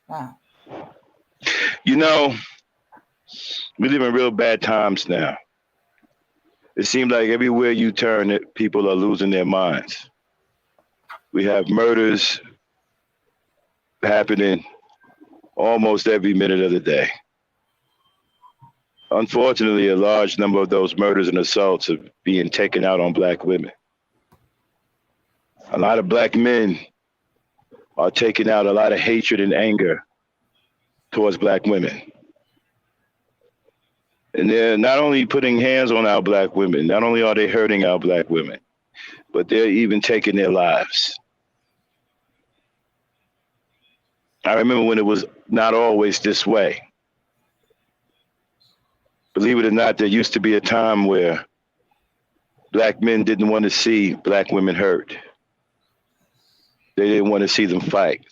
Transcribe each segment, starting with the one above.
Wow. You know, we live in real bad times now. It seems like everywhere you turn, people are losing their minds. We have murders happening almost every minute of the day. Unfortunately, a large number of those murders and assaults are being taken out on black women. A lot of black men are taking out a lot of hatred and anger towards black women. And they're not only putting hands on our black women, not only are they hurting our black women, but they're even taking their lives. I remember when it was not always this way. Believe it or not, there used to be a time where black men didn't want to see black women hurt. They didn't want to see them fight.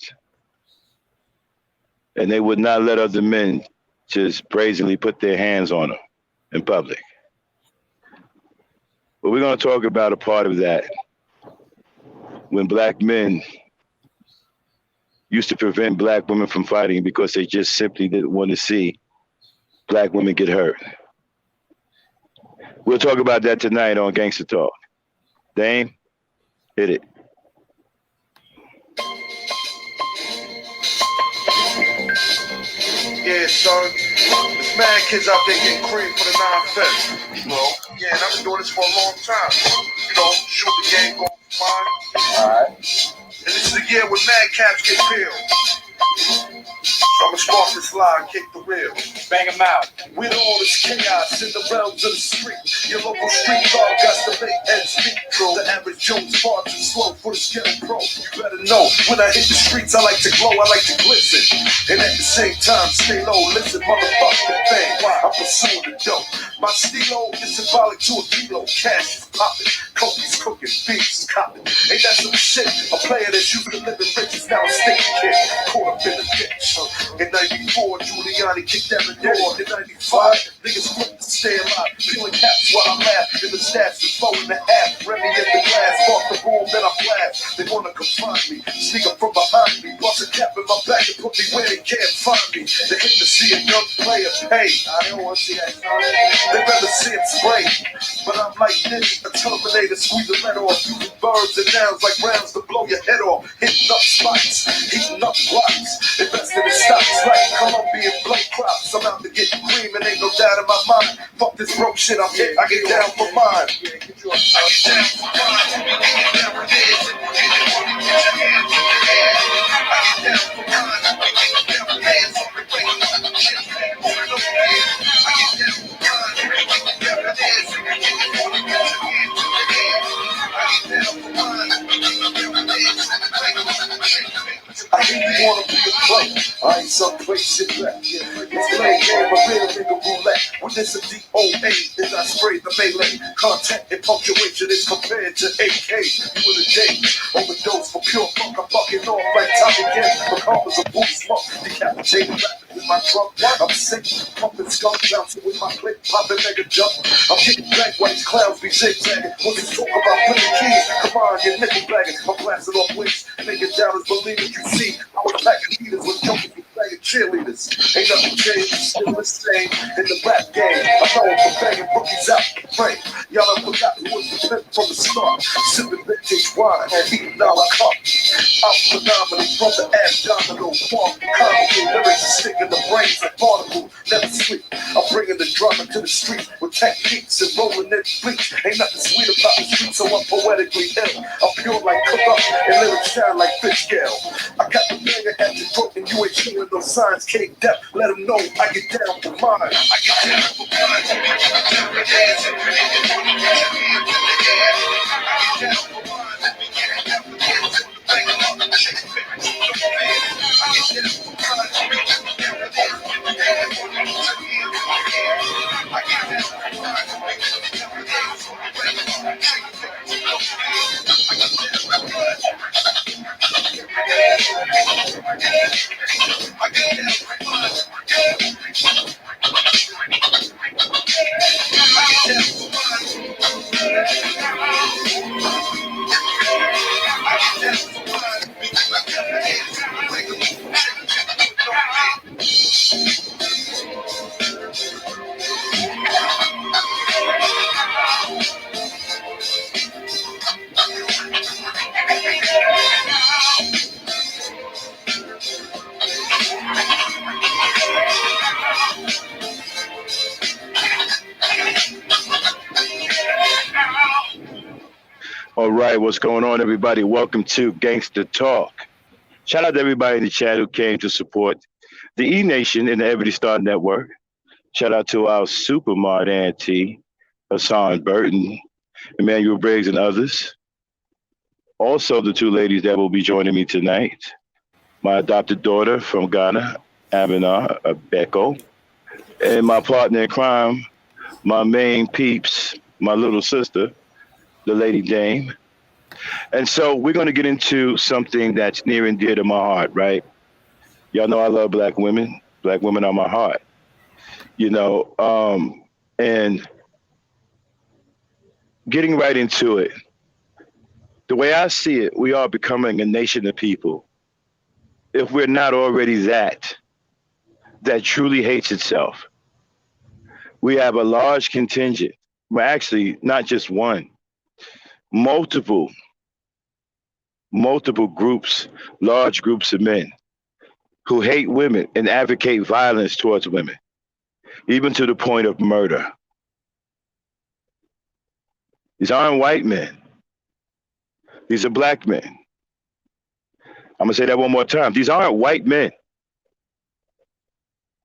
And they would not let other men just brazenly put their hands on them in public. But we're going to talk about a part of that when black men used to prevent black women from fighting because they just simply didn't want to see black women get hurt. We'll talk about that tonight on Gangsta Talk. Dame, hit it. Yeah, son. There's mad kids out there getting cream for the 9-5. Yeah, and I've been doing this for a long time. Shoot the game, go mine. Alright. And this is the year when mad caps get peeled. So I'ma spark this line, kick the wheel. Bang them out. With all this chaos in the realms of the street, your local street dog got to make ends meet. The average Jones far too slow for the skittle pro. You better know, when I hit the streets, I like to glow, I like to glisten. And at the same time, stay low, listen, motherfucking thing. I'm pursuing the dope. My stilo is symbolic to a kilo. Cash is popping, Kobe's cooking, beats is copping. Ain't that some shit? A player that used to live in riches, now a state kid. Caught up in the ditch. In 94, Giuliani kicked down the door. In 95, niggas flipped to stay alive. Peeling caps while I laugh. In the stats, it's 4.5. Remy in the glass, spark the boom, then I blast. They wanna confine me, sneak up from behind me. Bust a cap in my back and put me where they can't find me. They hate to see a young player pay. I don't wanna see that. They rather see it spray. But I'm like this, a Terminator, squeeze the lead off. Using birds and nouns like rounds to blow your head off. Hitting up spots, heating up blocks. Investing in stocks like Colombian blood crops. I'm out to get cream and ain't no doubt in my mind. Fuck this broke shit, I get down for mine. I get down for mine. I get down for this. I get down for mine. I get down for hands on the way. Shit, moving over here. I get down for mine. I get down for this. I get down for mine. I really wanna be a player. I ain't some place in back. It's playing game, a real nigga roulette. When it's a DOA, as I spray the melee. Contact and punctuation is compared to AK. You in a day, overdose for pure funk. I'm fucking off like Tommy again. Because of booty smoke, decapitated rapping in my trunk. I'm sick, pumping skunk, bouncing with my clip, popping mega jump. I'm getting black, white clouds be zigzagging. When you talk about putting keys, come on, you're nickel bagging. I'm blasting off wings, making doubters believe it. You see, I was packing heaters with jokers with banging cheerleaders. Ain't nothing changed, still the same in the rap game. I'm known for banging rookies out the frame. Y'all have forgotten who was the pimp from the start. Sipping vintage wine, eating a la carte. I'm phenomenal, from the abdominal. Form comedy, lyrics stick in the brains like particles. Never sleep. I'm bringing the drama to the street with techniques and rolling in bleach. Ain't nothing sweet about the street, so I'm poetically ill. I'm pure like cook up and lyrics shine like fish scale. I got the banger at your throat and you ain't showing no signs. Cake death, let them know I get down for mine. I get down for mine. I get down for mine. I get down for mine. All right, what's going on, everybody? Welcome to Gangsta Talk. Shout out to everybody in the chat who came to support the E Nation and the Ebony Star Network. Shout out to our super mod auntie, Hassan Burton, Emmanuel Briggs, and others. Also, the two ladies that will be joining me tonight. My adopted daughter from Ghana, Abena Beko, and my partner in crime, my main peeps, my little sister, the Lady Dame. And so we're going to get into something that's near and dear to my heart, right? Y'all know I love black women. Black women are my heart, and getting right into it. The way I see it, we are becoming a nation of people. If we're not already that truly hates itself. We have a large contingent, well, actually, not just one, multiple groups, large groups of men who hate women and advocate violence towards women, even to the point of murder. These aren't white men. These are black men. I'm going to say that one more time. These aren't white men.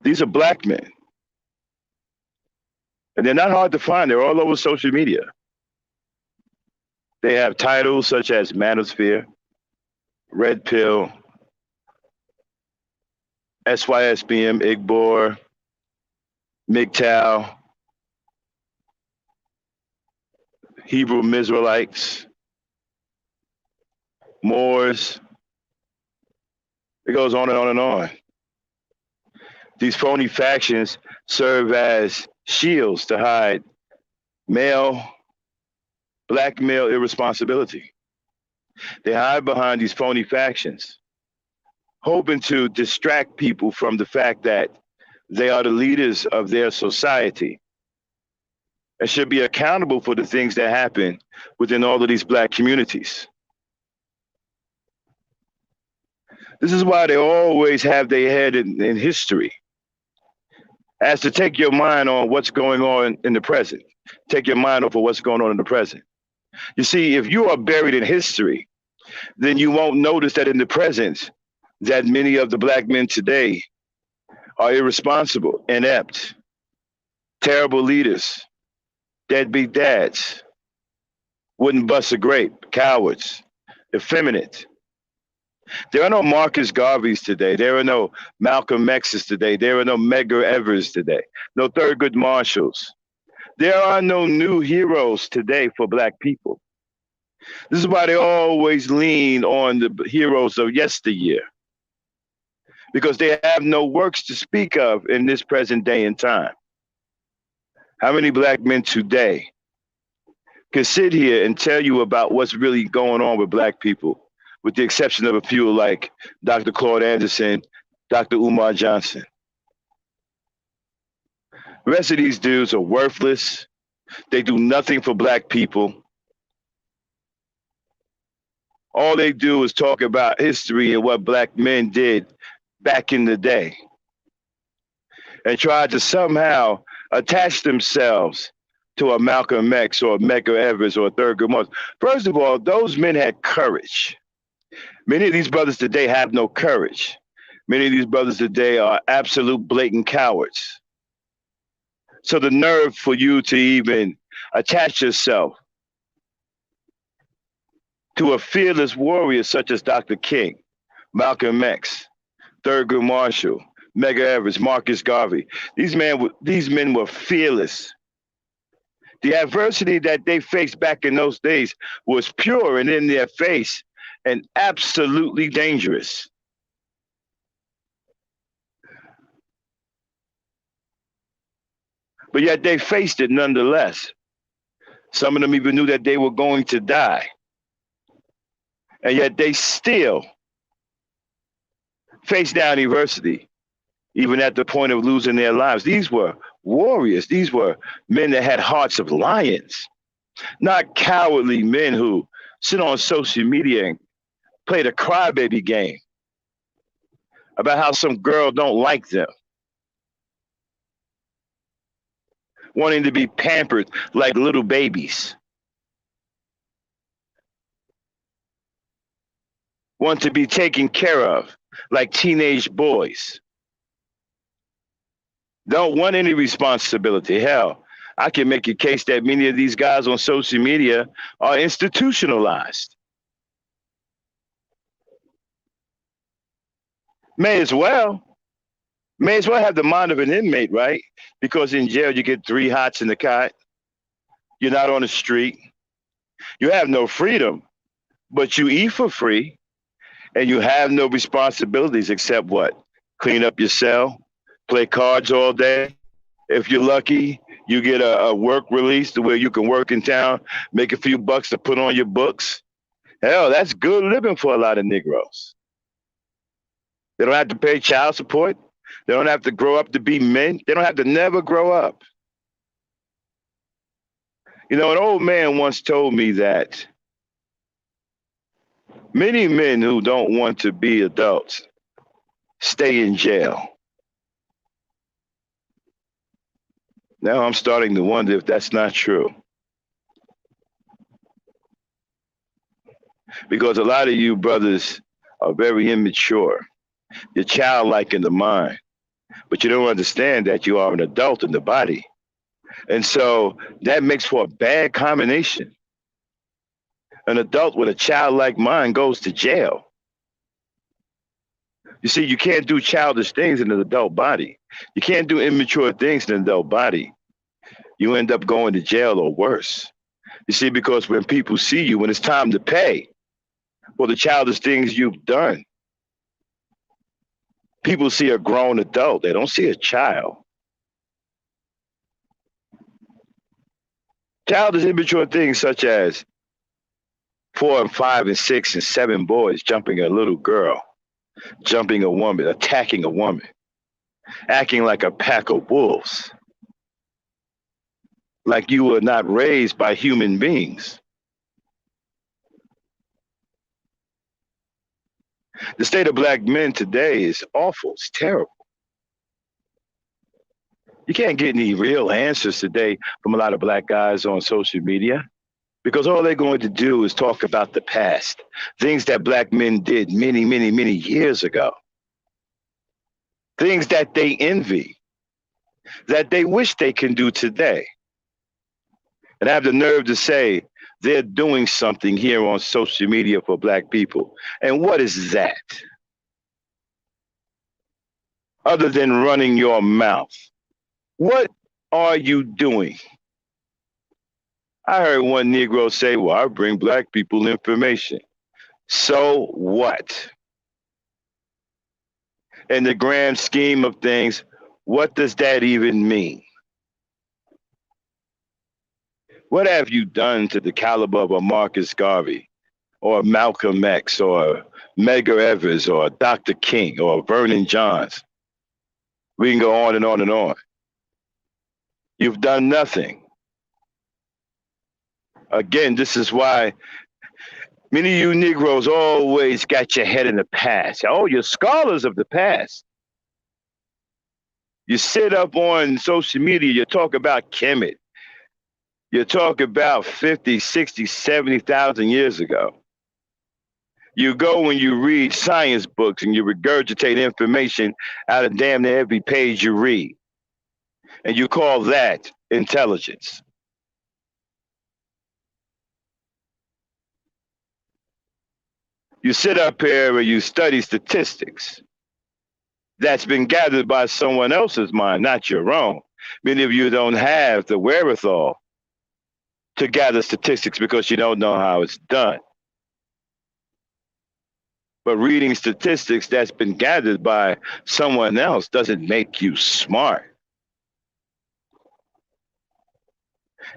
These are black men. And they're not hard to find. They're all over social media. They have titles such as Manosphere, Red Pill, SYSBM, Igbor, MGTOW, Hebrew Mizraelites, Moors. It goes on and on and on. These phony factions serve as shields to hide black male irresponsibility. They hide behind these phony factions, hoping to distract people from the fact that they are the leaders of their society and should be accountable for the things that happen within all of these black communities. This is why they always have their head in history, as to take your mind on what's going on in the present. Take your mind off of what's going on in the present. You see, if you are buried in history, then you won't notice that in the present, that many of the black men today are irresponsible, inept, terrible leaders, deadbeat dads, wouldn't bust a grape, cowards, effeminate. There are no Marcus Garveys today. There are no Malcolm X's today. There are no Medgar Evers today. No Thurgood Marshalls. There are no new heroes today for black people. This is why they always lean on the heroes of yesteryear, because they have no works to speak of in this present day and time. How many black men today can sit here and tell you about what's really going on with black people, with the exception of a few like Dr. Claude Anderson, Dr. Umar Johnson? The rest of these dudes are worthless. They do nothing for black people. All they do is talk about history and what black men did back in the day, and try to somehow attach themselves to a Malcolm X or a Medgar Evers or a Thurgood Marshall. First of all, those men had courage. Many of these brothers today have no courage. Many of these brothers today are absolute blatant cowards. So the nerve for you to even attach yourself to a fearless warrior such as Dr. King, Malcolm X, Thurgood Marshall, Medgar Evers, Marcus Garvey. These men were fearless. The adversity that they faced back in those days was pure and in their face and absolutely dangerous. But yet they faced it nonetheless. Some of them even knew that they were going to die. And yet they still faced down adversity, even at the point of losing their lives. These were warriors. These were men that had hearts of lions, not cowardly men who sit on social media and play the crybaby game about how some girl don't like them, wanting to be pampered like little babies. want to be taken care of like teenage boys. Don't want any responsibility. Hell, I can make a case that many of these guys on social media are institutionalized. May as well. May as well have the mind of an inmate, right? Because in jail you get 3 hots in the cot. You're not on the street. You have no freedom, but you eat for free, and you have no responsibilities except what? Clean up your cell, play cards all day. If you're lucky, you get a work release to where you can work in town, make a few bucks to put on your books. Hell, that's good living for a lot of Negroes. They don't have to pay child support. They don't have to grow up to be men. They don't have to never grow up. You know, an old man once told me that many men who don't want to be adults stay in jail. Now I'm starting to wonder if that's not true. Because a lot of you brothers are very immature. You're childlike in the mind, but you don't understand that you are an adult in the body. And so that makes for a bad combination. An adult with a childlike mind goes to jail. You see, you can't do childish things in an adult body. You can't do immature things in an adult body. You end up going to jail or worse. You see, because when people see you, when it's time to pay for the childish things you've done, people see a grown adult. They don't see a child. Childish, immature things such as 4 and 5 and 6 and 7 boys jumping a little girl, jumping a woman, attacking a woman, acting like a pack of wolves, like you were not raised by human beings. The state of black men today is awful. It's terrible. You can't get any real answers today from a lot of black guys on social media because all they're going to do is talk about the past, things that black men did many, many, many years ago, things that they envy, that they wish they can do today. And I have the nerve to say they're doing something here on social media for black people. And what is that? Other than running your mouth. What are you doing? I heard one Negro say, well, I bring black people information. So what? In the grand scheme of things, what does that even mean? What have you done to the caliber of a Marcus Garvey or Malcolm X or Medgar Evers or Dr. King or Vernon Johns? We can go on and on and on. You've done nothing. Again, this is why many of you Negroes always got your head in the past. Oh, you're scholars of the past. You sit up on social media, you talk about Kemet. You talk about 50, 60, 70,000 years ago. You go and you read science books and you regurgitate information out of damn near every page you read. And you call that intelligence. You sit up here and you study statistics that's been gathered by someone else's mind, not your own. Many of you don't have the wherewithal to gather statistics because you don't know how it's done. But reading statistics that's been gathered by someone else doesn't make you smart.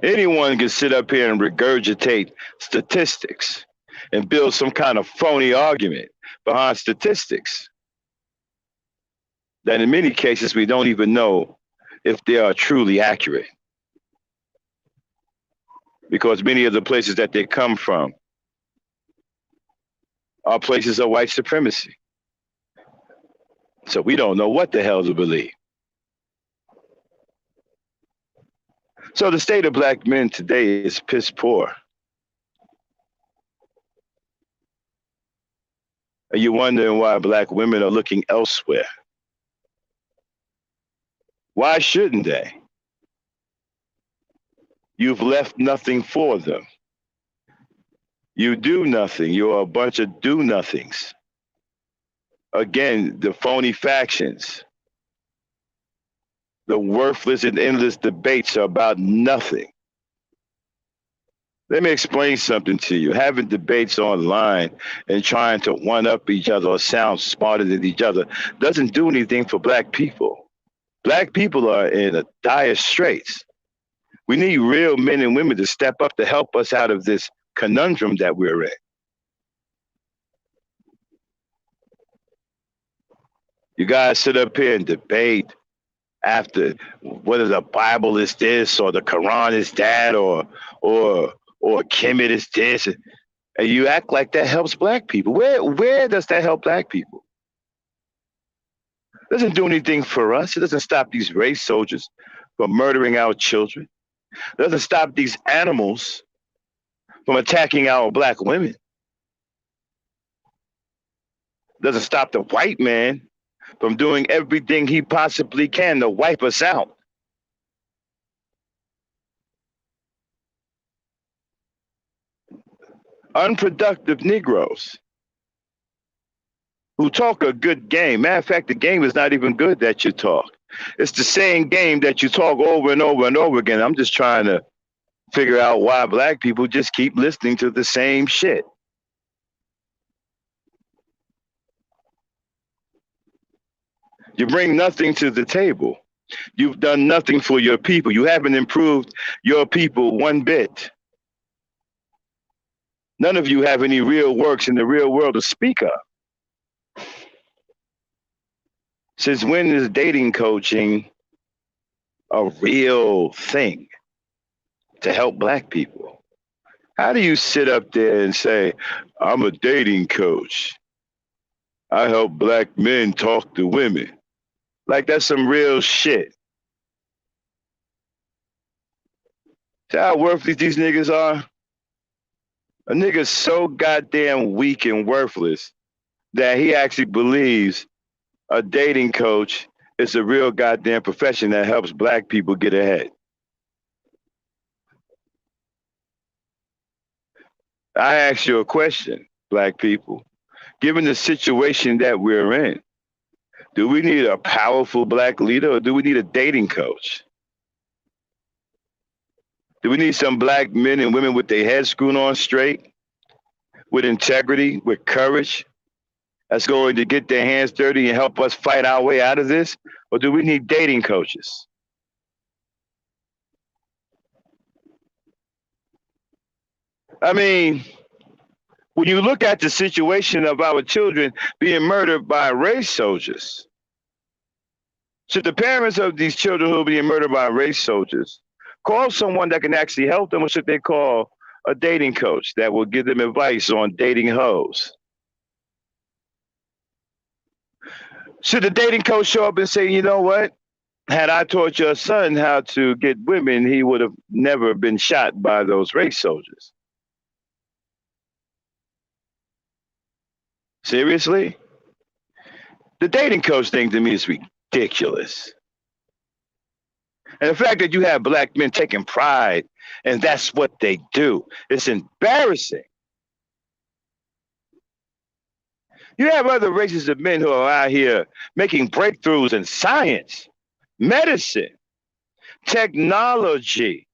Anyone can sit up here and regurgitate statistics and build some kind of phony argument behind statistics that in many cases we don't even know if they are truly accurate. Because many of the places that they come from are places of white supremacy. So we don't know what the hell to believe. So the state of black men today is piss poor. And you're wondering why black women are looking elsewhere. Why shouldn't they? You've left nothing for them. You do nothing. You're a bunch of do nothings. Again, the phony factions, the worthless and endless debates are about nothing. Let me explain something to you. Having debates online and trying to one up each other or sound smarter than each other doesn't do anything for black people. Black people are in a dire straits. We need real men and women to step up to help us out of this conundrum that we're in. You guys sit up here and debate after whether the Bible is this or the Quran is that or Kemet is this, and you act like that helps black people. Where does that help black people? It doesn't do anything for us. It doesn't stop these race soldiers from murdering our children. It doesn't stop these animals from attacking our black women. It doesn't stop the white man from doing everything he possibly can to wipe us out. Unproductive Negroes who talk a good game. Matter of fact, the game is not even good that you talk. It's the same game that you talk over and over and over again. I'm just trying to figure out why black people just keep listening to the same shit. You bring nothing to the table. You've done nothing for your people. You haven't improved your people one bit. None of you have any real works in the real world to speak of. Since when is dating coaching a real thing to help black people? How do you sit up there and say, I'm a dating coach? I help black men talk to women. Like that's some real shit. See how worthless these niggas are? A nigga's so goddamn weak and worthless that he actually believes a dating coach is a real goddamn profession that helps black people get ahead. I ask you a question, black people. Given the situation that we're in, do we need a powerful black leader or do we need a dating coach? Do we need some black men and women with their heads screwed on straight, with integrity, with courage, that's going to get their hands dirty and help us fight our way out of this? Or do we need dating coaches? I mean, when you look at the situation of our children being murdered by race soldiers, should the parents of these children who are being murdered by race soldiers call someone that can actually help them, or should they call a dating coach that will give them advice on dating hoes? Should the dating coach show up and say, you know what? Had I taught your son how to get women, he would have never been shot by those race soldiers. Seriously? The dating coach thing to me is ridiculous. And the fact that you have black men taking pride and that's what they do, it's embarrassing. You have other races of men who are out here making breakthroughs in science, medicine, technology.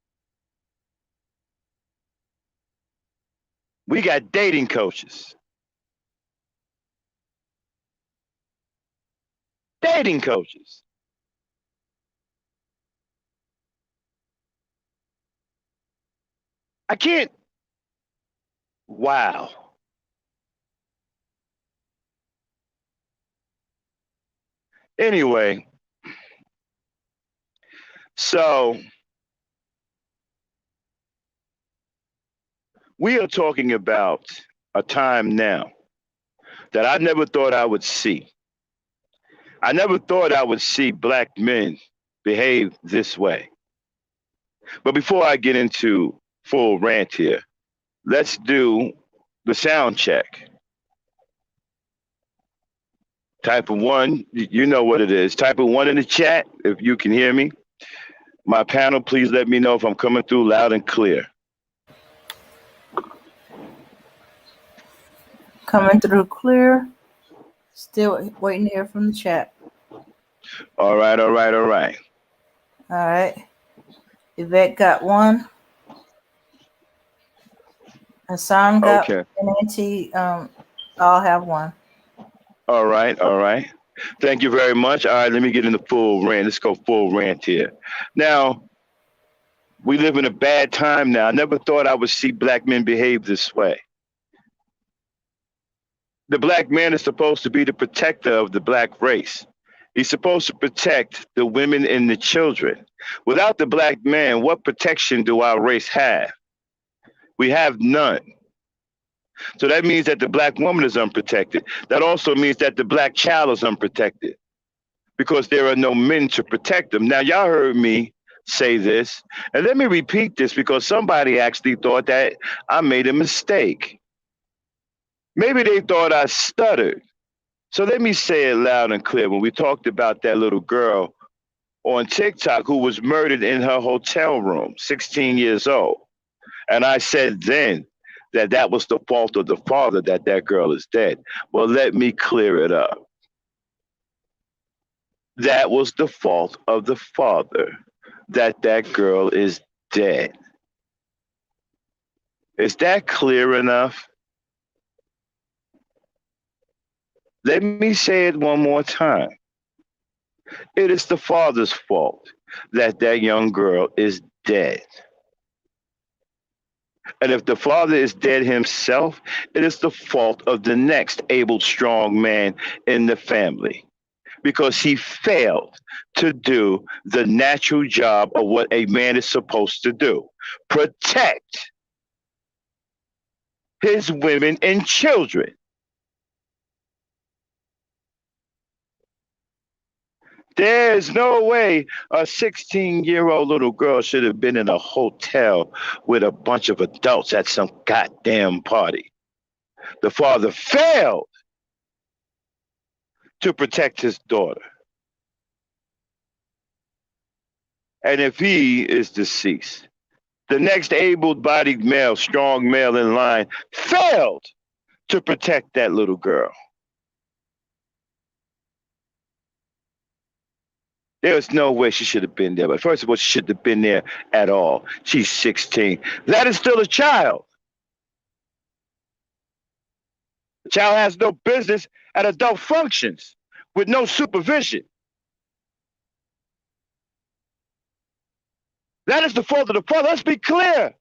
We got dating coaches. Dating coaches. I can't. Wow. Anyway, so we are talking about a time now that I never thought I would see. I never thought I would see black men behave this way. But before I get into full rant here, let's do the sound check. Type of one, you know what it is. Type of one in the chat if you can hear me. My panel, please let me know if I'm coming through loud and clear. Coming through clear. Still waiting to hear from the chat. All right. All right. Yvette got one. Hassan got Okay. one. And Auntie, all have one. All right. Thank you very much. All right, let me get into full rant. Let's go full rant here. Now, we live in a bad time now. I never thought I would see black men behave this way. The black man is supposed to be the protector of the black race. He's supposed to protect the women and the children. Without the black man, what protection do our race have? We have none. So that means that the black woman is unprotected. That also means that the black child is unprotected because there are no men to protect them. Now, y'all heard me say this, and let me repeat this because somebody actually thought that I made a mistake. Maybe they thought I stuttered. So let me say it loud and clear. When we talked about that little girl on TikTok who was murdered in her hotel room, 16 years old, and I said then that that was the fault of the father that that girl is dead. Well, let me clear it up. That was the fault of the father that that girl is dead. Is that clear enough? Let me say it one more time. It is the father's fault that that young girl is dead. And if the father is dead himself, it is the fault of the next able, strong man in the family because he failed to do the natural job of what a man is supposed to do: protect his women and children. There's no way a 16-year-old little girl should have been in a hotel with a bunch of adults at some goddamn party. The father failed to protect his daughter. And if he is deceased, the next able-bodied male, strong male in line, failed to protect that little girl. There was no way she should have been there. But first of all, she shouldn't have been there at all. She's 16. That is still a child. The child has no business at adult functions with no supervision. That is the fault of the father. Let's be clear.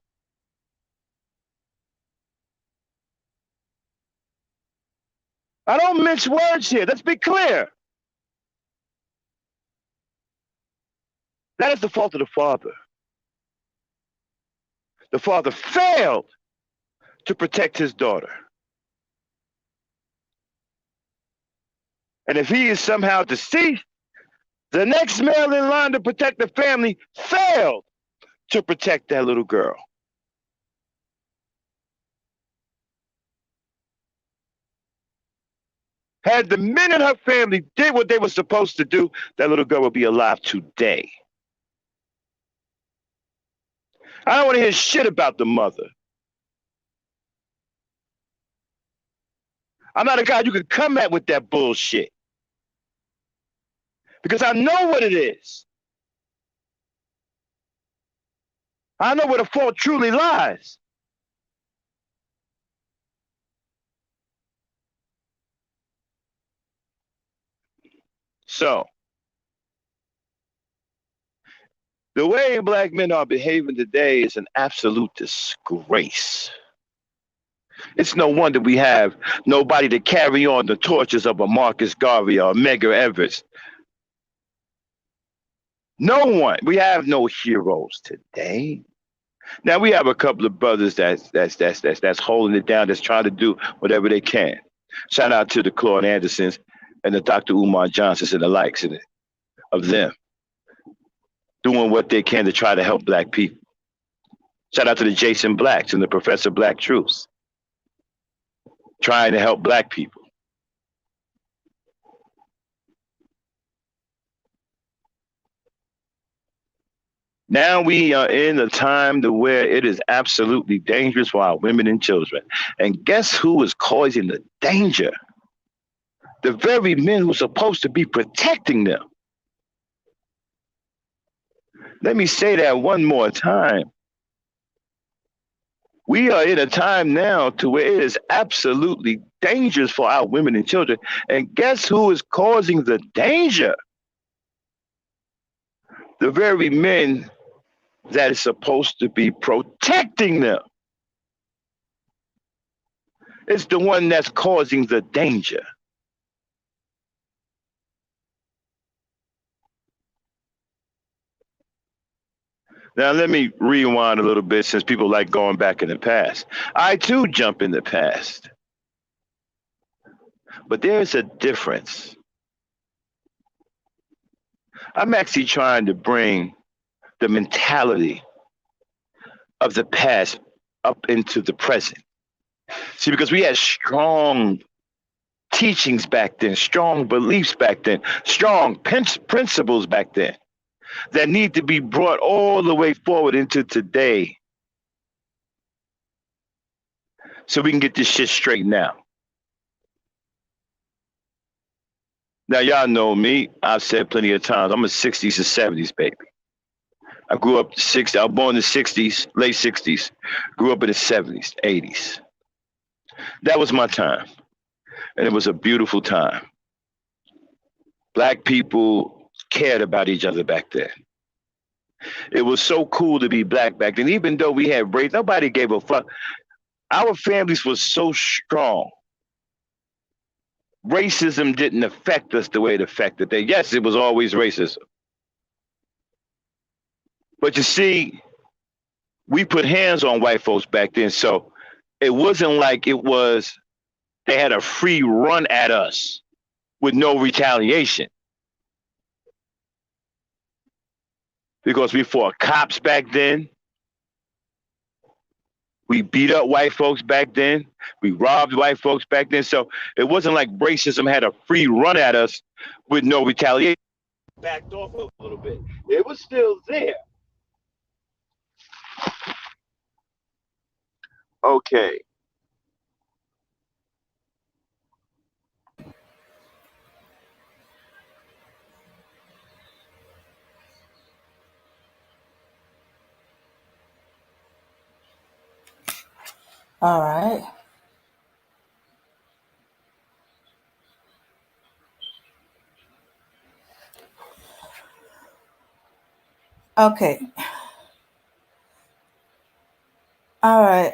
I don't mince words here. Let's be clear. That is the fault of the father. The father failed to protect his daughter. And if he is somehow deceased, the next male in line to protect the family failed to protect that little girl. Had the men in her family did what they were supposed to do, that little girl would be alive today. I don't want to hear shit about the mother. I'm not a guy you can come at with that bullshit. Because I know what it is. I know where the fault truly lies. So, the way black men are behaving today is an absolute disgrace. It's no wonder we have nobody to carry on the torches of a Marcus Garvey or Medgar Evers. No one. We have no heroes today. Now we have a couple of brothers that's holding it down, that's trying to do whatever they can. Shout out to the Claude Andersons and the Dr. Umar Johnsons and the likes of them, doing what they can to try to help black people. Shout out to the Jason Blacks and the Professor Black Truths, trying to help black people. Now we are in a time to where it is absolutely dangerous for our women and children. And guess who is causing the danger? The very men who are supposed to be protecting them. Let me say that one more time. We are in a time now to where it is absolutely dangerous for our women and children. And guess who is causing the danger? The very men that is supposed to be protecting them. It's the one that's causing the danger. Now, let me rewind a little bit since people like going back in the past. I too jump in the past. But there's a difference. I'm actually trying to bring the mentality of the past up into the present. See, because we had strong teachings back then, strong beliefs back then, strong principles back then that need to be brought all the way forward into today so we can get this shit straight now. Now, y'all know me. I've said plenty of times, I'm a 60s and 70s baby. I grew up I was born in the 60s, late 60s, grew up in the 70s, 80s. That was my time. And it was a beautiful time. Black people cared about each other back then. It was so cool to be black back then. Even though we had race, nobody gave a fuck. Our families were so strong. Racism didn't affect us the way it affected them. Yes, it was always racism. But you see, we put hands on white folks back then. So it wasn't like they had a free run at us with no retaliation. Because we fought cops back then. We beat up white folks back then. We robbed white folks back then. So it wasn't like racism had a free run at us with no retaliation. Backed off a little bit. It was still there. Okay. All right. Okay. All right.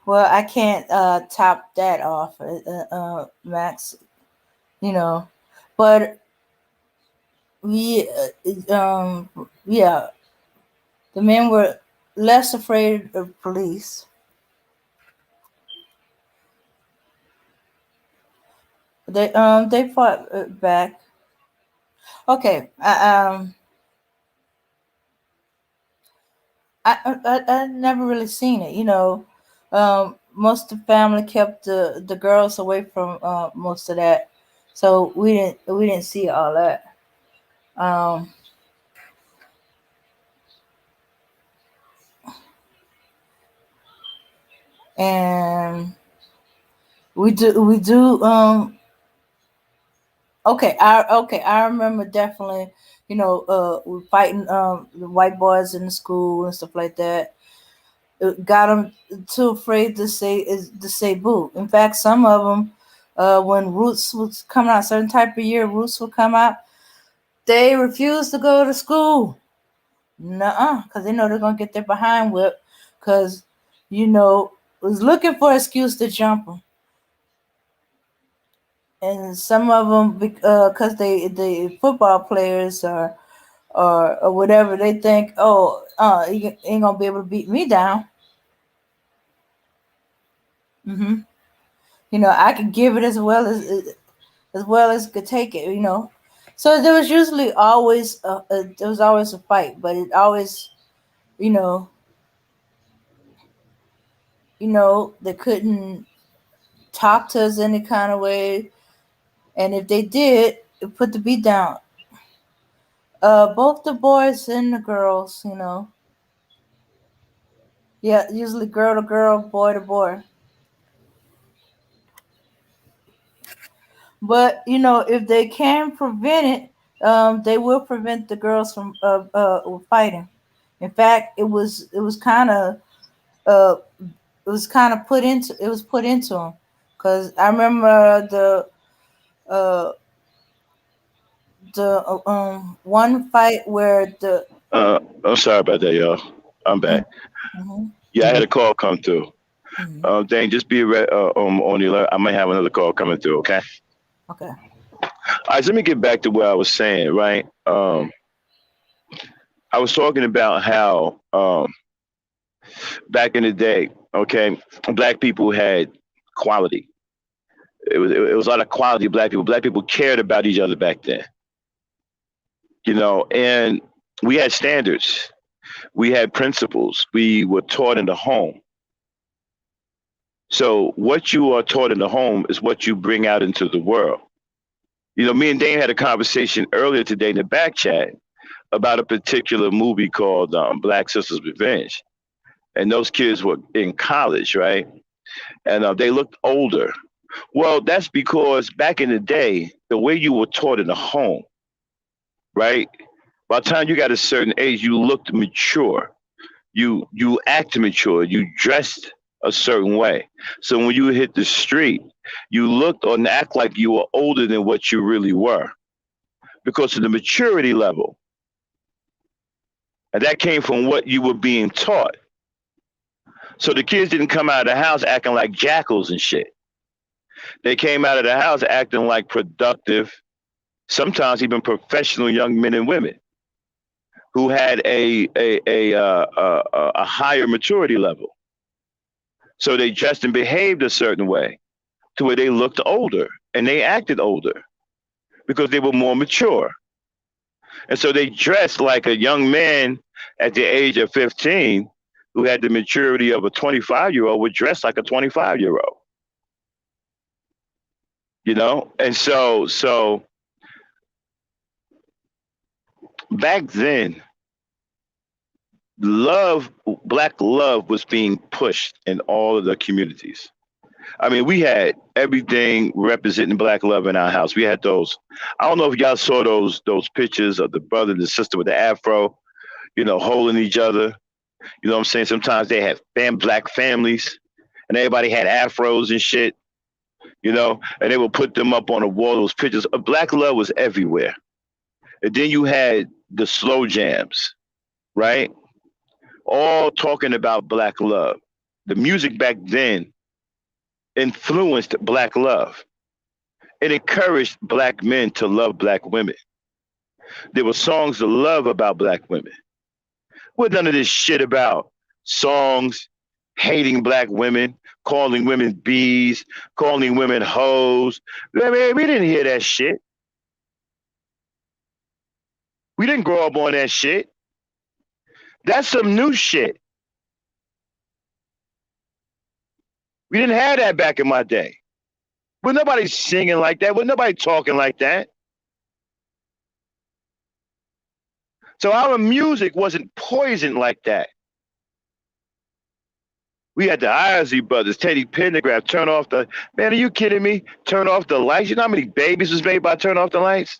Well, I can't top that off, Max. But we, yeah, the men were less afraid of police. They fought back. Okay. I never really seen it. Most of the family kept the girls away from most of that, so we didn't see all that. Um, and we do. I remember definitely. We fighting the white boys in the school and stuff like that. It got them too afraid to say boo. In fact, some of them, when Roots was coming out, certain type of year Roots would come out, they refused to go to school. Nuh-uh, because they know they're gonna get their behind whipped. Because was looking for an excuse to jump them, and some of them because they football players or whatever, they think, oh, you ain't gonna be able to beat me down. hmm I could give it as well as could take it. So there was usually always there was always a fight, but it always, you know, they couldn't talk to us any kind of way, and if they did, it put the beat down. Both the boys and the girls, you know. Yeah, usually girl to girl, boy to boy. But you know, if they can prevent it, they will prevent the girls from fighting. In fact, it was kind of uh, it was put into them, because I remember uh, the one fight where the I'm sorry about that, y'all. I'm back. mm-hmm, Yeah, I had a call come through. mm-hmm, Dang, just be on the alert. I might have another call coming through. Okay. okay. All right. So let me get back to what I was saying. Right. I was talking about how back in the day, okay, black people had quality. It was a lot of quality black people. Black people cared about each other back then. And we had standards. We had principles. We were taught in the home. So what you are taught in the home is what you bring out into the world. Me and Dane had a conversation earlier today in the back chat about a particular movie called Black Sisters Revenge. And those kids were in college, right? And they looked older. Well, that's because back in the day, the way you were taught in the home, right? By the time you got a certain age, you looked mature. You acted mature. You dressed a certain way. So when you hit the street, you looked or act like you were older than what you really were because of the maturity level. And that came from what you were being taught. So the kids didn't come out of the house acting like jackals and shit. They came out of the house acting like productive, sometimes even professional young men and women who had a higher maturity level. So they dressed and behaved a certain way to where they looked older and they acted older because they were more mature. And so they dressed like a young man at the age of 15 who had the maturity of a 25-year-old would dress like a 25-year-old. And so back then, love, black love was being pushed in all of the communities. I mean, we had everything representing black love in our house. We had those. I don't know if y'all saw those pictures of the brother and the sister with the afro, holding each other. You know what I'm saying? Sometimes they had black families, and everybody had afros and shit. And they would put them up on the wall. Those pictures. Black love was everywhere. And then you had the slow jams, right? All talking about black love. The music back then influenced black love. It encouraged black men to love black women. There were songs of love about black women. What none of this shit about songs hating black women, calling women bees, calling women hoes. I mean, we didn't hear that shit. We didn't grow up on that shit. That's some new shit. We didn't have that back in my day. Was nobody singing like that? Was nobody talking like that? So our music wasn't poisoned like that. We had the Isley Brothers, Teddy Pendergrass, turn off the, man, are you kidding me? Turn off the lights. You know how many babies was made by turn off the lights?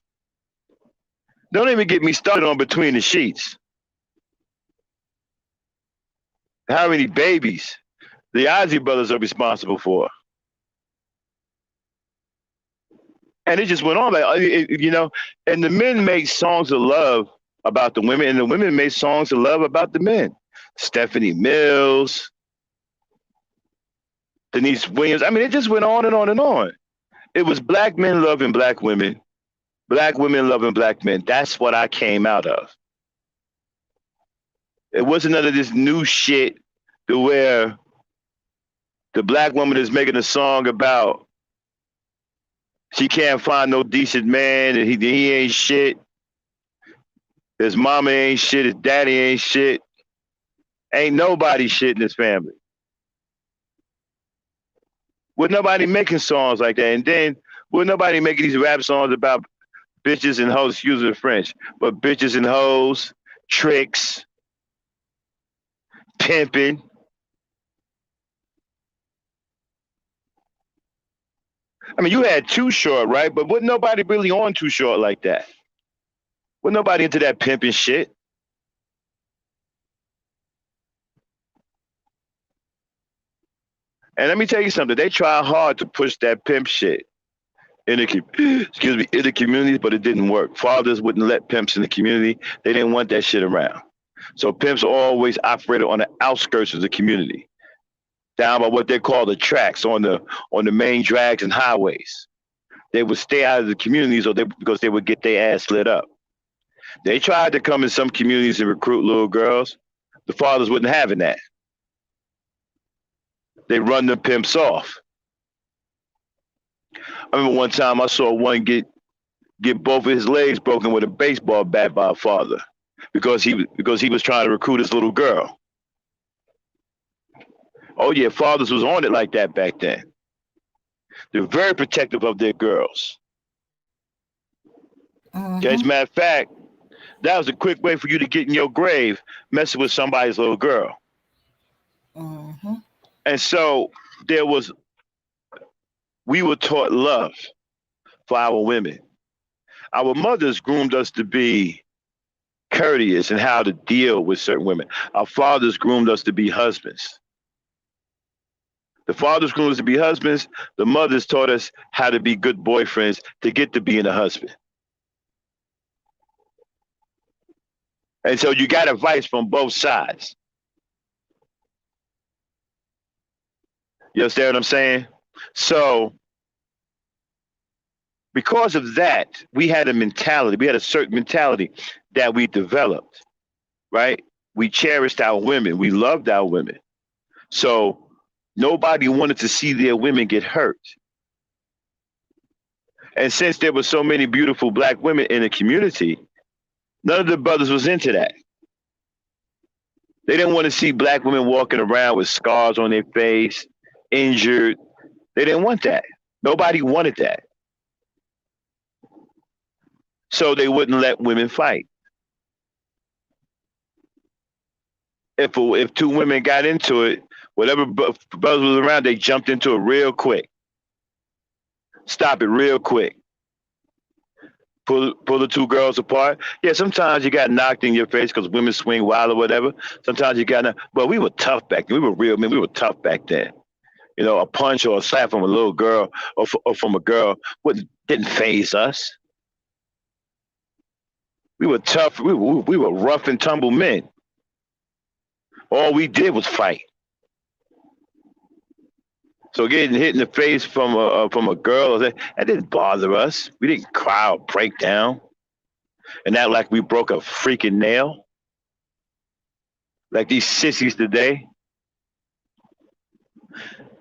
Don't even get me started on Between the Sheets. How many babies the Isley Brothers are responsible for. And it just went on, like, and the men made songs of love about the women, and the women made songs of love about the men. Stephanie Mills, Denise Williams. I mean, it just went on and on and on. It was black men loving black women, black women loving black men. That's what I came out of. It wasn't none of this new shit to where the black woman is making a song about she can't find no decent man and he ain't shit. His mama ain't shit. His daddy ain't shit. Ain't nobody shit in his family. With nobody making songs like that. And then with nobody making these rap songs about bitches and hoes, excuse the French, but bitches and hoes, tricks, pimping. I mean, you had Too Short, right? But wasn't nobody really on Too Short like that. Wasn't nobody into that pimping shit. And let me tell you something. They try hard to push that pimp shit in the excuse me in the community, but it didn't work. Fathers wouldn't let pimps in the community. They didn't want that shit around. So pimps always operated on the outskirts of the community, down by what they call the tracks on the main drags and highways. They would stay out of the communities because they would get their ass lit up. They tried to come in some communities and recruit little girls. The fathers wouldn't having that. They run the pimps off. I remember one time I saw one get both of his legs broken with a baseball bat by a father because he was trying to recruit his little girl. Oh yeah, fathers was on it like that back then. They're very protective of their girls. Okay, as a Mm-hmm. matter of fact, that was a quick way for you to get in your grave messing with somebody's little girl. Mm-hmm. And so there was we were taught love for our women. Our mothers groomed us to be courteous and how to deal with certain women. Our fathers groomed us to be husbands. The fathers groomed us to be husbands. The mothers taught us how to be good boyfriends to get to being a husband. And so you got advice from both sides. You understand what I'm saying? So because of that, we had a mentality, we had a certain mentality that we developed, right? We cherished our women, we loved our women. So nobody wanted to see their women get hurt. And since there were so many beautiful black women in the community, none of the brothers was into that. They didn't want to see black women walking around with scars on their face, injured. They didn't want that. Nobody wanted that. So they wouldn't let women fight. If two women got into it, whatever brothers was around, they jumped into it real quick. Stop it real quick. Pull the two girls apart. Yeah, sometimes you got knocked in your face because women swing wild or whatever. Sometimes you got, but we were tough back then. We were real men. We were tough back then. You know, a punch or a slap from a little girl or from a girl didn't phase us. We were tough. We were rough and tumble men. All we did was fight. So getting hit in the face from a girl, that didn't bother us. We didn't cry or break down and act like we broke a freaking nail, like these sissies today.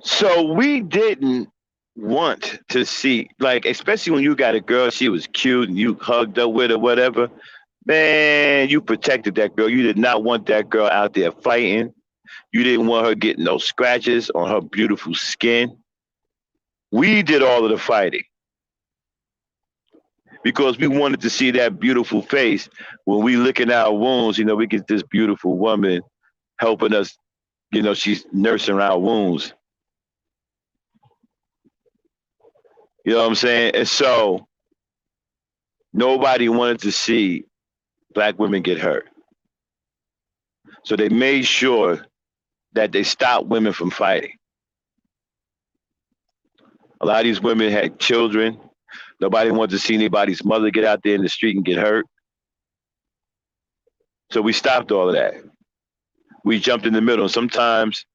So we didn't want to see, like, especially when you got a girl, she was cute and you hugged up with her, whatever. Man, you protected that girl. You did not want that girl out there fighting. You didn't want her getting no scratches on her beautiful skin. We did all of the fighting because we wanted to see that beautiful face. When we licking our wounds, you know, we get this beautiful woman helping us, you know, she's nursing our wounds. You know what I'm saying? And so nobody wanted to see black women get hurt. So they made sure that they stopped women from fighting. A lot of these women had children. Nobody wanted to see anybody's mother get out there in the street and get hurt. So we stopped all of that. We jumped in the middle. Sometimes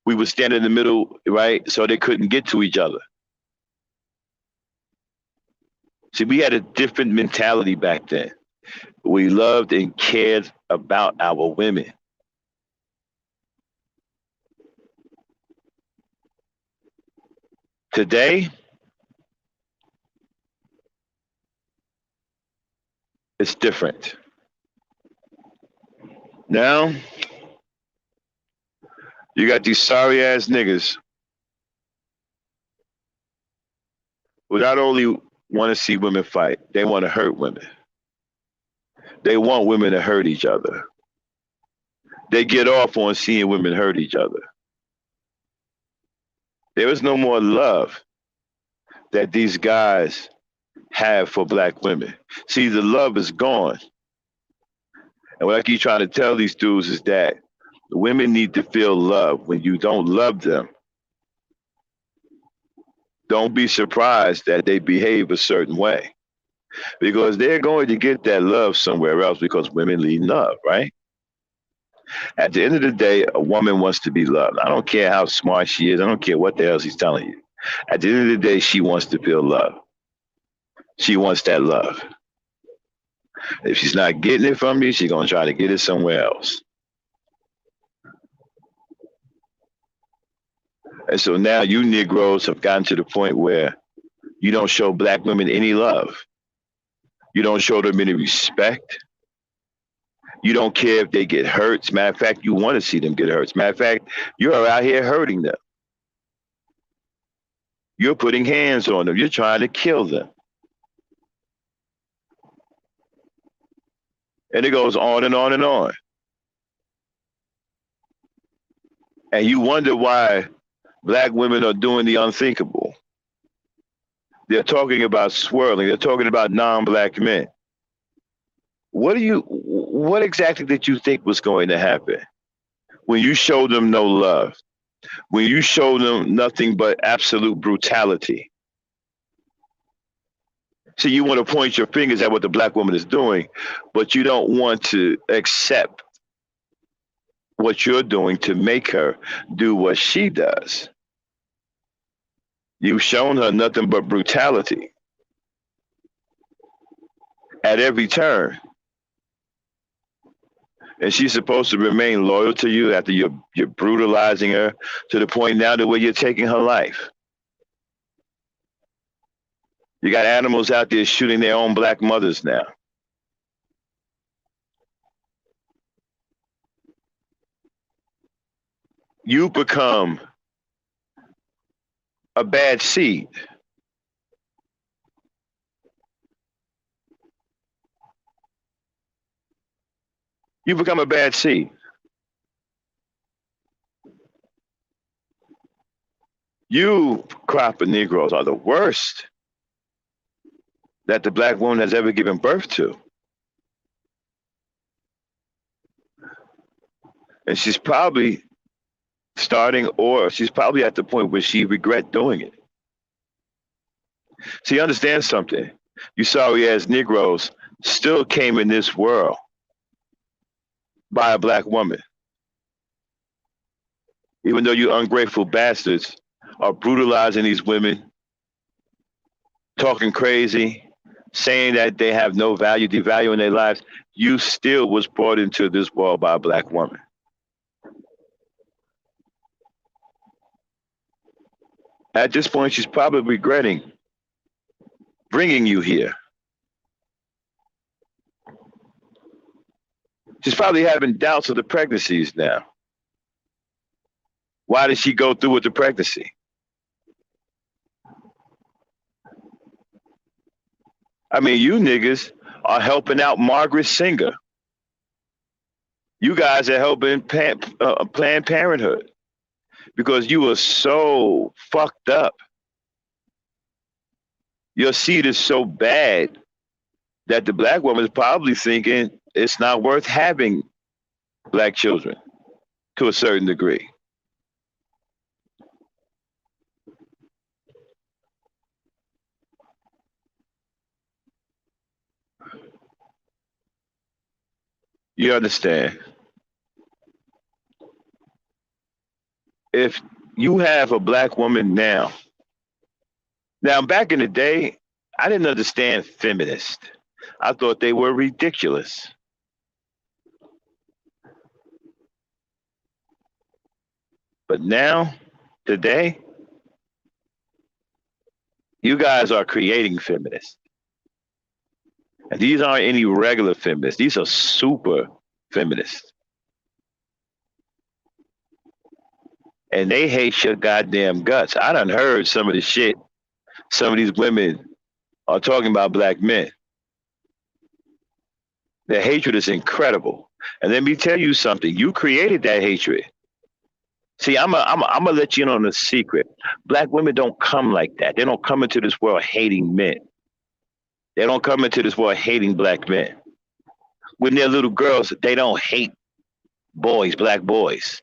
we would stand in the middle, right? So they couldn't get to each other. See, we had a different mentality back then. We loved and cared about our women. Today, it's different. Now, you got these sorry ass niggas who not only want to see women fight. They want to hurt women. They want women to hurt each other. They get off on seeing women hurt each other. There is no more love that these guys have for black women. See, the love is gone. And what I keep trying to tell these dudes is that women need to feel love. When you don't love them, don't be surprised that they behave a certain way, because they're going to get that love somewhere else, because women need love, right? At the end of the day, a woman wants to be loved. I don't care how smart she is. I don't care what the hell she's telling you. At the end of the day, she wants to feel love. She wants that love. If she's not getting it from you, she's going to try to get it somewhere else. And so now you Negroes have gotten to the point where you don't show black women any love. You don't show them any respect. You don't care if they get hurt. As a matter of fact, you want to see them get hurt. As a matter of fact, you're out here hurting them. You're putting hands on them. You're trying to kill them. And it goes on and on and on. And you wonder why black women are doing the unthinkable. They're talking about swirling. They're talking about non-black men. What exactly did you think was going to happen when you showed them no love? When you showed them nothing but absolute brutality? See, you want to point your fingers at what the black woman is doing, but you don't want to accept what you're doing to make her do what she does. You've shown her nothing but brutality at every turn. And she's supposed to remain loyal to you after you're brutalizing her to the point now to where you're taking her life. You got animals out there shooting their own black mothers now. You become a bad seed. You become a bad seed. You crop of Negroes are the worst that the black woman has ever given birth to. And she's probably she's probably at the point where she regrets doing it. See, understand something. You sorry ass Negroes still came in this world by a black woman. Even though you ungrateful bastards are brutalizing these women, talking crazy, saying that they have no value, devaluing their lives, you still was brought into this world by a black woman. At this point, she's probably regretting bringing you here. She's probably having doubts of the pregnancies now. Why did she go through with the pregnancy? I mean, you niggas are helping out Margaret Singer. You guys are helping Planned Parenthood because you are so fucked up. Your seed is so bad that the black woman is probably thinking it's not worth having black children to a certain degree. You understand? If you have a black woman now back in the day, I didn't understand feminists. I thought they were ridiculous. But now, today, you guys are creating feminists. And these aren't any regular feminists. These are super feminists. And they hate your goddamn guts. I done heard some of the shit some of these women are talking about black men. Their hatred is incredible. And let me tell you something. You created that hatred. See, I'm gonna let you in on a secret. Black women don't come like that. They don't come into this world hating men. They don't come into this world hating black men. When they're little girls, they don't hate boys, black boys.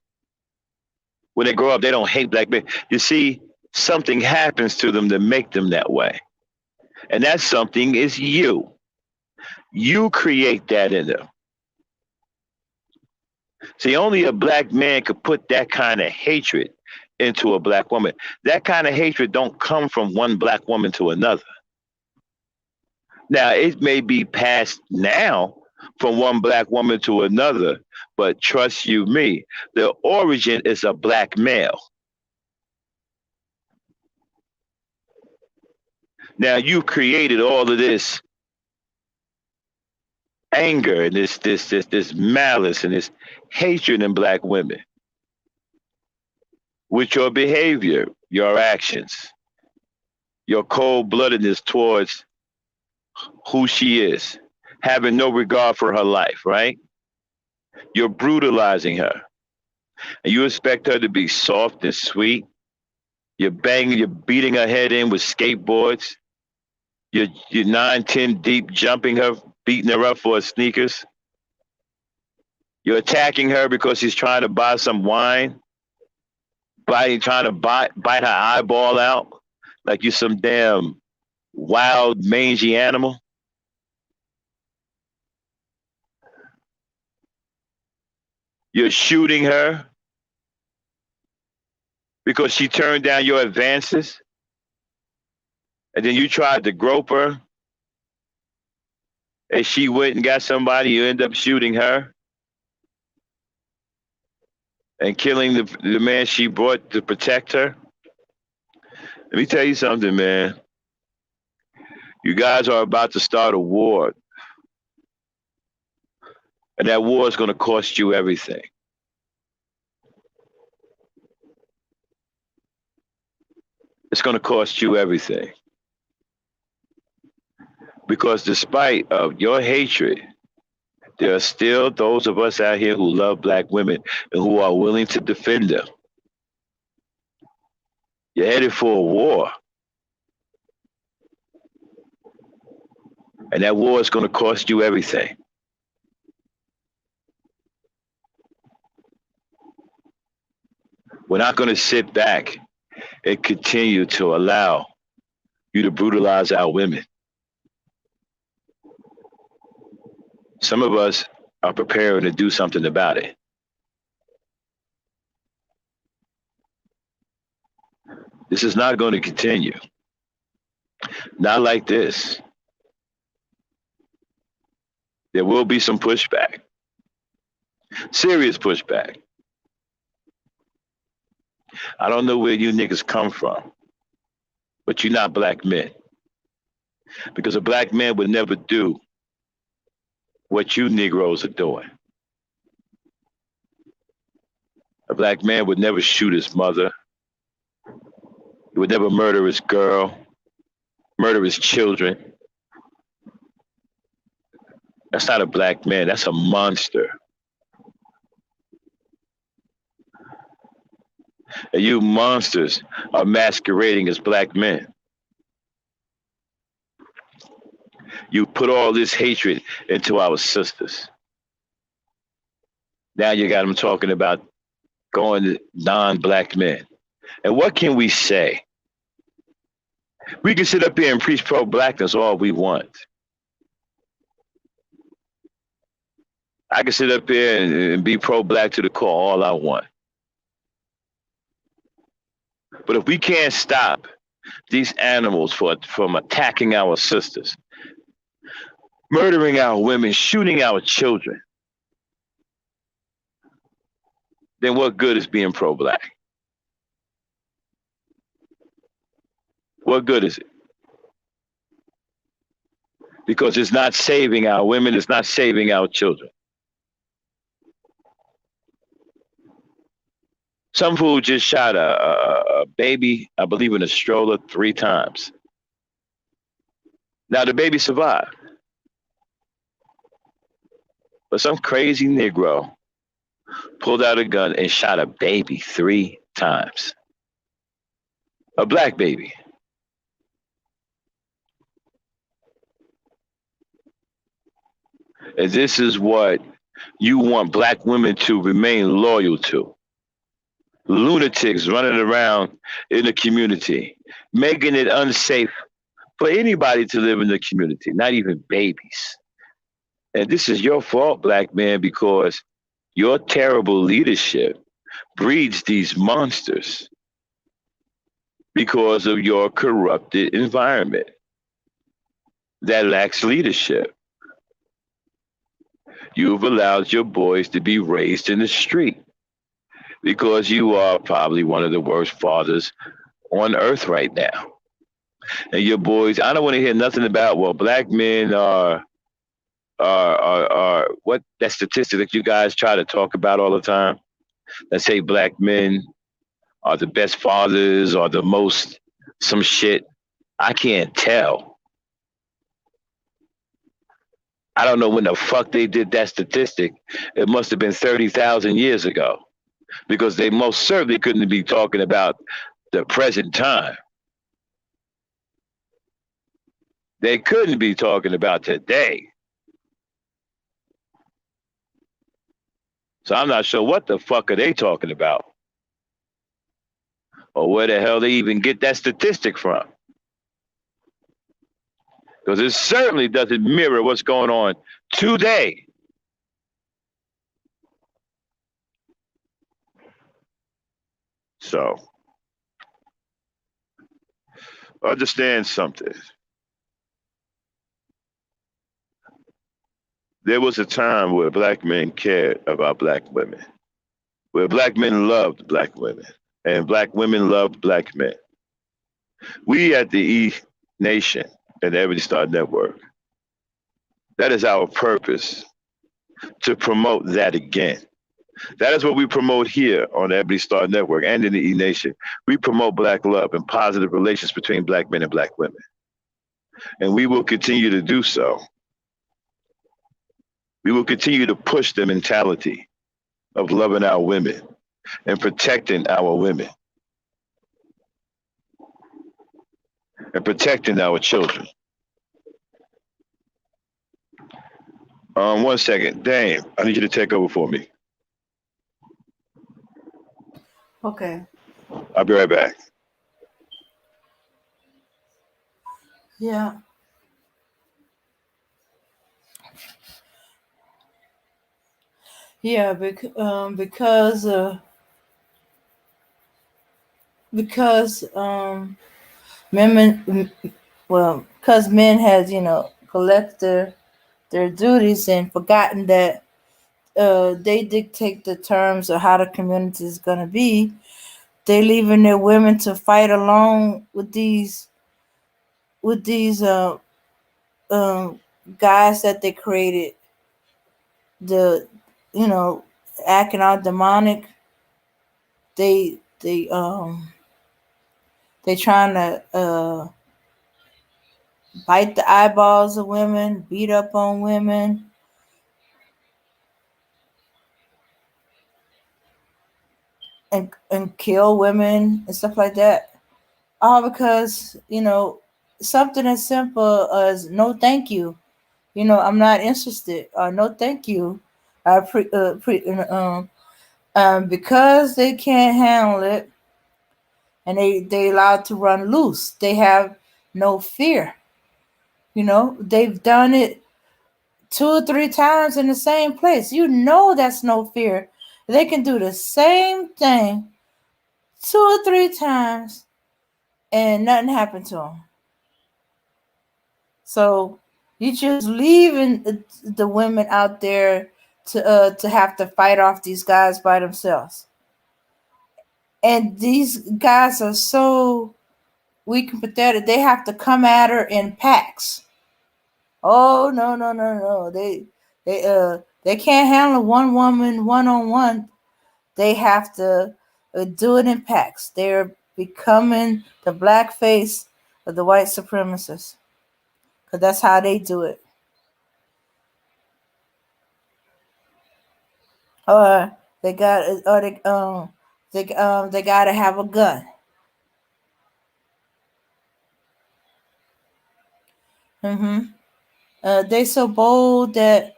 When they grow up, they don't hate black men. You see, something happens to them to make them that way. And that something is you. You create that in them. See, only a black man could put that kind of hatred into a black woman. That kind of hatred don't come from one black woman to another. Now, it may be passed now from one black woman to another, but trust you me, the origin is a black male. Now you created all of this anger and this malice and this hatred in black women with your behavior, your actions, your cold bloodedness towards who she is, having no regard for her life, right? You're brutalizing her. And you expect her to be soft and sweet. You're beating her head in with skateboards. You're 9, 10 deep, jumping her, beating her up for her sneakers. You're attacking her because she's trying to buy some wine, trying to bite her eyeball out like you're some damn wild, mangy animal. You're shooting her because she turned down your advances. And then you tried to grope her. And she went and got somebody. You end up shooting her and killing the man she brought to protect her. Let me tell you something, man. You guys are about to start a war. And that war is going to cost you everything. It's going to cost you everything. Because despite of your hatred, there are still those of us out here who love black women and who are willing to defend them. You're headed for a war. And that war is going to cost you everything. We're not going to sit back and continue to allow you to brutalize our women. Some of us are preparing to do something about it. This is not going to continue. Not like this. There will be some pushback. Serious pushback. I don't know where you niggas come from, but you're not black men. Because a black man would never do what you Negroes are doing. A black man would never shoot his mother. He would never murder his girl, murder his children. That's not a black man. That's a monster. And you monsters are masquerading as black men. You put all this hatred into our sisters. Now you got them talking about going to non-black men. And what can we say? We can sit up here and preach pro-blackness all we want. I can sit up here and be pro-black to the core all I want. But if we can't stop these animals from attacking our sisters, murdering our women, shooting our children, then what good is being pro-black? What good is it? Because it's not saving our women, it's not saving our children. Some fool just shot a baby, I believe, in a stroller 3 times. Now the baby survived, but some crazy Negro pulled out a gun and shot a baby 3 times. A black baby. And this is what you want black women to remain loyal to. Lunatics running around in the community, making it unsafe for anybody to live in the community, not even babies. And this is your fault, black man, because your terrible leadership breeds these monsters because of your corrupted environment that lacks leadership. You've allowed your boys to be raised in the street because you are probably one of the worst fathers on earth right now. And your boys, I don't want to hear nothing about, well, black men are what that statistic that you guys try to talk about all the time that say black men are the best fathers or the most some shit. I can't tell. I don't know when the fuck they did that statistic. It must have been 30,000 years ago because they most certainly couldn't be talking about the present time. They couldn't be talking about today. So I'm not sure what the fuck are they talking about or where the hell they even get that statistic from. Because it certainly doesn't mirror what's going on today. So understand something. There was a time where black men cared about black women, where black men loved black women, and black women loved black men. We at the E Nation and the Ebony Star Network, that is our purpose to promote that again. That is what we promote here on the Ebony Star Network and in the E Nation. We promote black love and positive relations between black men and black women. And we will continue to do so. We will continue to push the mentality of loving our women and protecting our women and protecting our children. 1 second. Dame, I need you to take over for me. Okay. I'll be right back. Yeah. Yeah, because women, well, because men has collected their duties and forgotten that they dictate the terms of how the community is gonna be. They leaving their women to fight along with these um, guys that they created. The you know acting out demonic. They trying to bite the eyeballs of women, beat up on women, and kill women and stuff like that. All because something as simple as no thank you. I'm not interested. Or no thank you. I because they can't handle it and they allowed to run loose. They have no fear. They've done it 2 or 3 times in the same place. That's no fear. They can do the same thing 2 or 3 times and nothing happened to them. So you just leaving the women out there to have to fight off these guys by themselves. And these guys are so weak and pathetic. They have to come at her in packs. Oh no no no no! They can't handle one woman 1-on-1. They have to do it in packs. They're becoming the black face of the white supremacists 'Cause that's how they do it. Or they gotta have a gun. hmm they so bold that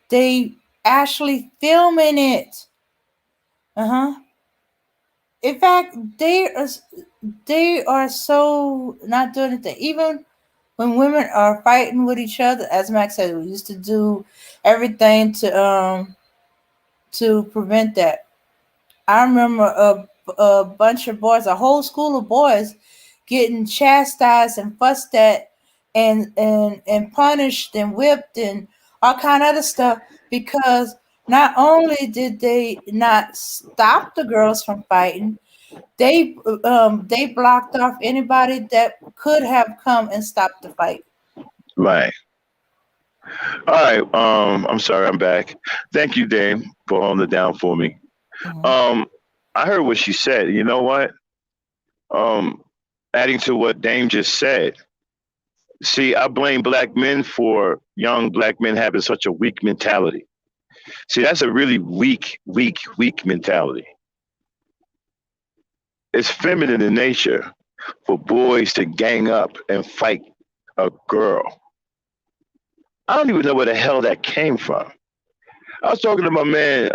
they actually filming it. Uh huh. In fact, they are so not doing anything. Even when women are fighting with each other, as Max said, we used to do everything to prevent that. I remember a bunch of boys, a whole school of boys, getting chastised and fussed at, and punished and whipped and all kind of other stuff because not only did they not stop the girls from fighting, they blocked off anybody that could have come and stopped the fight. Right. All right. I'm sorry. I'm back. Thank you, Dame, for holding it down for me. Mhm. Um, I heard what she said. You know what? Um, Adding to what Dame just said. See, I blame black men for young black men having such a weak mentality. See, that's a really weak mentality. It's feminine in nature for boys to gang up and fight a girl. I don't even know where the hell that came from. I was talking to my man,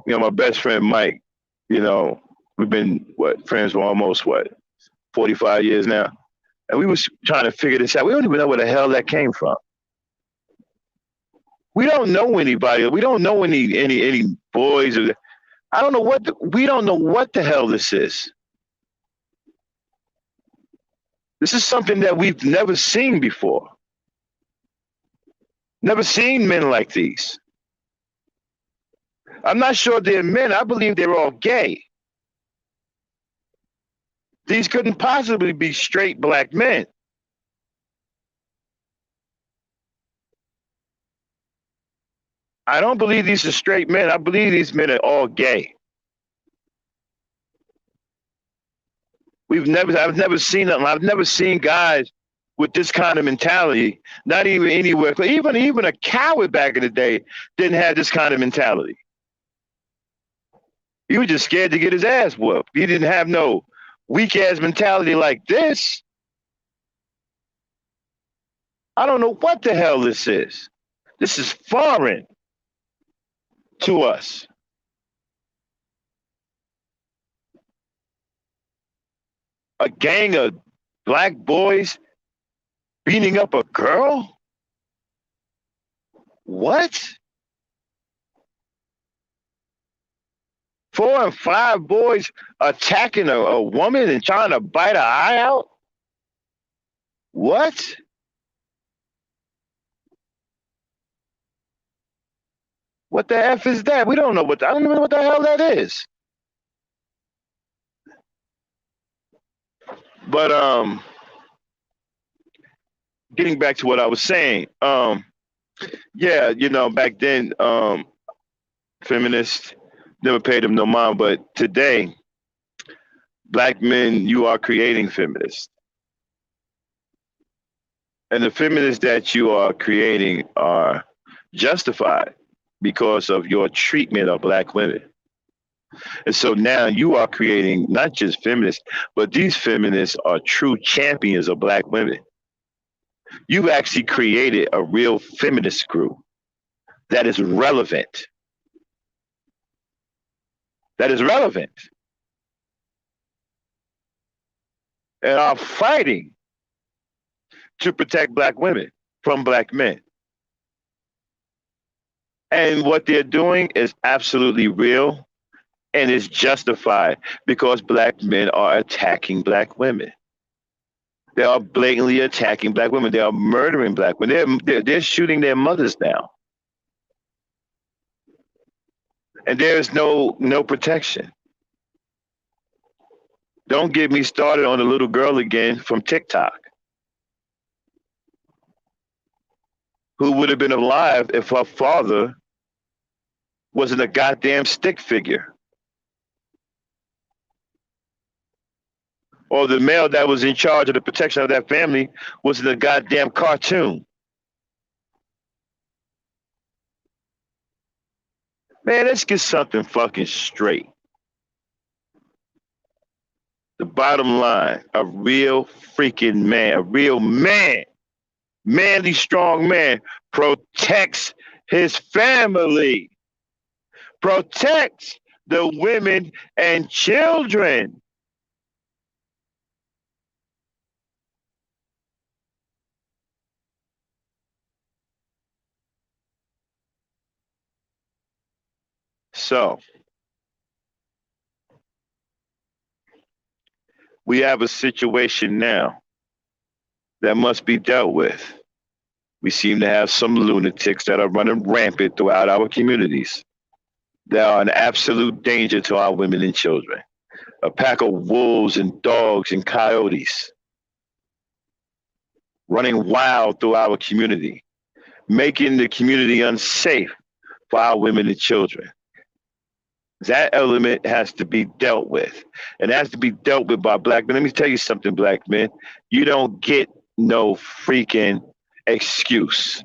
my best friend Mike. You know, we've been friends for almost 45 years now, and we was trying to figure this out. We don't even know where the hell that came from. We don't know anybody. We don't know any boys. I don't know we don't know what the hell this is. This is something that we've never seen before. Never seen men like these. I'm not sure they're men. I believe they're all gay. These couldn't possibly be straight black men. I don't believe these are straight men. I believe these men are all gay. I've never seen them. I've never seen guys with this kind of mentality. Not even anywhere. Even a coward back in the day didn't have this kind of mentality. He was just scared to get his ass whooped. He didn't have no weak ass mentality like this. I don't know what the hell this is. This is foreign to us. A gang of black boys beating up a girl? What? 4 and 5 boys attacking a woman and trying to bite her eye out? What? What the F is that? We don't know I don't even know what the hell that is. But getting back to what I was saying, yeah, back then, feminists never paid them no mind, but today, black men, you are creating feminists. And the feminists that you are creating are justified because of your treatment of black women. And so now you are creating not just feminists, but these feminists are true champions of black women. You've actually created a real feminist group that is relevant. That is relevant. And are fighting to protect black women from black men. And what they're doing is absolutely real and is justified because black men are attacking black women. They are blatantly attacking black women. They are murdering black women. They're shooting their mothers now. And there is no protection. Don't get me started on the little girl again from TikTok who would have been alive if her father wasn't a goddamn stick figure. or the male that was in charge of the protection of that family was in a goddamn cartoon. Man, let's get something fucking straight. The bottom line, a real freaking man, a real man, manly, strong man protects his family, protects the women and children. So we have a situation now that must be dealt with. We seem to have some lunatics that are running rampant throughout our communities. They are an absolute danger to our women and children. A pack of wolves and dogs and coyotes running wild through our community, making the community unsafe for our women and children. That element has to be dealt with. And it has to be dealt with by black men. Let me tell you something, black men. You don't get no freaking excuse.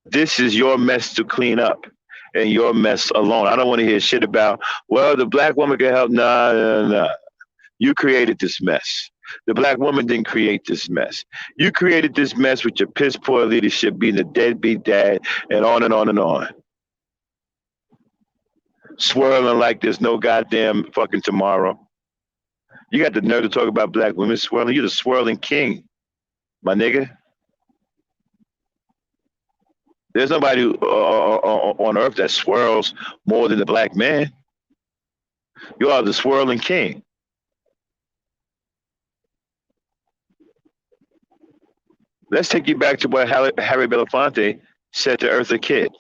This is your mess to clean up and your mess alone. I don't want to hear shit about, well, the black woman can help. Nah, nah, nah. You created this mess. The black woman didn't create this mess. You created this mess with your piss poor leadership, being a deadbeat dad, and on and on and on. Swirling like there's no goddamn fucking tomorrow. You got the nerve to talk about black women swirling. You're the swirling king, my nigga. There's nobody on earth that swirls more than the black man. You are the swirling king. Let's take you back to what Harry Belafonte said to Eartha Kitt.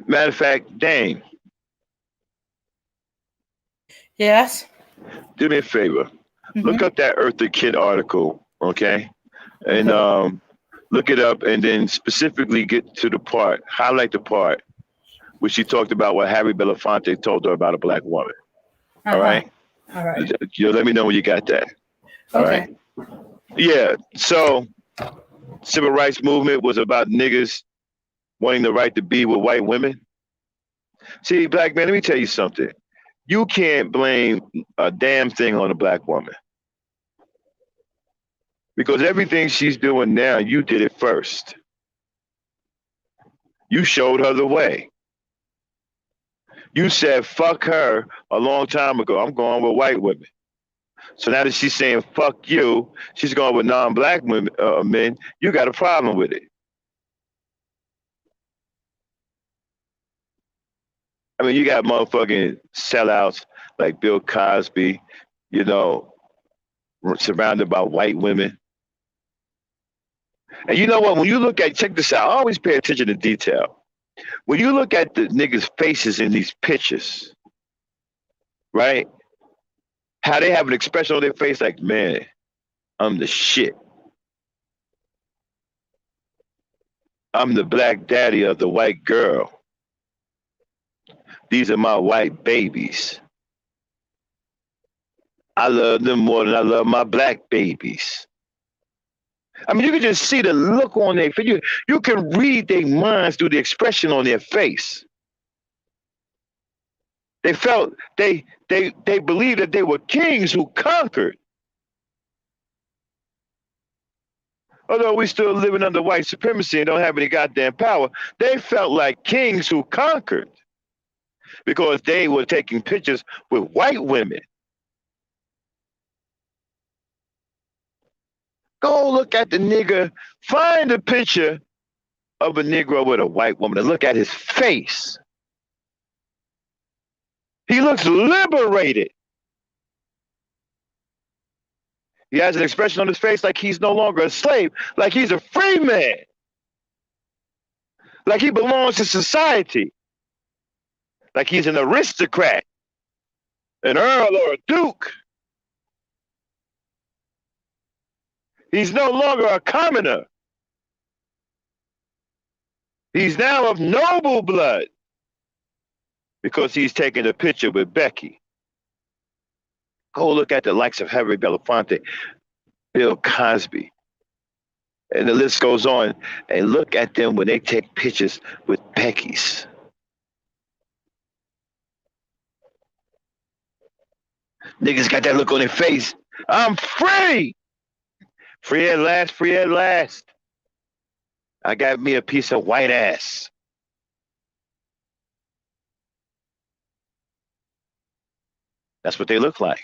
Matter of fact, Dane. Yes. Do me a favor. Look up that Eartha Kitt article, okay? And look it up and then specifically get to the part, highlight the part where she talked about what Harry Belafonte told her about a black woman. All right? All right. You let me know when you got that. All right? Yeah. So civil rights movement was about niggas wanting the right to be with white women. See, black man, let me tell you something. You can't blame a damn thing on a black woman. Because everything she's doing now, you did it first. You showed her the way. You said, fuck her a long time ago. I'm going with white women. So now that she's saying, fuck you, she's going with non-black women, men, you got a problem with it. I mean, you got motherfucking sellouts like Bill Cosby, you know, surrounded by white women. And you know what? When you look at, check this out, I always pay attention to detail. When you look at the niggas' faces in these pictures, right? How they have an expression on their face like, man, I'm the shit. I'm the black daddy of the white girl. These are my white babies. I love them more than I love my black babies. I mean, you can just see the look on their face. You can read their minds through the expression on their face. They felt, they believed that they were kings who conquered. Although we still living under white supremacy and don't have any goddamn power, they felt like kings who conquered because they were taking pictures with white women. Go look at the nigga, find a picture of a Negro with a white woman and look at his face. He looks liberated. He has an expression on his face like he's no longer a slave, like he's a free man, like he belongs to society, like he's an aristocrat, an earl or a duke. He's no longer a commoner. He's now of noble blood because he's taking a picture with Becky. Go look at the likes of Harry Belafonte, Bill Cosby, and the list goes on. And look at them when they take pictures with Becky's. Niggas got that look on their face. I'm free. Free at last, free at last. I got me a piece of white ass. That's what they look like.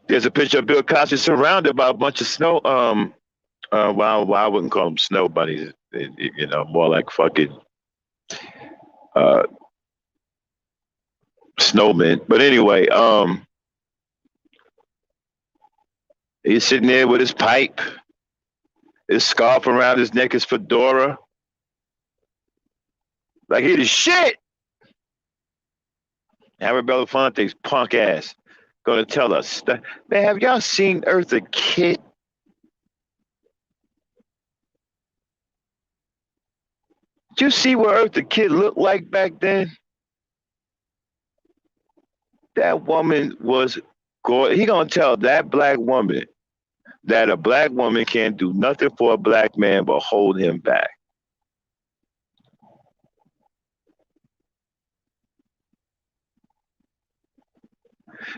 There's a picture of Bill Cosby surrounded by a bunch of snow. Well, I wouldn't call them snow bunnies. More like fucking uh, snowmen. But anyway, he's sitting there with his pipe, his scarf around his neck, his fedora, like he the shit. Harry Belafonte's punk ass gonna tell us, man, have y'all seen Eartha Kitt? Did you see what Eartha Kitt looked like back then? That woman was gorgeous. He gonna tell that black woman that a black woman can't do nothing for a black man but hold him back.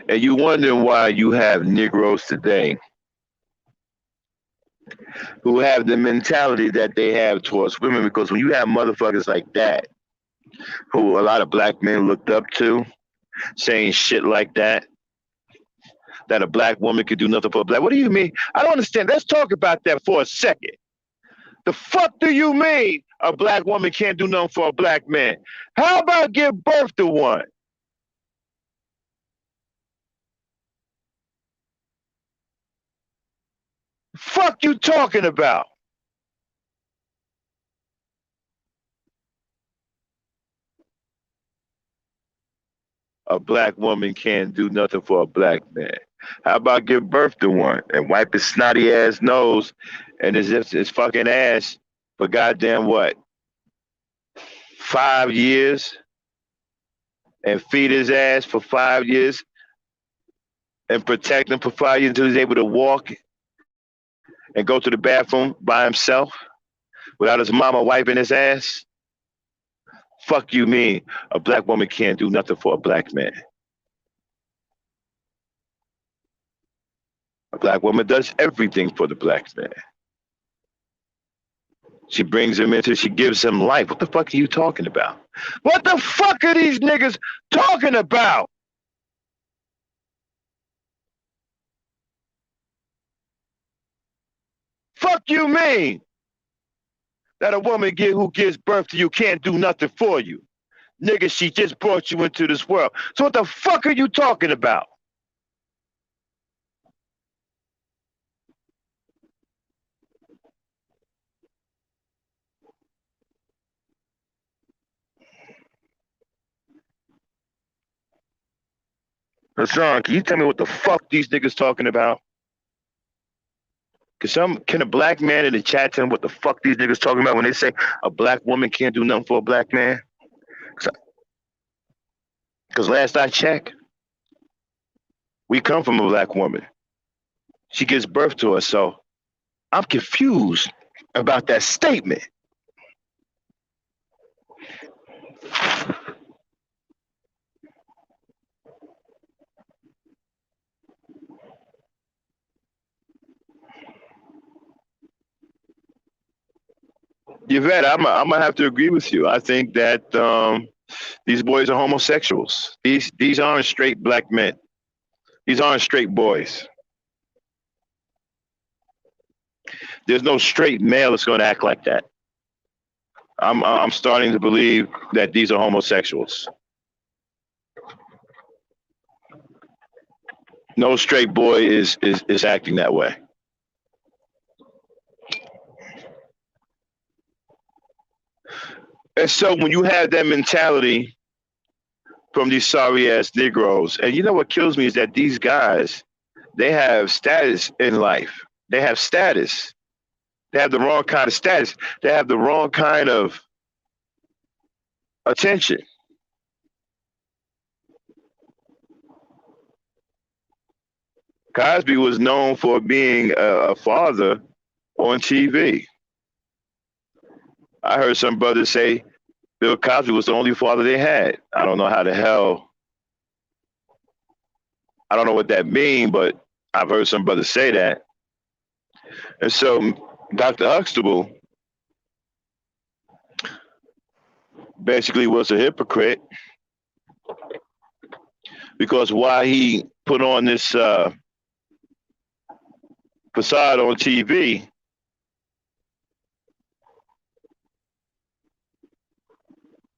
And you wondering why you have Negroes today who have the mentality that they have towards women, because when you have motherfuckers like that, who a lot of black men looked up to, saying shit like that a black woman could do nothing for a black. What do you mean? I don't understand. Let's talk about that for a second. The fuck do you mean a black woman can't do nothing for a black man? How about give birth to one? Fuck you talking about? A black woman can't do nothing for a black man. How about give birth to one and wipe his snotty ass nose and his fucking ass for goddamn what? 5 years? And feed his ass for 5 years and protect him for 5 years until he's able to walk and go to the bathroom by himself without his mama wiping his ass? Fuck you mean a black woman can't do nothing for a black man? A black woman does everything for the black man. She brings him into, she gives him life. What the fuck are you talking about? What the fuck are these niggas talking about? Fuck you mean that a woman who gives birth to you can't do nothing for you? Nigga, she just brought you into this world. So what the fuck are you talking about? Hassan, can you tell me what the fuck these niggas talking about? Can a black man in the chat tell me what the fuck these niggas talking about when they say a black woman can't do nothing for a black man? Because last I checked, we come from a black woman. She gives birth to us, so I'm confused about that statement. Yvette, I'm gonna have to agree with you. I think that these boys are homosexuals. These aren't straight black men. These aren't straight boys. There's no straight male that's going to act like that. I'm starting to believe that these are homosexuals. No straight boy is acting that way. And so when you have that mentality from these sorry ass Negroes, and you know what kills me is that these guys, they have status in life. They have status. They have the wrong kind of status. They have the wrong kind of attention. Cosby was known for being a father on TV. I heard some brothers say Bill Cosby was the only father they had. I don't know how the hell, I don't know what that means, but I've heard some brothers say that. And so Dr. Huxtable basically was a hypocrite because while he put on this facade on TV,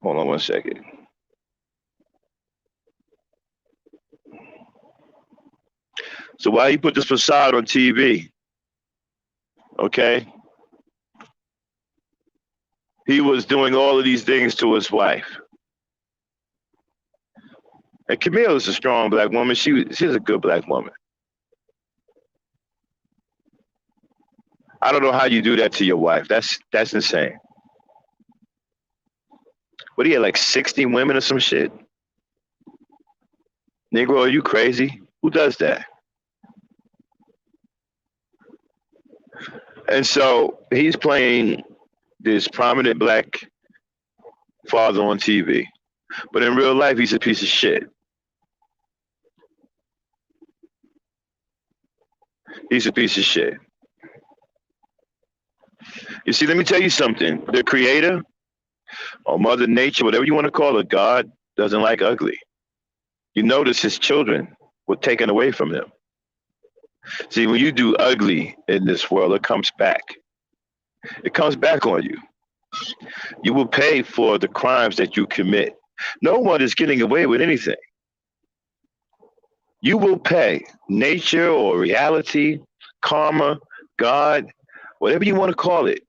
hold on one second. So while he put this facade on TV, okay, he was doing all of these things to his wife. And Camille is a strong black woman. She's a good black woman. I don't know how you do that to your wife. That's insane. What, he had like 60 women or some shit? Negro, are you crazy? Who does that? And so he's playing this prominent black father on TV. But in real life, he's a piece of shit. He's a piece of shit. You see, let me tell you something. The creator or Mother Nature, whatever you want to call it, God doesn't like ugly. You notice his children were taken away from him. See, when you do ugly in this world, it comes back. It comes back on you. You will pay for the crimes that you commit. No one is getting away with anything. You will pay. Nature or reality, karma, God, whatever you want to call it.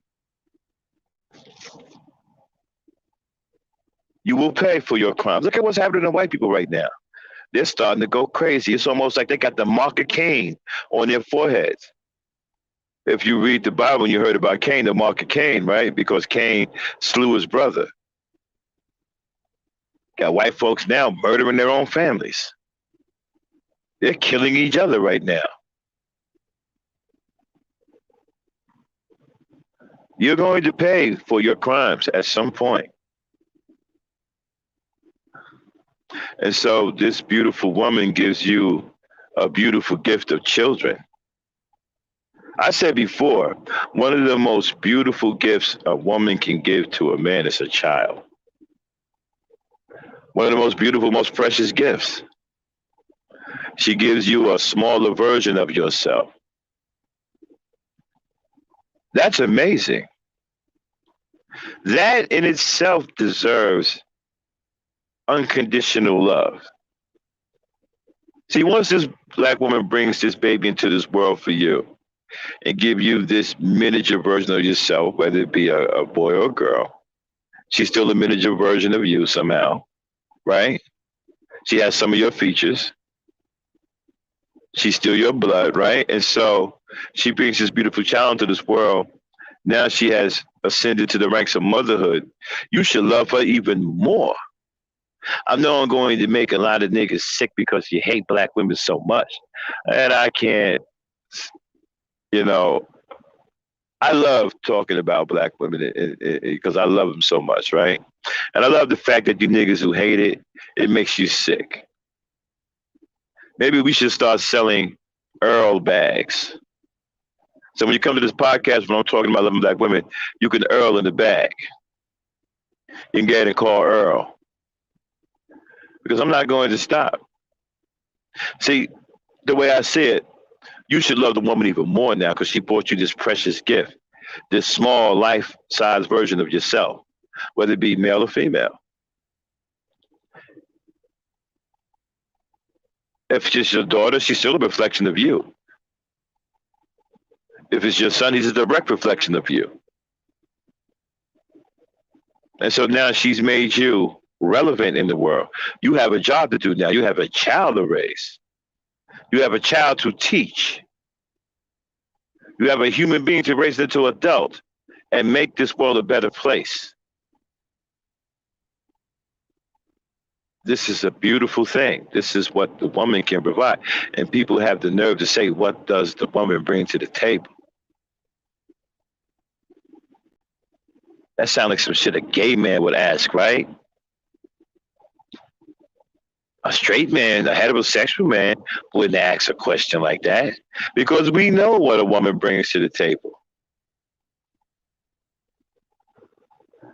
You will pay for your crimes. Look at what's happening to white people right now. They're starting to go crazy. It's almost like they got the mark of Cain on their foreheads. If you read the Bible and you heard about Cain, the mark of Cain, right? Because Cain slew his brother. Got white folks now murdering their own families. They're killing each other right now. You're going to pay for your crimes at some point. And so this beautiful woman gives you a beautiful gift of children. I said before, one of the most beautiful gifts a woman can give to a man is a child. One of the most beautiful, most precious gifts. She gives you a smaller version of yourself. That's amazing. That in itself deserves unconditional love. See, once this black woman brings this baby into this world for you and give you this miniature version of yourself, whether it be a boy or a girl, she's still a miniature version of you somehow, right? She has some of your features. She's still your blood, right? And so she brings this beautiful child into this world. Now she has ascended to the ranks of motherhood. You should love her even more. I know I'm going to make a lot of niggas sick because you hate black women so much. And I can't, you know, I love talking about black women because I love them so much, right? And I love the fact that you niggas who hate it, it makes you sick. Maybe we should start selling Earl bags. So when you come to this podcast, when I'm talking about loving black women, you can Earl in the bag. You can get it and call Earl. Because I'm not going to stop. See, the way I see it, you should love the woman even more now because she brought you this precious gift, this small life-size version of yourself, whether it be male or female. If it's your daughter, she's still a reflection of you. If it's your son, he's a direct reflection of you. And so now she's made you relevant in the world. You have a job to do now. You have a child to raise. You have a child to teach. You have a human being to raise into an adult and make this world a better place. this is a beautiful thing. This is what the woman can provide. And people have the nerve to say, what does the woman bring to the table? That sounds like some shit a gay man would ask, right? A straight man, a heterosexual man, wouldn't ask a question like that because we know what a woman brings to the table.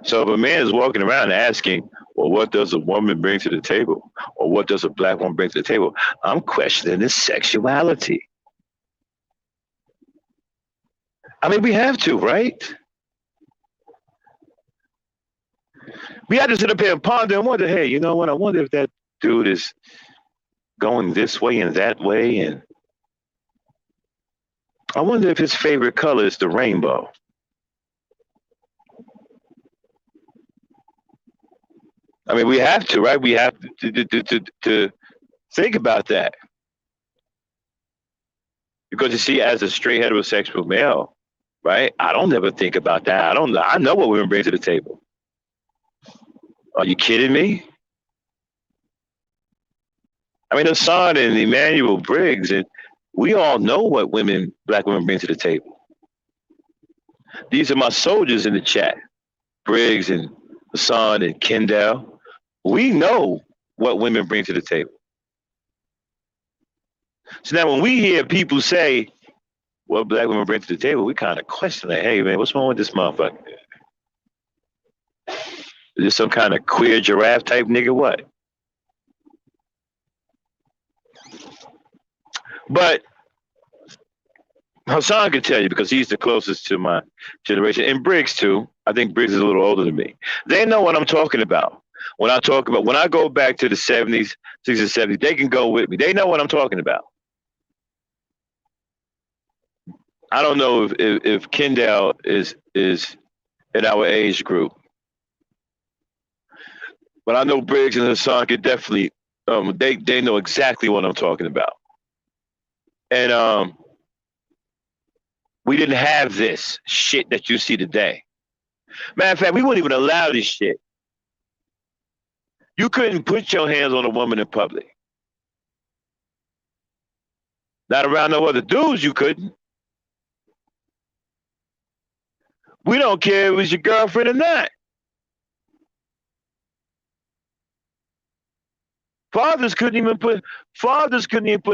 So if a man is walking around asking, well, what does a woman bring to the table? Or what does a black woman bring to the table? I'm questioning his sexuality. I mean, we have to, right? We have to sit up here and ponder and wonder, hey, you know what? I wonder if that dude is going this way and that way. And I wonder if his favorite color is the rainbow. I mean, we have to, right? We have to think about that. Because you see, as a straight heterosexual male, right? I don't ever think about that. I know what women bring to the table. Are you kidding me? I mean, Hassan and Emmanuel Briggs, and we all know what black women bring to the table. These are my soldiers in the chat, Briggs and Hassan and Kendall. We know what women bring to the table. So now when we hear people say what black women bring to the table, we kind of question like, hey man, what's wrong with this motherfucker? Is this some kind of queer giraffe type nigga? What? But Hassan can tell you because he's the closest to my generation, and Briggs too. I think Briggs is a little older than me. They know what I'm talking about. When I go back to the 70s, 60s, 70s, they can go with me. They know what I'm talking about. I don't know if Kendall is in our age group, but I know Briggs and Hassan could definitely they know exactly what I'm talking about. And we didn't have this shit that you see today. Matter of fact, we wouldn't even allow this shit. You couldn't put your hands on a woman in public. Not around no other dudes, you couldn't. We don't care if it was your girlfriend or not. Fathers couldn't even put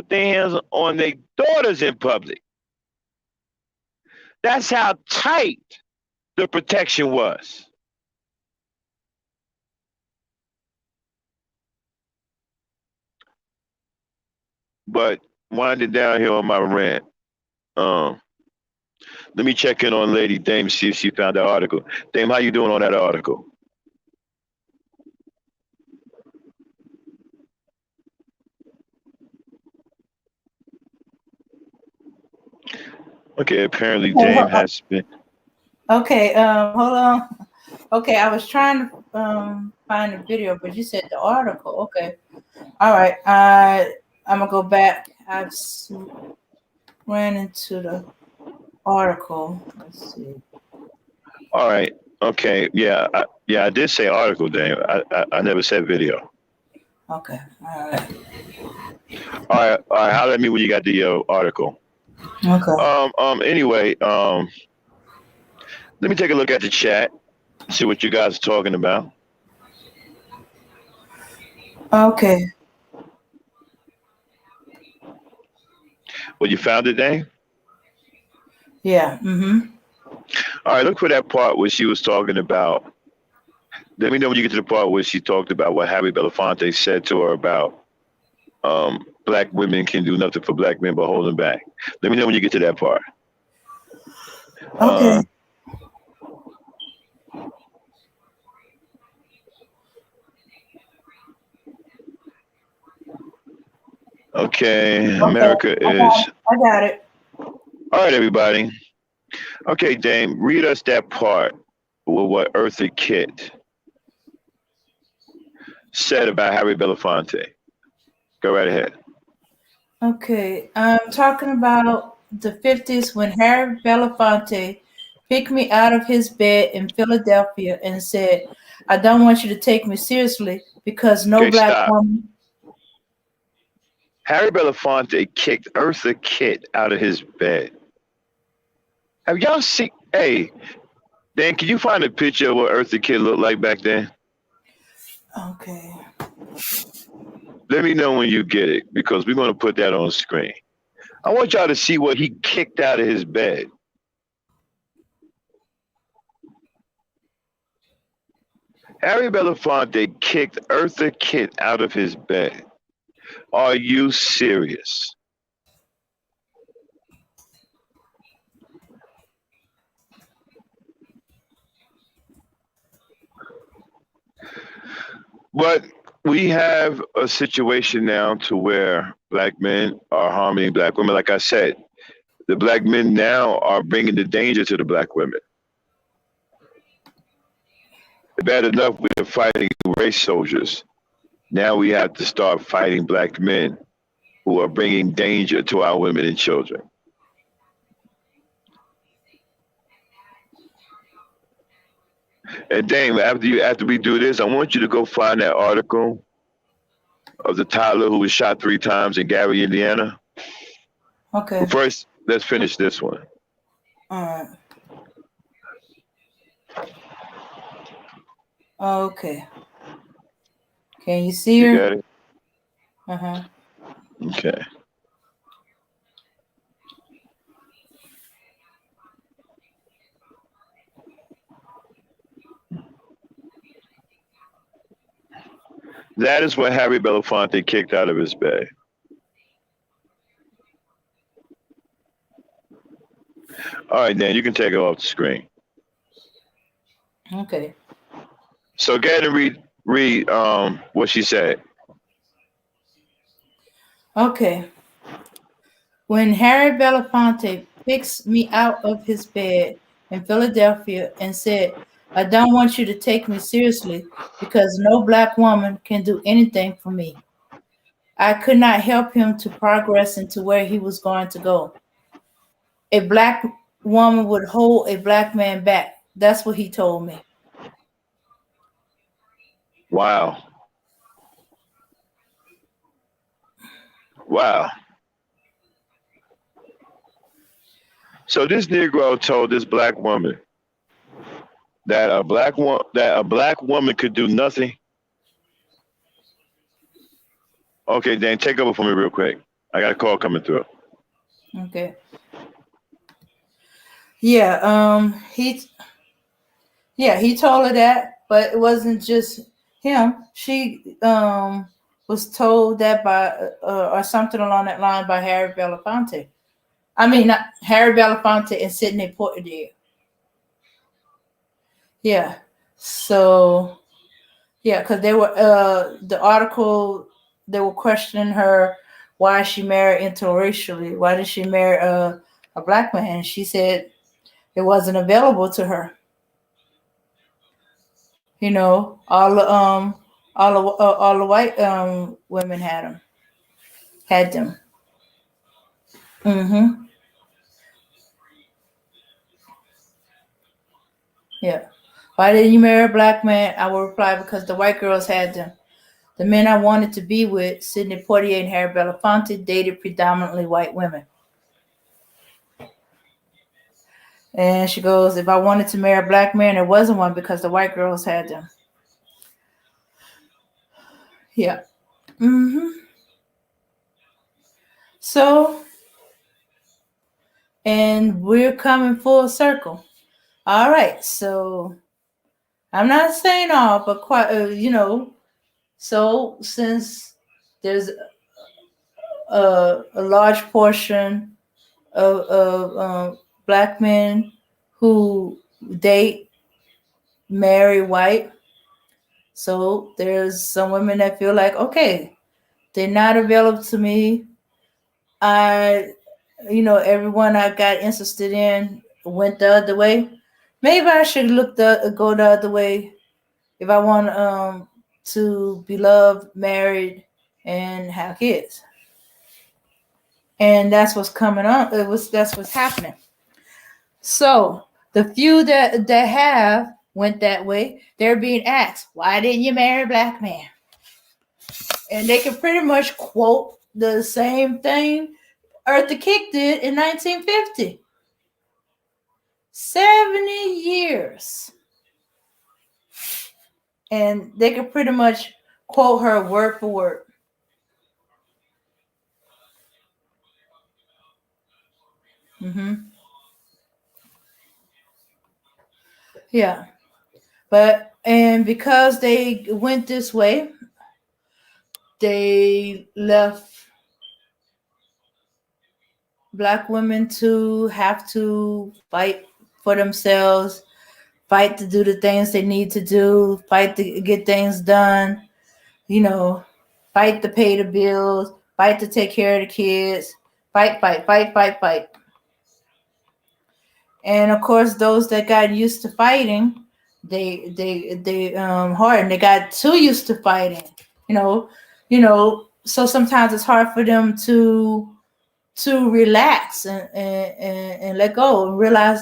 their hands on their daughters in public. That's how tight the protection was. But winding down here on my rant, let me check in on Lady Dame, see if she found that article. Dame, how you doing on that article? Okay, apparently Dame has been. Okay, hold on. Okay, I was trying to find the video, but you said the article. Okay, all right. I'm gonna go back. I ran into the article. Let's see. All right. Okay. Yeah. I did say article, Dame. I never said video. Okay. All right. All right. Holler at me when you got the article. Okay. Anyway, let me take a look at the chat. See what you guys are talking about. Okay. Well, you found it, Dame? Yeah. Mm-hmm. All right. Look for that part where she was talking about. Let me know when you get to the part where she talked about what Harry Belafonte said to her about black women can do nothing for black men but hold them back. Let me know when you get to that part. Okay. Okay. America is. I got it. All right, everybody. Okay, Dame, read us that part with what Eartha Kitt said about Harry Belafonte. Go right ahead. Okay, I'm talking about the 50s when Harry Belafonte picked me out of his bed in Philadelphia and said, I don't want you to take me seriously, because no Okay, black stop. woman. Harry Belafonte kicked Eartha Kitt out of his bed. Have y'all seen? Hey, Dan, can you find a picture of what Eartha Kitt looked like back then? Okay. Let me know when you get it because we're going to put that on screen. I want y'all to see what he kicked out of his bed. Harry Belafonte kicked Eartha Kitt out of his bed. Are you serious? But we have a situation now to where black men are harming black women. Like I said, the black men now are bringing the danger to the black women. Bad enough we're fighting race soldiers. Now we have to start fighting black men who are bringing danger to our women and children. And Dame, after we do this, I want you to go find that article of the toddler who was shot 3 times in Gary, Indiana. Okay. But first, let's finish this one. All right. Okay. Can you see her? You got it? Uh-huh. Okay. That is what Harry Belafonte kicked out of his bed. All right, Dan, you can take it off the screen. Okay. So go ahead and read what she said. Okay. When Harry Belafonte picks me out of his bed in Philadelphia and said, I don't want you to take me seriously because no black woman can do anything for me. I could not help him to progress into where he was going to go. A black woman would hold a black man back. That's what he told me. Wow. Wow. So this Negro told this black woman that a black woman could do nothing. Okay, Dan, take over for me real quick. I got a call coming through. Okay. Yeah, he told her that, but it wasn't just him. She was told that by or something along that line by Harry Belafonte. I mean, not Harry Belafonte and Sidney Poitier. Yeah. So yeah, because they were the article they were questioning her why she married interracially. Why did she marry a black man? And she said it wasn't available to her. You know, all the white women had them. Mm-hmm. Yeah. Why didn't you marry a black man? I will reply because the white girls had them. The men I wanted to be with, Sidney Poitier and Harry Belafonte, dated predominantly white women. And she goes, if I wanted to marry a black man, there wasn't one because the white girls had them. Yeah. Mm-hmm. So, and we're coming full circle. All right. So, I'm not saying all, but quite, so since there's a large portion of black men who date, marry white, so there's some women that feel like, okay, they're not available to me. Everyone I got interested in went the other way. Maybe I should go the other way if I want to be loved, married, and have kids. And that's what's coming on. That's what's happening. So the few that have went that way, they're being asked, why didn't you marry a black man? And they can pretty much quote the same thing Eartha Kitt did in 1950. 70 years. And they can pretty much quote her word for word. Yeah. And because they went this way, they left black women to have to fight for themselves, fight to do the things they need to do, fight to get things done, fight to pay the bills, fight to take care of the kids, fight, fight, fight, fight, fight. And of course, those that got used to fighting, they hardened. They got too used to fighting. So sometimes it's hard for them to relax and let go and realize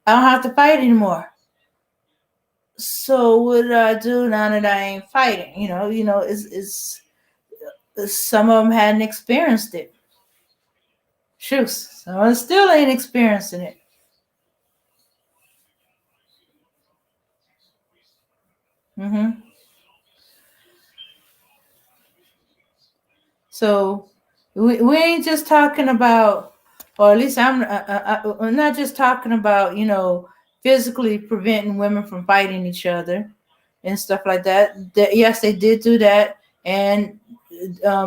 I don't have to fight anymore. So what do I do now that I ain't fighting? It's some of them hadn't experienced it. Shoot, some of them still ain't experiencing it. So we ain't just talking about, or at least I'm not just talking about, physically preventing women from fighting each other and stuff like that. Yes, they did do that, and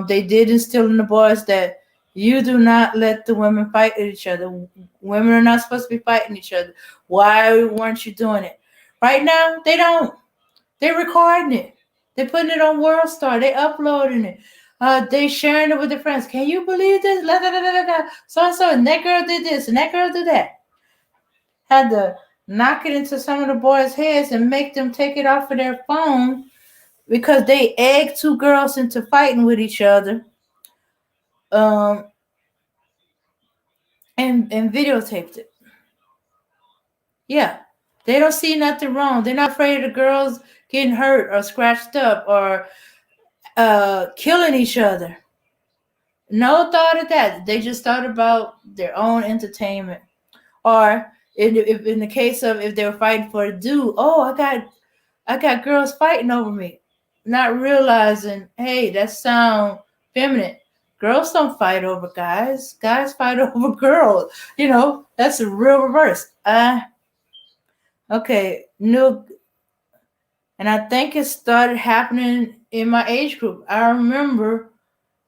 they did instill in the boys that you do not let the women fight each other. Women are not supposed to be fighting each other. Why weren't you doing it? Right now, they don't. They're recording it. They're putting it on World Star. They uploading it. They sharing it with their friends. Can you believe this? So and that girl did this and that girl did that. Had to knock it into some of the boys' heads and make them take it off of their phone because they egged two girls into fighting with each other. And videotaped it. Yeah. They don't see nothing wrong. They're not afraid of the girls getting hurt or scratched up or killing each other. No thought of that. They just thought about their own entertainment. Or in the case of if they were fighting for a dude, I got girls fighting over me, not realizing, hey, that sound feminine. Girls don't fight over guys. Guys fight over girls. That's a real reverse. Okay, new. And I think it started happening in my age group. I remember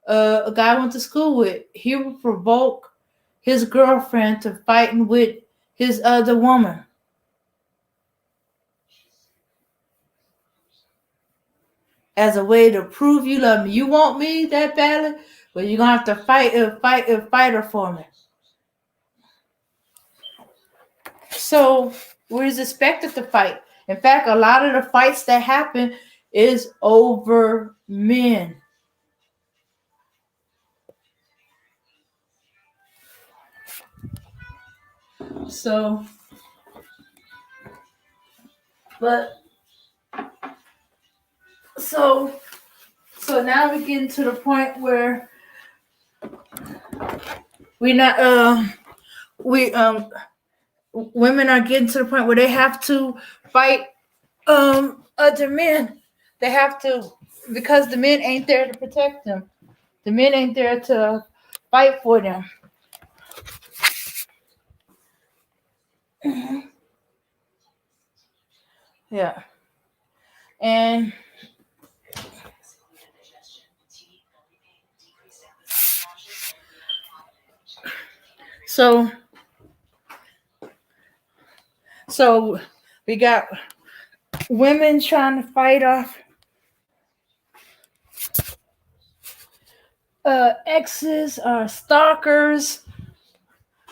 a guy I went to school with. He would provoke his girlfriend to fighting with his other woman. As a way to prove you love me. You want me that badly? Well, you're gonna have to fight her for me. So we're expected to fight. In fact, a lot of the fights that happen is over men. So now we're getting to the point where women are getting to the point where they have to fight other men. They have to, because the men ain't there to protect them. The men ain't there to fight for them. Yeah. And so we got women trying to fight off exes or stalkers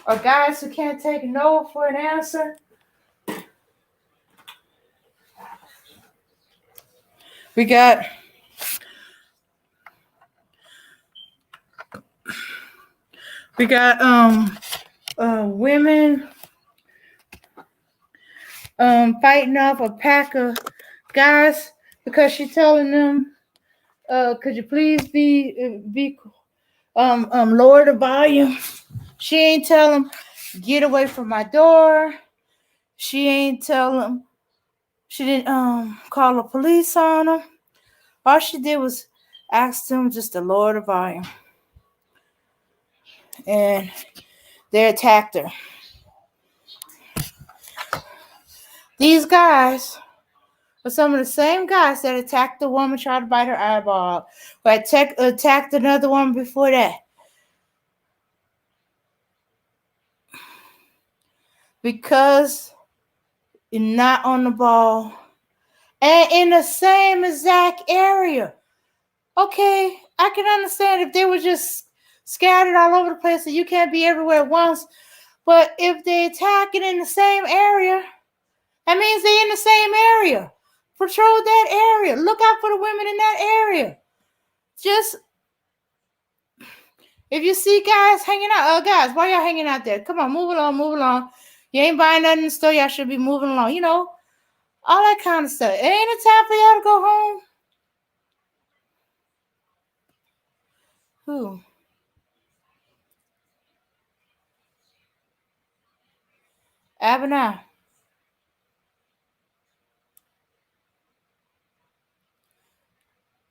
or guys who can't take no for an answer. We got women fighting off a pack of guys because she's telling them Could you please be lower the volume? She ain't tell him get away from my door. She ain't tell him. She didn't call the police on him. All she did was ask them just to lower the volume, and they attacked her. These guys are some of the same guys that attacked the woman, tried to bite her eyeball out, but attacked another woman before that. Because you're not on the ball and in the same exact area. Okay, I can understand if they were just scattered all over the place and you can't be everywhere at once. But if they attack it in the same area, that means they're in the same area. Patrol that area. Look out for the women in that area. Just if you see guys hanging out, guys, why y'all hanging out there? Come on, move along, move along. You ain't buying nothing in the store. Y'all should be moving along. You know, all that kind of stuff. Ain't it time for y'all to go home? Who? Ebony.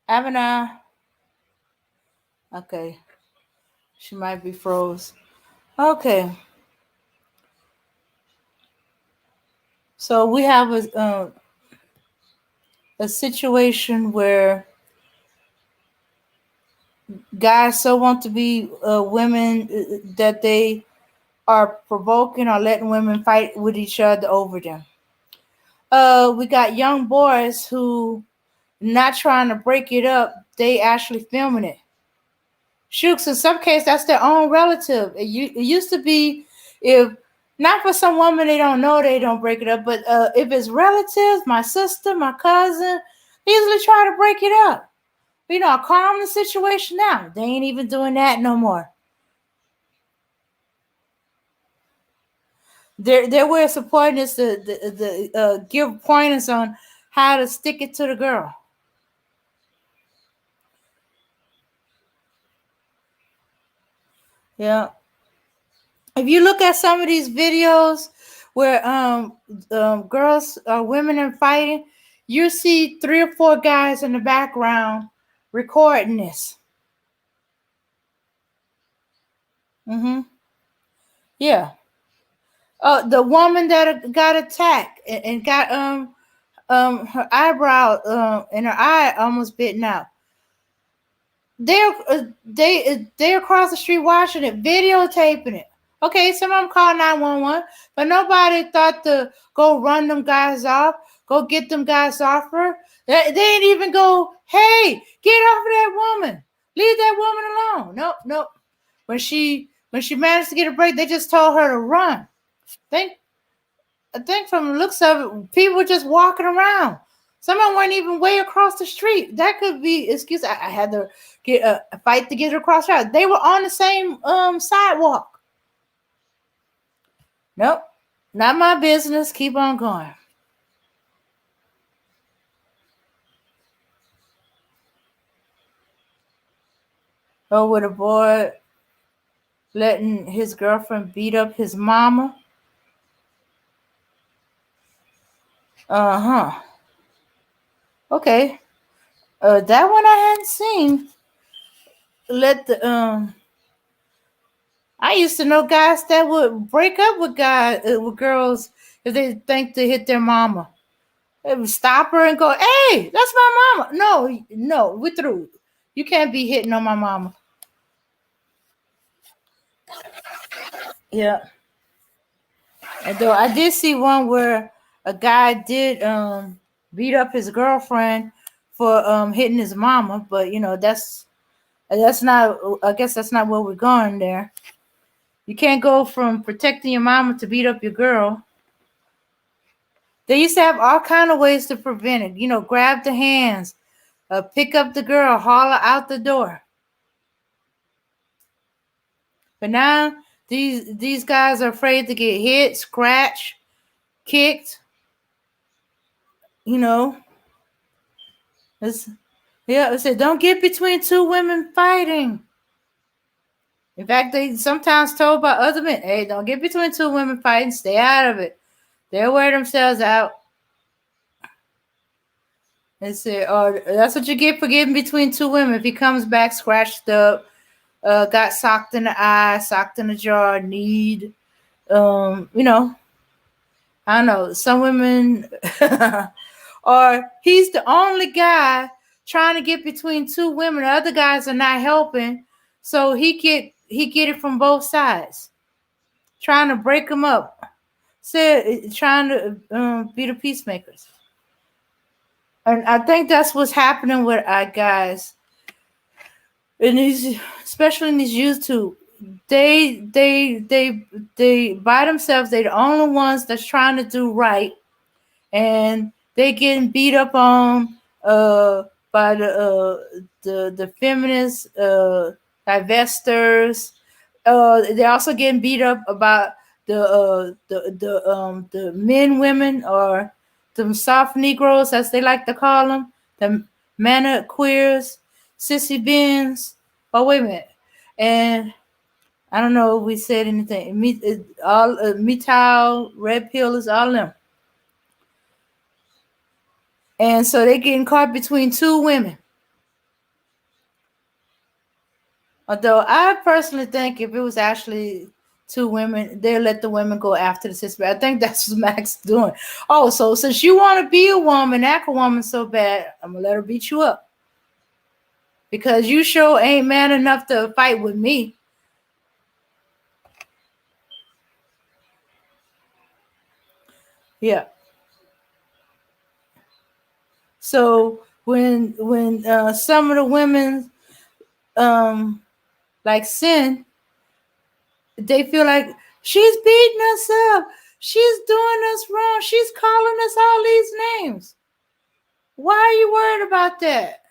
Ebony. Okay. She might be froze. Okay. So we have a situation where guys so want to be women that they are provoking or letting women fight with each other over them. We got young boys who not trying to break it up, they actually filming it. Shooks, in some cases, that's their own relative. It used to be if not for some woman they don't know, they don't break it up. But if it's relatives, my sister, my cousin, they usually try to break it up. You know, calm the situation down. They ain't even doing that no more. Their way of supporting is to give pointers on how to stick it to the girl. Yeah. If you look at some of these videos where girls or women are fighting, you see 3 or 4 guys in the background recording this. Yeah. The woman that got attacked and got her eyebrow and her eye almost bitten out. They're across the street watching it, videotaping it. Okay, some of them called 911, but nobody thought to go run them guys off, go get them guys off her. They didn't even go, hey, get off of that woman. Leave that woman alone. Nope. When she managed to get a break, they just told her to run. I think from the looks of it, people were just walking around. Some of them weren't even way across the street. That could be excuse. I had to get a fight to get across the street. They were on the same sidewalk. Nope, not my business. Keep on going. Oh, with a boy letting his girlfriend beat up his mama. Okay. That one I hadn't seen. I used to know guys that would break up with girls if they think they hit their mama. They would stop her and go, "Hey, that's my mama." No, we're through. You can't be hitting on my mama. Yeah. And though I did see one where a guy did beat up his girlfriend for hitting his mama, but you know that's not. I guess that's not where we're going there. You can't go from protecting your mama to beat up your girl. They used to have all kind of ways to prevent it. You know, grab the hands, pick up the girl, haul her out the door. But now these guys are afraid to get hit, scratched, kicked. You know, it's Yeah, it said don't get between two women fighting. In fact, they sometimes told by other men, hey, don't get between two women fighting, stay out of it. They'll wear themselves out. They said, oh, that's what you get for getting between two women. If he comes back scratched up, got socked in the eye, socked in the jaw, need, you know, I don't know, some women, or he's the only guy trying to get between two women. The other guys are not helping, so he get it from both sides, trying to break them up. Said trying to be the peacemakers, and I think that's what's happening with our guys, and these, especially in these YouTube. They by themselves. They're the only ones that's trying to do right, and they getting beat up on by the feminist divestors. They're also getting beat up about the men, women, or the soft Negroes, as they like to call them, the manna queers, sissy bins. Oh, wait a minute, and I don't know if we said anything. All Metal, Red Pill is all them. And so they're getting caught between two women. Although I personally think if it was actually two women, they'll let the women go after the sister. I think that's what Max is doing. Oh, so since you want to be a woman, act a woman so bad, I'm going to let her beat you up. Because you sure ain't man enough to fight with me. Yeah. So when some of the women like Sin, they feel like she's beating us up. She's doing us wrong. She's calling us all these names. Why are you worried about that?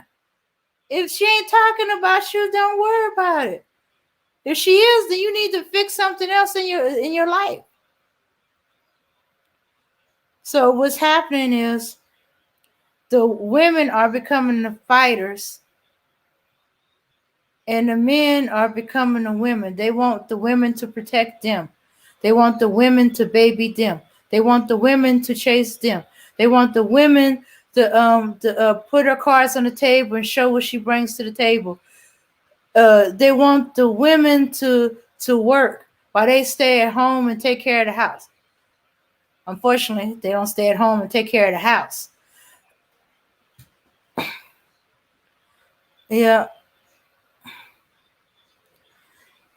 If she ain't talking about you, don't worry about it. If she is, then you need to fix something else in your life. So what's happening is the women are becoming the fighters and the men are becoming the women. They want the women to protect them. They want the women to baby them. They want the women to chase them. They want the women to put her cards on the table and show what she brings to the table. They want the women to work while they stay at home and take care of the house. Unfortunately, they don't stay at home and take care of the house. Yeah.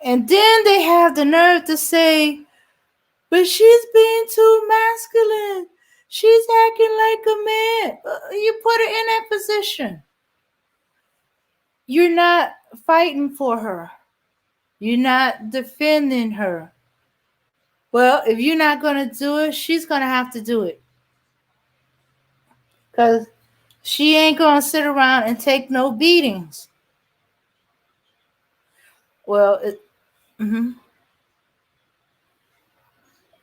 And then they have the nerve to say, but she's being too masculine. She's acting like a man. You put her in that position. You're not fighting for her. You're not defending her. Well, if you're not going to do it, she's going to have to do it. Because she ain't going to sit around and take no beatings. Well,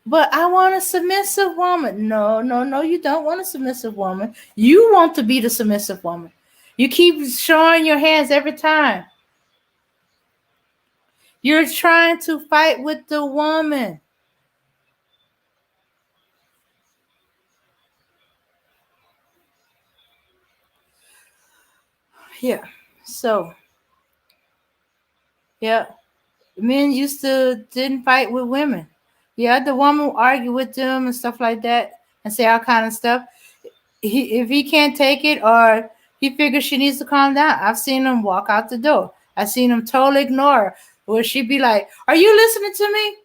but I want a submissive woman. No, you don't want a submissive woman. You want to be the submissive woman. You keep showing your hands every time. You're trying to fight with the woman. Yeah. So, yeah. Men used to didn't fight with women. Yeah, the woman would argue with them and stuff like that and say all kind of stuff. If he can't take it or he figures she needs to calm down, I've seen him walk out the door. I've seen him totally ignore her. Where she'd be like, "Are you listening to me?"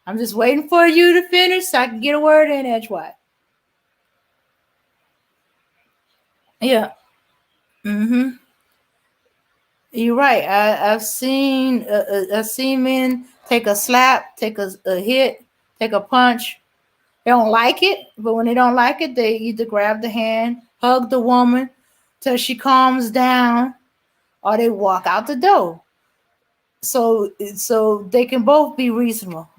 I'm just waiting for you to finish so I can get a word in edgewise. Yeah. You're right. I've seen men take a slap, take a hit, take a punch. They don't like it, but when they don't like it, they either grab the hand, hug the woman till she calms down, or they walk out the door. So they can both be reasonable.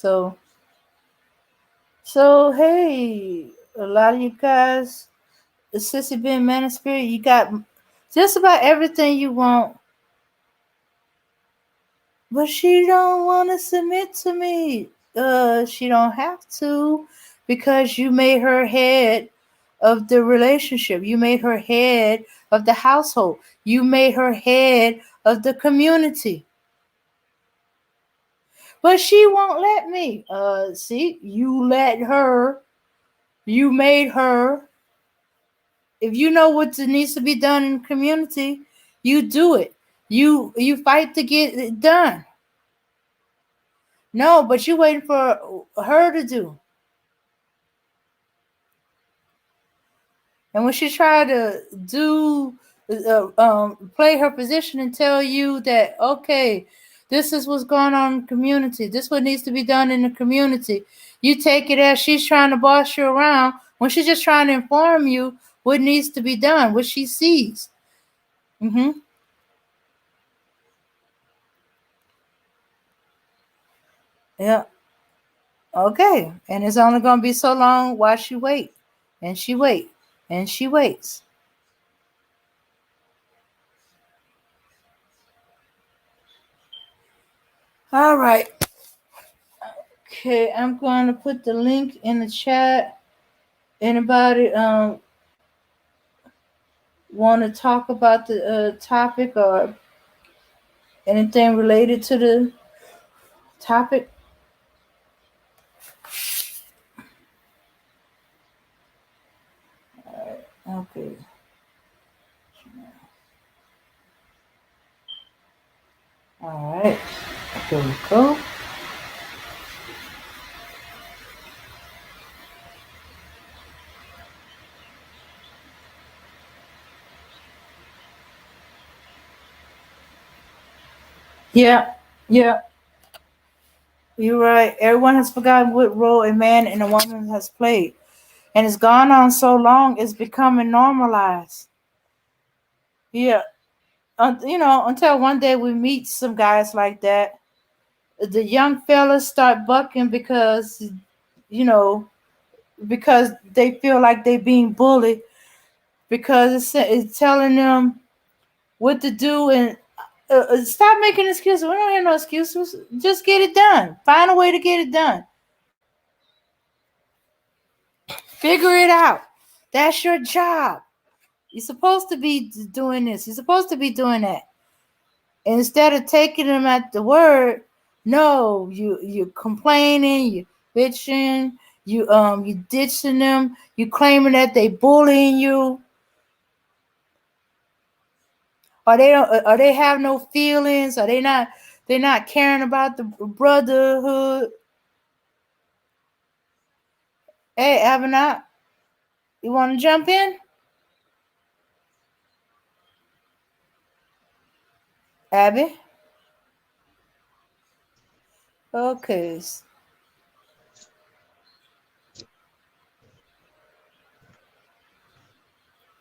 So, so hey, a lot of you guys, the sissy being man of spirit, you got just about everything you want, but she don't want to submit to me. She don't have to, because you made her head of the relationship. You made her head of the household. You made her head of the community. But she won't let me. See, you let her. You made her. If you know what needs to be done in the community, you do it. You fight to get it done. No, but you waiting for her to do. And when she tried to play her position and tell you that, okay, this is what's going on in the community, this is what needs to be done in the community, you take it as she's trying to boss you around when she's just trying to inform you what needs to be done, what she sees. Mm-hmm. Yeah. Okay. And it's only going to be so long while she wait. And she wait. And she waits. All right. Okay, I'm going to put the link in the chat. Anybody want to talk about the topic or anything related to the topic? Okay. All right. Here we go. Yeah. Yeah. You're right. Everyone has forgotten what role a man and a woman has played. And it's gone on so long, it's becoming normalized. Yeah. Until one day we meet some guys like that. The young fellas start bucking you know, because they feel like they're being bullied, because it's telling them what to do, and stop making excuses. We don't have no excuses. Just get it done. Find a way to get it done. Figure it out. That's your job. You're supposed to be doing this. You're supposed to be doing that. Instead of taking them at the word, no, you complaining, you bitching, you ditching them, you claiming that they bullying you, or they have no feelings, or they're not caring about the brotherhood. Hey, Ebony, you want to jump in? Abby? Okay.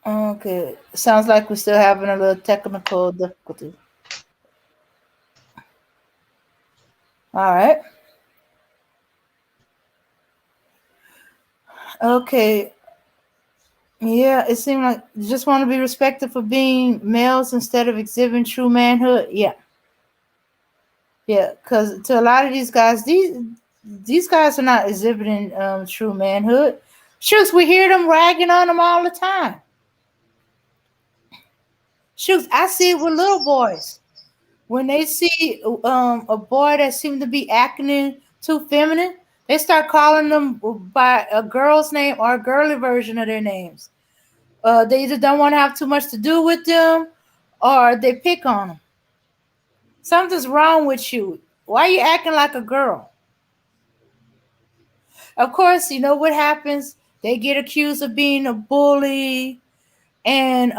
Okay. Sounds like we're still having a little technical difficulty. All right. Okay. Yeah, it seemed like you just want to be respected for being males instead of exhibiting true manhood. Yeah. Yeah, because to a lot of these guys, these guys are not exhibiting true manhood. Shoots, we hear them ragging on them all the time. Shoots, I see it with little boys. When they see a boy that seems to be acting too feminine, they start calling them by a girl's name or a girly version of their names. They either don't want to have too much to do with them, or they pick on them. Something's wrong with you. Why are you acting like a girl? Of course, you know what happens. They get accused of being a bully, and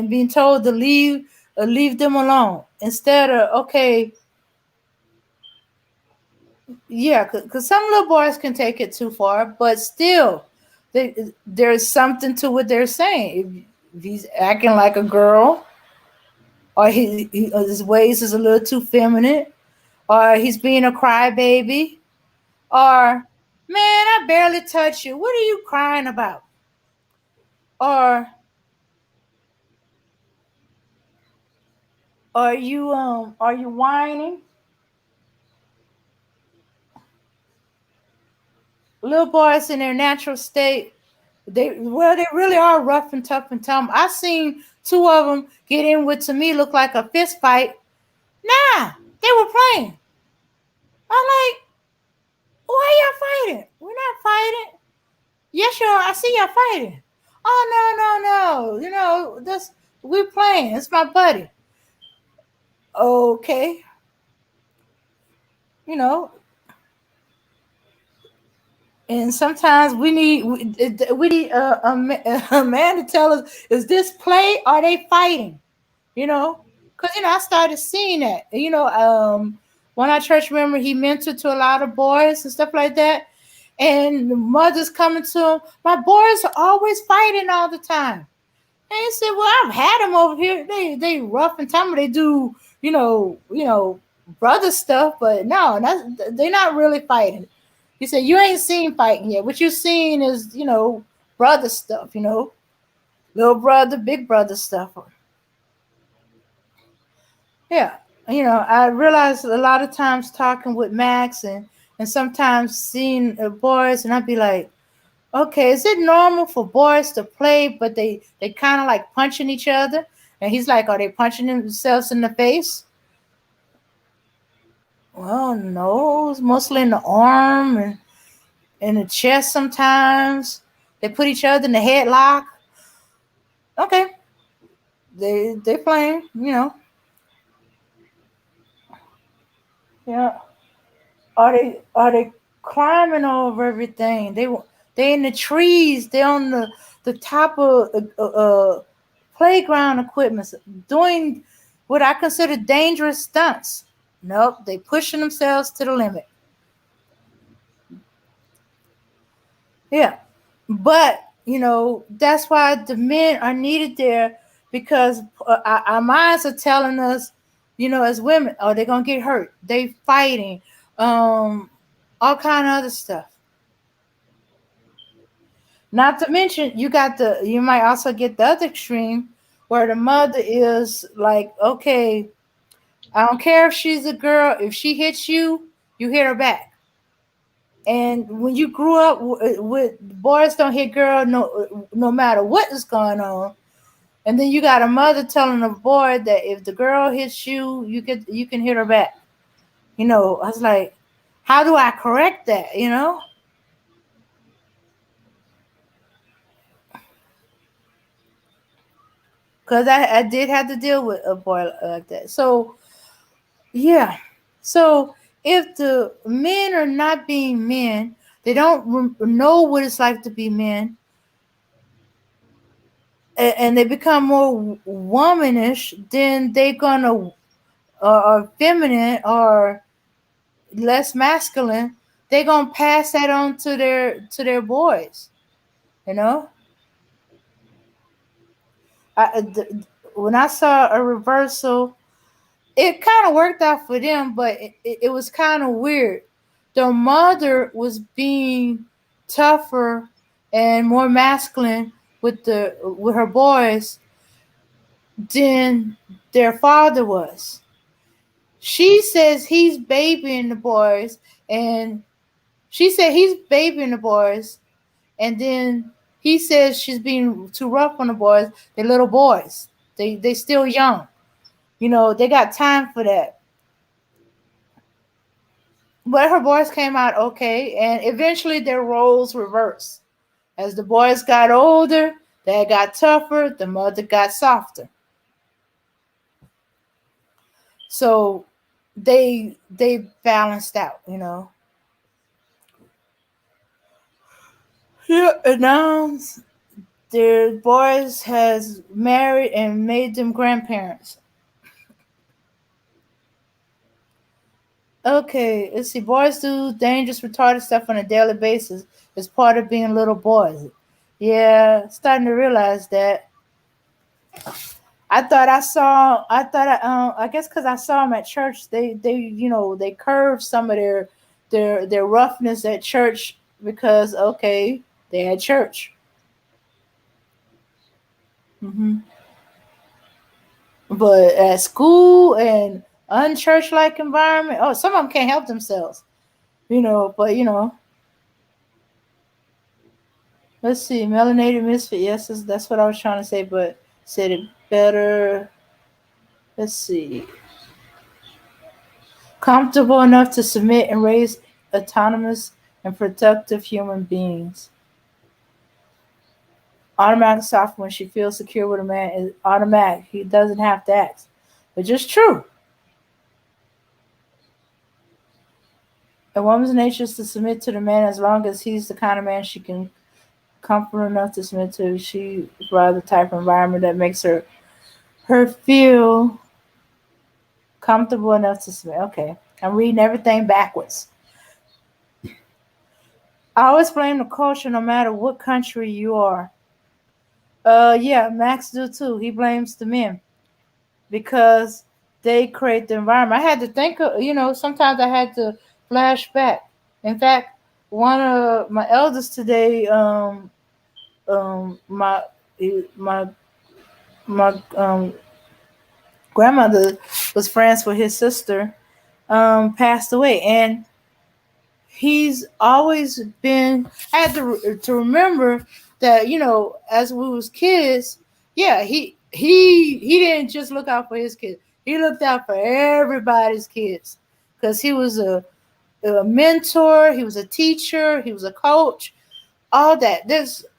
being told to leave them alone, instead of, okay, yeah, because some little boys can take it too far, but still, there's something to what they're saying. If he's acting like a girl, or his ways is a little too feminine, or he's being a crybaby, or man, I barely touch you. What are you crying about? Or are you whining? Little boys in their natural state, they really are rough and tough and tumble. I seen two of them get in what to me looked like a fist fight. Nah, they were playing. I'm like, why y'all fighting? We're not fighting. Yes, you are. I see y'all fighting. Oh no. That's we playing. It's my buddy. Okay, you know. And sometimes we need a man to tell us, is this play? Or are they fighting? You know, because I started seeing that. One of our church member, he mentored to a lot of boys and stuff like that, and the mothers coming to him. My boys are always fighting all the time. And he said, "Well, I've had them over here. They rough and tumble. They do brother stuff, but no, they're not really fighting." He said, "You ain't seen fighting yet. What you seen is brother stuff. Little brother, big brother stuff." Yeah, I realized a lot of times talking with Max and sometimes seeing boys, and I'd be like, okay, is it normal for boys to play, but they kind of like punching each other? And he's like, are they punching themselves in the face? Well, no, it's mostly in the arm and in the chest sometimes. They put each other in the headlock. Okay, they playing. Yeah. Are they climbing over everything? They in the trees. They on the top of playground equipment, doing what I consider dangerous stunts. Nope, they pushing themselves to the limit. Yeah, but that's why the men are needed there, because our minds are telling us, as women, oh, they're gonna get hurt. They fighting, all kind of other stuff. Not to mention, you might also get the other extreme where the mother is like, okay, I don't care if she's a girl, if she hits you, you hit her back. And when you grew up with boys don't hit girls no matter what is going on, and then you got a mother telling a boy that if the girl hits you, you can hit her back. I was like, how do I correct that? Because I did have to deal with a boy like that. So yeah, so if the men are not being men, they don't know what it's like to be men, and they become more womanish, then they're gonna or feminine or less masculine. They're gonna pass that on to their boys. You know, when I saw a reversal, it kind of worked out for them, but it was kind of weird. The mother was being tougher and more masculine with her boys than their father was. She says he's babying the boys, and she said he's babying the boys, and then he says she's being too rough on the boys. They're little boys. They still young. They got time for that. But her boys came out okay, and eventually their roles reversed. As the boys got older, they got tougher, the mother got softer. So they balanced out. Yeah, and now their boys has married and made them grandparents. Okay, let's see. Boys do dangerous, retarded stuff on a daily basis as part of being little boys. Yeah, starting to realize that. I guess because I saw them at church, they curved some of their roughness at church because okay, they had church. hmm But at school and unchurch like environment, oh, some of them can't help themselves, But let's see, melanated misfit. Yes, that's what I was trying to say, but said it better. Let's see, comfortable enough to submit and raise autonomous and productive human beings. Automatic soft when she feels secure with a man is automatic. He doesn't have to ask, which is true. A woman's nature is to submit to the man as long as he's the kind of man she can comfort enough to submit to. She rather the type of environment that makes her feel comfortable enough to submit. Okay, I'm reading everything backwards. I always blame the culture, no matter what country you are. Yeah, Max do too. He blames the men because they create the environment. I had to think of, sometimes I had to flash back. In fact, one of my elders today, my my my grandmother was friends with his sister, passed away, and he's always been. I had to remember that as we was kids, yeah, he didn't just look out for his kids. He looked out for everybody's kids because he was a mentor. He was a teacher. He was a coach. All that.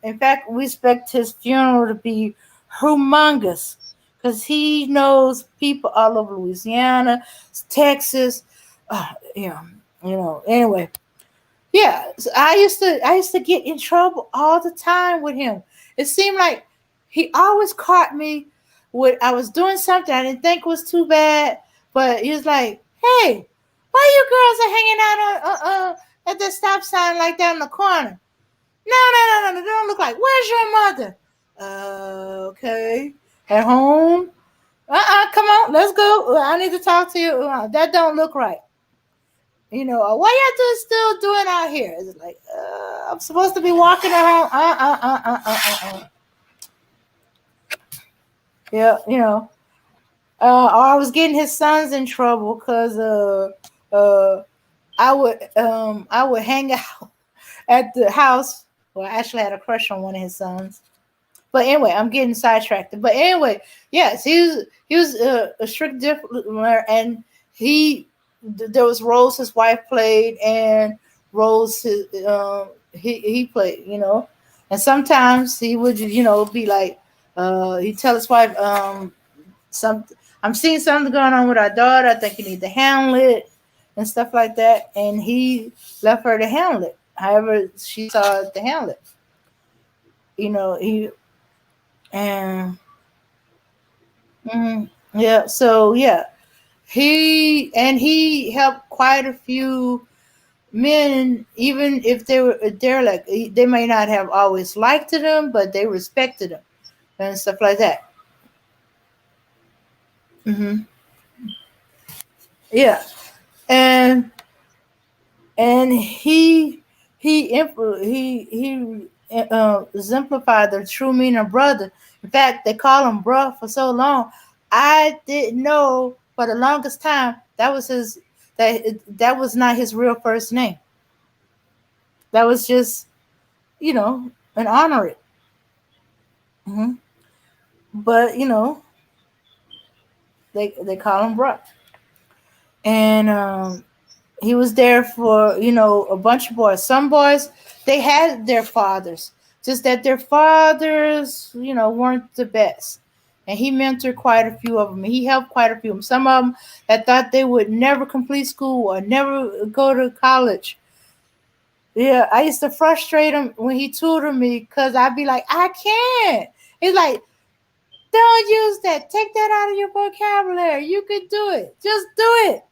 In fact, we expect his funeral to be humongous because he knows people all over Louisiana, Texas. Yeah, Anyway, yeah, so I used to get in trouble all the time with him. It seemed like he always caught me with I was doing something I didn't think was too bad, but he was like, "Hey, why you girls are hanging out at the stop sign like that in the corner? No, no, no, no, they don't look like. Where's your mother? Okay, at home. Come on, let's go. I need to talk to you. That don't look right." Why y'all still doing out here? It's like, I'm supposed to be walking around. Yeah, or I was getting his sons in trouble because I would hang out at the house. Well, I actually had a crush on one of his sons. But anyway, I'm getting sidetracked. But anyway, yes, he was a strict discipliner, and there was roles his wife played and roles he played. And sometimes he would be like he'd tell his wife some I'm seeing something going on with our daughter. I think you need to handle it and stuff like that. And he left her to handle it. However, she saw to handle it. He and yeah, so yeah, he helped quite a few men, even if they were derelict. They may not have always liked them, but they respected him and stuff like that. hmm Yeah, and he exemplified the true meaning of brother. In fact, they call him bruh for so long. I didn't know for the longest time that was not his real first name. That was just an honor it. hmm But they call him bruh, and he was there for a bunch of boys. Some boys they had their fathers, just that their fathers weren't the best, and he mentored quite a few of them. He helped quite a few of them. Some of them that thought they would never complete school or never go to college. Yeah, I used to frustrate him when he tutored me because I'd be like, I can't. He's like, don't use that. Take that out of your vocabulary. You could do it. Just do it.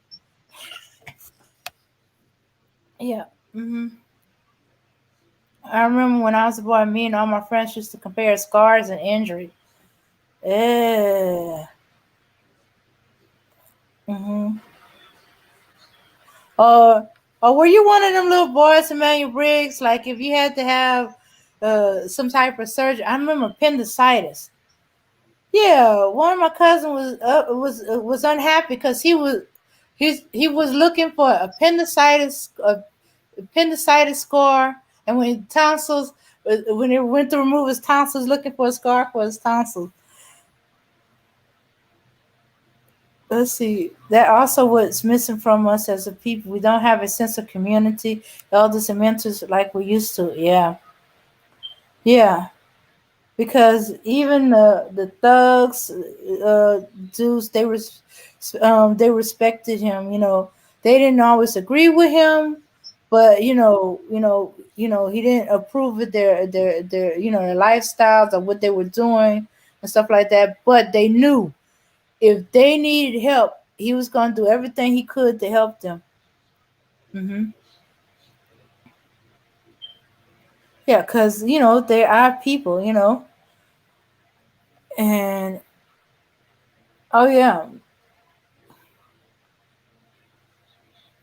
Yeah. I remember when I was a boy, me and all my friends used to compare scars and injury. Yeah. Mm-hmm. Or or were you one of them little boys, Emmanuel Briggs? Like if you had to have some type of surgery, I remember appendicitis. Yeah, one of my cousins was unhappy because he was looking for appendicitis scar, and when they went to remove his tonsils, looking for a scar for his tonsils. Let's see. That also what's missing from us as a people. We don't have a sense of community, elders and mentors like we used to. Yeah, yeah. Because even the thugs, dudes, they respected him. You know, they didn't always agree with him, but he didn't approve of their their lifestyles or what they were doing and stuff like that. But they knew if they needed help, he was going to do everything he could to help them. Hmm. Yeah, because they are people. And oh yeah,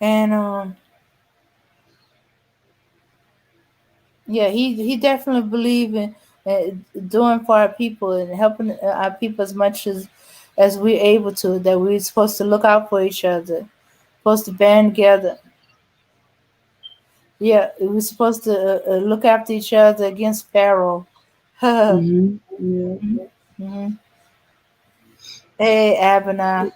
and yeah, he definitely believe in doing for our people and helping our people as much as we're able to. That we're supposed to look out for each other, supposed to band together. Yeah, we're supposed to look after each other against Pharaoh. Hmm. Yeah. Hey, Abana.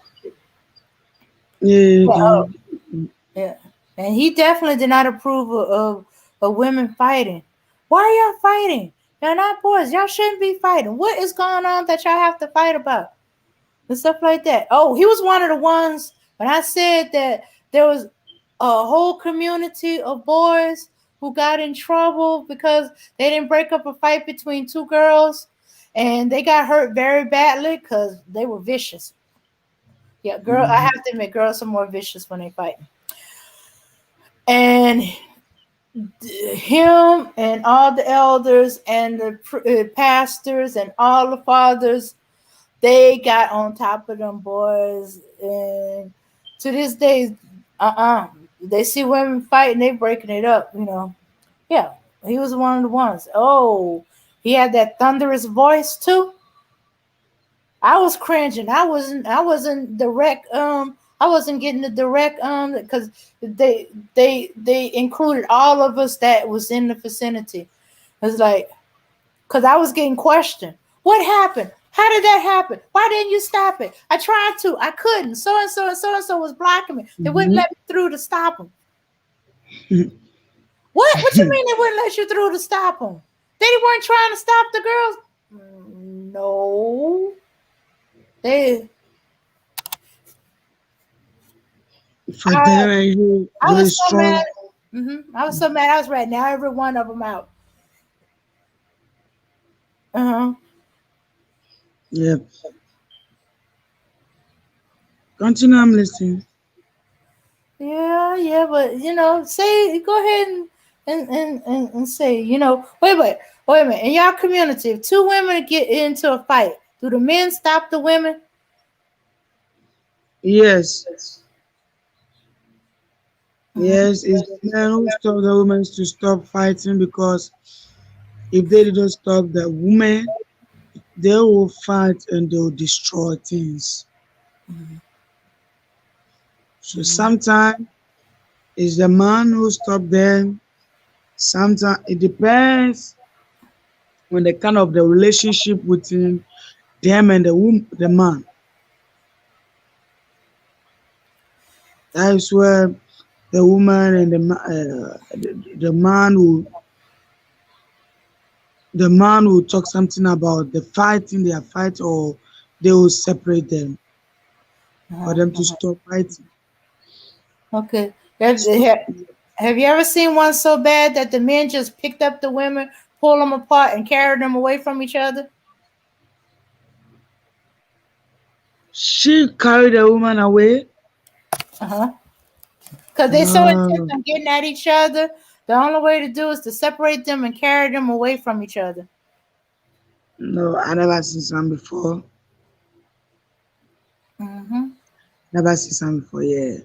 Yeah. Yeah, oh, Then. yeah, and he definitely did not approve of women fighting. Why are y'all fighting? Y'all not boys. Y'all shouldn't be fighting. What is going on that y'all have to fight about? And stuff like that. Oh, he was one of the ones when I said that there was a whole community of boys who got in trouble because they didn't break up a fight between two girls and they got hurt very badly because they were vicious. Yeah, girl, I Mhm. have to admit, girls are more vicious when they fight. And him and all the elders and the pastors and all the fathers, they got on top of them boys, and to this day, they see women fighting, they breaking it up. Yeah, he was one of the ones. Oh, he had that thunderous voice too. I was cringing. I wasn't direct. I wasn't getting the direct. Because they included all of us that was in the vicinity. It's like, because I was getting questioned. What happened? How did that happen? Why didn't you stop it? I tried to. I couldn't. So and so and so and so was blocking me. They wouldn't Mhm. let me through to stop them. What? What you mean they wouldn't let you through to stop them? They weren't trying to stop the girls. No. They. For I them, and you I very was so mad. strong. I was so mad. I was right now. Every one of them out. Uh huh. Yeah. Continue. I'm listening. Yeah, yeah, but say go ahead and say, wait a minute. In your community, if two women get into a fight, do the men stop the women? Yes. Hmm. Yes. It's the men who stop the women to stop fighting, because if they didn't stop the women, they will fight and they will destroy things. So sometimes it's the man who stop them. Sometimes it depends on the kind of the relationship between them and the man. That is where the woman and the man will talk something about the fighting they are fighting, or they will separate them for them to stop fighting. Okay. Have you ever seen one so bad that the men just picked up the women, pull them apart, and carried them away from each other? She carried the woman away. Uh huh. Because they so intent No, on getting at each other, the only way to do is to separate them and carry them away from each other. no, I never seen some before. Mm-hmm. Never see something for yeah.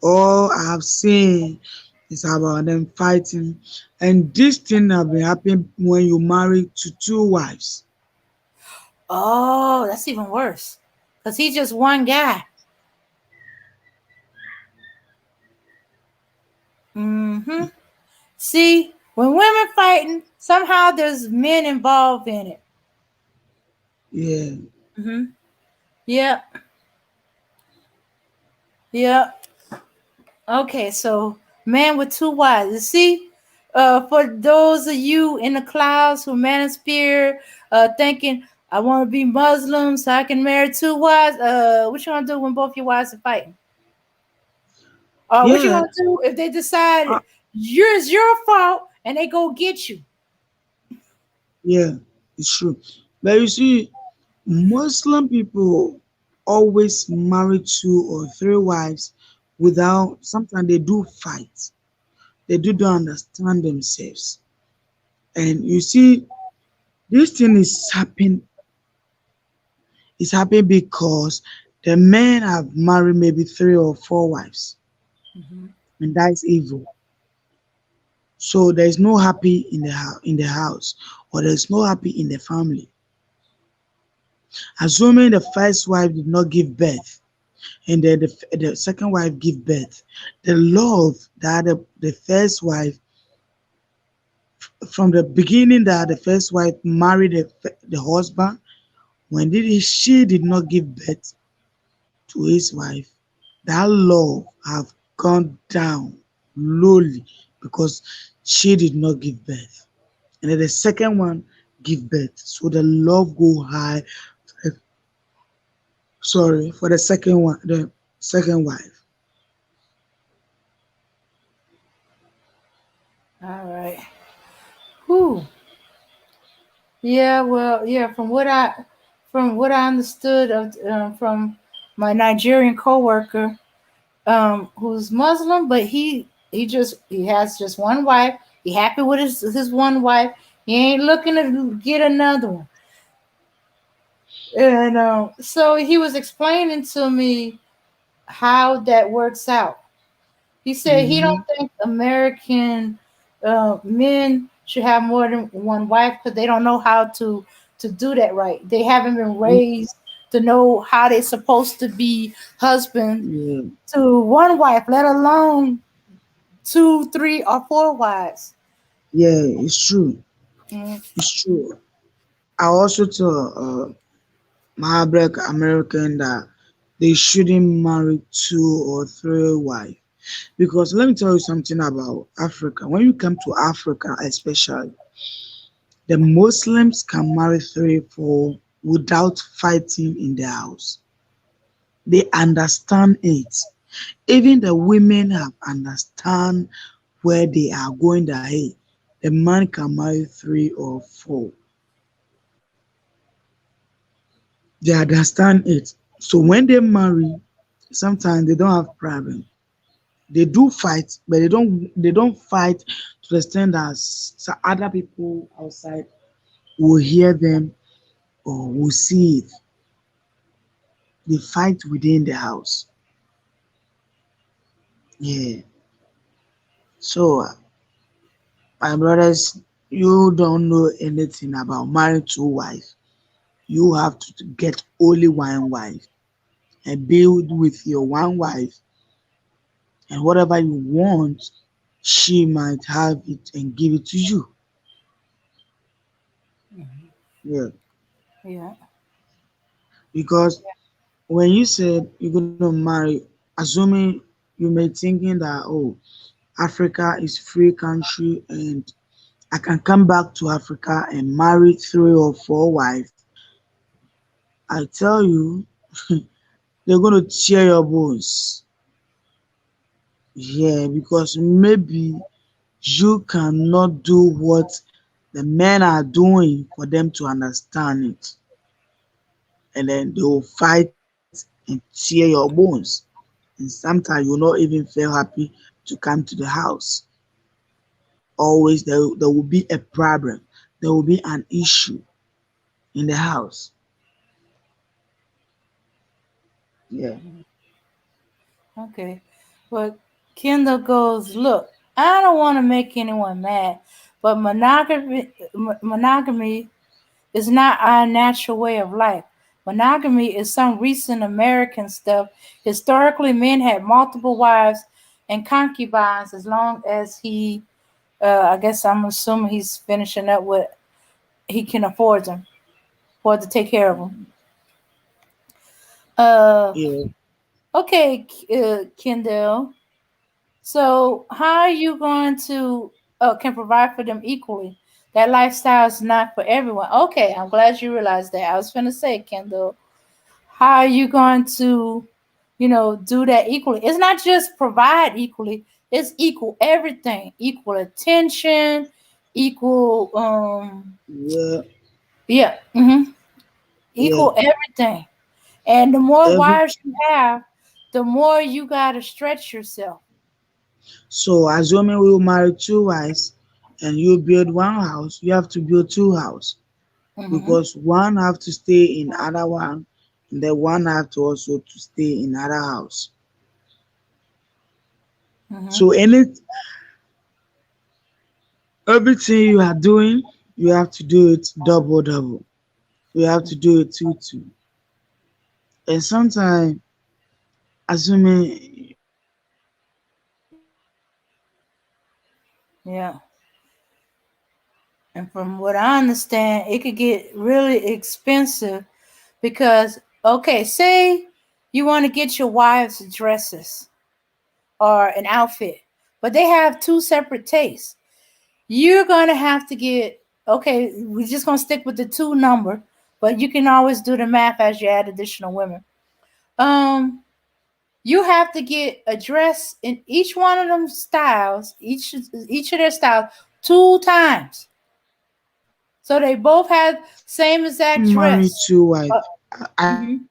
All I have seen is about them fighting, and this thing have been happening when you marry to two wives. Oh, that's even worse. Cause he's just one guy. Mm-hmm. See, when women fighting, somehow there's men involved in it. Yeah, Mm-hmm. Yep. Yep. Okay, so man with two wives. You see, for those of you in the clouds who manosphere, thinking I want to be Muslim so I can marry two wives. What you gonna do when both your wives are fighting? What you yeah, gonna do if they decide uh, it's your fault and they go get you? yeah. It's true. But you see, Muslim people always marry two or three wives without. Sometimes they do fight. They do not understand themselves. And you see, this thing is happening. It's happening because the men have married maybe three or four wives, Mm-hmm. and that is evil. So there is no happy in the house, or there is no happy in the family. Assuming the first wife did not give birth, and then the second wife give birth, the love that the first wife from the beginning that the first wife married the husband when she did not give birth to his wife, that love have gone down lowly because she did not give birth. And then the second one give birth. So the love go high. Sorry, for the second one, the second wife. All right. Whew. Yeah. Well. Yeah. From what I understood from my Nigerian coworker, who's Muslim, but he has just one wife. He happy with his one wife. He ain't looking to get another one. And so he was explaining to me how that works out. He said he Mm-hmm. don't think American men should have more than one wife because they don't know how to do that right. They haven't been raised to know how they're supposed to be husband Yeah, to one wife, let alone two, three, or four wives. yeah, it's true. Mm, It's true. I also tell my black American that they shouldn't marry two or three wives. Because let me tell you something about Africa. When you come to Africa, especially, the Muslims can marry three, four without fighting in the house. They understand it. Even the women have understand where they are going that hey, the man can marry three or four. They understand it. So when they marry, sometimes they don't have problem. They do fight, but they don't fight to the extent that other people outside will hear them or will see it. They fight within the house. Yeah. So my brothers, you don't know anything about marrying two wives. You have to get only one wife and build with your one wife, and whatever you want, she might have it and give it to you. Yeah. yeah. Because when you said you're gonna marry, assuming you may thinking that oh, Africa is free country and I can come back to Africa and marry three or four wives, I tell you, they're gonna tear your bones. Yeah, because maybe you cannot do what the men are doing for them to understand it. And then they will fight and tear your bones. And sometimes you'll not even feel happy to come to the house. Always there will be a problem. There will be an issue in the house. Yeah. Okay. But Kendall goes, look, I don't want to make anyone mad, but monogamy is not our natural way of life. Monogamy is some recent American stuff. Historically, men had multiple wives and concubines as long as I guess I'm assuming he's finishing up with, he can afford to take care of them. Uh, Yeah. okay, Kendall. So, how are you going to can provide for them equally? That lifestyle is not for everyone. Okay, I'm glad you realized that. I was going to say, Kendall, how are you going to, do that equally? It's not just provide equally. It's equal everything, equal attention, equal, Yeah. yeah, Yeah. equal everything. And the more Every wives you have, the more you gotta stretch yourself. so assuming we will marry two wives and you build one house, you have to build two houses Mm-hmm. because one have to stay in other one, and then one have to also to stay in other house. Mm-hmm. So everything you are doing, you have to do it double double. You have to do it two two. And sometimes assuming Yeah. And from what I understand, it could get really expensive because, okay, say you want to get your wife's dresses or an outfit, but they have two separate tastes. You're going to have to get, okay, we're just going to stick with the two number, but you can always do the math as you add additional women. Um, you have to get a dress in each one of them styles, each of their styles, two times. So they both had same exact marry dress. two wives, Uh, I mhm.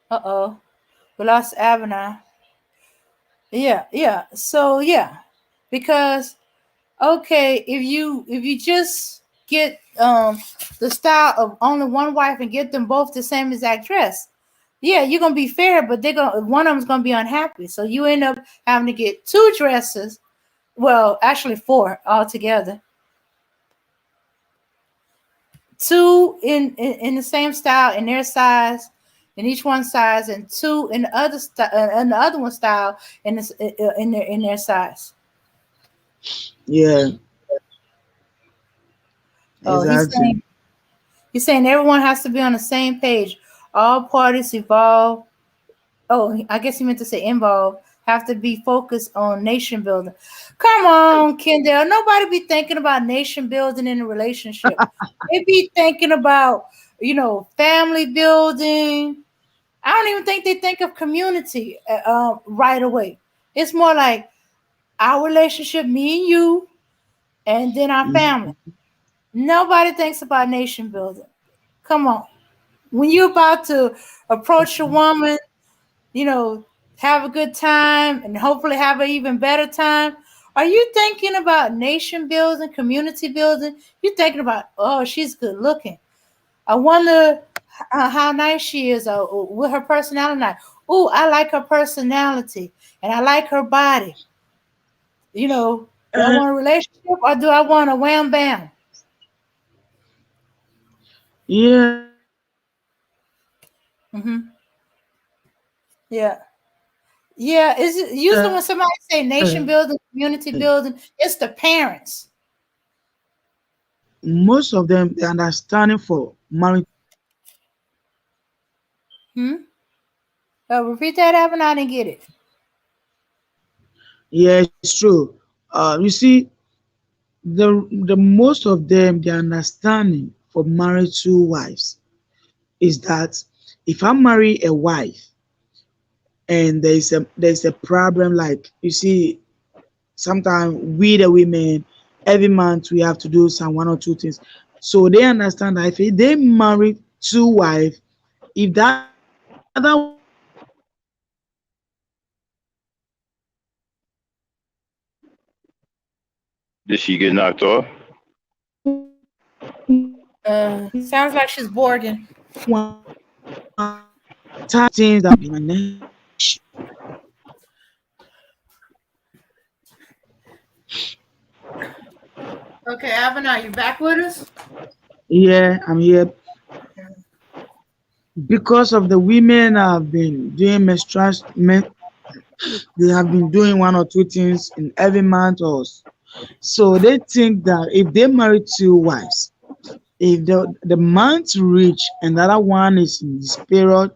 Uh-oh. We lost Abner. Yeah, yeah. So yeah. Because okay, if you just get the style of only one wife and get them both the same exact dress, yeah, you're gonna be fair, but they're gonna one of them's gonna be unhappy. So you end up having to get two dresses. Well, actually four altogether. Two in the same style in their size, in each one size, and two in the other in the other one style in this in their size. yeah, Oh, exactly. he's saying everyone has to be on the same page. All parties evolve. Oh, I guess he meant to say involve. Have to be focused on nation building. Come on, Kendall. Nobody be thinking about nation building in a relationship. They be thinking about family building. I don't even think they think of community right away. It's more like our relationship, me and you, and then our family. Mhm. Nobody thinks about nation building. Come on. When you're about to approach a woman, you know, have a good time and hopefully have an even better time, are you thinking about nation building, community building? You're thinking about, oh, she's good looking. I wonder how nice she is, or with her personality. Like, oh, I like her personality and I like her body. Do I Uh, want a relationship or do I want a wham bam? yeah, Mm-hmm. Yeah. Yeah. Is it usually when somebody say nation building, community building, it's the parents. most of them they understanding for marriage. Hmm? Repeat that, Evan. I didn't get it. Yeah, it's true. You see, the most of them the understanding for married two wives is that if I marry a wife and there's a problem, like you see sometimes we the women every month we have to do some one or two things, so they understand that if they marry two wives, if the other one is sick, Did she get knocked off? Sounds like she's Borgin. things that be my next issue. Okay, Alvin, are you back with us? Yeah, I'm here because of the women have been doing they have been doing one or two things in every month so they think that if they marry two wives, if the month reach and the other one is in his period,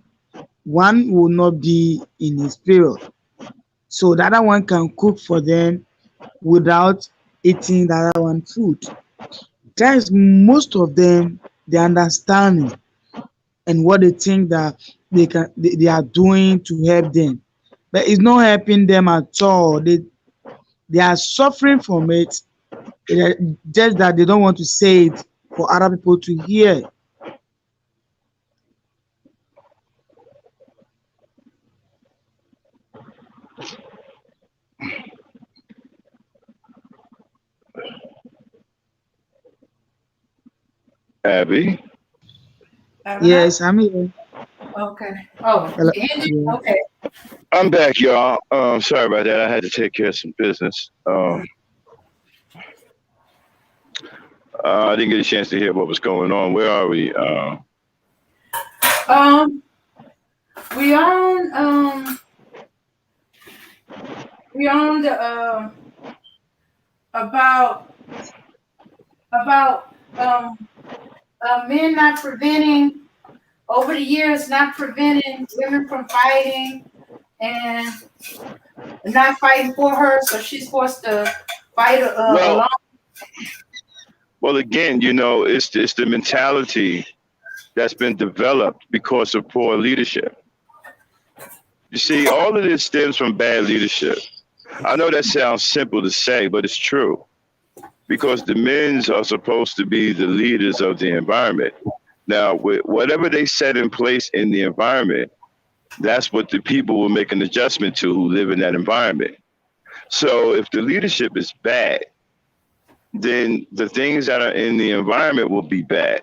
one will not be in his period. So the other one can cook for them without eating the other one food. That is most of them the understanding and what they think that they are doing to help them. But it's not helping them at all. They are suffering from it. It is just that they don't want to say it for other people to hear. Abby, Alvin? Yes, I'm here. Okay. Oh, Hello. you ended? Yeah. Okay. I'm back, y'all. Sorry about that. I had to take care of some business. I didn't get a chance to hear what was going on. Where are we? Um, we on we on the about about men not preventing over the years not preventing women from fighting and not fighting for her, so she's forced to fight well, along. well, again, it's the mentality that's been developed because of poor leadership. You see, all of this stems from bad leadership. I know that sounds simple to say, but it's true because the men's are supposed to be the leaders of the environment. Now, with whatever they set in place in the environment, that's what the people will make an adjustment to who live in that environment. So if the leadership is bad, then the things that are in the environment will be bad.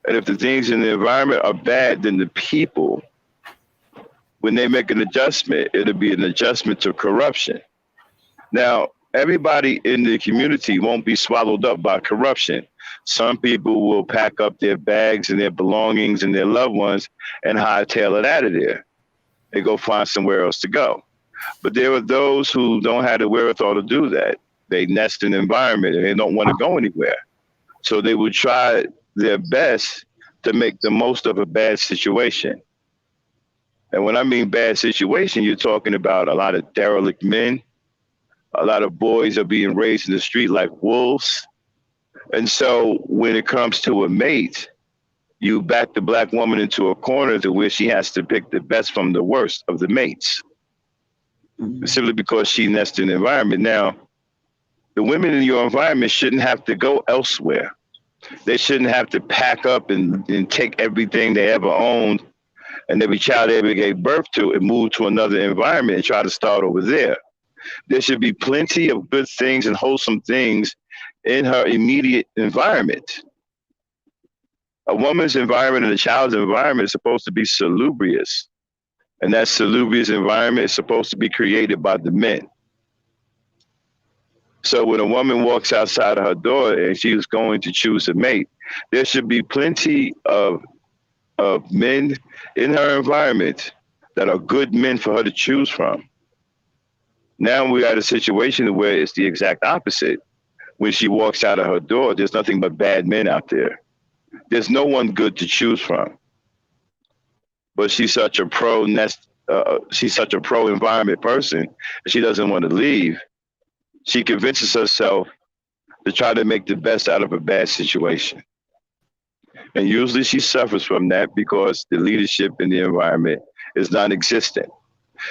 And if the things in the environment are bad, then the people, when they make an adjustment, it'll be an adjustment to corruption. Now, everybody in the community won't be swallowed up by corruption. Some people will pack up their bags and their belongings and their loved ones and hightail it out of there and go find somewhere else to go. But there are those who don't have the wherewithal to do that. They nest in the environment and they don't want to go anywhere. So they will try their best to make the most of a bad situation. And when I mean bad situation, you're talking about a lot of derelict men. A lot of boys are being raised in the street like wolves. And so when it comes to a mate, you back the black woman into a corner to where she has to pick the best from the worst of the mates, Mhm. simply because she nests in the environment. Now, the women in your environment shouldn't have to go elsewhere. They shouldn't have to pack up and take everything they ever owned and every child they ever gave birth to and move to another environment and try to start over there. There should be plenty of good things and wholesome things in her immediate environment. A woman's environment and a child's environment is supposed to be salubrious. And that salubrious environment is supposed to be created by the men. So when a woman walks outside of her door and she's going to choose a mate, there should be plenty of men in her environment that are good men for her to choose from. Now we're at a situation where it's the exact opposite. When she walks out of her door, there's nothing but bad men out there. There's no one good to choose from. But she's such a pro environment person. She doesn't want to leave. She convinces herself to try to make the best out of a bad situation. And usually she suffers from that because the leadership in the environment is non-existent.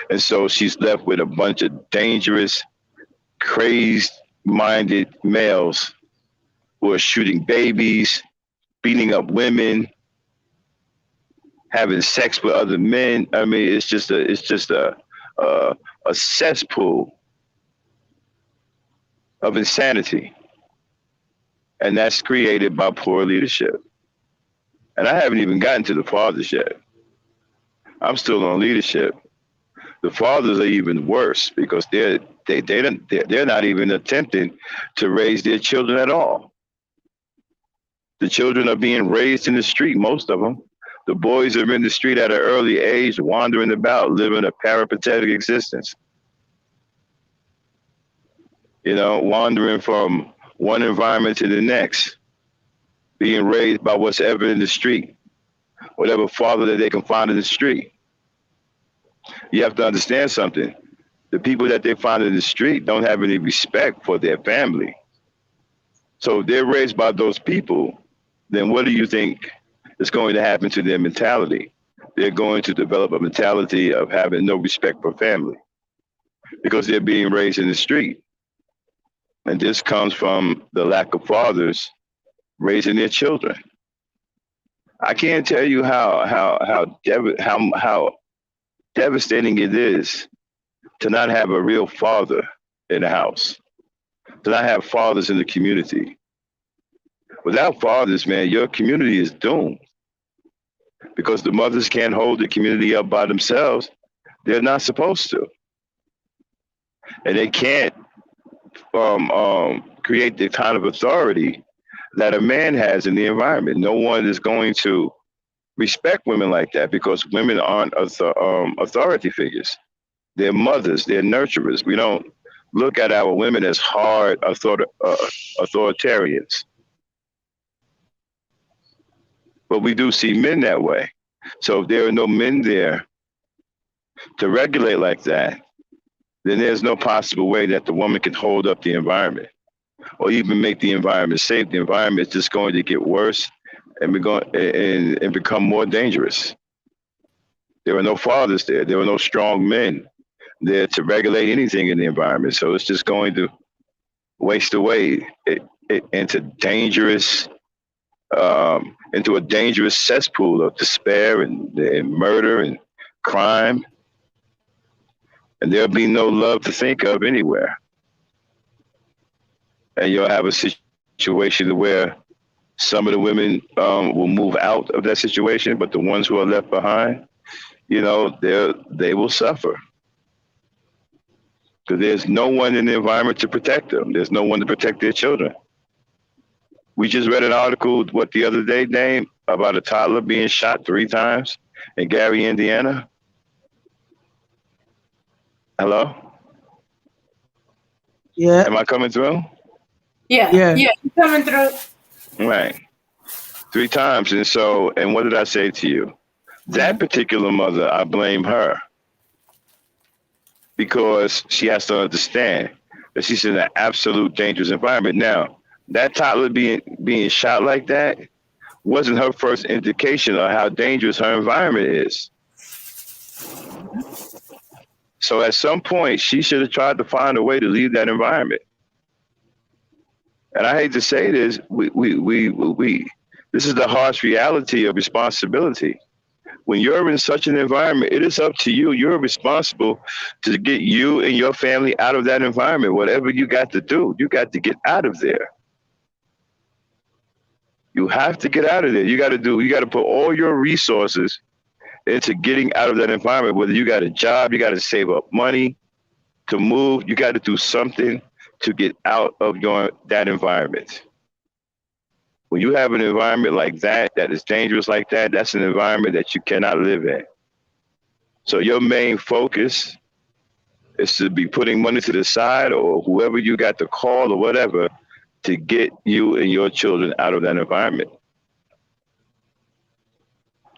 And so she's left with a bunch of dangerous, crazed minded males who are shooting babies, beating up women, having sex with other men. I mean, it's just a cesspool of insanity. And that's created by poor leadership. And I haven't even gotten to the fathers yet. I'm still on leadership. The fathers are even worse because they're not even attempting to raise their children at all. The children are being raised in the street, most of them. The boys are in the street at an early age, wandering about, living a peripatetic existence. Wandering from one environment to the next, being raised by what's ever in the street, whatever father that they can find in the street. You have to understand something. The people that they find in the street don't have any respect for their family. So if they're raised by those people, then what do you think is going to happen to their mentality? They're going to develop a mentality of having no respect for family because they're being raised in the street. And this comes from the lack of fathers raising their children. I can't tell you how devastating it is to not have a real father in the house, to not have fathers in the community. Without fathers, man, your community is doomed because the mothers can't hold the community up by themselves. They're not supposed to. And they can't create the kind of authority that a man has in the environment. No one is going to respect women like that because women aren't authority figures. They're mothers, they're nurturers. We don't look at our women as hard authoritarians. But we do see men that way. So if there are no men there to regulate like that, then there's no possible way that the woman can hold up the environment or even make the environment safe. The environment is just going to get worse and become more dangerous. There are no fathers there. There are no strong men there to regulate anything in the environment. So it's just going to waste away into a dangerous cesspool of despair and murder and crime. And there'll be no love to think of anywhere. And you'll have a situation where some of the women will move out of that situation, but the ones who are left behind, they will suffer. Because there's no one in the environment to protect them. There's no one to protect their children. We just read an article, the other day, Dame, about a toddler being shot 3 times in Gary, Indiana. Hello? Yeah. Am I coming through? Yeah, you're coming through. Right. 3 times. And what did I say to you? That particular mother, I blame her because she has to understand that she's in an absolute dangerous environment. Now, that toddler being shot like that wasn't her first indication of how dangerous her environment is. So at some point, she should have tried to find a way to leave that environment. And I hate to say this, this is the harsh reality of responsibility. When you're in such an environment, it is up to you. You're responsible to get you and your family out of that environment. Whatever you got to do, you got to get out of there. You have to get out of there. You got to put all your resources into getting out of that environment. Whether you got a job, you got to save up money to move. You got to do something to get out of that environment. When you have an environment like that is dangerous like that, that's an environment that you cannot live in. So your main focus is to be putting money to the side or whoever you got to call or whatever to get you and your children out of that environment.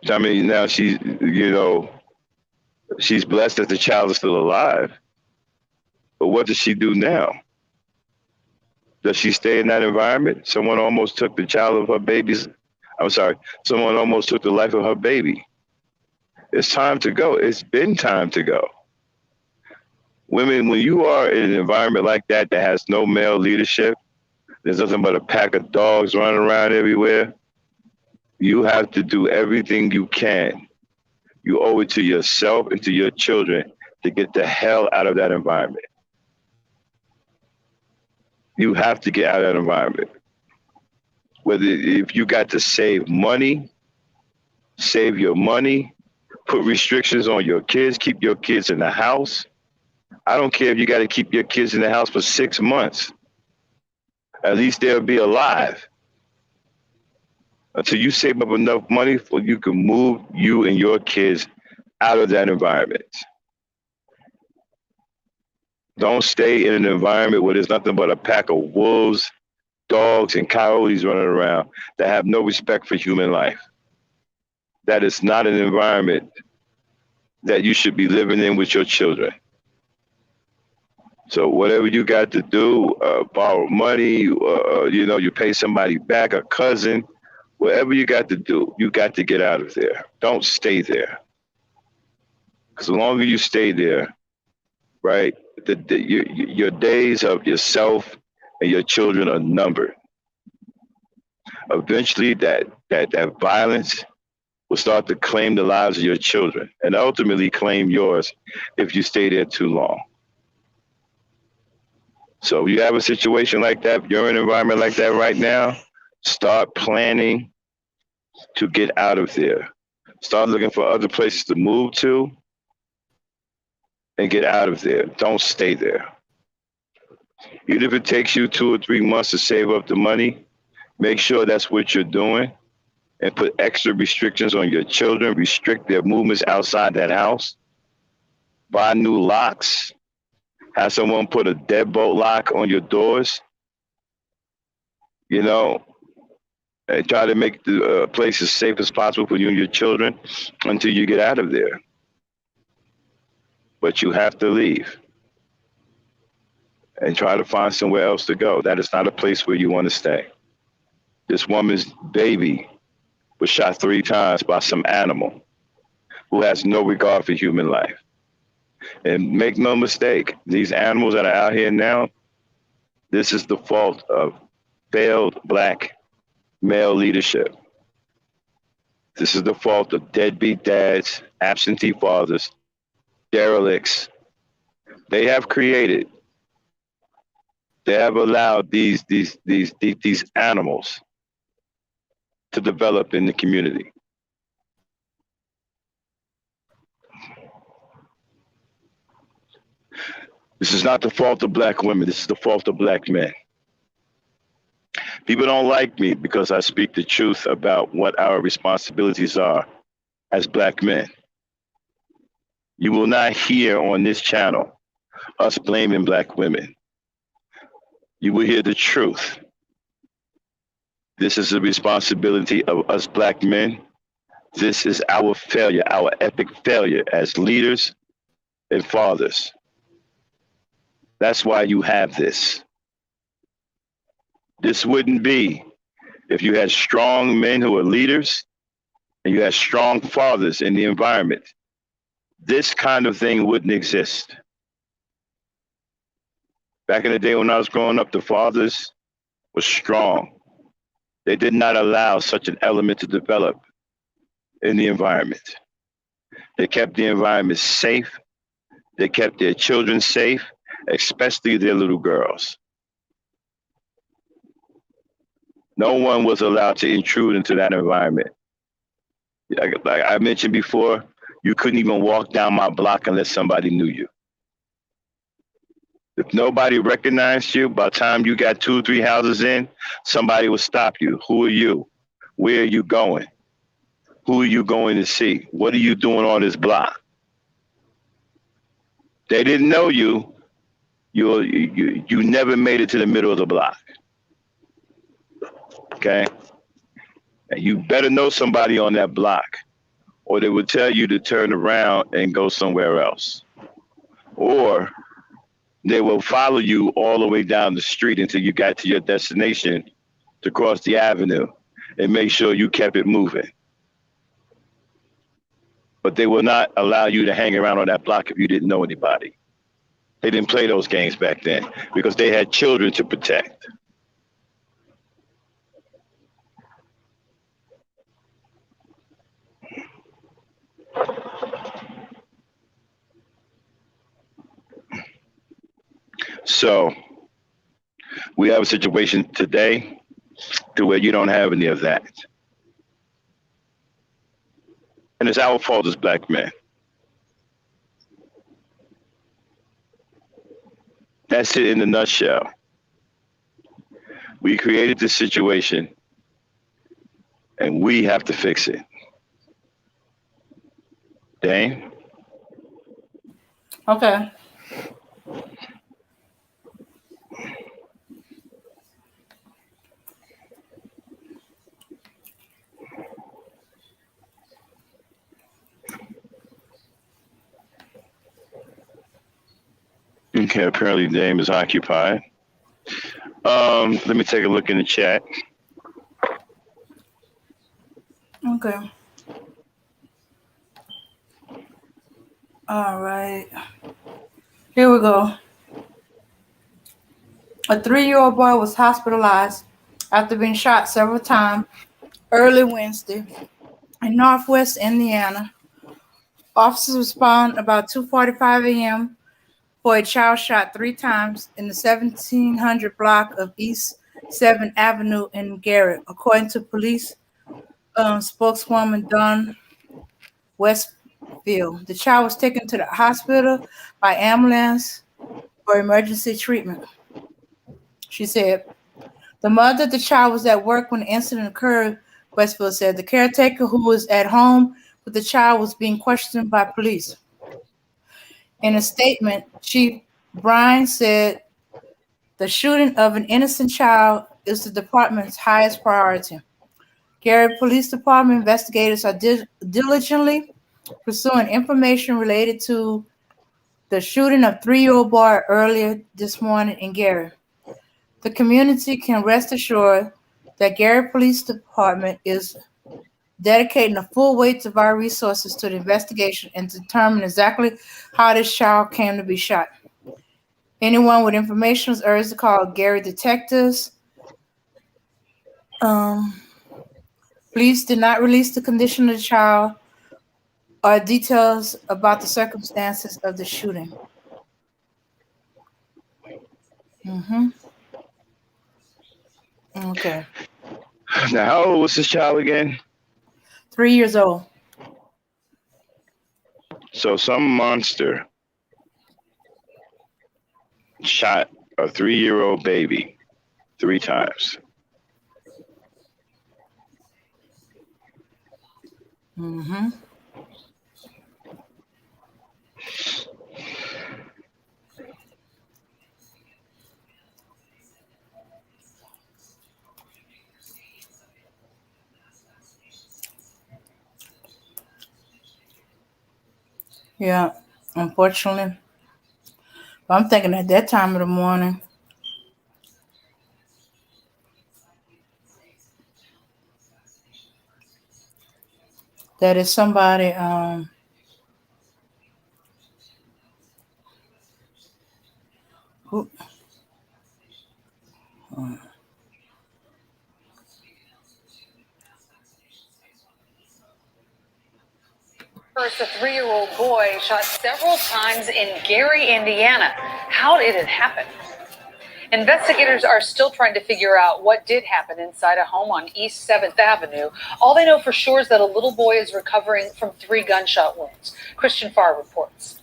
I mean, now she's blessed that the child is still alive. But what does she do now? Does she stay in that environment? Someone almost took the someone almost took the life of her baby. It's time to go. It's been time to go. Women, when you are in an environment like that has no male leadership, there's nothing but a pack of dogs running around everywhere, you have to do everything you can. You owe it to yourself and to your children to get the hell out of that environment. You have to get out of that environment. Whether if you got to save money, save your money, put restrictions on your kids, keep your kids in the house. I don't care if you got to keep your kids in the house for 6 months. At least they'll be alive until you save up enough money for you can move you and your kids out of that environment. Don't stay in an environment where there's nothing but a pack of wolves, dogs, and coyotes running around that have no respect for human life. That is not an environment that you should be living in with your children. So whatever you got to do, borrow money, you pay somebody back, a cousin, whatever you got to do, you got to get out of there. Don't stay there. Because the longer you stay there, right, your days of yourself and your children are numbered. Eventually, that violence will start to claim the lives of your children and ultimately claim yours if you stay there too long. So if you have a situation like that, if you're in an environment like that right now, start planning to get out of there. Start looking for other places to move to and get out of there. Don't stay there. Even if it takes you 2 or 3 months to save up the money, make sure that's what you're doing and put extra restrictions on your children, restrict their movements outside that house, buy new locks, have someone put a deadbolt lock on your doors, and try to make the place as safe as possible for you and your children until you get out of there. But you have to leave and try to find somewhere else to go. That is not a place where you want to stay. This woman's baby was shot 3 times by some animal who has no regard for human life. And make no mistake, these animals that are out here now, this is the fault of failed Black male leadership. This is the fault of deadbeat dads, absentee fathers, derelicts. They have allowed these animals to develop in the community. This is not the fault of Black women. This is the fault of Black men. People don't like me because I speak the truth about what our responsibilities are as Black men. You will not hear on this channel us blaming Black women. You will hear the truth. This is a responsibility of us Black men. This is our failure, our epic failure as leaders and fathers. That's why you have this. This wouldn't be if you had strong men who are leaders and you had strong fathers in the environment. This kind of thing wouldn't exist. Back in the day when I was growing up, the fathers were strong. They did not allow such an element to develop in the environment. They kept the environment safe. They kept their children safe, especially their little girls. No one was allowed to intrude into that environment. Like I mentioned before, you couldn't even walk down my block unless somebody knew you. If nobody recognized you, by the time you got 2 or 3 houses in, somebody would stop you. Who are you? Where are you going? Who are you going to see? What are you doing on this block? They didn't know you. You never made it to the middle of the block. Okay? And you better know somebody on that block, or they would tell you to turn around and go somewhere else. Or they will follow you all the way down the street until you got to your destination to cross the avenue and make sure you kept it moving. But they will not allow you to hang around on that block if you didn't know anybody. They didn't play those games back then because they had children to protect. So we have a situation today to where you don't have any of that. And it's our fault as black men. That's it in a nutshell. We created this situation and we have to fix it. Dane? Okay. Okay, apparently Dame is occupied. Let me take a look in the chat. Okay. All right. Here we go. A 3-year-old boy was hospitalized after being shot several times early Wednesday in northwest Indiana. Officers responded about 2:45 a.m. for a child shot 3 times in the 1700 block of East 7th Avenue in Garrett, according to police spokeswoman Dawn Westfield. The child was taken to the hospital by ambulance for emergency treatment. She said, the mother of the child was at work when the incident occurred, Westfield said. The caretaker who was at home with the child was being questioned by police. In a statement, Chief Bryan said the shooting of an innocent child is the department's highest priority. Gary Police Department investigators are diligently pursuing information related to the shooting of 3-year-old boy earlier this morning in Gary. The community can rest assured that Gary Police Department is dedicating the full weight of our resources to the investigation and to determine exactly how this child came to be shot. Anyone with information is urged to call Gary detectives. Police did not release the condition of the child or details about the circumstances of the shooting. Okay. Now, how old was this child again? 3 years old. So some monster shot a 3-year-old baby 3 times. Yeah, unfortunately. But I'm thinking at that time of the morning, that is somebody who First, a 3-year-old boy shot several times in Gary, Indiana. How did it happen? Investigators are still trying to figure out what did happen inside a home on East 7th Avenue. All they know for sure is that a little boy is recovering from 3 gunshot wounds. Christian Farr reports.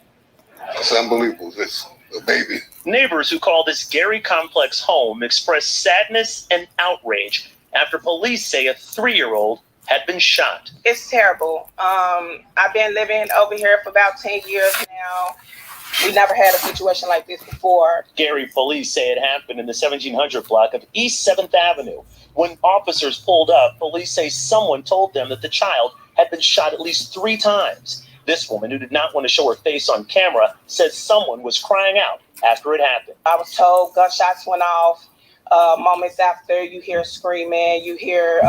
It's unbelievable. This a baby. Neighbors who call this Gary complex home express sadness and outrage after police say a 3-year-old had been shot. It's terrible. I've been living over here for about 10 years now. We never had a situation like this before. Gary police say it happened in the 1700 block of East 7th Avenue. When officers pulled up, police say someone told them that the child had been shot at least 3 times. This woman, who did not want to show her face on camera, says someone was crying out after it happened. I was told gunshots went off. Moments after, you hear screaming, you hear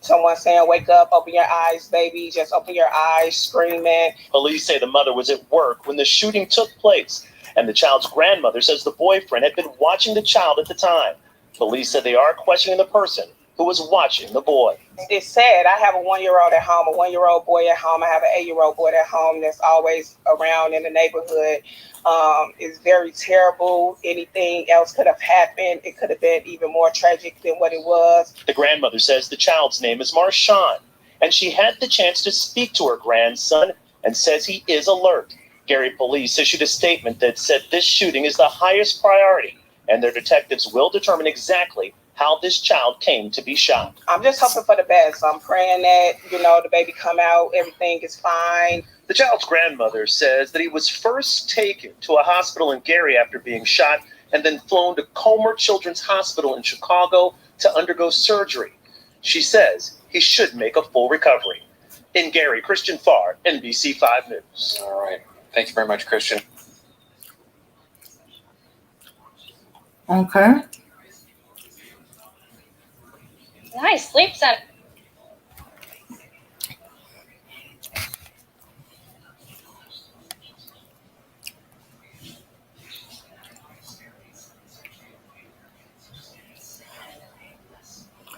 someone saying, wake up, open your eyes, baby, just open your eyes, screaming. Police say the mother was at work when the shooting took place, and the child's grandmother says the boyfriend had been watching the child at the time. Police said they are questioning the person who was watching the boy. It's sad. I have a 1-year-old at home, a 1-year-old boy at home. I have an 8-year-old boy at home that's always around in the neighborhood. It's very terrible. Anything else could have happened. It could have been even more tragic than what it was. The grandmother says the child's name is Marshawn, and she had the chance to speak to her grandson and says he is alert. Gary police issued a statement that said this shooting is the highest priority, and their detectives will determine exactly how this child came to be shot. I'm just hoping for the best. I'm praying that, the baby come out, everything is fine. The child's grandmother says that he was first taken to a hospital in Gary after being shot and then flown to Comer Children's Hospital in Chicago to undergo surgery. She says he should make a full recovery. In Gary, Christian Farr, NBC 5 News. All right. Thank you very much, Christian. Okay. Nice sleep center.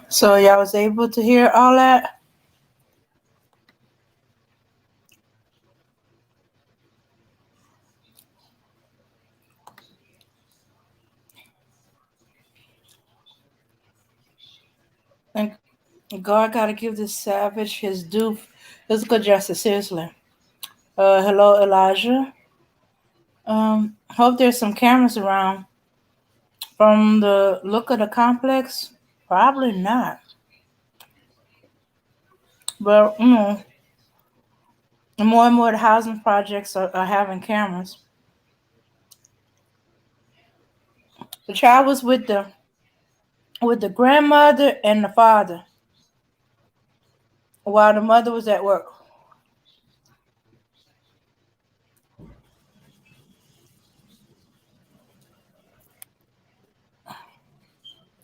So y'all was able to hear all that? And God gotta give this savage his due physical justice, seriously. Hello, Elijah. Hope there's some cameras around. From the look of the complex, probably not. But more and more the housing projects are having cameras. The child was with the grandmother and the father while the mother was at work.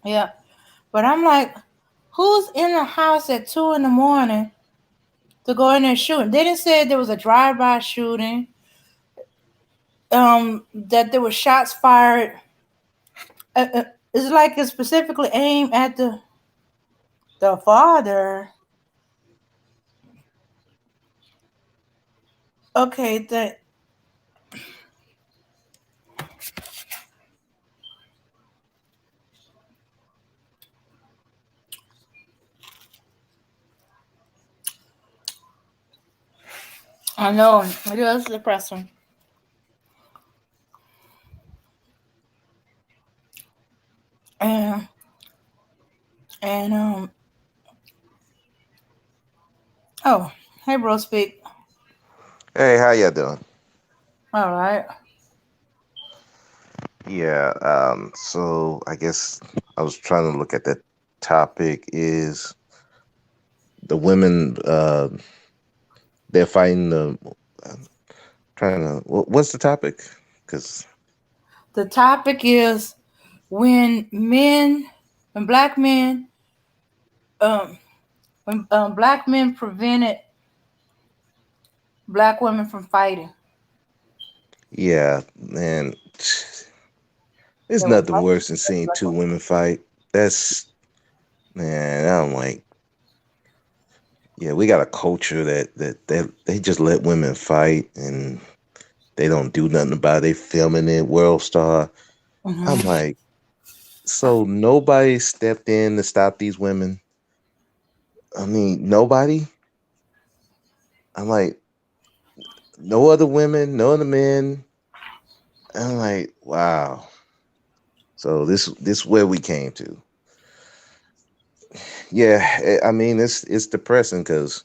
Yeah. But I'm like, who's in the house at 2 a.m. to go in there shooting? They didn't say there was a drive-by shooting. That there were shots fired. It's like it's specifically aimed at the father. Okay, I know it is depressing. And oh, hey, bro, speak. Hey, how y'all doing? All right. Yeah, so I guess I was trying to look at that topic is the women they're fighting the trying to what's the topic? Cuz The topic is when black men when black men prevented black women from fighting. yeah, man, there's They were nothing fighting worse than seeing black two women. women fight. That's man, I'm like, yeah, we got a culture that they just let women fight and they don't do nothing about it. They filming it, World Star. I'm Mhm. like, so nobody stepped in to stop these women. I mean, nobody. I'm like, no other women, no other men. I'm like, wow. So this where we came to. Yeah, I mean it's depressing because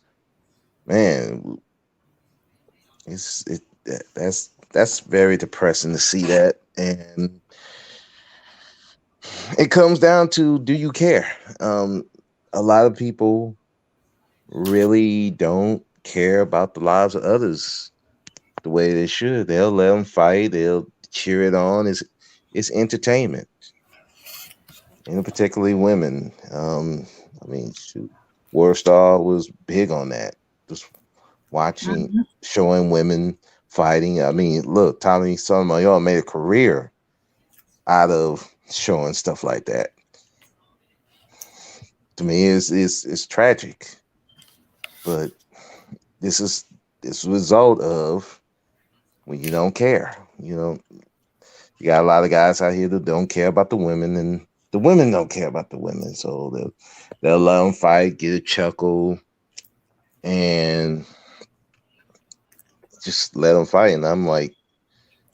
man, that's very depressing to see that, and it comes down to do you care? A lot of people really don't care about the lives of others the way they should. They'll let them fight. They'll cheer it on. It's entertainment, and particularly women. I mean, shoot, Warstar was big on that. Just watching, Mhm. showing women fighting. I mean, look, Tommy Sotomayor made a career out of showing stuff like that. to me it's tragic. But this is this result of when you don't care. You got a lot of guys out here that don't care about the women, and the women don't care about the women. So they'll let them fight, get a chuckle, and just let them fight. And I'm like,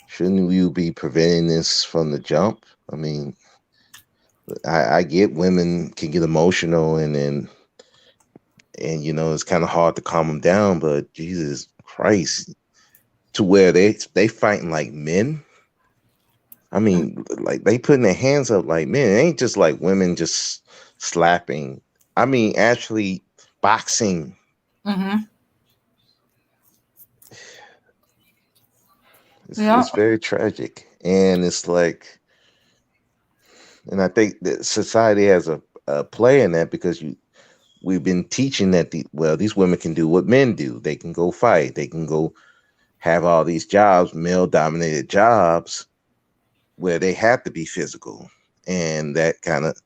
shouldn't you be preventing this from the jump? I mean, I get women can get emotional, and it's kind of hard to calm them down. But Jesus Christ, to where they fighting like men. I mean, like they putting their hands up like men. It ain't just like women just slapping. I mean, actually boxing. Mm-hmm. Yeah. It's very tragic, and it's like, and I think that society has a play in that because we've been teaching that these women can do what men do. They can go fight. They can go have all these jobs, male dominated jobs, where they have to be physical, and that kind of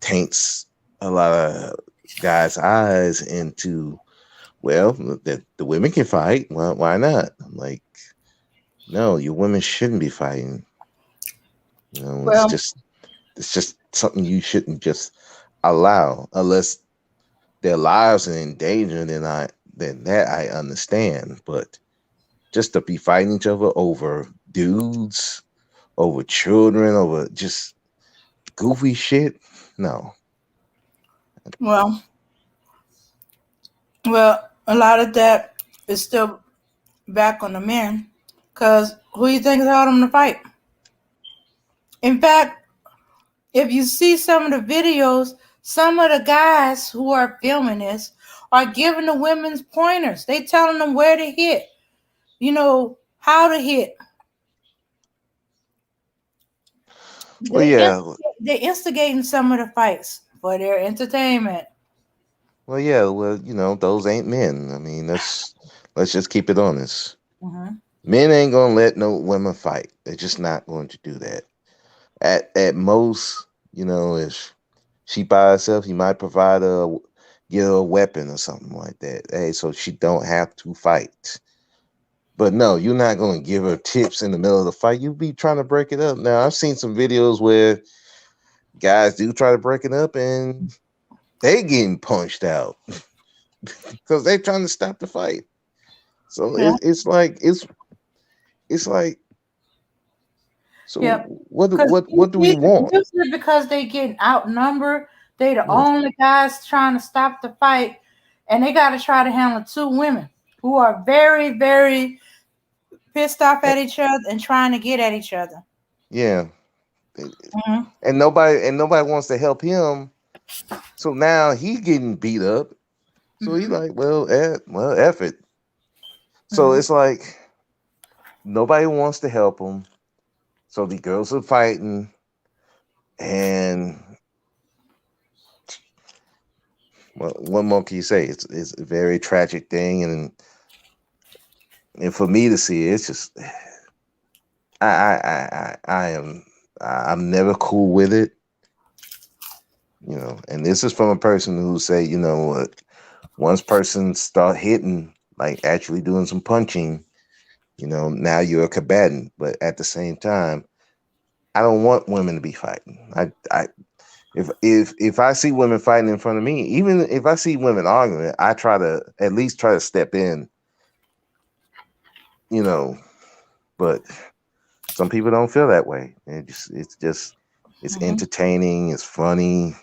taints a lot of guys' eyes into, well, the women can fight. Well, why not? I'm like, no, you women shouldn't be fighting. It's Well, just something you shouldn't just allow unless their lives are in danger. Then that I understand, but just to be fighting each other over dudes, over children, over just goofy shit, no. well, well. A lot of that is still back on the men, cause who you think allowed them to fight? In fact, if you see some of the videos, some of the guys who are filming this are giving the women's pointers. They telling them where to hit, how to hit. Well, They yeah. they instigating some of the fights for their entertainment. Well, yeah. Well, those ain't men. I mean, let's just keep it honest. Mm-hmm. Men ain't gonna let no women fight. They're just not going to do that. At most, if she by herself, he might get her a weapon or something like that. Hey, so she don't have to fight. But no, you're not going to give her tips in the middle of the fight. You be trying to break it up. Now, I've seen some videos where guys do try to break it up and they getting punched out because they're trying to stop the fight. So Yeah. it's like, so Yeah. Because what do we want? usually because they getting outnumbered, they the Yeah, only guys trying to stop the fight, and they got to try to handle two women who are very, very pissed off Eh, at each other and trying to get at each other. yeah. Mm-hmm. And nobody wants to help him. So now he getting beat up. So he's Mm-hmm. like, well, F it. So Mm-hmm. it's like nobody wants to help him. So the girls are fighting, and well, what more can you say? It's a very tragic thing, and for me to see it, it's just I'm never cool with it. And this is from a person who say, what, once person start hitting, like actually doing some punching, now you're a combatant. But at the same time, I don't want women to be fighting. If I see women fighting in front of me, even if I see women arguing, I try to at least try to step in, you know. But some people don't feel that way. It's Mm-hmm. entertaining, it's funny,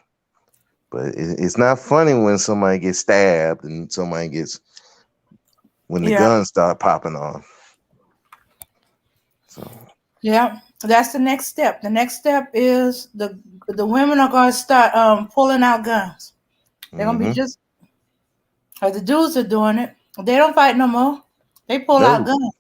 but it's not funny when somebody gets stabbed and when the Yeah. guns start popping off. So Yeah. That's the next step. The next step is the women are going to start pulling out guns. They're going to be hmm just or the dudes are doing it. They don't fight no more. They pull out no, guns.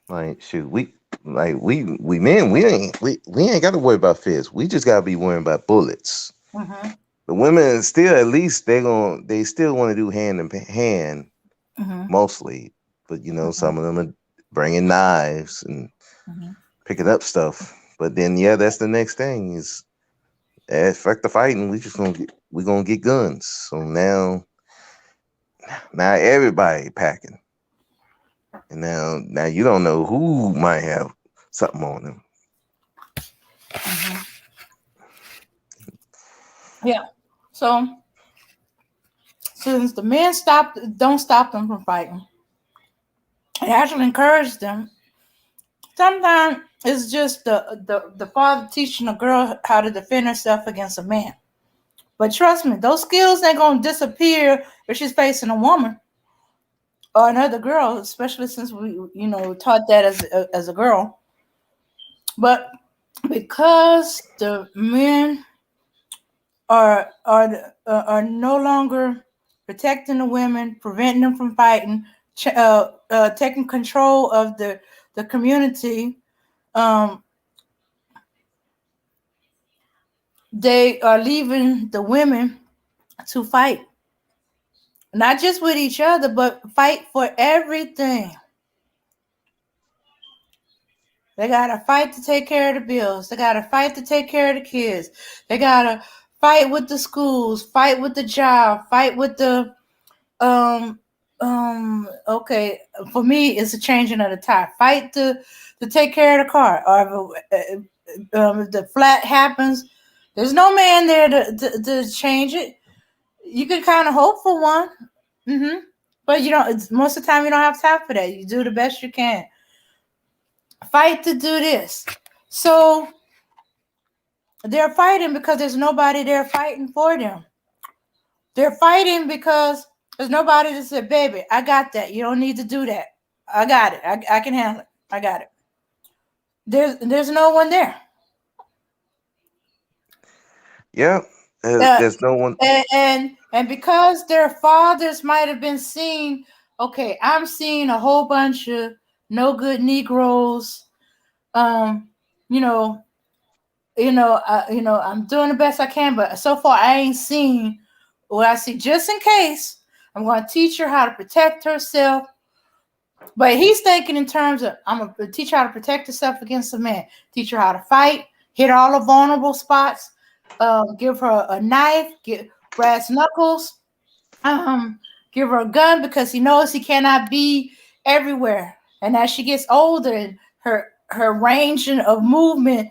like shoot, we men we ain't got to worry about fists. We just got to be worrying about bullets. Mm-hmm. The women still, at least they still want to do hand in hand Mm-hmm. mostly, but Mm-hmm. some of them are bringing knives and Mm-hmm. picking up stuff. But then yeah, that's the next thing is fuck the fighting. We gonna get guns. So now everybody packing, and now you don't know who might have something on them. Yeah. So since the men don't stop them from fighting, it actually encourage them. Sometimes it's just the father teaching a girl how to defend herself against a man. But trust me, those skills ain't gonna disappear if she's facing a woman or another girl, especially since we, taught that as a girl. But because the men are no longer protecting the women, preventing them from fighting, taking control of the community, um, they are leaving the women to fight, not just with each other, but fight for everything. They gotta fight to take care of the bills. They gotta fight to take care of the kids. They gotta fight with the schools, fight with the job, fight with the um okay, for me it's a changing of the tire. Fight to take care of the car. Or if the flat happens, there's no man there to change it. You can kind of hope for one. But most of the time you don't have time for that. You do the best you can. Fight to do this. So they're fighting because there's nobody there fighting for them. They're fighting because there's nobody that said, baby, I got that. You don't need to do that. I got it. I can handle it. I got it. There's no one there. Yeah, Uh, there's no one. and because their fathers might have been seeing, okay, I'm seeing a whole bunch of no good Negroes. Um, you know, I'm doing the best I can, but so far I ain't seen what I see. Just in case, I'm going to teach her how to protect herself. But he's thinking in terms of, I'm going to teach her how to protect herself against a man. Teach her how to fight, hit all the vulnerable spots, give her a knife, get brass knuckles, give her a gun because he knows he cannot be everywhere. And as she gets older and her range of movement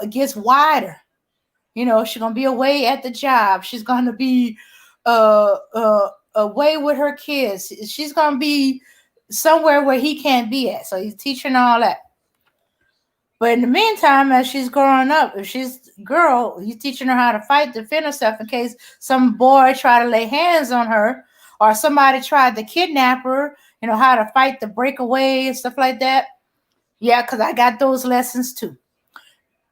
gets wider, she's gonna be away at the job. She's gonna be away with her kids. She's gonna be somewhere where he can't be at. So he's teaching all that. But in the meantime, as she's growing up, if she's a girl, he's teaching her how to fight, defend herself in case some boy try to lay hands on her or somebody tried to kidnap her, how to fight the breakaway and stuff like that. Yeah, because I got those lessons too.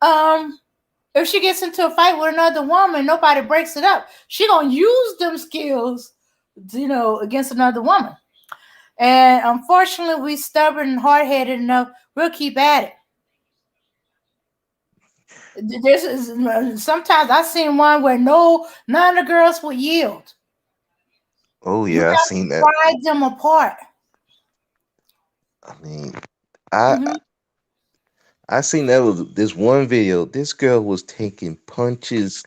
If she gets into a fight with another woman, nobody breaks it up. She gonna use them skills, against another woman. And unfortunately, we stubborn and hard headed enough. We'll keep at it. This is sometimes I seen one where none of the girls will yield. Oh You yeah, I got to seen that. pry them apart. I mean, I Mm-hmm. I seen that was this one video. This girl was taking punches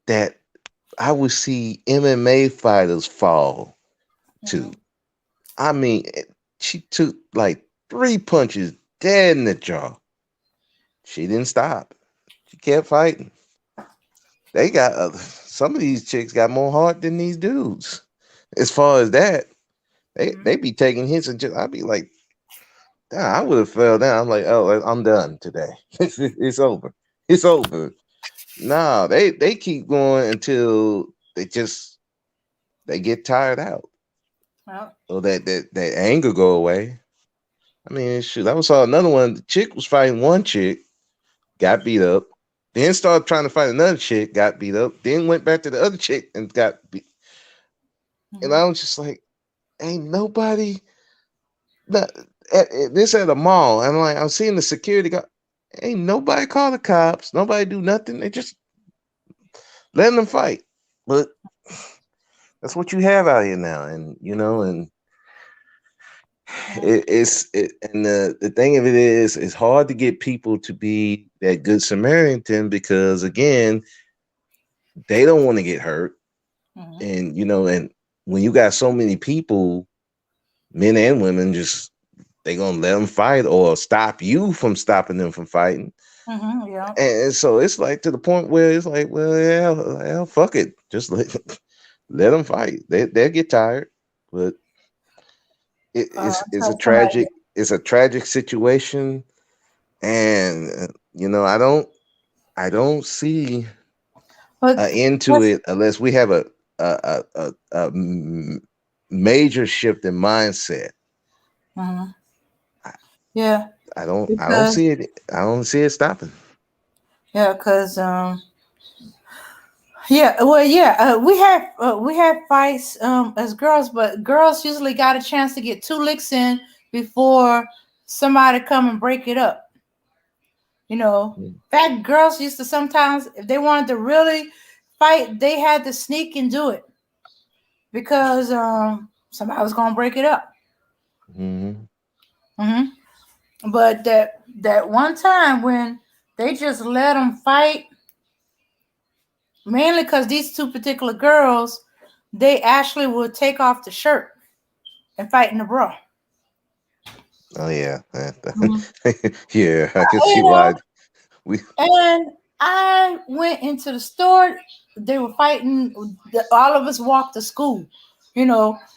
that I would see MMA fighters fall Mm-hmm. to. I mean, she took like 3 punches dead in the jaw. She didn't stop. She kept fighting. They got some of these chicks got more heart than these dudes. As far as that, they be taking hits and just I'd be like, damn, I would have fell down. I'm like, oh, I'm done today. It's over. It's over. Nah, they keep going until they get tired out. Well, So that anger go away. I mean, shoot, I saw another one. The chick was fighting one chick, got beat up, then started trying to fight another chick, got beat up, then went back to the other chick and got beat. And I was just like, ain't nobody not, this at a mall. And I'm seeing the security guard. Ain't nobody call the cops. Nobody do nothing. They just letting them fight. But that's what you have out here now. And And the thing of it is, it's hard to get people to be that good Samaritan because again, they don't want to get hurt, and and when you got so many people, men and women, just they gonna let them fight or stop you from stopping them from fighting. Yeah. And so it's like to the point where it's like, well, yeah, fuck it, just let them fight. They'll get tired, but it's a Until somebody. tragic situation, and I don't see But an end to that's, it unless we have a major shift in mindset. mhm. I, Yeah, I don't because see it. I don't see it stopping. yeah, because yeah, well, yeah, we have fights as girls, but girls usually got a chance to get two licks in before somebody come and break it up. In fact, girls used to sometimes, if they wanted to really fight, they had to sneak and do it because somebody was gonna break it up. Hmm. hmm But that one time when they just let them fight, mainly because these two particular girls, they actually would take off the shirt and fight in the bra. Oh yeah, Mhm. yeah. I can see You why know, we. and I went into the store. They were fighting. All of us walked to school.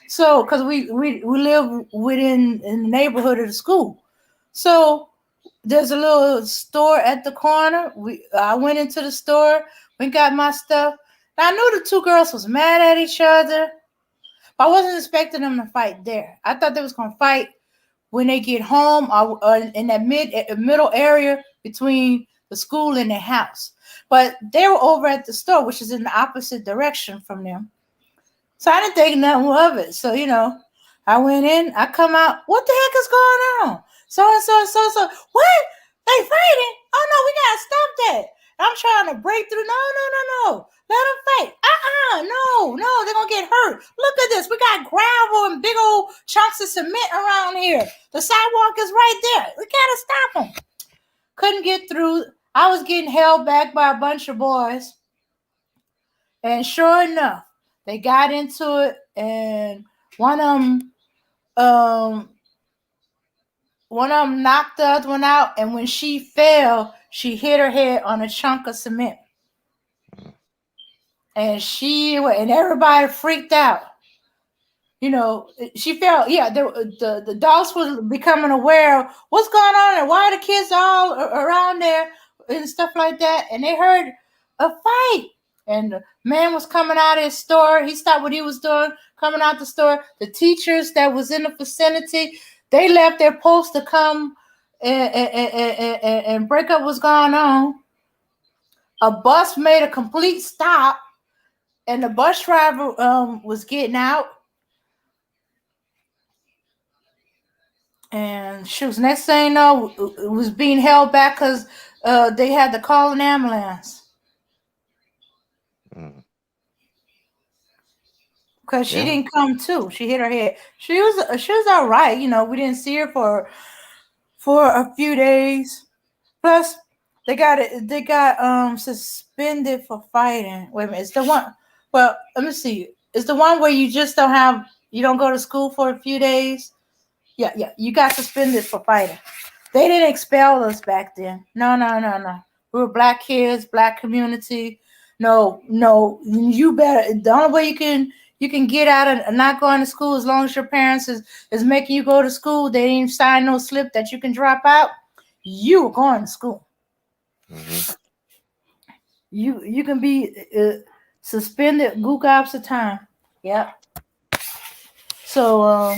So because we live within in the neighborhood of the school, so there's a little store at the corner. I went into the store. We got my stuff. And I knew the two girls was mad at each other. But I wasn't expecting them to fight there. I thought they was gonna fight when they get home or in that middle area between the school and their house. But they were over at the store, which is in the opposite direction from them. So I didn't think nothing of it. So, I went in, I come out, what the heck is going on? So and so and so and so. What? They fighting? Oh no, we gotta stop that. I'm trying to break through. No, no, no, no. Let them fight. No, no, they're gonna get hurt. Look at this. We got gravel and big old chunks of cement around here. The sidewalk is right there. We gotta stop them. Couldn't get through. I was getting held back by a bunch of boys. And sure enough, they got into it, and one of them, um, one of them knocked the other one out. And when she fell, she hit her head on a chunk of cement, and everybody freaked out. She felt, yeah, the dogs were becoming aware of what's going on and why the kids all around there and stuff like that. And they heard a fight. And the man was coming out of his store. He stopped what he was doing, coming out the store. The teachers that was in the vicinity, they left their post to come and break up what's going on. A bus made a complete stop, and the bus driver was getting out. And she was next thing you know, it was being held back because they had to call an ambulance Mm. because she Yeah. didn't come to. She hit her head. She was all right. We didn't see her for a few days. Plus, they got suspended for fighting. Wait a minute, it's the one. Well, let me see. It's the one where you don't go to school for a few days. Yeah, yeah. You got suspended for fighting. They didn't expel us back then. No, no, no, no. We were black kids, black community. No, no. You better. The only way you can get out of not going to school as long as your parents is making you go to school. They didn't sign no slip that you can drop out. You were going to school. Hmm. You can be suspended gougops of time. Yep. So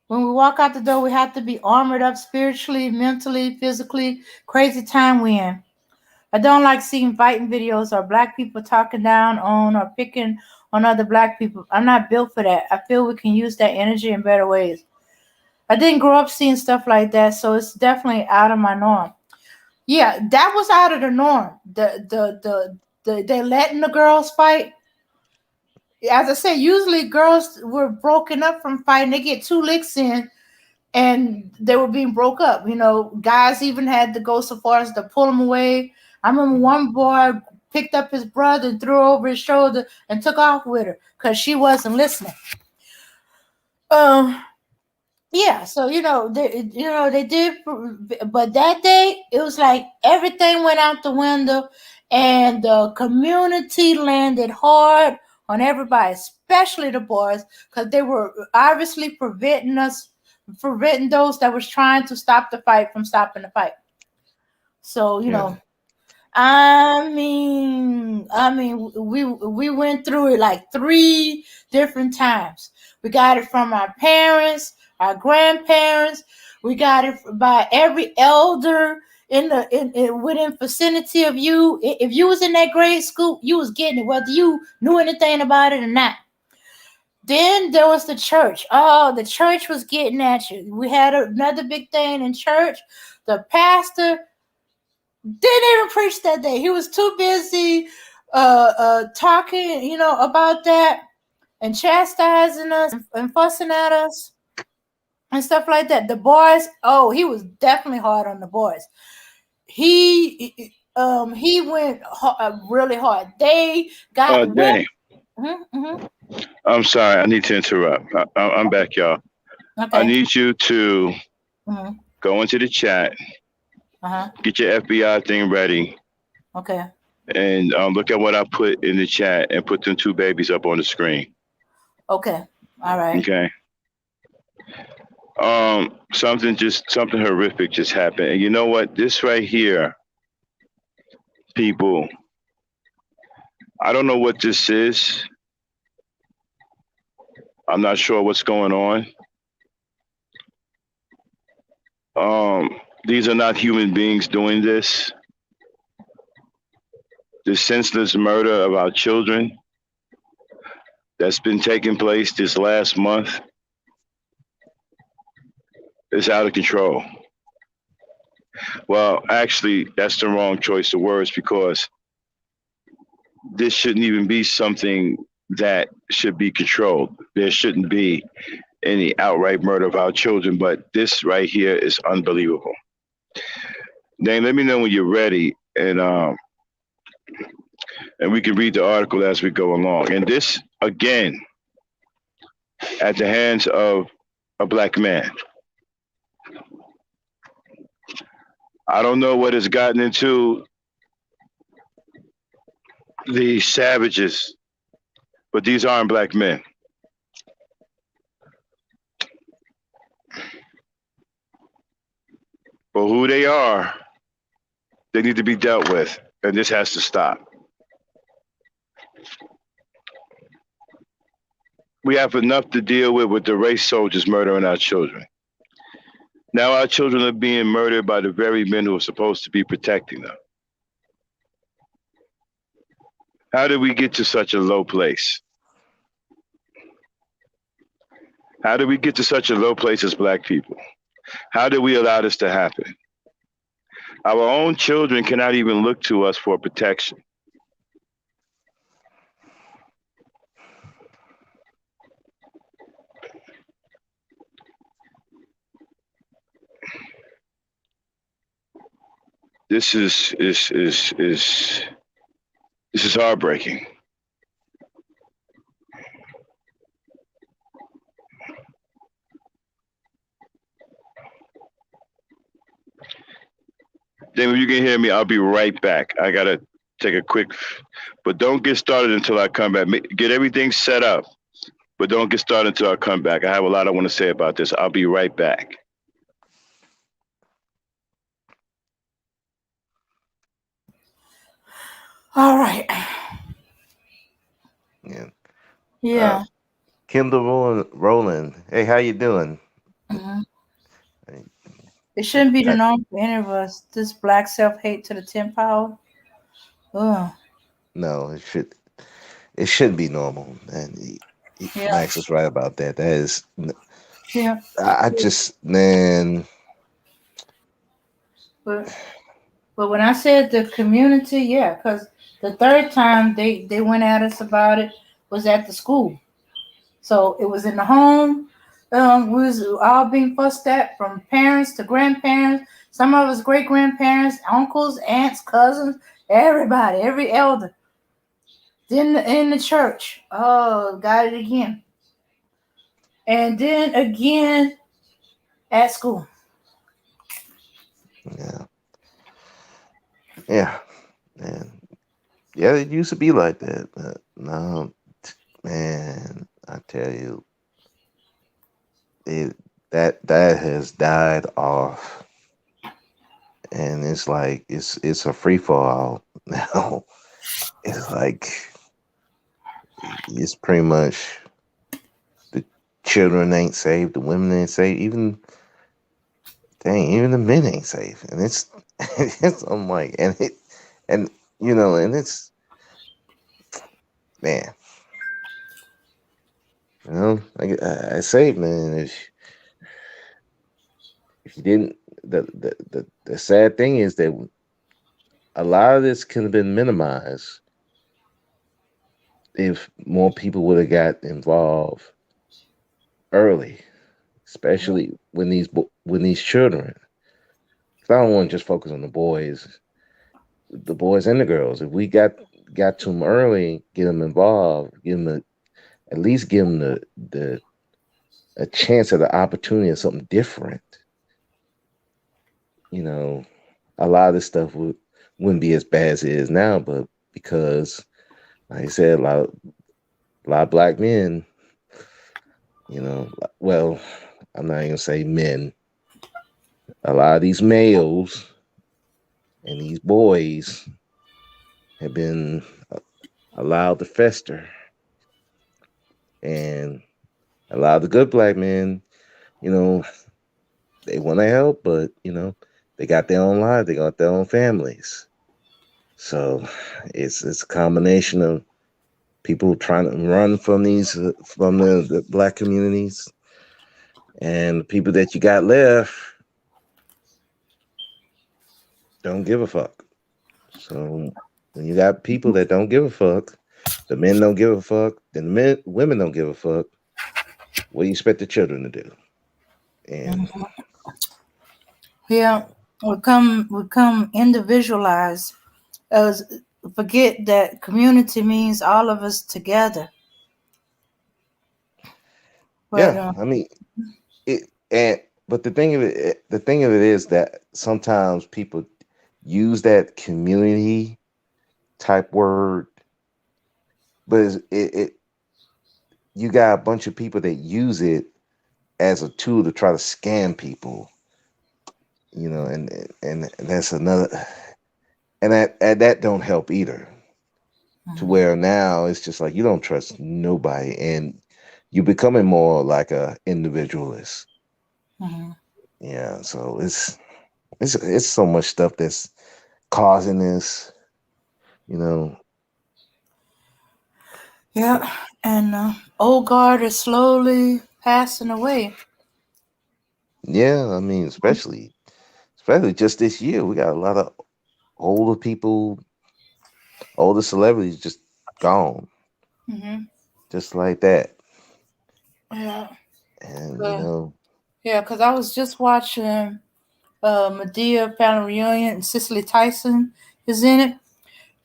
when we walk out the door, we have to be armored up spiritually, mentally, physically. Crazy time we in. I don't like seeing fighting videos or black people talking down on or picking on other black people. I'm not built for that. I feel we can use that energy in better ways. I didn't grow up seeing stuff like that, so it's definitely out of my norm. Yeah, that was out of the norm. They're letting the girls fight. as I said, usually girls were broken up from fighting. They get two licks in, and they were being broke up. You know, guys even had to go so far as to pull them away. I remember one boy picked up his brother and threw her over his shoulder and took off with her because she wasn't listening. Um, yeah, so they did, but that day it was like everything went out the window, and the community landed hard on everybody, especially the boys, because they were obviously preventing those that was trying to stop the fight from stopping the fight. So Yeah. we went through it like three different times. We got it from our parents, our grandparents. We got it by every elder in within vicinity of you. If you was in that grade school, you was getting it, whether you knew anything about it or not. Then there was the church. Oh, the church was getting at you. We had another big thing in church. The pastor didn't even preach that day. He was too busy talking, about that and chastising us and fussing at us and stuff like that. The boys, oh, he was definitely hard on the boys. He went really hard. They got Dang. mm-hmm. I'm sorry. I need to interrupt. I'm back, y'all. I Okay. need you to Mm-hmm. go into the chat, Uh-huh. get your FBI thing ready, Okay. and look at what I put in the chat and put them two babies up on the screen. Okay. All right. Okay. Something horrific just happened. And you know what? This right here, people, I don't know what this is. I'm not sure what's going on. These are not human beings doing this. The senseless murder of our children that's been taking place this last month is out of control. Well, actually, that's the wrong choice of words because this shouldn't even be something that should be controlled. There shouldn't be any outright murder of our children, but this right here is unbelievable. Dane, let me know when you're ready, and we can read the article as we go along. And this again, at the hands of a black man. I don't know what has gotten into the savages, but these aren't black men. But who they are, they need to be dealt with, and this has to stop. We have enough to deal with the race soldiers murdering our children. Now our children are being murdered by the very men who are supposed to be protecting them. How did we get to such a low place? How did we get to such a low place as black people? How did we allow this to happen? Our own children cannot even look to us for protection. This is heartbreaking. Then, if you can hear me, I'll be right back. I gotta take a quick, but don't get started until I come back. Get everything set up, but don't get started until I come back. I have a lot I want to say about this. I'll be right back. All right. Yeah. Yeah. Kendall Rowland. Hey, how you doing? Mhm. It shouldn't be the norm for any of us. This black self hate to the 10th power. Ugh. No, it should be normal, and Yeah. Max is right about that. That is, Yeah. I just man. But when I said the community, yeah, because the third time they went at us about it, was at the school. So it was in the home. We was all being fussed at from parents to grandparents. Some of us great grandparents, uncles, aunts, cousins, everybody, every elder. Then in the church, oh, got it again, and then again at school. Yeah, yeah, and yeah, it used to be like that, but now, man, I tell you, it that has died off, and it's like it's a free for all now. It's like it's pretty much the children ain't safe, the women ain't safe, even dang, even the men ain't safe, and it's I'm like, and and it's man, I say, man, if you didn't, the sad thing is that a lot of this could have been minimized if more people would have got involved early, especially when these children. 'Cause I don't want to just focus on the boys and the girls. If we got to them early, get them involved, at least give them the a chance at the opportunity of something different. You know, a lot of this stuff wouldn't be as bad as it is now, but because, like I said, a lot of black men, well, I'm not even gonna say men. A lot of these males and these boys have been allowed to fester, and a lot of the good black men, you know, they want to help, but they got their own lives, they got their own families. So it's a combination of people trying to run from the black communities, and the people that you got left don't give a fuck. So when you got people that don't give a fuck, the men don't give a fuck, then women don't give a fuck. What do you expect the children to do? And Yeah, we come individualized. As Forget that community means all of us together. But yeah, I mean it. And but the thing of it is that sometimes people use that community type word, but you got a bunch of people that use it as a tool to try to scam people, and that's another, and that don't help either. To mhm, where now it's just like you don't trust nobody, and you're becoming more like a individualist. mhm. Yeah, so it's so much stuff that's causing this, you know. Yeah, and old guard is slowly passing away. Yeah, I mean, especially just this year, we got a lot of older people, older celebrities just gone, Hmm. just like that. Yeah, And uh, yeah, because I was just watching Medea Family Reunion, and Cicely Tyson is in it.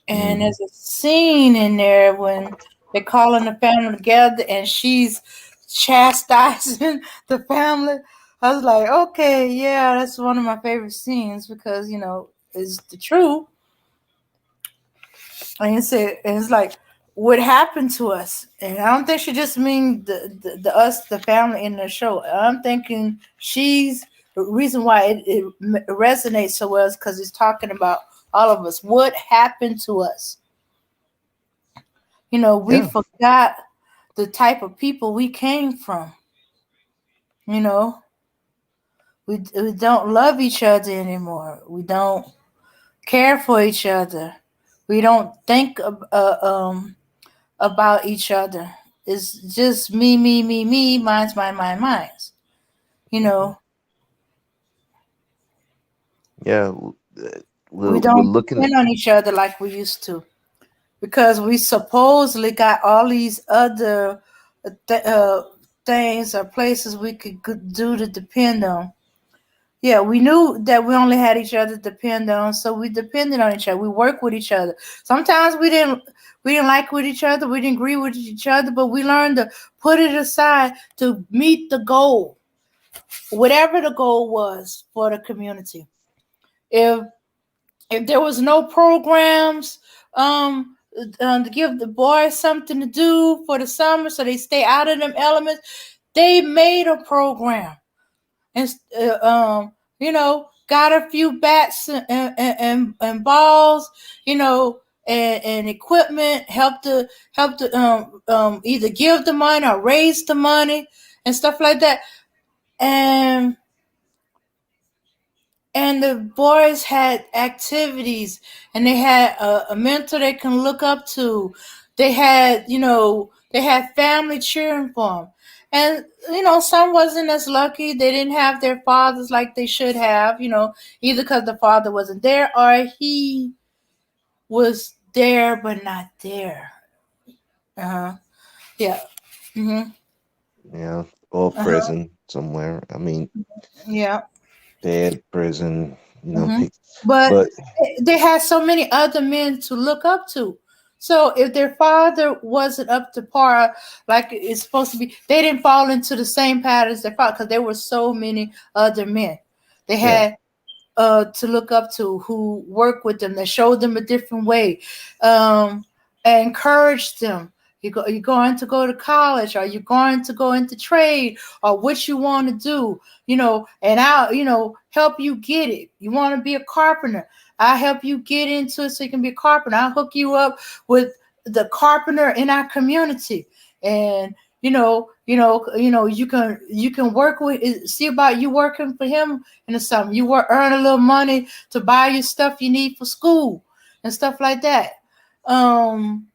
And mhm. there's a scene in there when they're calling the family together and she's chastising the family. I was like, okay, yeah, that's one of my favorite scenes because, it's the truth. And it's like, what happened to us? And I don't think she just mean the us, the family in the show. I'm thinking she's the reason why it resonates so well is because it's talking about all of us. What happened to us? We Yeah, forgot the type of people we came from. You know, we don't love each other anymore. We don't care for each other. We don't think about each other. It's just me, me, me, me, mine's mine, mine, mine's. You hmm, know, yeah. we We're don't looking at depend on each other like we used to. because we supposedly got all these other th- uh, things or places we could do to depend on. Yeah, we knew that we only had each other to depend on, so we depended on each other. We worked with each other. Sometimes we didn't like with each other, we didn't agree with each other, but we learned to put it aside to meet the goal, whatever the goal was for the community. If there was no programs to give the boys something to do for the summer so they stay out of them elements, they made a program and got a few bats and balls, and equipment, help to either give the money or raise the money and stuff like that. And the boys had activities, and they had a mentor they can look up to. They had family cheering for them. And some wasn't as lucky. They didn't have their fathers like they should have, either because the father wasn't there or he was there but not there. Uh-huh. Yeah. Mm-hmm. Yeah, or Uh-huh. prison somewhere. I mean, Yeah. dead prison. Hmm. But But they had so many other men to look up to. So if their father wasn't up to par like it's supposed to be, they didn't fall into the same patterns their father because there were so many other men. They yeah, had to look up to who worked with them, that showed them a different way, um, and encouraged them. You're going to go to college, or you're going to go into trade, or what you want to do, and I'll, help you get it. You want to be a carpenter, I'll help you get into it so you can be a carpenter. I'll hook you up with the carpenter in our community. And you can work with, see about you working for him and something. You work, earn a little money to buy you stuff you need for school and stuff like that. And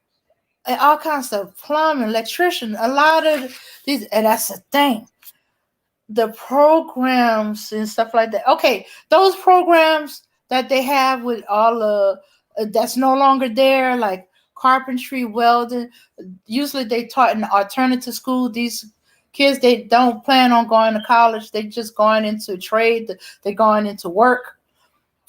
all kinds of plumbing, electrician, a lot of these, and that's the thing. The programs and stuff like that. Okay, those programs that they have with all that's no longer there, like carpentry, welding. Usually they taught in alternative school. These kids, they don't plan on going to college. They just going into trade. They're going into work.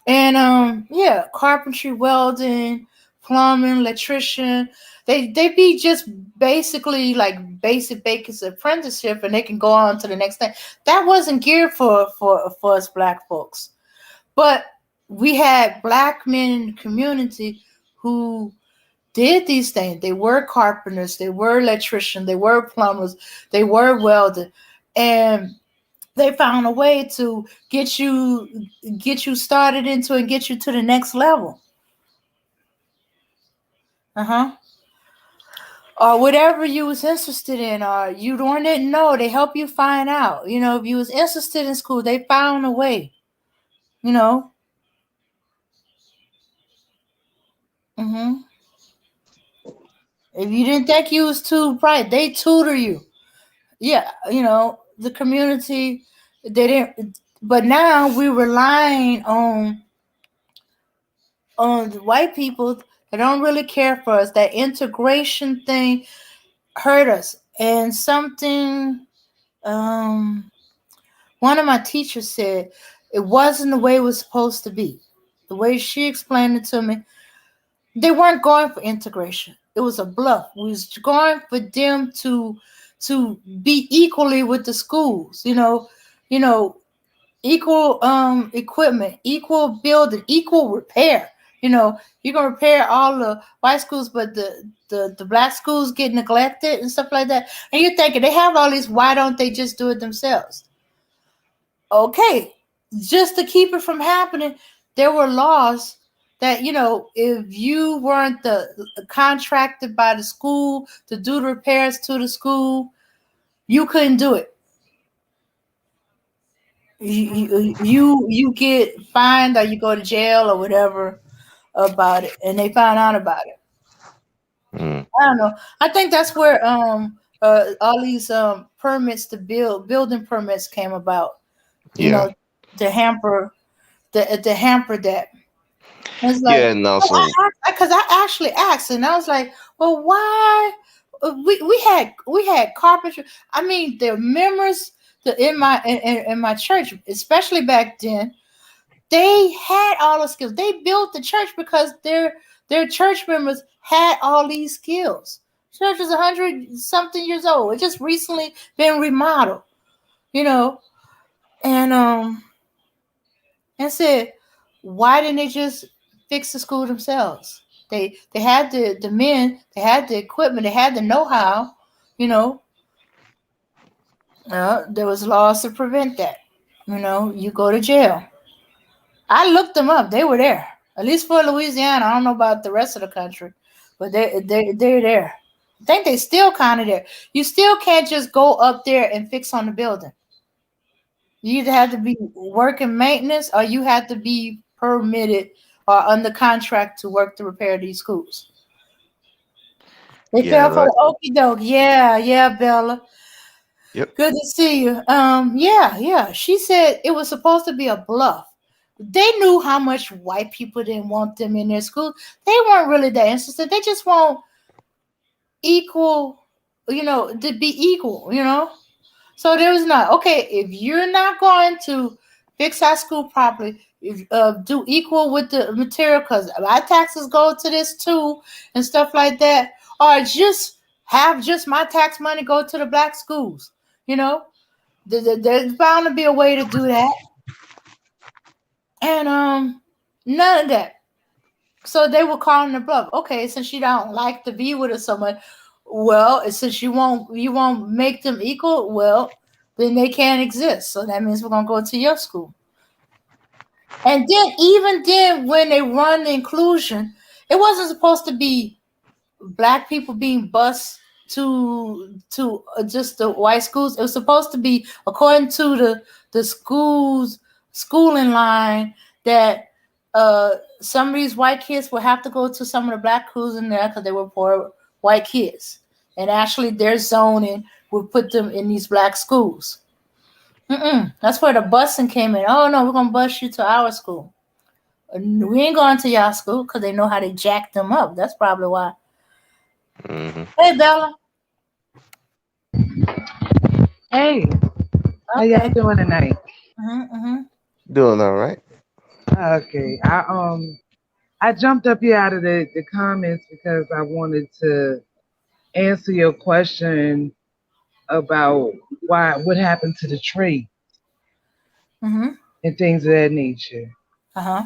And yeah, carpentry, welding, plumbing, electrician. They be just basically like basic baker's apprenticeship, and they can go on to the next thing. That wasn't geared for us black folks. But we had black men in the community who did these things. They were carpenters, they were electricians, they were plumbers, they were welders, and they found a way to get you started into and get you to the next level. Uh-huh. Or whatever you was interested in, or you don't didn't know, they help you find out. If you was interested in school, they found a way. You know. Mm-hmm. If you didn't think you was too bright, they tutor you. Yeah, the community, they didn't. But now we're relying on the white people that don't really care for us. That integration thing hurt us. And something one of my teachers said, it wasn't the way it was supposed to be. The way she explained it to me, they weren't going for integration. It was a bluff. We was going for them to be equally with the schools, you know, equal equipment, equal building, equal repair. You can repair all the white schools, but the black schools get neglected and stuff like that. And you're thinking they have all these, why don't they just do it themselves? Okay, just to keep it from happening, there were laws that if you weren't the contracted by the school to do the repairs to the school, you couldn't do it. You get fined or you go to jail or whatever about it, and they found out about it. mm, I don't know. I think that's where all these permits to building permits came about. You yeah. know, to hamper the hamper that. It's like, Yeah, and also, because I actually asked, and I was like, well, why? We had carpentry. I mean, the members in my church, especially back then, they had all the skills. They built the church because their church members had all these skills. Church is 100 something years old. It just recently been remodeled, you know, and and said, why didn't they just fix the school themselves? They had the men, they had the equipment, they had the know-how, you know. There was laws to prevent that. You go to jail. I looked them up. They were there. At least for Louisiana. I don't know about the rest of the country, but they're there. I think they still kind of there. You still can't just go up there and fix on the building. You either have to be working maintenance or you have to be permitted or under contract to work to repair these schools. They yeah, fell for like, the okie doke. Yeah, yeah, Bella. yep, Good to see you. Yeah, yeah. She said it was supposed to be a bluff. They knew how much white people didn't want them in their school. They weren't really that interested. They just want equal, to be equal. So there was not, okay, if you're not going to fix our school properly, do equal with the material, because my taxes go to this too, and stuff like that, or just have just my tax money go to the black schools. You know, there's bound to be a way to do that, and none of that. So they were calling the bluff. Okay, since you don't like to be with us so much, well, since you won't make them equal, well, then they can't exist. So that means we're gonna go to your school. And then even then, when they run the inclusion, it wasn't supposed to be black people being bused to just the white schools. It was supposed to be according to the schooling line that some of these white kids would have to go to some of the black schools in there because they were poor white kids, and actually their zoning would put them in these black schools. That's where the busing came in. Oh no, we're gonna bus you to our school. We ain't going to y'all school because they know how to jack them up. That's probably why. hmm, Hey, Bella. Hey, how y'all Okay. doing tonight? Mm-hmm. doing all right. Okay, I jumped up here out of the comments because I wanted to answer your question about what happened to the trade Mm-hmm. and things of that nature. Uh-huh.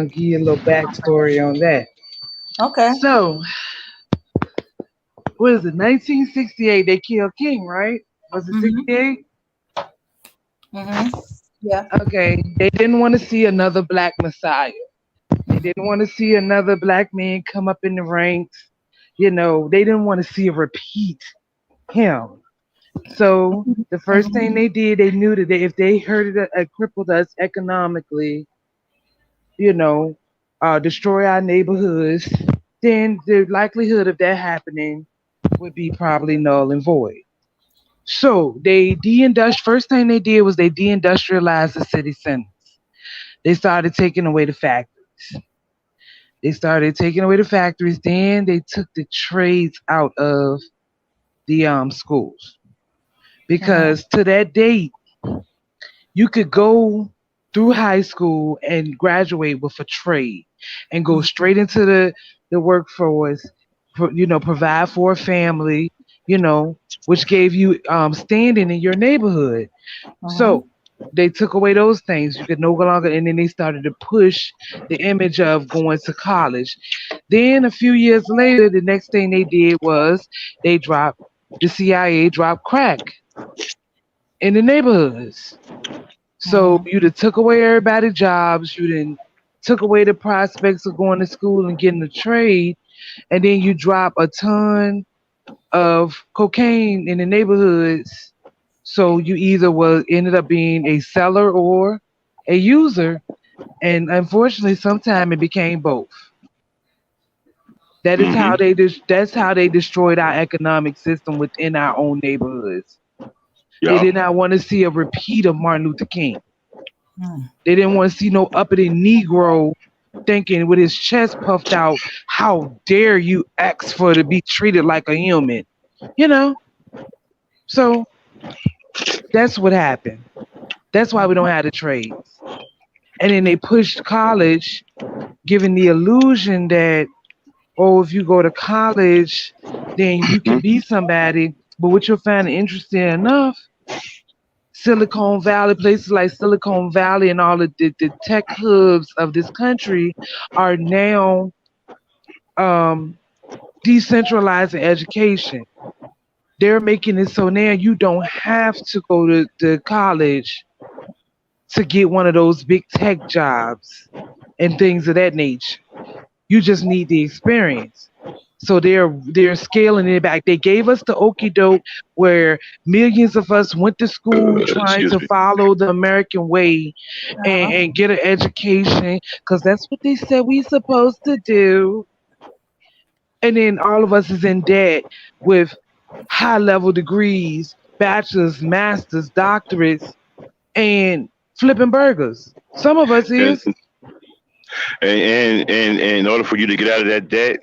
Give you a little backstory on that. Okay. So, what is it? 1968, they killed King, right? Was it Mm-hmm. 68? Mm-hmm. Yeah. Okay, they didn't want to see another black messiah. They didn't want to see another black man come up in the ranks. They didn't want to see a repeat him. So the first thing they did, they knew that if they hurt it, crippled us economically, you know, destroy our neighborhoods, then the likelihood of that happening would be probably null and void. So they first thing they did was they deindustrialized the city centers. They started taking away the factories. Then they took the trades out of the schools Mm-hmm. because to that date you could go through high school and graduate with a trade and go straight into the workforce, provide for a family, which gave you standing in your neighborhood. Mm-hmm. So they took away those things. You could no longer, and then they started to push the image of going to college. Then a few years later, the next thing they did was they dropped the CIA dropped crack in the neighborhoods. So Mm-hmm. you done took away everybody's jobs. You then took away the prospects of going to school and getting a trade, and then you drop a ton of cocaine in the neighborhoods. So you either ended up being a seller or a user, and unfortunately, sometimes it became both. Mm-hmm. That's how they destroyed our economic system within our own neighborhoods. They Yeah. did not want to see a repeat of Martin Luther King. Mm-hmm. They didn't want to see no uppity Negro thinking with his chest puffed out, how dare you ask for to be treated like a human? You know? So that's what happened. That's why we don't have the trades. And then they pushed college, giving the illusion that, oh, if you go to college, then you can be somebody. But what you'll find interesting enough, Silicon Valley, places like Silicon Valley and all of the tech hubs of this country are now um, decentralizing education. They're making it so now you don't have to go to college to get one of those big tech jobs and things of that nature. You just need the experience. So they're scaling it back. They gave us the okie doke where millions of us went to school trying Excuse to me. follow the American way Uh-huh. and get an education because that's what they said we supposed to do. And then all of us is in debt with high level degrees, bachelor's, master's, doctorates, and flipping burgers. Some of us And, is and in order for you to get out of that debt,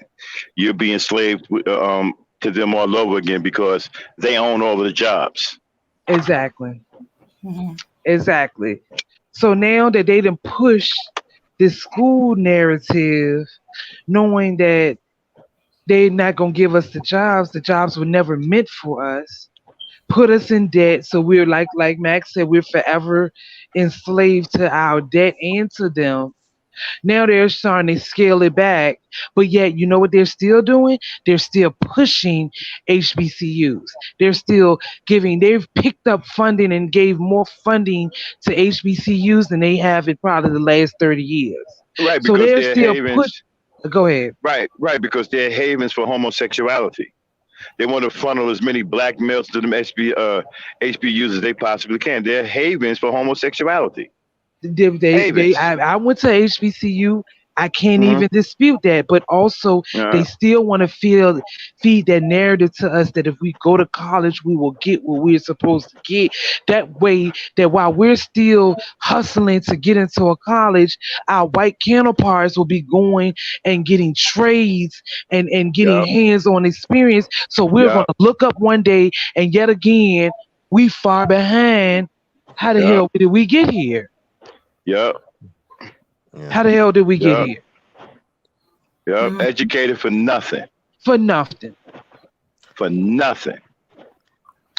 you're being enslaved to them all over again because they own all of the jobs. exactly. Mhm. Exactly. So now that they done push this school narrative, knowing that they're not gonna give us the jobs were never meant for us, put us in debt. So we're like Max said, we're forever enslaved to our debt and to them. Now they're starting to scale it back, but yet you know what they're still doing? They're still pushing HBCUs. They're still giving. They've picked up funding and gave more funding to HBCUs than they have in probably the last 30 years. Right, So because they're they're still put. havens. Go ahead. Right, because they're havens for homosexuality. They want to funnel as many black males to them HBUs as they possibly can. They're havens for homosexuality. Havens. I went to HBCU. I can't Hmm. even dispute that, but also they Uh, still want to feed that narrative to us that if we go to college, we will get what we're supposed to get. That way, that while we're still hustling to get into a college, our white counterparts will be going and getting trades and getting yup, hands-on experience. So we're going yup, to look up one day, and yet again, we far behind. How the yup, hell did we get here? yup, Yeah. How the hell did we get yup, here? yup. Mhm. Educated for nothing. For nothing. For nothing.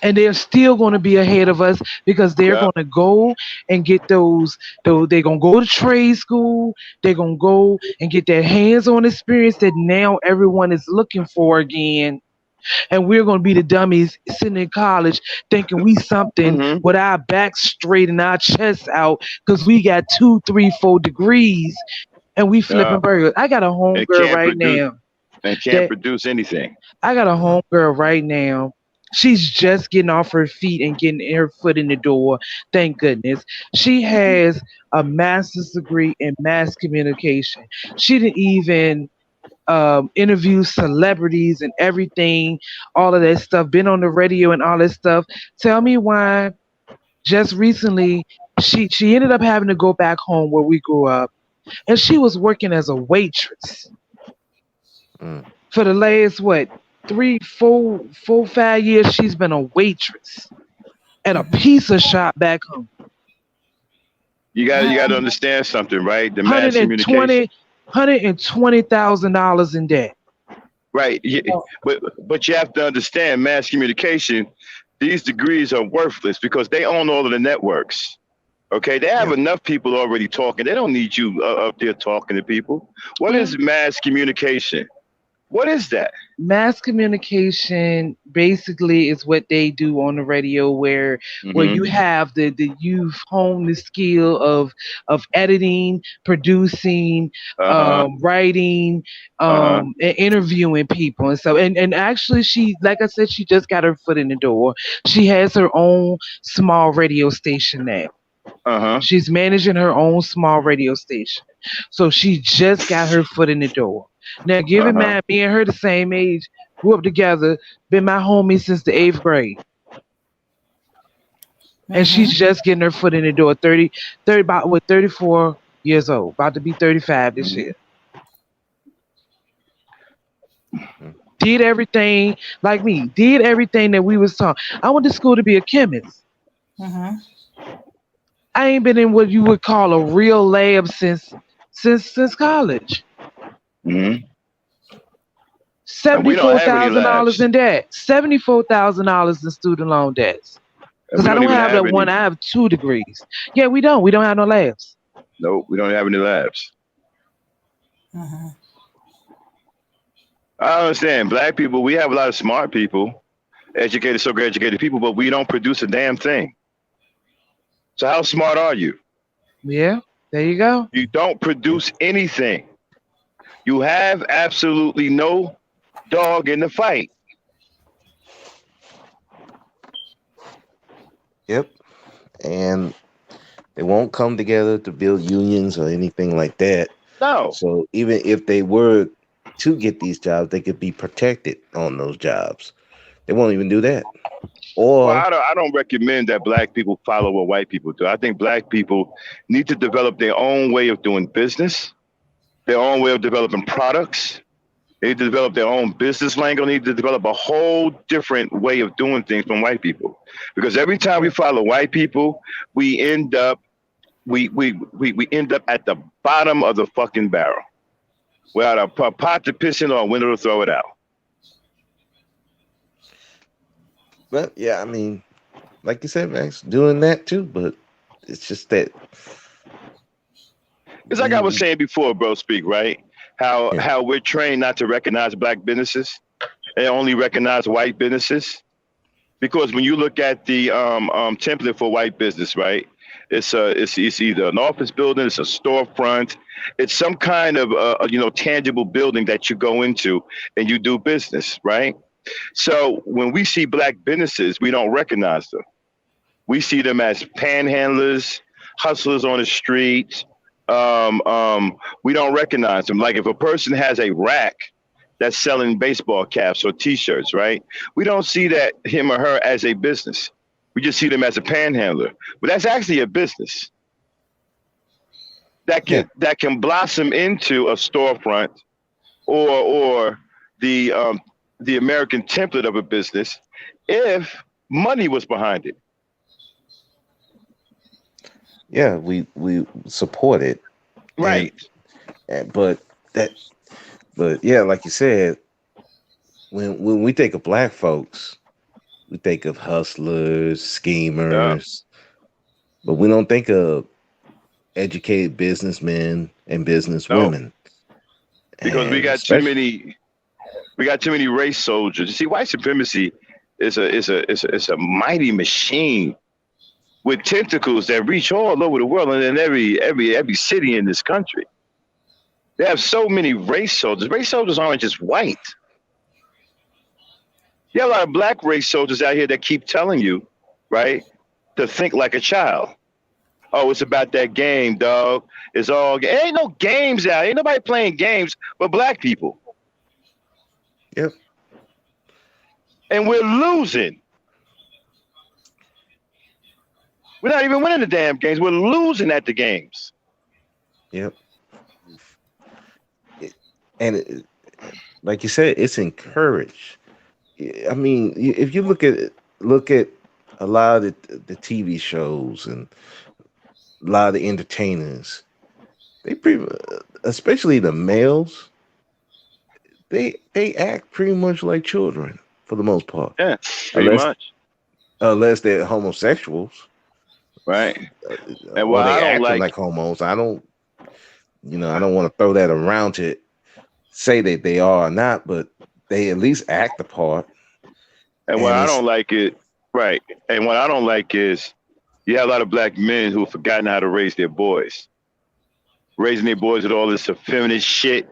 And they're still going to be ahead of us because they're going Yup. to go and get those they're going to go to trade school. They're going to go and get that hands-on experience that now everyone is looking for again. And we're going to be the dummies sitting in college thinking we something Hmm. with our backs straight and our chests out because we got 2, 3, 4 degrees and we flipping Yup. burgers. I got a And homegirl can't right produce now and can't that produce anything. I got a Yeah. homegirl right now. She's just getting off her feet and getting her foot in the door. Thank goodness. She has a master's degree in mass communication. She didn't even interview celebrities and everything, all of that stuff, been on the radio and all that stuff. Tell me why just recently she ended up having to go back home where we grew up and she was working as a waitress Mm. for the last what 3, 4, 4, 5 years she's been a waitress at a Mhm. pizza shop back home. You got to understand something, right? The mass Hundred and communication. twenty, $120,000 in debt. Right. Yeah, Oh, but you have to understand mass communication. These degrees are worthless because they own all of the networks. Okay, they have Yeah. enough people already talking. They don't need you up there talking to people. What Well, is mass communication? What is that? mass communication basically is what they do on the radio where Hmm. you have you've honed the skill of editing, producing, Uh huh. writing, Uh huh. and interviewing people and so and actually she, like I said, she just got her foot in the door. She has her own small radio station now. Uh huh. She's managing her own small radio station. So she just got her foot in the door. Now, give Uh it huh. mad, me and her the same age, grew up together, been my homie since the eighth grade. And she's mhm. just getting her foot in the door, 30, about what, 34. years old, about to be 35 this year. Did everything like me. Did everything that we was taught. I went to school to be a chemist. Mm-hmm. I ain't been in what you would call a real lab since college. Mm-hmm. And we don't Seventy-four have any thousand dollars labs. in debt. $74,000 in student loan debts. And Because we I don't don't even have have that one. any. I have 2 degrees. Yeah, we don't. We don't have no labs. No, we don't have any labs. Mm-hmm. I understand. Black people, we have a lot of smart people, educated, so educated people, but we don't produce a damn thing. So how smart are you? Yeah, there you go. You don't produce anything. You have absolutely no dog in the fight. Yep. And they won't come together to build unions or anything like that. No. So even if they were to get these jobs, they could be protected on those jobs. They won't even do that. Well, Or I don't recommend that black people follow what white people do. I think black people need to develop their own way of doing business, their own way of developing products. They need to develop their own business lingo. They need to develop a whole different way of doing things from white people. Because every time we follow white people, we end up we end up at the bottom of the fucking barrel. Without a pot to piss in or a window to throw it out. but yeah, I mean, like you said, Max, doing that too, but it's just that It's like I was we saying before, bro, speak, right? How yeah. how we're trained not to recognize black businesses and only recognize white businesses. Because when you look at the template for white business, right? It's either an office building, it's a storefront, it's some kind of tangible building that you go into and you do business, right? So when we see black businesses, we don't recognize them. We see them as panhandlers, hustlers on the street. We don't recognize them. Like if a person has a rack that's selling baseball caps or T-shirts, right? We don't see that him or her as a business. We just see them as a panhandler. But that's actually a business that Yeah. can blossom into a storefront or the American template of a business if money was behind it. Yeah, we support it. Right. But that but yeah, like you said, when we think of black folks, we think of hustlers, Yeah. schemers, but we don't think of educated businessmen and No. businesswomen. Because And especially we got too many race soldiers. You see, white supremacy is a mighty machine with tentacles that reach all over the world and in every city in this country. They have so many race soldiers. Race soldiers aren't just white. You have a lot of black race soldiers out here that keep telling you, right, to think like a child. Oh, it's about that game, dog. It's all ain't no games out. Ain't nobody playing games but black people. yep. And we're losing. We're not even winning the damn games. We're losing at the games. Yep. And like you said, it's encouraged. I mean, if you look at a lot of the TV shows and a lot of the entertainers, they pretty, especially the males, they act pretty much like children for the most part, Yeah, pretty unless much. unless they're homosexuals Right. uh, And or what I they don't acting like, like homos. I don't want to throw that around to say that they are or not, but they at least act the part. and what And I it's don't like it, right. And what I don't like is you have a lot of black men who have forgotten how to raise their boys, raising their boys with all this effeminate shit.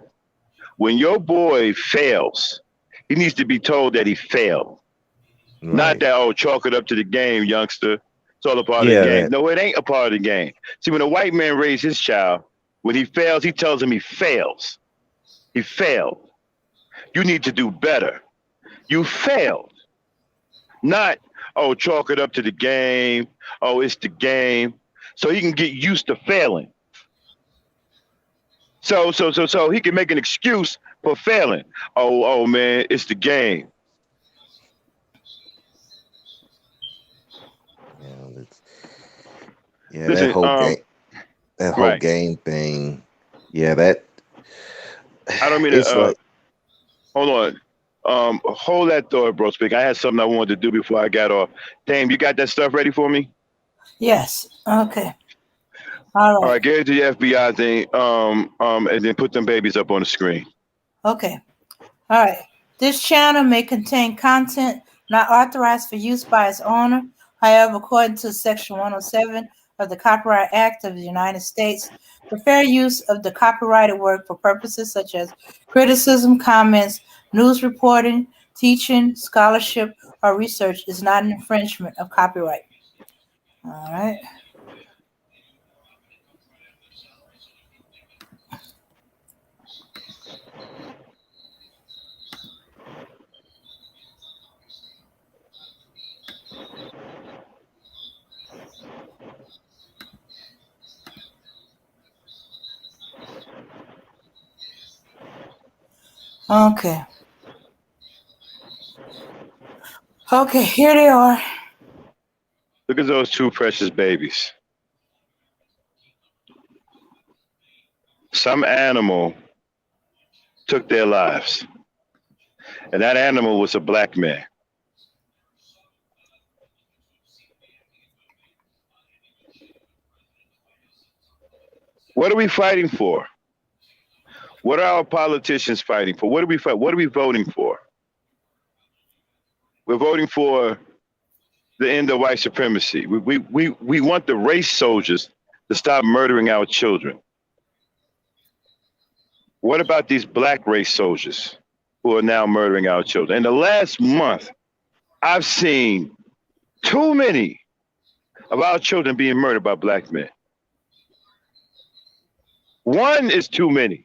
When your boy fails, he needs to be told that he failed. Not right. that, oh, chalk it up to the game, youngster. It's all a part of the Yeah, game. that. No, it ain't a part of the game. See, when a white man raises his child, when he fails, he tells him he fails. He failed. You need to do better. You failed. Not, oh, chalk it up to the game. Oh, it's the game. So he can get used to failing. So he can make an excuse for failing. Oh man, it's the game. You know, it's, yeah, Listen, that whole right. game thing. Yeah, that I don't mean to it's like hold on. Hold that thought, bro. Speak. I had something I wanted to do before I got off. Dame, you got that stuff ready for me? Yes. Okay. All All right. right, get into the FBI thing. And then put them babies up on the screen. Okay. All right. This channel may contain content not authorized for use by its owner. However, according to Section 107 of the Copyright Act of the United States, the fair use of the copyrighted work for purposes such as criticism, comments, news reporting, teaching, scholarship, or research is not an infringement of copyright. All right. Okay. Okay, here they are. Look at those two precious babies. Some animal took their lives, and that animal was a black man. What are we fighting for? What are our politicians fighting for? What are we fight? What are we voting for? We're voting for the end of white supremacy. We want the race soldiers to stop murdering our children. What about these black race soldiers who are now murdering our children? In the last month, I've seen too many of our children being murdered by black men. One is too many.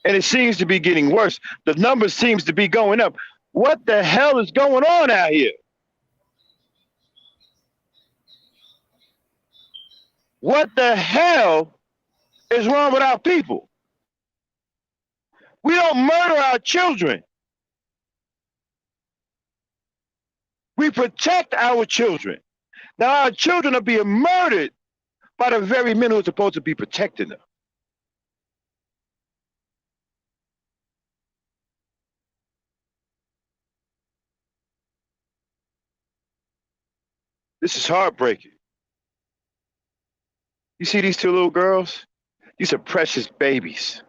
And it seems to be getting worse. The number seems to be going up. What the hell is going on out here? What the hell is wrong with our people? We don't murder our children. We protect our children. Now our children are being murdered by the very men who are supposed to be protecting them. This is heartbreaking. You see these two little girls? These are precious babies.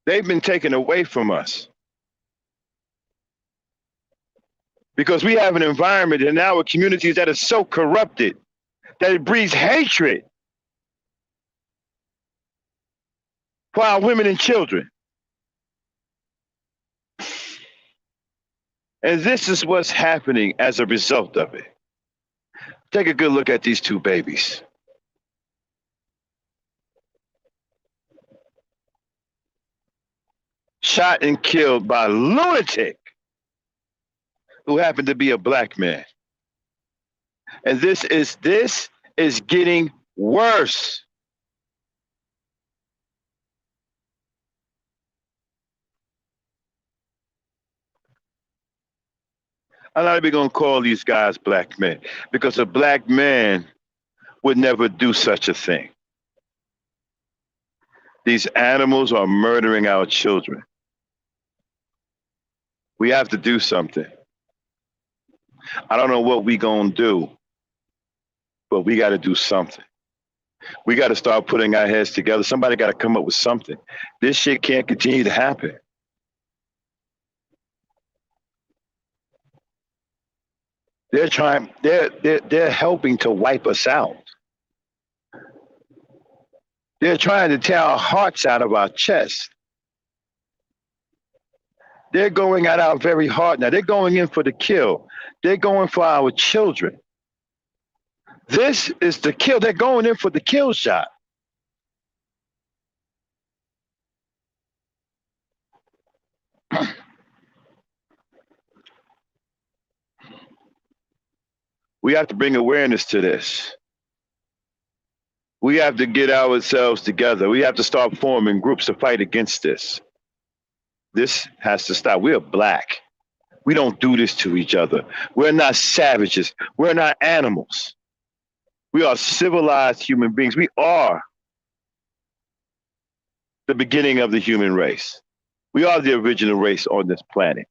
They've been taken away from us because we have an environment in our communities that is so corrupted that it breeds hatred for our women and children. And this is what's happening as a result of it. Take a good look at these two babies. Shot and killed by a lunatic who happened to be a black man. And this is getting worse. I'm not even gonna call these guys black men because a black man would never do such a thing. These animals are murdering our children. We have to do something. I don't know what we gonna do, but we got to do something. We got to start putting our heads together. Somebody got to come up with something. This shit can't continue to happen. They're trying. They're helping to wipe us out. They're trying to tear our hearts out of our chest. They're going at our very heart now. They're going in for the kill. They're going for our children. This is the kill. They're going in for the kill shot. We have to bring awareness to this. We have to get ourselves together. We have to start forming groups to fight against this. This has to stop. We're black. We don't do this to each other. We're not savages. We're not animals. We are civilized human beings. We are the beginning of the human race. We are the original race on this planet.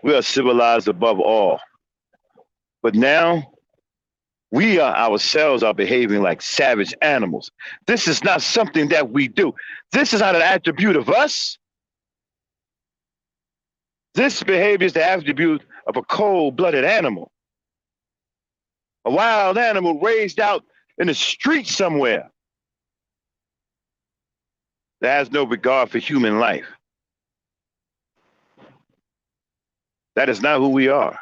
We are civilized above all. But now, we are ourselves are behaving like savage animals. This is not something that we do. This is not an attribute of us. This behavior is the attribute of a cold-blooded animal. A wild animal raised out in the street somewhere that has no regard for human life. That is not who we are.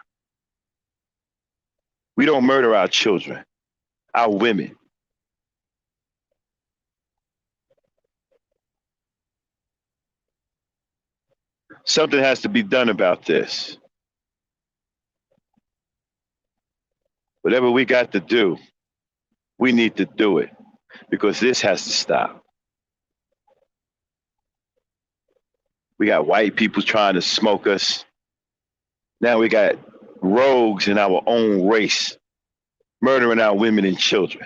We don't murder our children, our women. Something has to be done about this. Whatever we got to do, we need to do it because this has to stop. We got white people trying to smoke us. Now we got rogues in our own race murdering our women and children.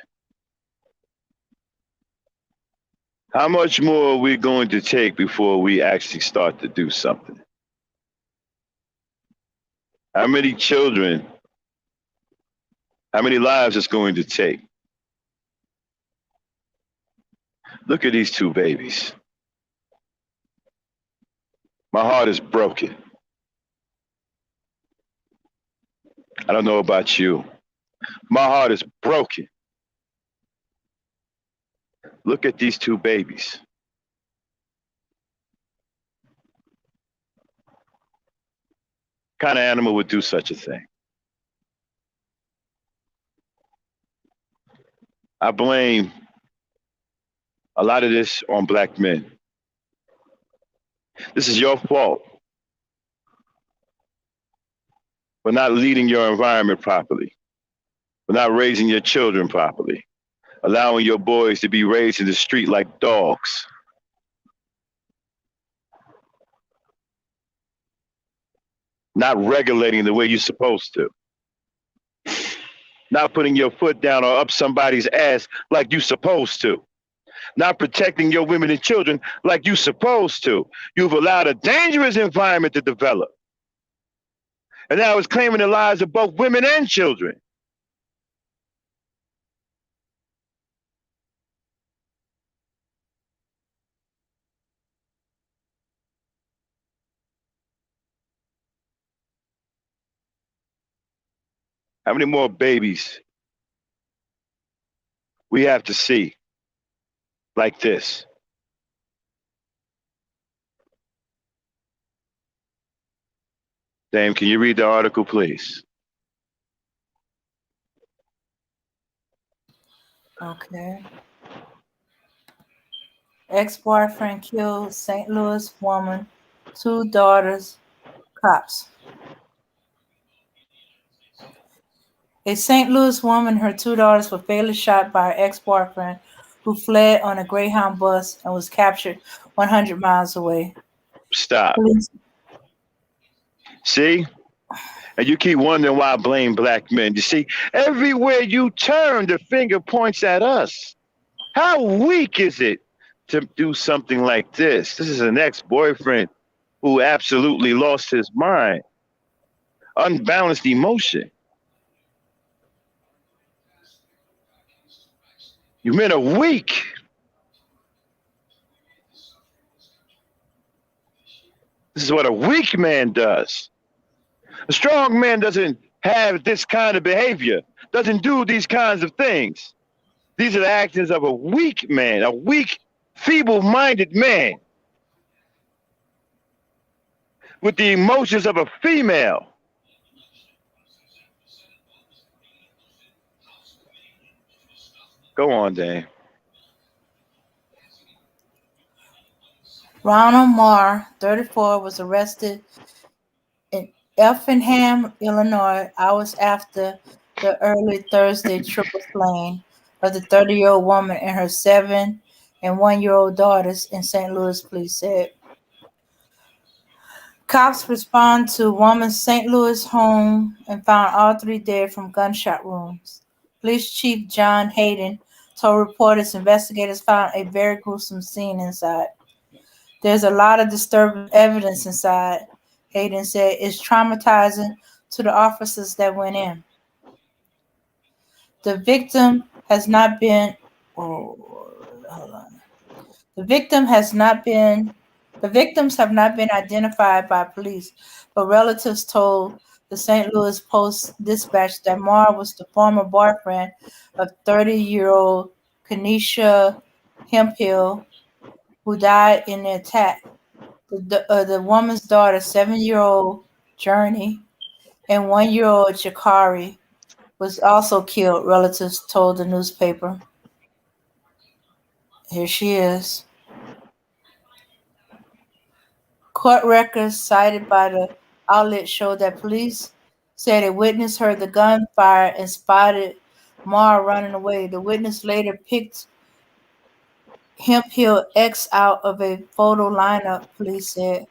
How much more are we going to take before we actually start to do something? How many children, how many lives it's going to take? Look at these two babies. My heart is broken. I don't know about you. My heart is broken. Look at these two babies. What kind of animal would do such a thing? I blame a lot of this on black men. This is your fault for not leading your environment properly, for not raising your children properly, allowing your boys to be raised in the street like dogs. Not regulating the way you're supposed to. Not putting your foot down or up somebody's ass like you're supposed to. Not protecting your women and children like you're supposed to. You've allowed a dangerous environment to develop. And now it's claiming the lives of both women and children. How many more babies we have to see like this? Dame, can you read the article, please? Okay. Ex-boyfriend killed St. Louis woman, 2 daughters, cops. A St. Louis woman and her 2 daughters were fatally shot by her ex-boyfriend, who fled on a Greyhound bus and was captured 100 miles away. Stop. Police. See? And you keep wondering why I blame black men. You see, everywhere you turn, the finger points at us. How weak is it to do something like this? This is an ex-boyfriend who absolutely lost his mind. Unbalanced emotion. You men are weak. This is what a weak man does. A strong man doesn't have this kind of behavior, doesn't do these kinds of things. These are the actions of a weak man, a weak, feeble-minded man with the emotions of a female. Go on, Dane. Ronald Marr, 34, was arrested in Effingham, Illinois, hours after the early Thursday triple slaying of the 30-year-old woman and her 7 and 1-year-old daughters in St. Louis, police said. Cops responded to a woman's St. Louis home and found all three dead from gunshot wounds. Police Chief John Hayden told reporters investigators found a very gruesome scene inside. There's a lot of disturbing evidence inside, Hayden said. It's traumatizing to the officers that went in. The victim has not been hold on. The victim has not been the victims have not been identified by police, but relatives told the St. Louis Post-Dispatch that Marr was the former boyfriend of 30-year-old Kenesha Hemphill, who died in the attack. The woman's daughter, 7-year-old Journey, and 1-year-old Jakari, was also killed, relatives told the newspaper. Here she is. Court records cited by the outlet show that police said a witness heard the gunfire and spotted Marr running away. The witness later picked Hemphill X out of a photo lineup, police said.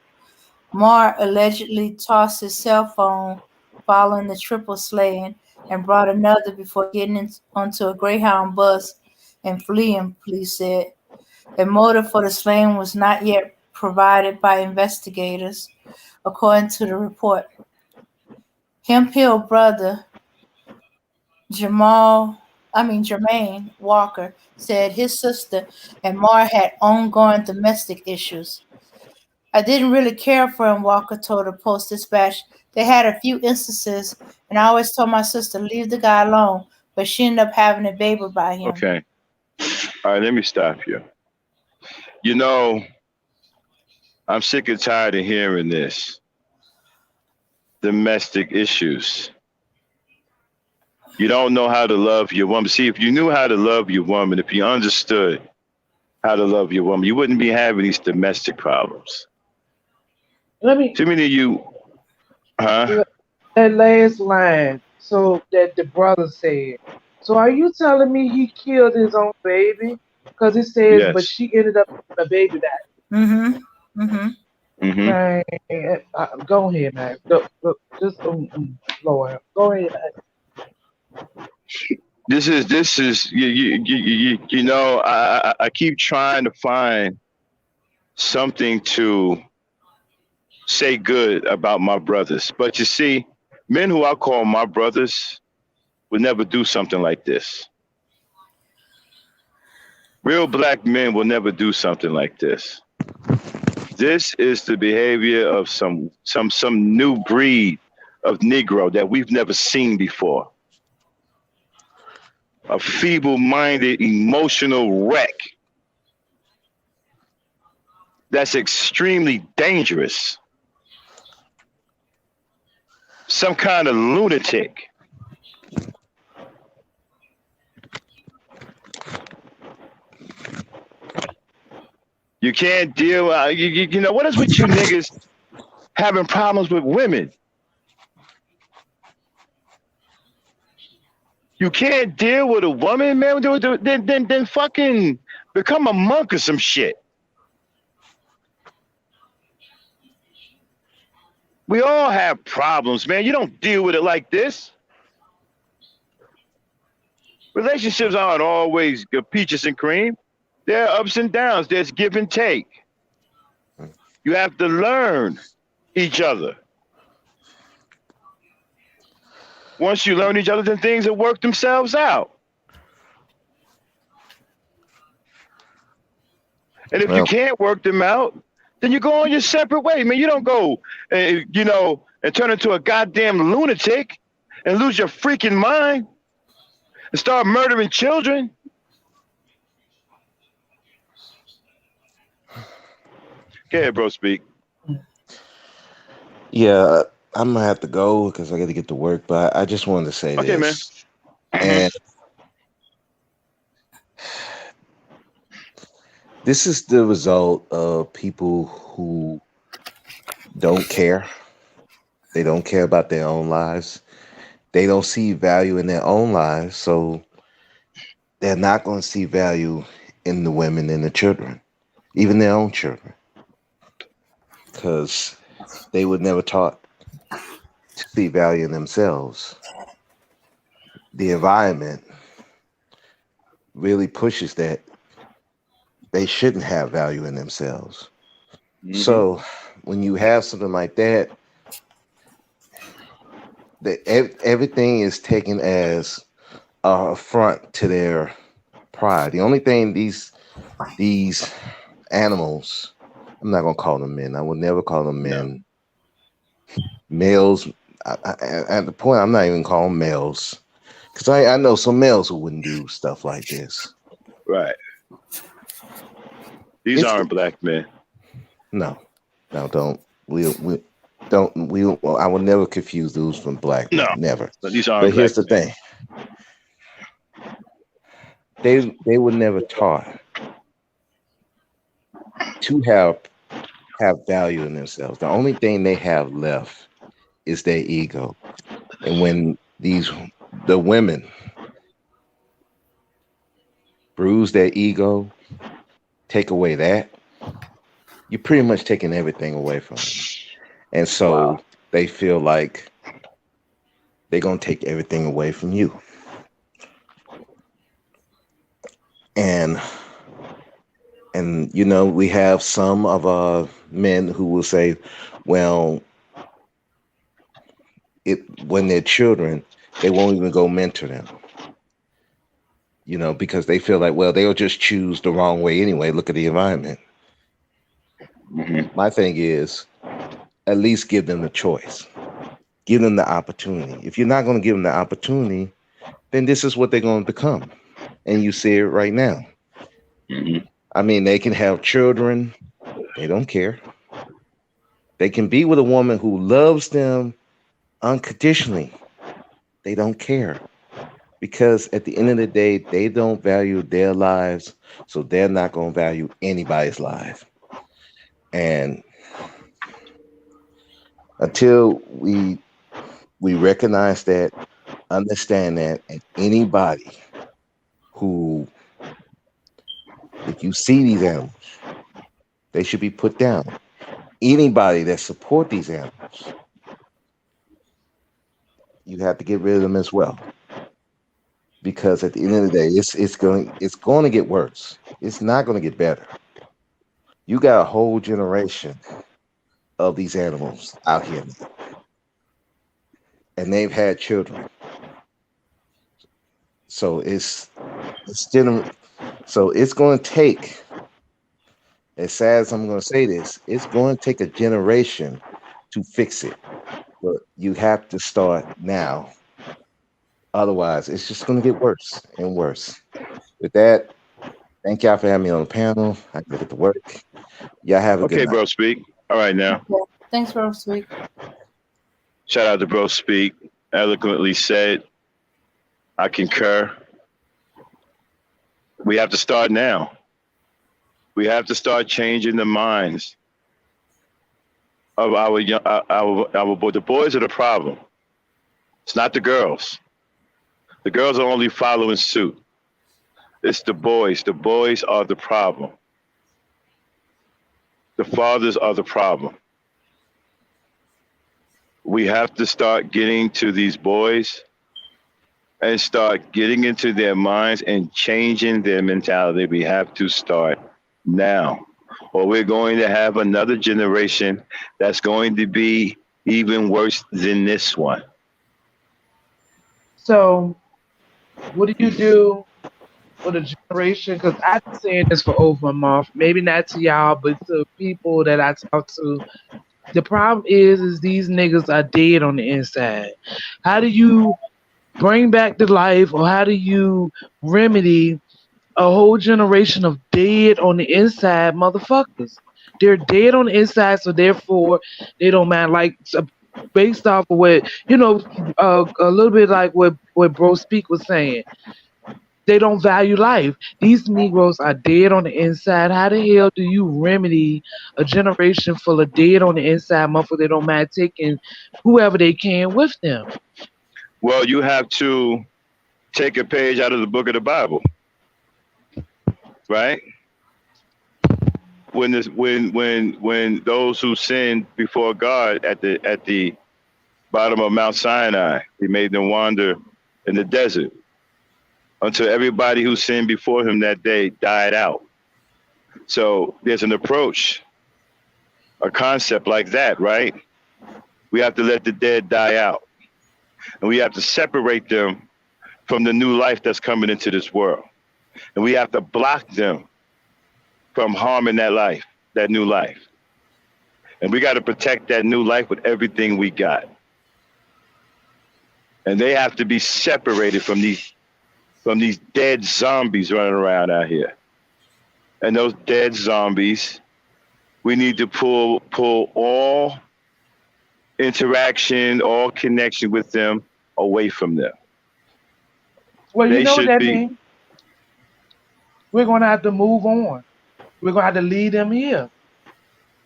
Marr allegedly tossed his cell phone following the triple slaying and brought another before getting onto a Greyhound bus and fleeing, police said. A motive for the slaying was not yet provided by investigators, according to the report. Hemphill brother Jermaine Walker said his sister and Marr had ongoing domestic issues. I didn't really care for him, Walker told the Post-Dispatch. They had a few instances, and I always told my sister, leave the guy alone, but she ended up having a baby by him. Okay. All right, let me stop you. You know, I'm sick and tired of hearing this. Domestic issues. You don't know how to love your woman. See, if you knew how to love your woman, if you understood how to love your woman, you wouldn't be having these domestic problems. Too many of you, huh? That last line, so that the brother said. So are you telling me he killed his own baby? Because it says, but Yes. she ended up a baby died. Man, go ahead, man. Just Lord, go ahead. This is you know, I keep trying to find something to say good about my brothers, but you see, men who I call my brothers would never do something like this. Real black men will never do something like this. This is the behavior of some new breed of Negro that we've never seen before. A feeble-minded, emotional wreck that's extremely dangerous. Some kind of lunatic. You can't deal. You know what is with you niggas having problems with women? You can't deal with a woman, man. Then fucking become a monk or some shit. We all have problems, man. You don't deal with it like this. Relationships aren't always peaches and cream. There are ups and downs. There's give and take. You have to learn each other. Once you learn each other, then things will work themselves out. And if you can't work them out, then you go on your separate way. Man, you don't go, and turn into a goddamn lunatic and lose your freaking mind and start murdering children. Go ahead, bro, speak. Yeah, I'm gonna have to go because I got to get to work. But I just wanted to say this, man. And this is the result of people who don't care. They don't care about their own lives. they don't see value in their own lives, so they're not going to see value in the women and the children, even their own children, because they were never taught to see value in themselves. The environment really pushes that they shouldn't have value in themselves. So when you have something like that, everything is taken as a affront to their pride. The only thing these animals, I'm not gonna call them men. I would never call them No. men. Males, at the point, I'm not even calling males because I know some males who wouldn't do stuff like this. Right. These It's aren't black men. no, no, don't we don't we? Well, I will never confuse those from black No. men, never. These aren't But black here's the men. thing: they were never taught to have value in themselves. The only thing they have left is their ego. And when the women bruise their ego, take away that, you're pretty much taking everything away from them. And so they feel like they're gonna take everything away from you. And we have some of our men who will say, well, when they're children, they won't even go mentor them. Because they feel like, well, they'll just choose the wrong way anyway. Look at the environment. My thing is, at least give them the choice. Give them the opportunity. If you're not going to give them the opportunity, then this is what they're going to become. And you see it right now. I mean, they can have children. They don't care. They can be with a woman who loves them unconditionally. They don't care. Because at the end of the day, they don't value their lives, so they're not going to value anybody's life. And until we recognize that, understand that, and anybody who, if you see these animals, they should be put down. Anybody that support these animals, you have to get rid of them as well. Because at the end of the day, it's going to get worse. It's not going to get better. You got a whole generation of these animals out here now, and they've had children. So it's going to take. As sad as I'm going to say this, it's going to take a generation to fix it. But you have to start now. Otherwise, it's just going to get worse and worse. With that, thank y'all for having me on the panel. I can get to work. Y'all have a good Okay, night. bro, speak. All right, now. Thanks, bro. Sweet. Shout out to bro, speak. Eloquently said. I concur. We have to start now. We have to start changing the minds of our young, the boys are the problem. It's not the girls. The girls are only following suit. It's the boys. The boys are the problem. The fathers are the problem. We have to start getting to these boys and start getting into their minds and changing their mentality. We have to start now, or we're going to have another generation that's going to be even worse than this one. So, what do you do for the generation? Because I've been saying this for over a month, maybe not to y'all, but to people that I talk to. The problem is these niggas are dead on the inside. How do you bring back to life, or how do you remedy a whole generation of dead on the inside motherfuckers? They're dead on the inside, so therefore they don't mind. Like based off of what a little bit like what Bro Speak was saying. They don't value life. These Negroes are dead on the inside. How the hell do you remedy a generation full of dead on the inside motherfuckers? They don't mind taking whoever they can with them. Well, you have to take a page out of the book of the Bible, right? When those who sinned before God at the bottom of Mount Sinai, he made them wander in the desert until everybody who sinned before him that day died out. So there's an approach, a concept like that, right? We have to let the dead die out, and we have to separate them from the new life that's coming into this world, and we have to block them from harming that life, that new life. And we got to protect that new life with everything we got. And they have to be separated from these dead zombies running around out here. And those dead zombies, we need to pull all interaction, all connection with them away from them. Well, you They know what should that be means? We're gonna have to move on. We're gonna have to leave them here.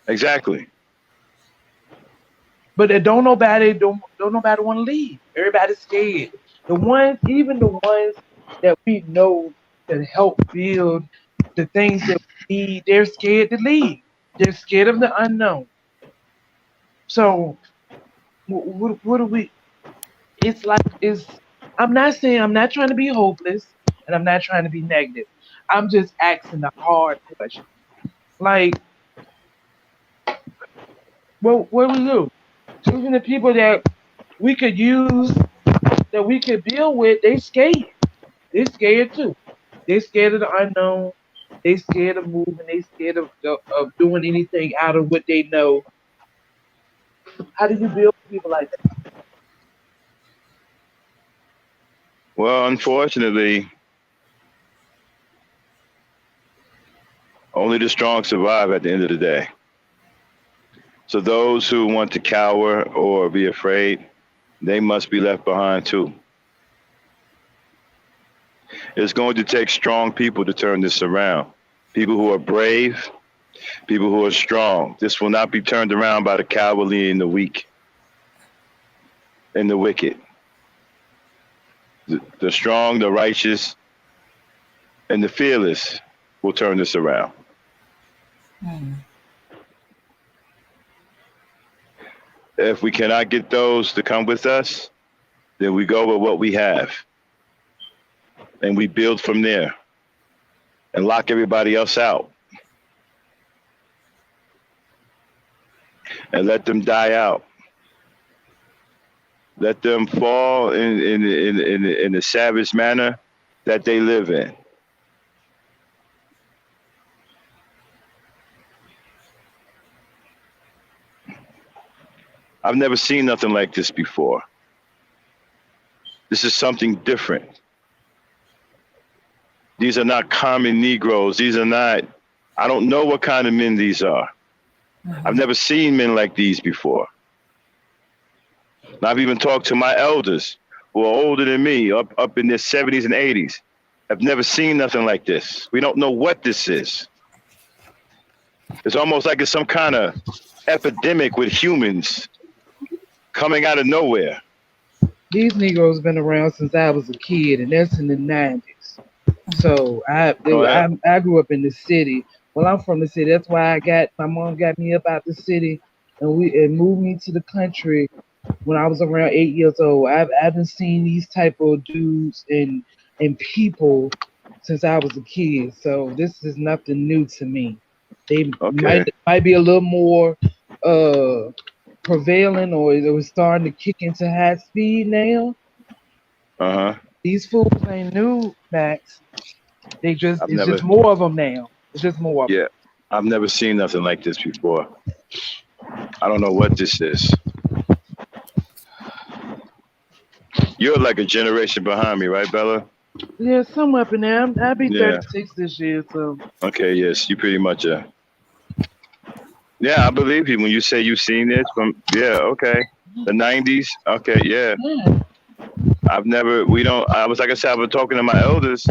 exactly. But don't nobody want to leave. Everybody's scared. Even the ones that we know that help build the things that we need, they're scared to leave. They're scared of the unknown. So what do we? It's like it's. I'm not saying I'm not trying to be hopeless, and I'm not trying to be negative. I'm just asking the hard question. Like, what do we do? Even the people that we could use, that we could deal with, they scared. They scared too. They scared of the unknown. They scared of moving. They scared of doing anything out of what they know. How do you build people like that? Well, unfortunately, only the strong survive at the end of the day. So those who want to cower or be afraid, they must be left behind too. It's going to take strong people to turn this around. People who are brave, people who are strong. This will not be turned around by the cowardly and the weak and the wicked. The strong, the righteous, and the fearless will turn this around. If we cannot get those to come with us, then we go with what we have. And we build from there and lock everybody else out. And let them die out. Let them fall in the savage manner that they live in. I've never seen nothing like this before. This is something different. These are not common Negroes. These are not, I don't know what kind of men these are. I've never seen men like these before. And I've even talked to my elders who are older than me, up in their 70s and 80s. I've never seen nothing like this. We don't know what this is. It's almost like it's some kind of epidemic with humans coming out of nowhere. These Negroes been around since I was a kid, and that's in the 90s. So I grew up in the city. Well, I'm from the city. That's why my mom got me up out the city, and moved me to the country when I was around 8 years old. I've been seeing these type of dudes and people since I was a kid. So this is nothing new to me. They might be a little more prevalent, or it was starting to kick into high speed now. These fools ain't new, Max. It's just more of them now. It's just more of them. Yeah, I've never seen nothing like this before. I don't know what this is. You're like a generation behind me, right, Bella? Yeah, somewhere up in there. I'll be 36 this year, so. Okay, yes, you pretty much are. Yeah, I believe you when you say you've seen this from, okay. The 90s, okay, yeah. I was like I said, I've been talking to my elders.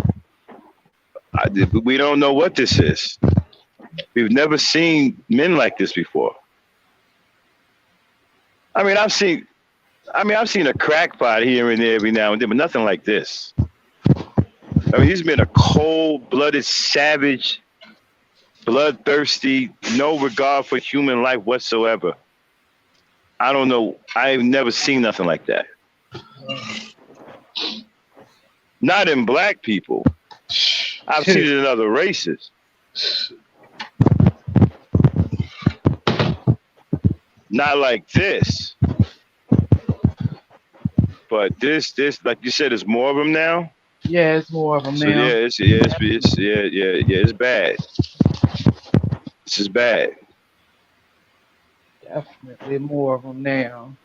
We don't know what this is. We've never seen men like this before. I mean, I've seen I mean, I've seen a crackpot here and there every now and then, but nothing like this. I mean, he's been a cold-blooded savage, bloodthirsty, no regard for human life whatsoever. I don't know. I've never seen nothing like that. Not in black people. I've seen it in other races. Not like this. But this, like you said, there's more of them now. Yeah, it's more of them So now. it's bad. This is bad. Definitely more of them now.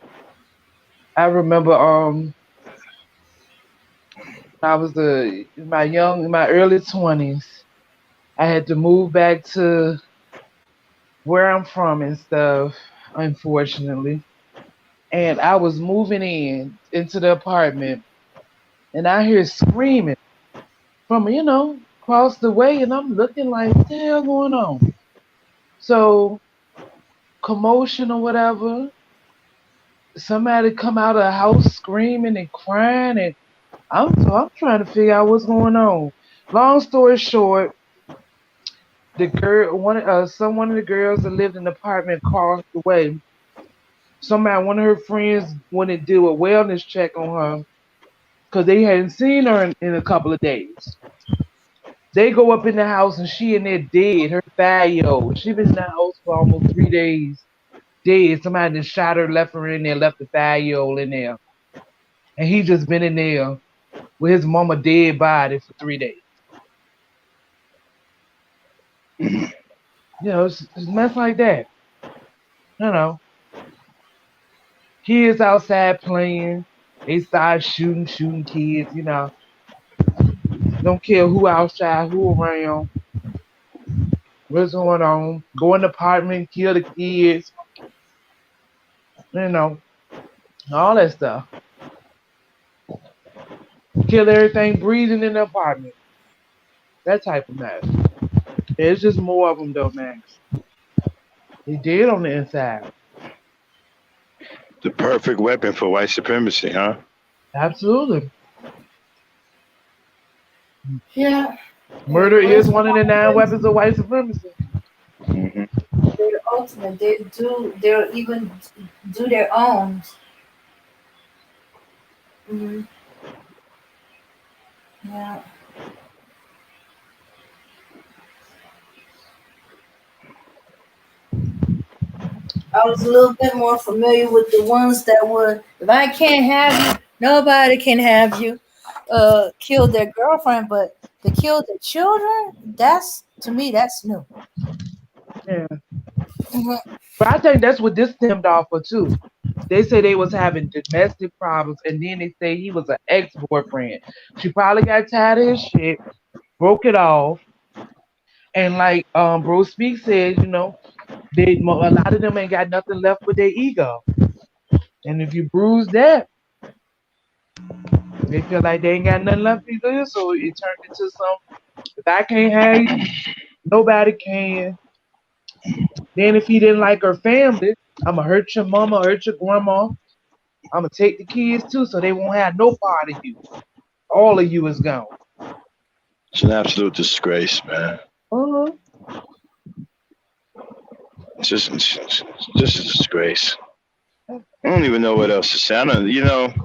I remember I was in my early 20s. I had to move back to where I'm from and stuff, unfortunately. And I was moving into the apartment, and I hear screaming from across the way, and I'm looking like, what the hell going on? So commotion or whatever. Somebody come out of the house screaming and crying, and I'm trying to figure out what's going on. Long story short, the girl, one of the girls that lived in the apartment across the way, one of her friends went to do a wellness check on her because they hadn't seen her in a couple of days. They go up in the house and she in there dead, her 5-year-old. She been in the house for almost 3 days, dead. Somebody just shot her, left her in there, left the 5-year-old in there. And he just been in there with his mama dead body for 3 days. It's mess like that. You know, kids outside playing. They start shooting kids. Don't care who outside, who around, what's going on. Go in the apartment, kill the kids. You know, all that stuff. Kill everything breathing in the apartment. That type of mess. It's just more of them though, Max. They did on the inside. The perfect weapon for white supremacy, huh? Absolutely. Yeah. Murder is one of the 9 weapons of white supremacy. Mm-hmm. They're the ultimate. They'll even do their own. Hmm. Yeah. I was a little bit more familiar with the ones that were, if I can't have you, nobody can have you. Kill their girlfriend, but to kill their children, that's to me, that's new. Yeah. Hmm. But I think that's what this stemmed off for too. They say they was having domestic problems, and then they say he was an ex-boyfriend. She probably got tired of his shit, broke it off, and like Bro Speak said, a lot of them ain't got nothing left with their ego, and if you bruise that, they feel like they ain't got nothing left either. So it turned into some. If I can't have you, nobody can. Then if he didn't like her family, I'ma hurt your mama, hurt your grandma. I'ma take the kids too, so they won't have no part of you. All of you is gone. It's an absolute disgrace, man. Uh-huh. It's just a disgrace. I don't even know what else to say. I don't,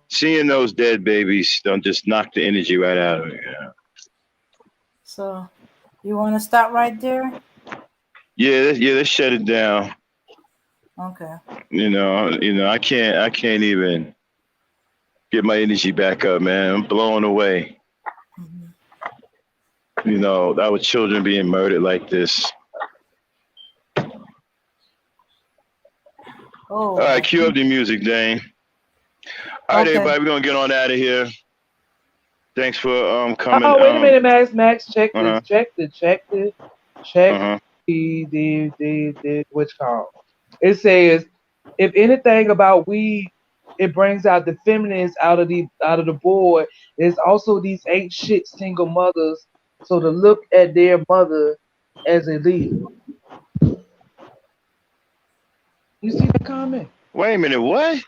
seeing those dead babies don't just knock the energy right out of me. So, you want to stop right there? Yeah, let's shut it down. Okay. I can't even get my energy back up, man. I'm blown away. Our children being murdered like this. Oh. All right, cue up the music, Dane. All right, everybody, we're gonna get on out of here. Thanks for coming. Oh, wait a minute, Max. Check uh-huh. this. Check the what's called. It says, if anything about weed, it brings out the feminists out of the board. There's also these ain't shit single mothers. So to look at their mother as a leader. You see the comment? Wait a minute, what?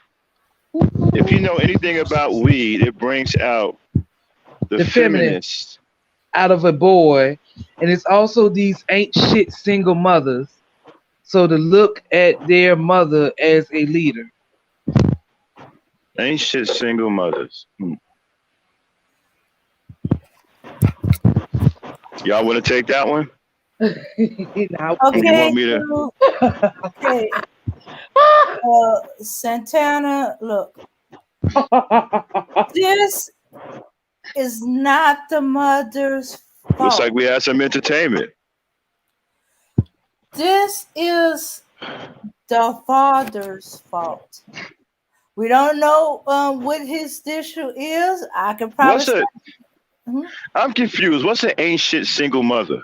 If you know anything about weed, it brings out the The feminine feminist. out of a boy, and it's also these ain't shit single mothers. So to look at their mother as a leader. Ain't shit single mothers. Y'all want to take that one? Now, Or you want Okay, me to? so, okay. Santana, look, this is not the mother's Looks like fault. we had some entertainment. This is the father's fault. We don't know what his issue is. I can probably What's a? start. Mhm. I'm confused. What's an ain't shit single mother?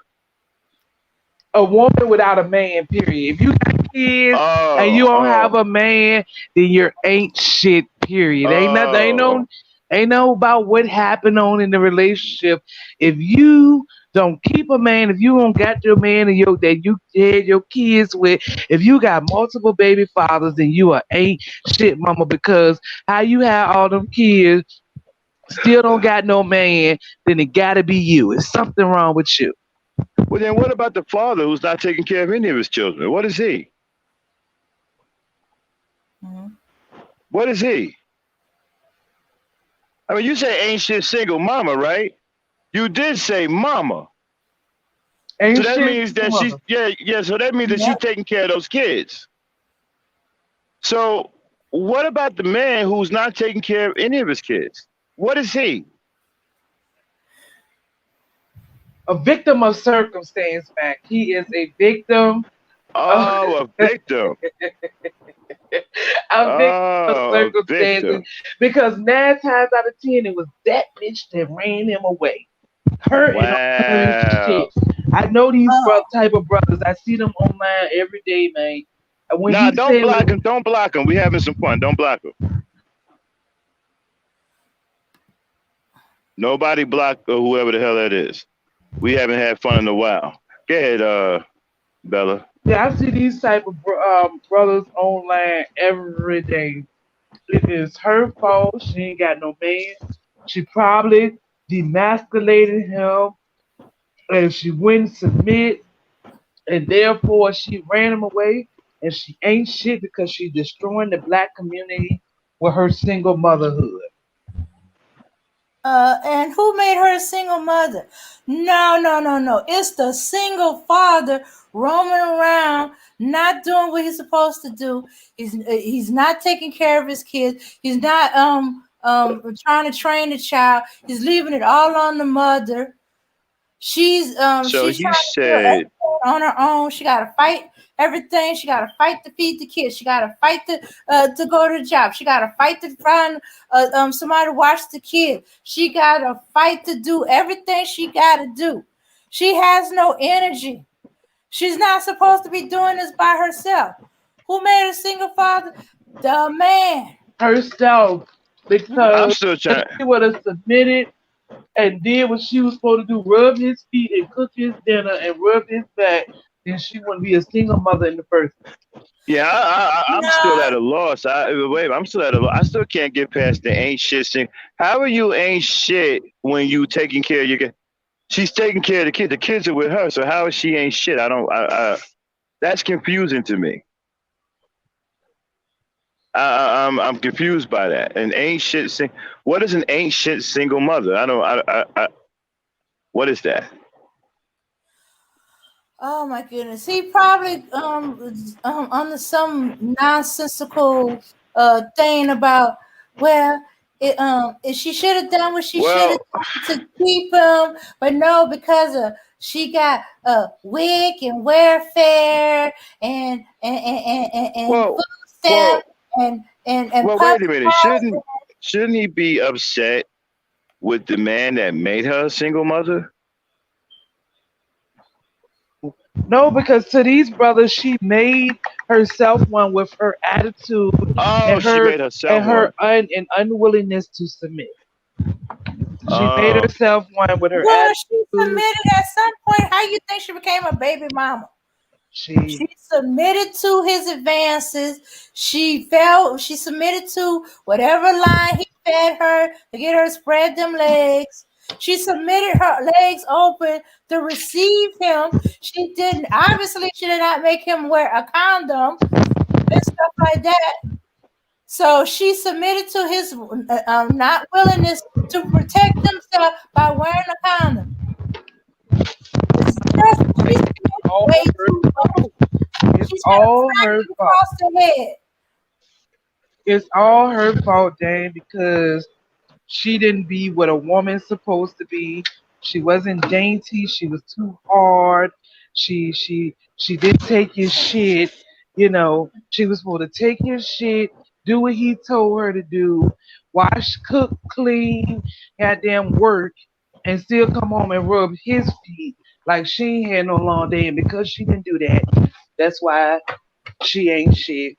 a woman without a man, period. If you got kids and you Oh, don't have oh, a man, then you're ain't shit, period. Ain't nothing, oh. ain't no about what happened on in the relationship. If you don't keep a man, if you don't got your man and that you had your kids with, if you got multiple baby fathers, then you are ain't shit mama because how you have all them kids still don't got no man, then it gotta be you. It's something wrong with you. Well, then what about the father who's not taking care of any of his children? What is he? Mhm. What is he? I mean, you say ain't shit single mama, right? You did say mama. So Ain't that shit means that she's mama. yeah. So that means that she's Yep. taking care of those kids. So what about the man who's not taking care of any of his kids? What is he? A victim of circumstance, Mac. He is a victim of Oh, a victim. a victim of Oh, a circumstances victim. because 9 times out of 10 it was that bitch that ran him away. Her and all her Wow. shit. I know these Oh, type of brothers. I see them online every day, man. And when Nah, he don't said, block him. Don't block him. We having some fun. Don't block him. Nobody block whoever the hell that is. We haven't had fun in a while. Go ahead, Bella. yeah, I see these type of brothers online every day. It is her fault. She ain't got no man. She probably demasculated him and she wouldn't submit and therefore she ran him away and she ain't shit because she's destroying the black community with her single motherhood. and who made her a single mother? No, no, no, no. It's the single father roaming around, not doing what he's supposed to do. He's not taking care of his kids. He's not trying to train the child. He's leaving it all on the mother. So She's he trying to do said, everything on her own. She gotta fight everything. She gotta fight to feed the kids. She gotta fight to go to the job. She gotta fight to find somebody to watch the kids. She gotta fight to do everything she gotta do. She has no energy. She's not supposed to be doing this by herself. Who made a single father? The man. Herself, I'm because still if trying. she would have submitted and did what she was supposed to do, rub his feet and cook his dinner and rub his back, then she wouldn't be a single mother in the first place. Yeah, I'm still at No, a loss. Wait, I'm still at a loss. I still can't get past the ain't shit thing. How are you ain't shit when you taking care of your kid? She's taking care of the kid. The kids are with her. So how is she ain't shit? I don't. That's confusing to me. I'm confused by that. An ain't shit sing. What is an ain't shit single mother? I don't. What is that? oh my goodness. He probably under some nonsensical thing about well she should have done what she should have Well, done to keep him, but no, because she got wig and welfare and well, food stamp well, and well. puppy Wait a minute. house. Shouldn't he be upset with the man that made her a single mother? No, because to these brothers, she made herself one with her attitude Oh, and she her made herself one. and unwillingness to submit. She made Oh, herself one with her Well, she attitude. submitted at some point. How you think she became a baby mama? She She submitted to his advances. She submitted to whatever line he fed her to get her to spread them legs. She submitted her legs open to receive him. She didn't, obviously, she did not make him wear a condom and stuff like that. So she submitted to his not willingness to protect himself by wearing a condom. It's just, she's all way her too much. fault. It's She's gonna all crack her him fault. across the head. It's all her fault, Dane, because she didn't be what a woman's supposed to be. She wasn't dainty. She was too hard. She didn't take his shit. You know, she was supposed to take his shit, do what he told her to do, wash, cook, clean, goddamn work, and still come home and rub his feet like she ain't had no long day. And because she didn't do that, that's why she ain't shit.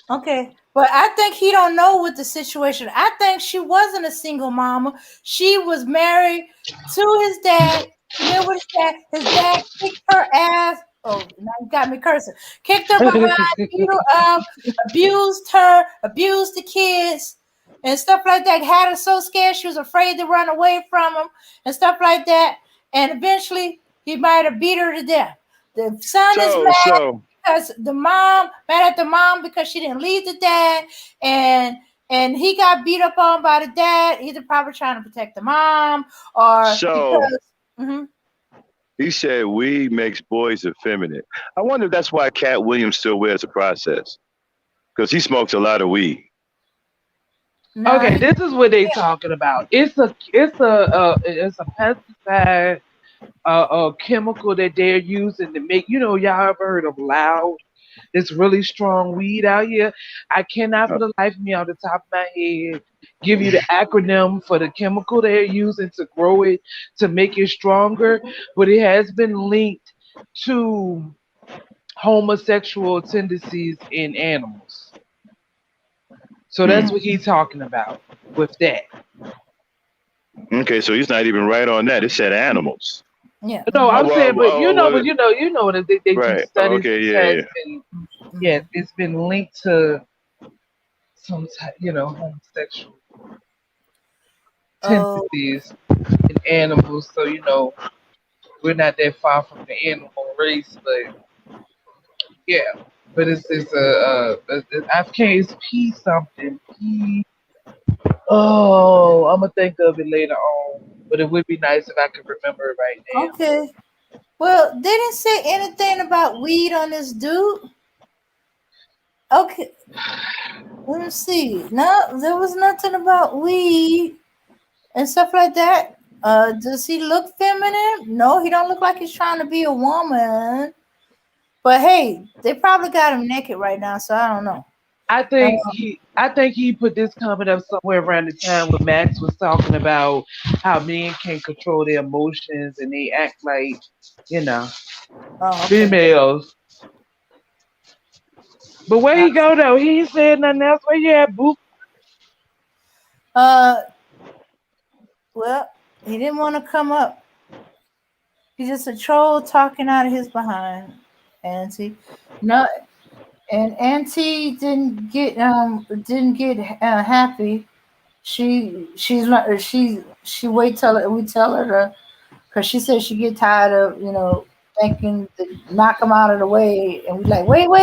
Okay, but I think he don't know what the situation. I think she wasn't a single mama. She was married to his dad. She lived with his dad. His dad kicked her ass. Oh, now you got me cursing. Kicked her behind, beat her up, abused her, abused the kids, and stuff like that. Had her so scared she was afraid to run away from him and stuff like that. And eventually, he might have beat her to death. The son is So, mad so, because the mom mad at the mom because she didn't leave the dad, and he got beat up on by the dad, either probably trying to protect the mom or so because mhm. he said weed makes boys effeminate. I wonder if that's why Cat Williams still wears a process because he smokes a lot of weed. Nah, Okay, this is what they talking about. It's a pesticide, a chemical that they're using to make. You know, y'all ever heard of loud? This really strong weed out here. I cannot for Uh, the life of me off the top of my head give you the acronym for the chemical they're using to grow it to make it stronger, but it has been linked to homosexual tendencies in animals. So that's hmm. what he's talking about with that. Okay, so he's not even right on that. It said animals. Yeah. No, Oh I'm saying, well, but you know, well, that they do right. Oh, studies. okay, This yeah, has yeah. been, Mm-hmm. yes, it's been linked to some type, homosexual Oh, tendencies in animals. So we're not that far from the animal race, but yeah. But I can't. It's P something. P. Oh, I'm gonna think of it later on. But it would be nice if I could remember it right now. okay. Well, they didn't say anything about weed on this dude. Okay, let me see. No, there was nothing about weed and stuff like that. Does he look feminine? No, he don't look like he's trying to be a woman. But hey, they probably got him naked right now, so I don't know. I think he put this comment up somewhere around the time when Max was talking about how men can't control their emotions and they act like, you know, Oh, okay. females. But where Uh, he go though? He ain't said nothing else. Where you at, boo? uh, well, he didn't want to come up. He's just a troll talking out of his behind. Auntie, no, and Auntie didn't get happy. She wait till we tell her to, because she said she get tired of thinking to knock him out of the way, and we like wait, we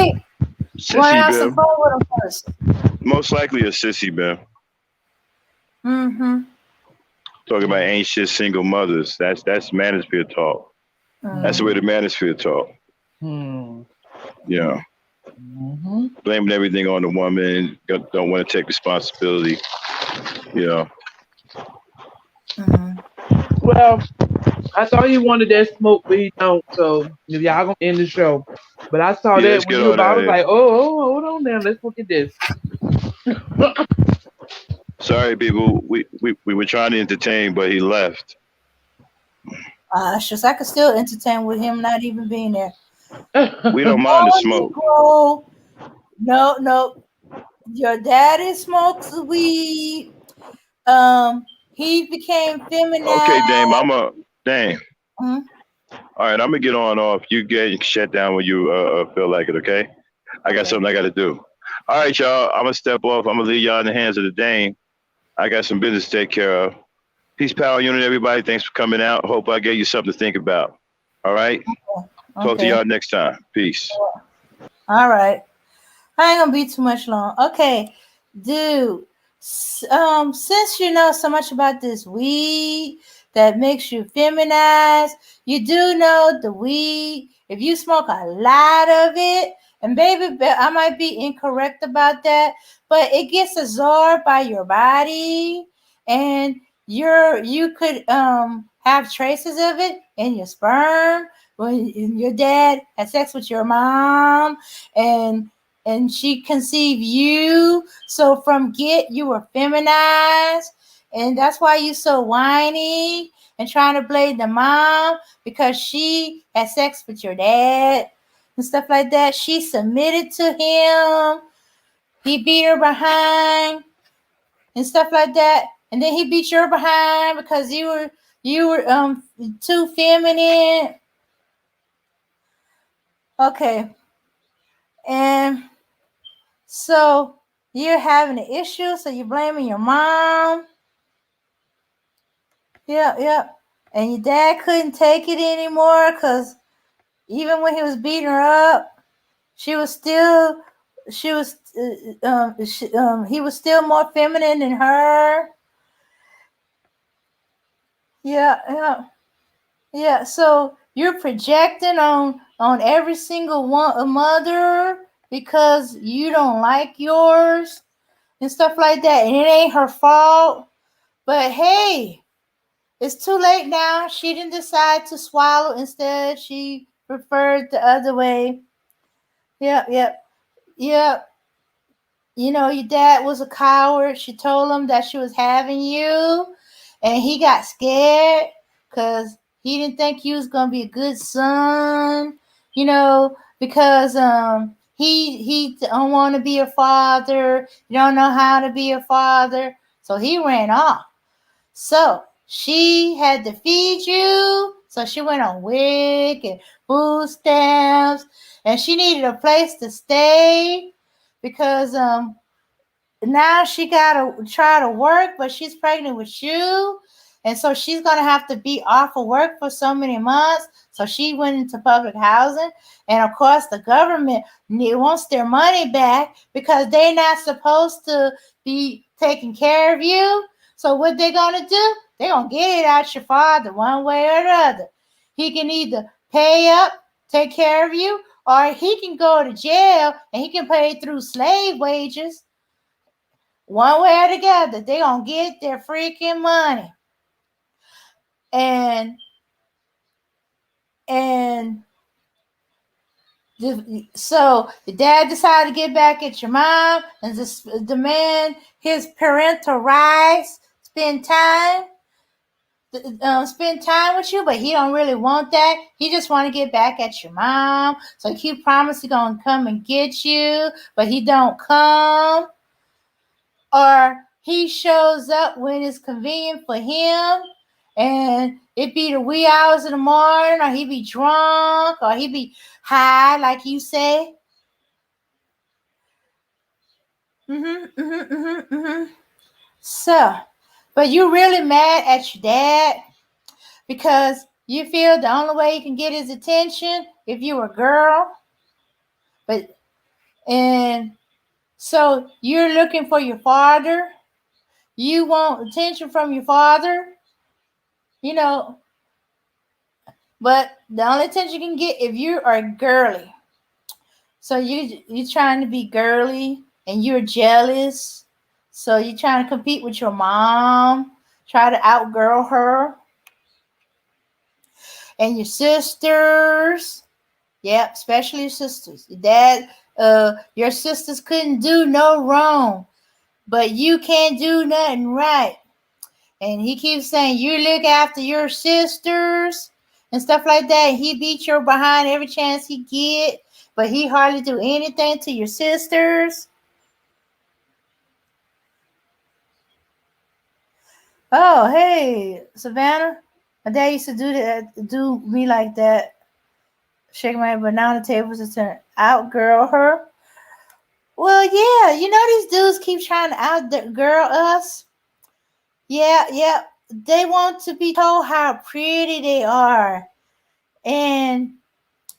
want to Sissy have some Bill. fun with him first. Most likely a sissy Bill. Mm-hmm. Talking about ain't shit single mothers. That's manosphere talk. That's the Mm-hmm. way the manosphere talk. Hmm. You know, Hmm. blaming everything on the woman. Don't want to take responsibility. You know. Mm-hmm. Well, I thought he wanted that smoke, but he don't. So if y'all gonna end the show, but I saw Yeah, that let's when get you was, on I out of was here. like, oh, hold on now, let's look at this. Sorry, people. We were trying to entertain, but he left. It's just I could still entertain with him not even being there. We don't mind the No, smoke. Negro. No, no. Your daddy smokes weed. He became feminine. Okay, Dame. I'm a Dame. Mhm. All right, I'm gonna get on off. You get shut down when you feel like it. Okay. I got Okay. something I got to do. All right, y'all. I'm gonna step off. I'm gonna leave y'all in the hands of the Dame. I got some business to take care of. Peace, power, unit, everybody. Thanks for coming out. Hope I gave you something to think about. All right. Talk to Okay. y'all next time. Peace. All right. I ain't gonna be too much long. Okay, dude. Since you know so much about this weed that makes you feminized, you do know the weed. If you smoke a lot of it, and baby, I might be incorrect about that, but it gets absorbed by your body, and you could have traces of it in your sperm when your dad had sex with your mom, and she conceived you. So from get you were feminized, and that's why you so whiny and trying to blame the mom because she had sex with your dad and stuff like that. She submitted to him. He beat her behind and stuff like that. And then he beat your behind because you were too feminine. Okay. And so you're having an issue, so you're blaming your mom. Yep. And your dad couldn't take it anymore because even when he was beating her up, she was still, she was, he was still more feminine than her. Yeah. So you're projecting on every single one a mother because you don't like yours and stuff like that, and it ain't her fault. But hey, it's too late now. She didn't decide to swallow. Instead, she preferred the other way. Yep. You know, your dad was a coward. She told him that she was having you, and he got scared because he didn't think you was gonna be a good son. You know, because he don't want to be a father. You don't know how to be a father, so he ran off. So she had to feed you. So she went on WIC and food stamps, and she needed a place to stay because now she gotta try to work, but she's pregnant with you, and so she's gonna have to be off of work for so many months. So she went into public housing, and of course the government wants their money back because they're not supposed to be taking care of you. So what they're gonna do? They're gonna get it out your father one way or the other. He can either pay up, take care of you, or he can go to jail and he can pay through slave wages. One way or the other, they gonna get their freaking money. And and so the dad decided to get back at your mom and just demand his parental rights, spend time with you, but he don't really want that. He just want to get back at your mom. So he promised he gonna come and get you, but he don't come. Or he shows up when it's convenient for him, and it be the wee hours in the morning, or he be drunk, or he be high, like you say. So, but you really mad at your dad because you feel the only way you can get his attention if you were a girl. But and so you're looking for your father. You want attention from your father, you know, but the only attention you can get if you are girly. So you're trying to be girly and you're jealous. So you're trying to compete with your mom, try to outgirl her and your sisters. Yep, especially your sisters. Your dad, your sisters couldn't do no wrong, but you can't do nothing right. And he keeps saying you look after your sisters and stuff like that. He beat your behind every chance he get, but he hardly do anything to your sisters. Oh, hey, Savannah. My dad used to do me like that. Shake my head, but now the tables are turned. Out girl her. Well, yeah, these dudes keep trying to out girl us. Yeah, yeah. They want to be told how pretty they are. And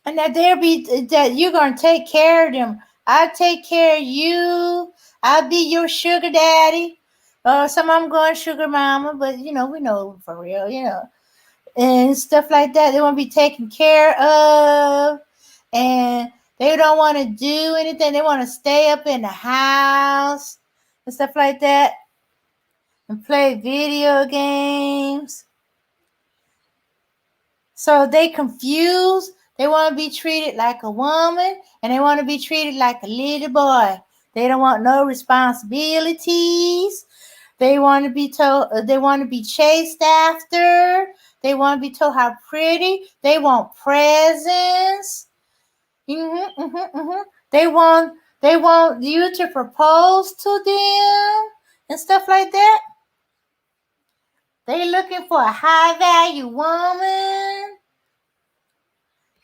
that that you're gonna take care of them. I take care of you. I'll be your sugar daddy. Some of them going sugar mama, but we know for real, and stuff like that. They want to be taken care of, and they don't want to do anything. They want to stay up in the house and stuff like that, and play video games. So they confused. They want to be treated like a woman, and they want to be treated like a little boy. They don't want no responsibilities. They want to be told. They want to be chased after. They want to be told how pretty. They want presents. They want. They want you to propose to them and stuff like that. They looking for a high value woman.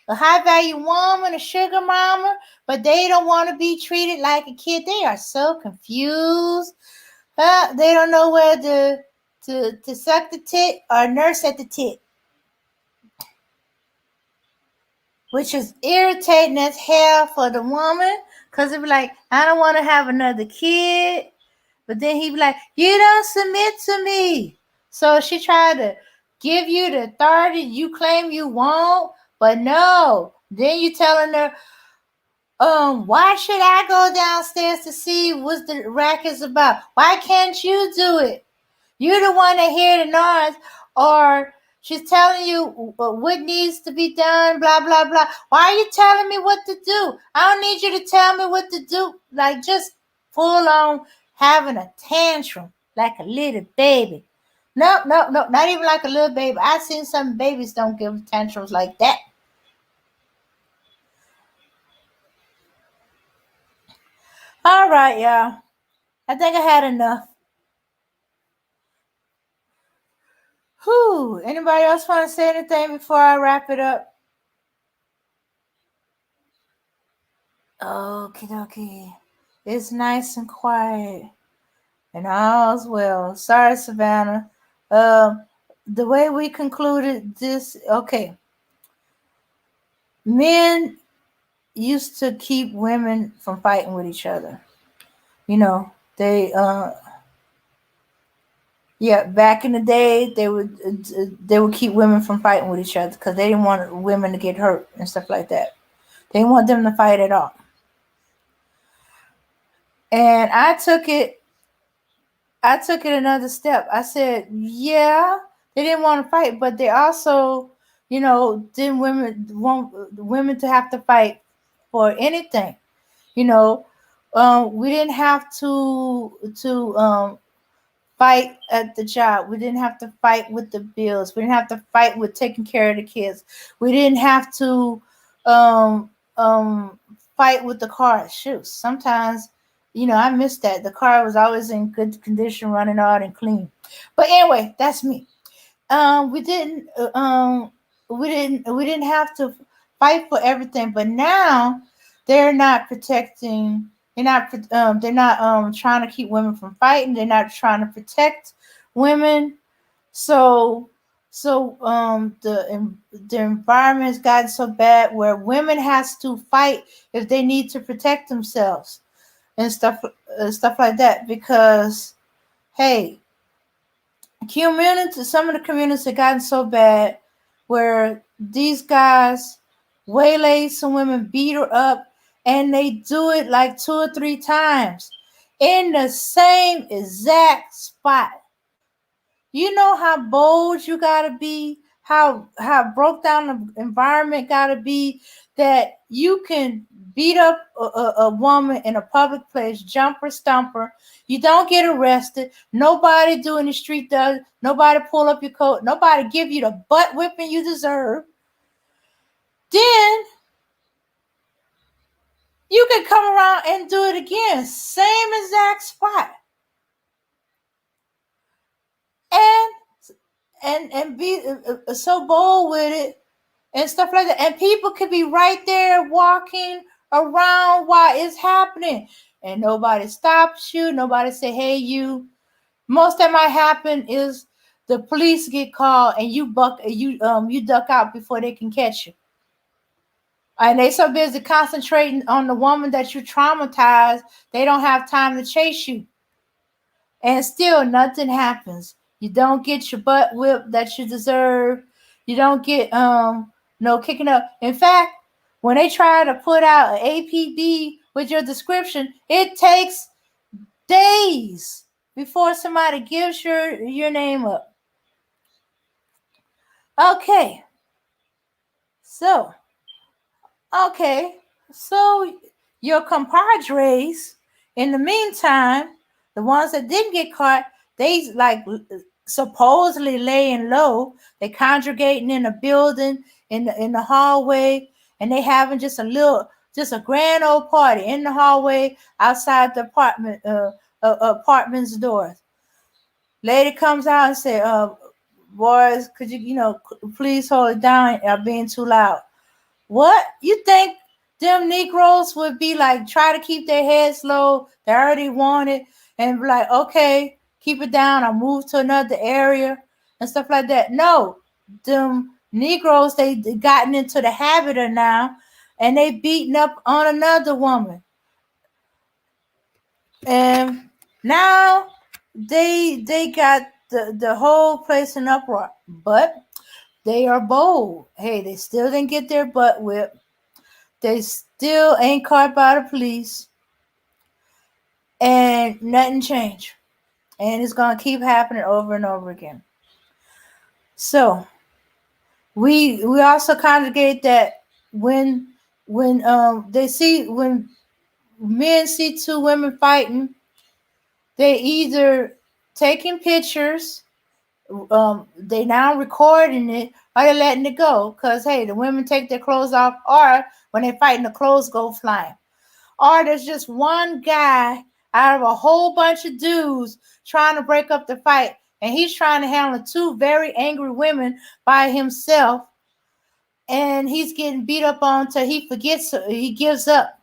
A high value woman, a sugar mama, but they don't want to be treated like a kid. They are so confused. They don't know whether to suck the tit or nurse at the tit, which is irritating as hell for the woman, because it be like, I don't want to have another kid, but then he be like, you don't submit to me. So she tried to give you the authority you claim you want, but no. Then you telling her, why should I go downstairs to see what the racket's about? Why can't you do it? You're the one that hear the noise, or she's telling you what needs to be done, blah, blah, blah. Why are you telling me what to do? I don't need you to tell me what to do. Like, just full on having a tantrum like a little baby. No, no, no, not even like a little baby. I've seen some babies don't give tantrums like that. All right, y'all. I think I had enough. Whew. Anybody else want to say anything before I wrap it up? Okie dokie. It's nice and quiet. And all's well. Sorry, Savannah. The way we concluded this, okay. Men used to keep women from fighting with each other. They back in the day, they would keep women from fighting with each other because they didn't want women to get hurt and stuff like that. They didn't want them to fight at all. And I took it another step. I said, yeah, they didn't want to fight, but they also, didn't want women to have to fight for anything. We didn't have to fight at the job. We didn't have to fight with the bills. We didn't have to fight with taking care of the kids. We didn't have to um, fight with the car. Shoot, sometimes, I missed that. The car was always in good condition, running out and clean. But anyway, that's me. We didn't have to fight for everything. But now they're not protecting. They're not trying to keep women from fighting. They're not trying to protect women. So the environment has gotten so bad where women has to fight if they need to protect themselves and stuff like that, because hey, some of the communities have gotten so bad where these guys waylay some women, beat her up, and they do it like 2 or 3 times in the same exact spot. You know how bold you gotta be, how broke down the environment gotta be, that you can beat up a woman in a public place, jump her, stomp her. You don't get arrested. Nobody doing the street does. Nobody pull up your coat. Nobody give you the butt whipping you deserve. Then you can come around and do it again, same exact spot. and be so bold with it and stuff like that. And people could be right there walking around while it's happening, and nobody stops you. Nobody say, "Hey, you." Most that might happen is the police get called and you duck out before they can catch you. And they so busy concentrating on the woman that you traumatized, they don't have time to chase you. And still nothing happens. You don't get your butt whipped that you deserve. You don't get no kicking up. In fact, when they try to put out an APB with your description, it takes days before somebody gives your name up. Okay. So, okay. So your compadres, in the meantime, the ones that didn't get caught, they like supposedly laying low. They congregating in a building in the hallway, and they having just a grand old party in the hallway outside the apartment's doors. Lady comes out and say, boys, could you please hold it down? Y'all being too loud. What? You think them Negroes would be like, try to keep their heads low? They already want it. And be like, okay, keep it down. I'll move to another area and stuff like that. No. Them Negroes, they gotten into the habit of now, and they beating up on another woman. And now they got the whole place in uproar. But they are bold. Hey, they still didn't get their butt whipped. They still ain't caught by the police. And nothing changed. And it's gonna keep happening over and over again. So we also congregate that when when men see two women fighting, they either taking pictures, they now recording it, or they're letting it go. Cause hey, the women take their clothes off, or when they fighting, the clothes go flying. Or there's just one guy out of a whole bunch of dudes trying to break up the fight, and he's trying to handle two very angry women by himself, and he's getting beat up on till he forgets, he gives up.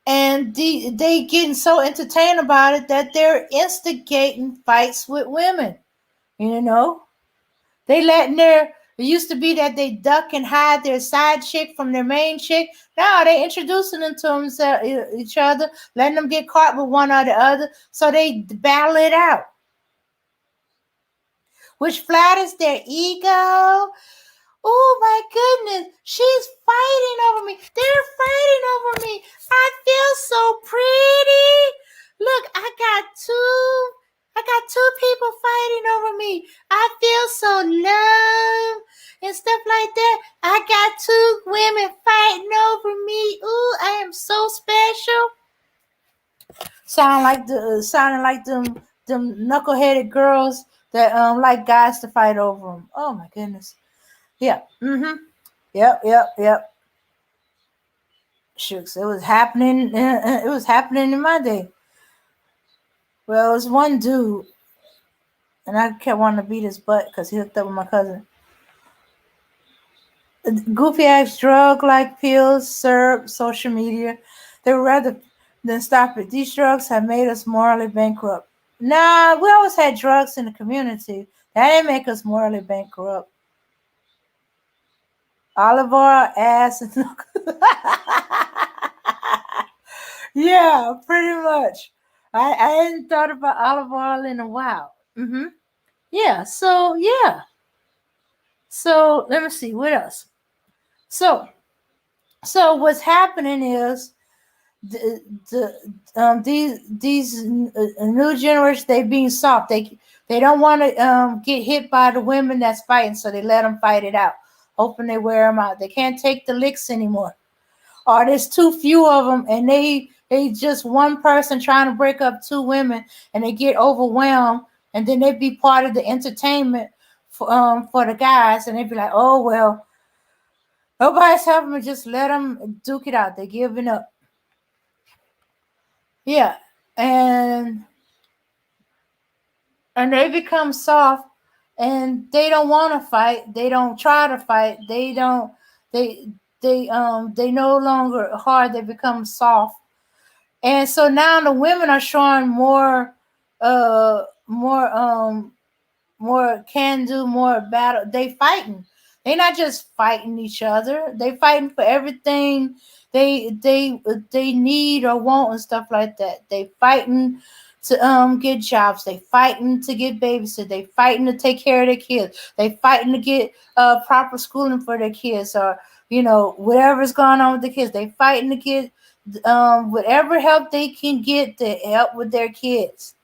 And they getting so entertained about it that they're instigating fights with women. You know, they letting it used to be that they duck and hide their side chick from their main chick. Now they introducing them to each other, letting them get caught with one or the other, so they battle it out, which flatters their ego. Oh my goodness, she's fighting over me. They're fighting over me. I feel so pretty. Look, I got two people fighting over me. I feel so loved and stuff like that. I got two women fighting over me. Ooh, I am so special. Sounding like them knuckleheaded girls that like guys to fight over them. Oh my goodness. Yeah. Mm-hmm. Yep. Shucks, it was happening. It was happening in my day. Well, it was one dude, and I kept wanting to beat his butt because he hooked up with my cousin. Goofy ass drug like pills, syrup, social media. They would rather than stop it. These drugs have made us morally bankrupt. Nah, we always had drugs in the community. That didn't make us morally bankrupt. Olive oil, ass, and yeah, pretty much. I hadn't thought about olive oil in a while. Mm-hmm. Yeah. So let me see what else. So what's happening is these new generation, they being soft. They don't want to get hit by the women that's fighting, so they let them fight it out, hoping they wear them out. They can't take the licks anymore. Or there's too few of them, and they just one person trying to break up two women, and they get overwhelmed, and then they be part of the entertainment for the guys, and they be like, oh well, nobody's helping me, just let them duke it out. They're giving up. Yeah, and and they become soft, and they don't want to fight. They don't try to fight. They don't. They they no longer hard. They become soft, and so now the women are showing more, more more can do, more battle. They fighting. They not just fighting each other. They fighting for everything they need or want and stuff like that. They fighting to get jobs. They fighting to get babysitters. They fighting to take care of their kids. They fighting to get proper schooling for their kids, or whatever's going on with the kids. They fighting to get whatever help they can get to help with their kids.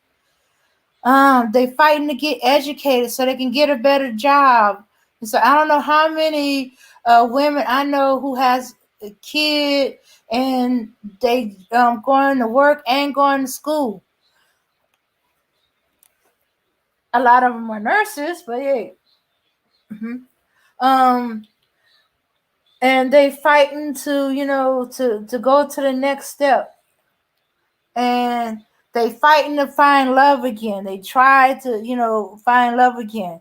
They fighting to get educated so they can get a better job. And so I don't know how many women I know who has a kid and they going to work and going to school. A lot of them are nurses, but hey, and they fighting to to go to the next step, and they fighting to find love again. They try to find love again.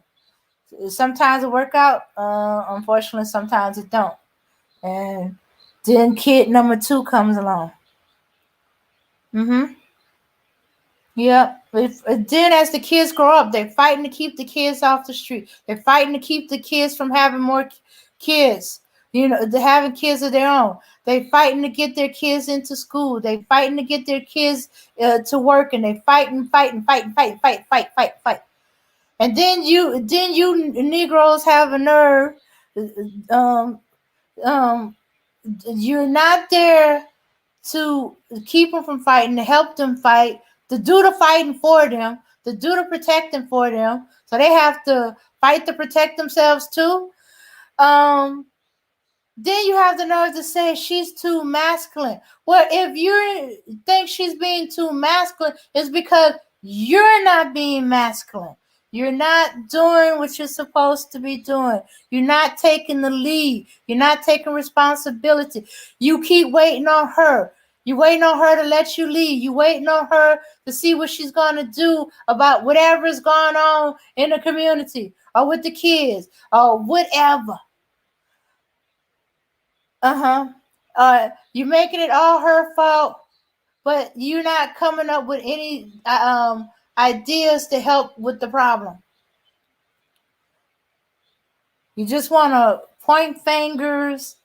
Sometimes it work out. Unfortunately, sometimes it don't. And then kid number 2 comes along. Yep. Then as the kids grow up, they're fighting to keep the kids off the street. They're fighting to keep the kids from having more kids. They're having kids of their own. They're fighting to get their kids into school. They're fighting to get their kids to work, and they fighting. And then you Negroes have a nerve. Um, um, you're not there to keep them from fighting, to help them fight, to do the fighting for them, to do the protecting for them. So they have to fight to protect themselves too. Then you have the nerve to say she's too masculine. Well, if you think she's being too masculine, it's because you're not being masculine. You're not doing what you're supposed to be doing. You're not taking the lead. You're not taking responsibility. You keep waiting on her. You're waiting on her to let you lead. You're waiting on her to see what she's going to do about whatever is going on in the community or with the kids or whatever. You're making it all her fault, but you're not coming up with any ideas to help with the problem. You just want to point fingers,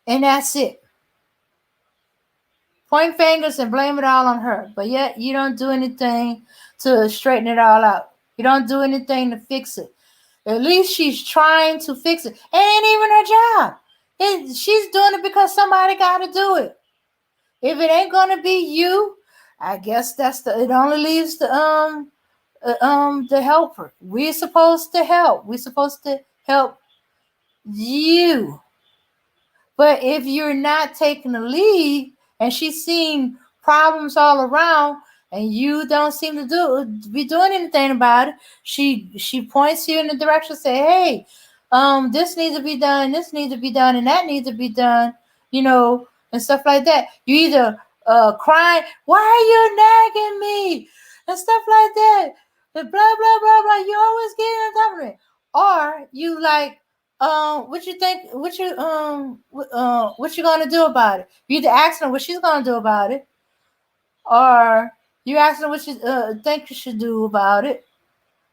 and that's it. Point fingers and blame it all on her, but yet you don't do anything to straighten it all out. You don't do anything to fix it. At least she's trying to fix it. It ain't even her job. She's doing it because somebody got to do it. If it ain't gonna be you, I guess it only leaves the helper. We're supposed to help. We're supposed to help you. But if you're not taking the lead and she's seeing problems all around and you don't seem to be doing anything about it, she points you in the direction, say, hey, this needs to be done, this needs to be done, and that needs to be done, and stuff like that. You either crying, why are you nagging me? And stuff like that. Blah, blah, blah, blah. You always getting on top of it. Or you like, what you think? What you gonna do about it? You either asking her what she's gonna do about it, or you asking her what you think you should do about it.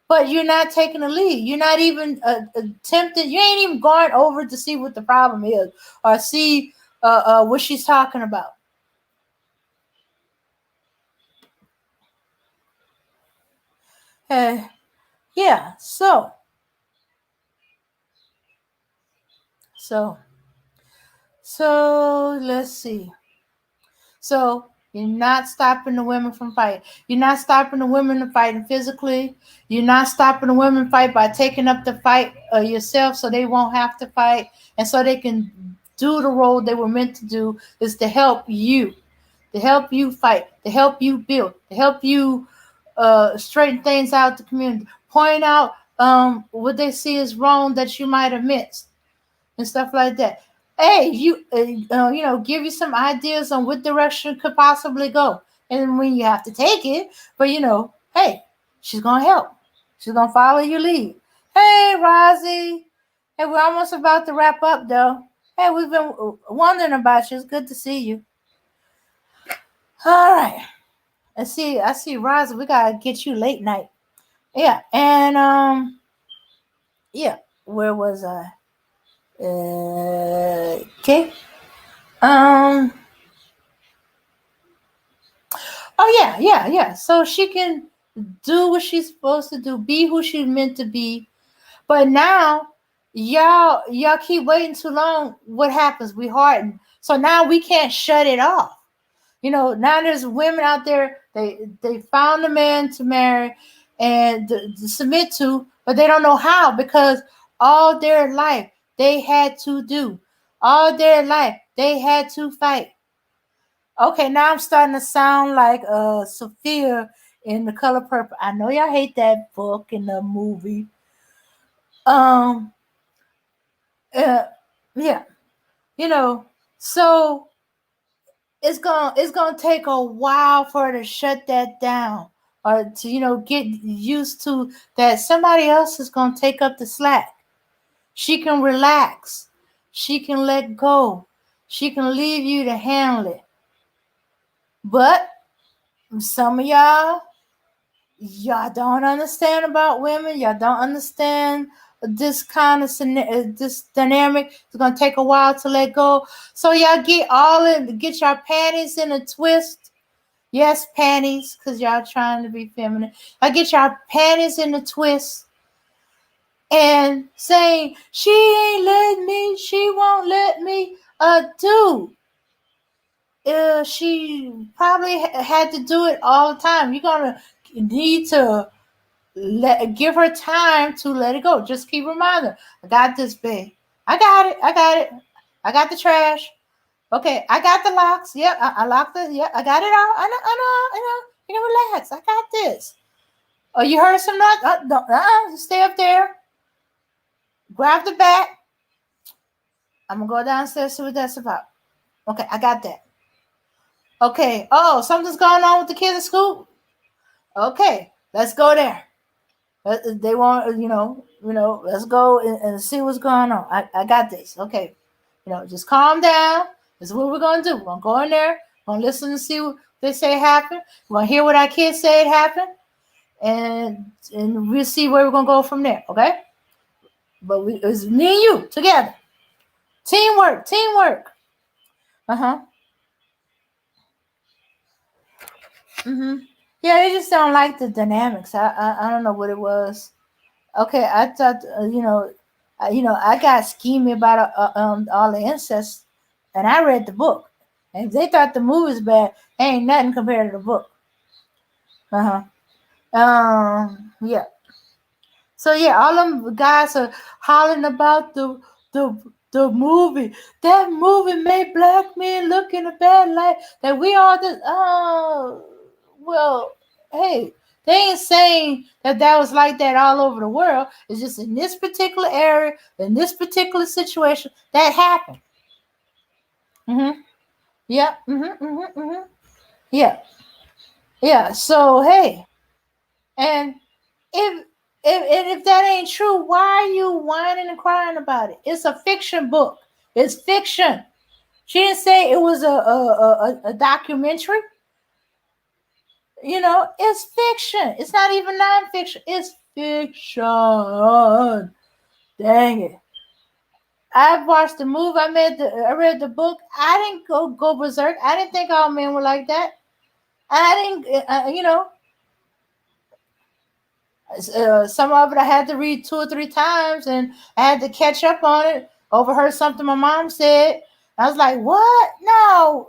But you're not taking the lead. You're not even attempting. You ain't even going over to see what the problem is or see what she's talking about. Yeah. So let's see. So you're not stopping the women from fighting. You're not stopping the women from fighting physically. You're not stopping the women fight by taking up the fight yourself, so they won't have to fight, and so they can do the role they were meant to do, is to help you fight, to help you build, to help you straighten things out the community, point out what they see is wrong that you might have missed, and stuff like that. Hey, give you some ideas on what direction could possibly go, and when you have to take it, but hey, she's gonna help. She's gonna follow your lead. Hey, Rozzy. Hey, we're almost about to wrap up, though. Hey, we've been wondering about you. It's good to see you. All right. I see, Rozzy. We gotta get you late night. Yeah, and yeah. Where was I? Okay. Um. Oh yeah. So she can do what she's supposed to do, be who she's meant to be. But now, y'all keep waiting too long. What happens? We harden. So now we can't shut it off. Now there's women out there. They found a man to marry and to submit to, but they don't know how because all their life they had to do. All their life they had to fight. Okay, now I'm starting to sound like Sophia in The Color Purple. I know y'all hate that book and the movie. Um, uh, yeah, so it's gonna take a while for her to shut that down or to get used to that somebody else is gonna take up the slack. She can relax. She can let go. She can leave you to handle it. But some of y'all don't understand about women. Y'all don't understand this kind of this dynamic. It's gonna take a while to let go. So y'all get your panties in a twist. Yes, panties, because y'all trying to be feminine. I get y'all panties in a twist and saying she ain't let me, she won't let me. Dude, she probably had to do it all the time. You're gonna need to give her time to let it go. Just keep reminding her, I got this, babe. I got it. I got the trash. Okay, I got the locks. Yep, I locked it. Yep, I got it all. I know. Relax. I got this. Oh, you heard some noise? Stay up there. Grab the bat. I'm gonna go downstairs, see what that's about. Okay, I got that. Okay. Oh, something's going on with the kids at school. Okay, let's go there. They want, let's go and see what's going on. I got this. Okay, just calm down. This is what we're gonna do. We're gonna go in there. We're gonna listen and see what they say happened. We're gonna hear what our kids say it happened, and we'll see where we're gonna go from there. Okay, but it's me and you together. Teamwork. Uh-huh. Mhm. Yeah, they just don't like the dynamics. I don't know what it was. Okay, I thought I got schemy about all the incest, and I read the book, and if they thought the movie's bad, ain't nothing compared to the book. Yeah. So yeah, all them guys are hollering about the movie. That movie made black men look in a bad light. That we all just well, hey, they ain't saying that was like that all over the world. It's just in this particular area, in this particular situation, that happened. Yeah. Yeah. Yeah. So hey, and if that ain't true, why are you whining and crying about it? It's a fiction book. It's fiction. She didn't say it was a documentary. It's fiction. It's not even nonfiction. It's fiction. Dang it. I've watched the movie. I read the book. I didn't go berserk. I didn't think all men were like that. I didn't, some of it I had to read 2 or 3 times, and I had to catch up on it. Overheard something my mom said. I was like, "What? No,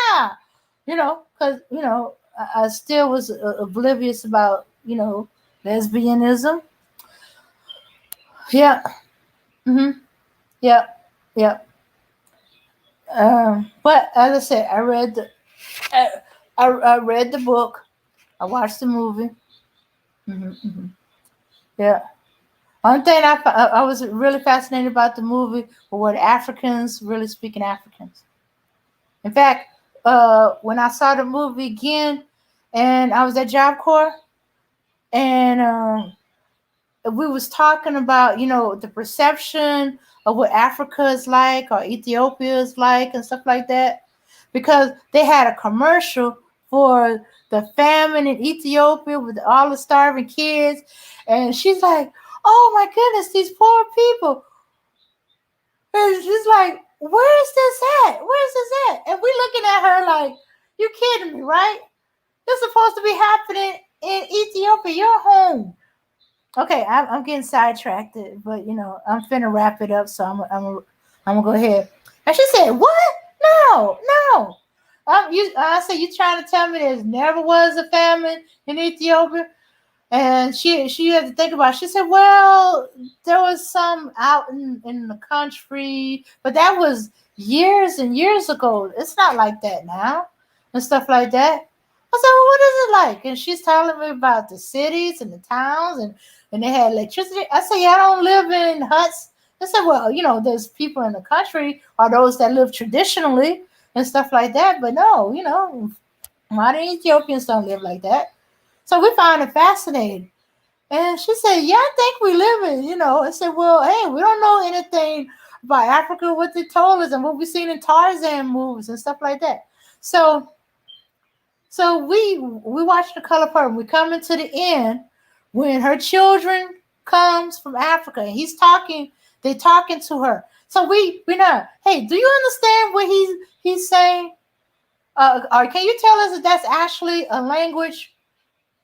nah." Because I still was oblivious about lesbianism. Yeah. Yeah. Yeah. But as I said, I read the book. I watched the movie. Yeah. One thing I was really fascinated about the movie were the Africans really speaking Africans. In fact, when I saw the movie again, and I was at Job Corps, and we was talking about, the perception of what Africa is like or Ethiopia is like and stuff like that, because they had a commercial for the famine in Ethiopia with all the starving kids, and she's like, "Oh my goodness, these poor people." And she's like, "Where's this at? Where's this at?" And we looking at her like, "You kidding me, right? This is supposed to be happening in Ethiopia. You're home." Okay, I'm getting sidetracked, but I'm finna wrap it up, so I'm gonna go ahead. And she said, "What? No, no." I said, "You trying to tell me there never was a famine in Ethiopia?" And she had to think about it. She said, "Well, there was some out in the country, but that was years and years ago. It's not like that now," and stuff like that. I said, "Well, what is it like?" And she's telling me about the cities and the towns, and they had electricity. I said, "Yeah, I don't live in huts." I said, "Well, there's people in the country or those that live traditionally and stuff like that, but no, modern Ethiopians don't live like that." So we found it fascinating. And she said, "Yeah, I think we live in. I said, "Well, hey, we don't know anything about Africa, what they told us and what we've seen in Tarzan movies and stuff like that." So we watched The Color Purple. We come into the end when her children comes from Africa and they talking to her. So we know, "Hey, do you understand what he's saying? Or can you tell us if that's actually a language?"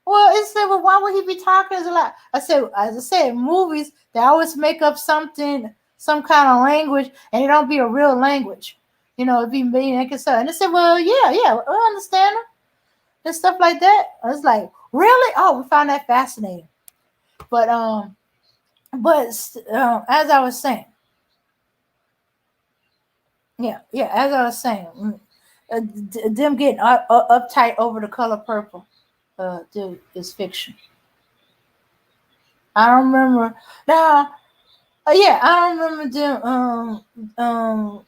Well, it said, "Well, why would he be talking as a lot?" I said, as I said, movies, they always make up something, some kind of language, and it don't be a real language. It be being like so. And I said, "Well, yeah, I understand them and stuff like that." I was like, "Really?" Oh, we found that fascinating. But as I was saying, yeah, as I was saying, them getting uptight over The Color Purple, dude, is fiction. I don't remember now. Yeah, I don't remember them.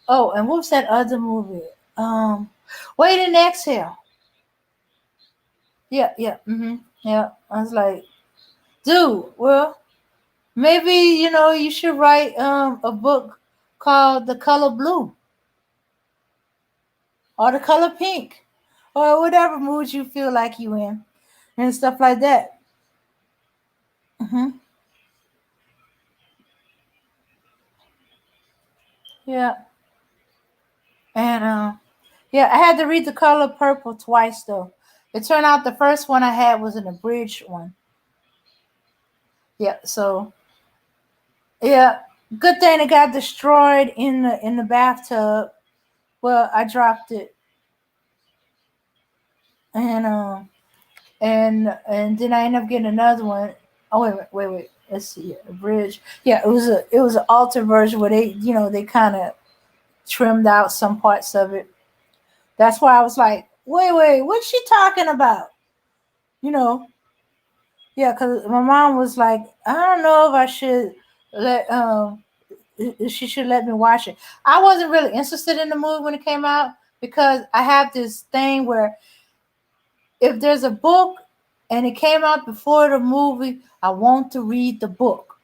Oh, and what's that other movie? Wait and Exhale. Yeah, yeah. Yeah. I was like, "Dude, well, maybe you should write a book called The Color Blue or The Color Pink or whatever mood you feel like you in and stuff like that." hmm Yeah, and yeah, I had to read The Color Purple twice though. It turned out the first one I had was an abridged one. Yeah, so yeah, good thing it got destroyed in the bathtub. Well, I dropped it, and and then I ended up getting another one. Oh wait. Let's see, a bridge. Yeah, it was an altered version where they kind of trimmed out some parts of it. That's why I was like, wait, what's she talking about? You know, yeah, because my mom was like, "I don't know if I should let she should let me watch it." I wasn't really interested in the movie when it came out because I have this thing where if there's a book and it came out before the movie, I want to read the book.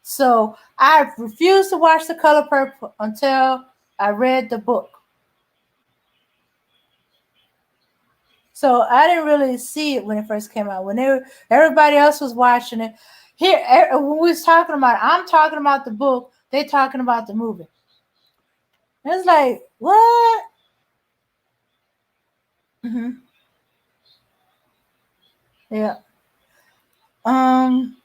So I refused to watch The Color Purple until I read the book. So I didn't really see it when it first came out. Everybody else was watching it. Here, when we was talking about it, I'm talking about the book. They talking about the movie. It's like, what? hmm Yeah. Um.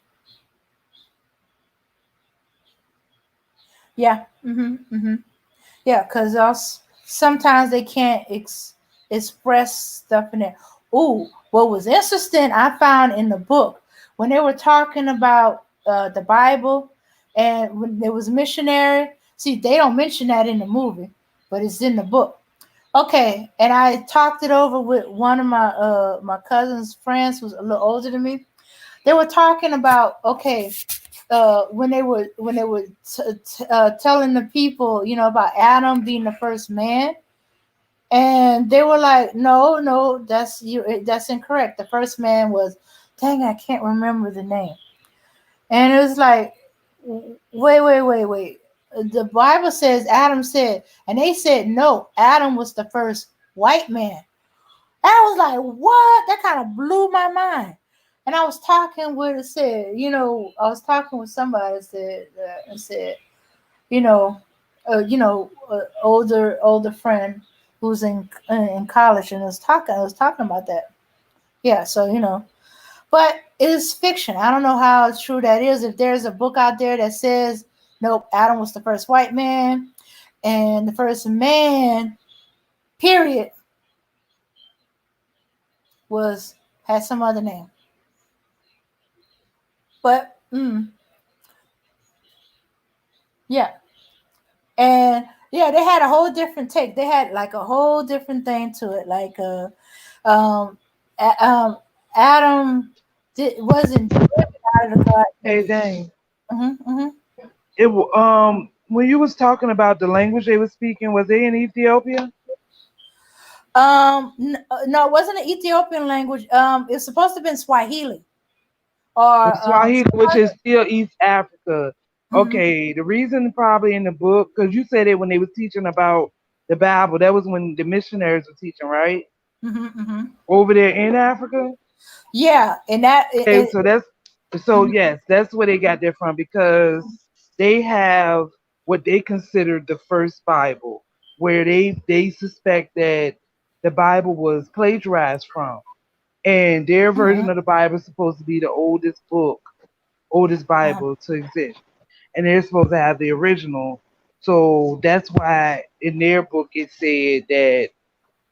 Yeah. Yeah. Because also sometimes they can't express stuff in it. Ooh, what was interesting, I found in the book when they were talking about the Bible and when there was missionary. See, they don't mention that in the movie, but it's in the book. Okay, and I talked it over with one of my cousin's friends who's a little older than me. They were talking about, okay, when they were telling the people, about Adam being the first man, and they were like, "No, that's incorrect. The first man was dang, I can't remember the name. And it was like, wait. The Bible says Adam said, and they said no, Adam was the first white man. And I was like, what? That kind of blew my mind. And I was talking with it said, I was talking with somebody that said and said, you know, older friend who's in college and was talking about that. Yeah, so but it is fiction. I don't know how true that is. If there's a book out there that says, nope, Adam was the first white man, and the first man, period, had some other name. But yeah, and yeah, they had a whole different take. They had like a whole different thing to it. Like um, Adam wasn't driven out of the garden. Hey, dang. Mm-hmm. It when you was talking about the language they were speaking, was they in Ethiopia? No, it wasn't an Ethiopian language. It's supposed to have been Swahili or Swahili, which is still East Africa. Okay, the reason probably in the book, because you said it when they was teaching about the Bible, that was when the missionaries were teaching, right? Over there in Africa. Yeah, and that. Okay, yes, that's where they got that from, because they have what they consider the first Bible, where they suspect that the Bible was plagiarized from, and their version of the Bible is supposed to be the oldest Bible to exist, and they're supposed to have the original. So that's why in their book it said that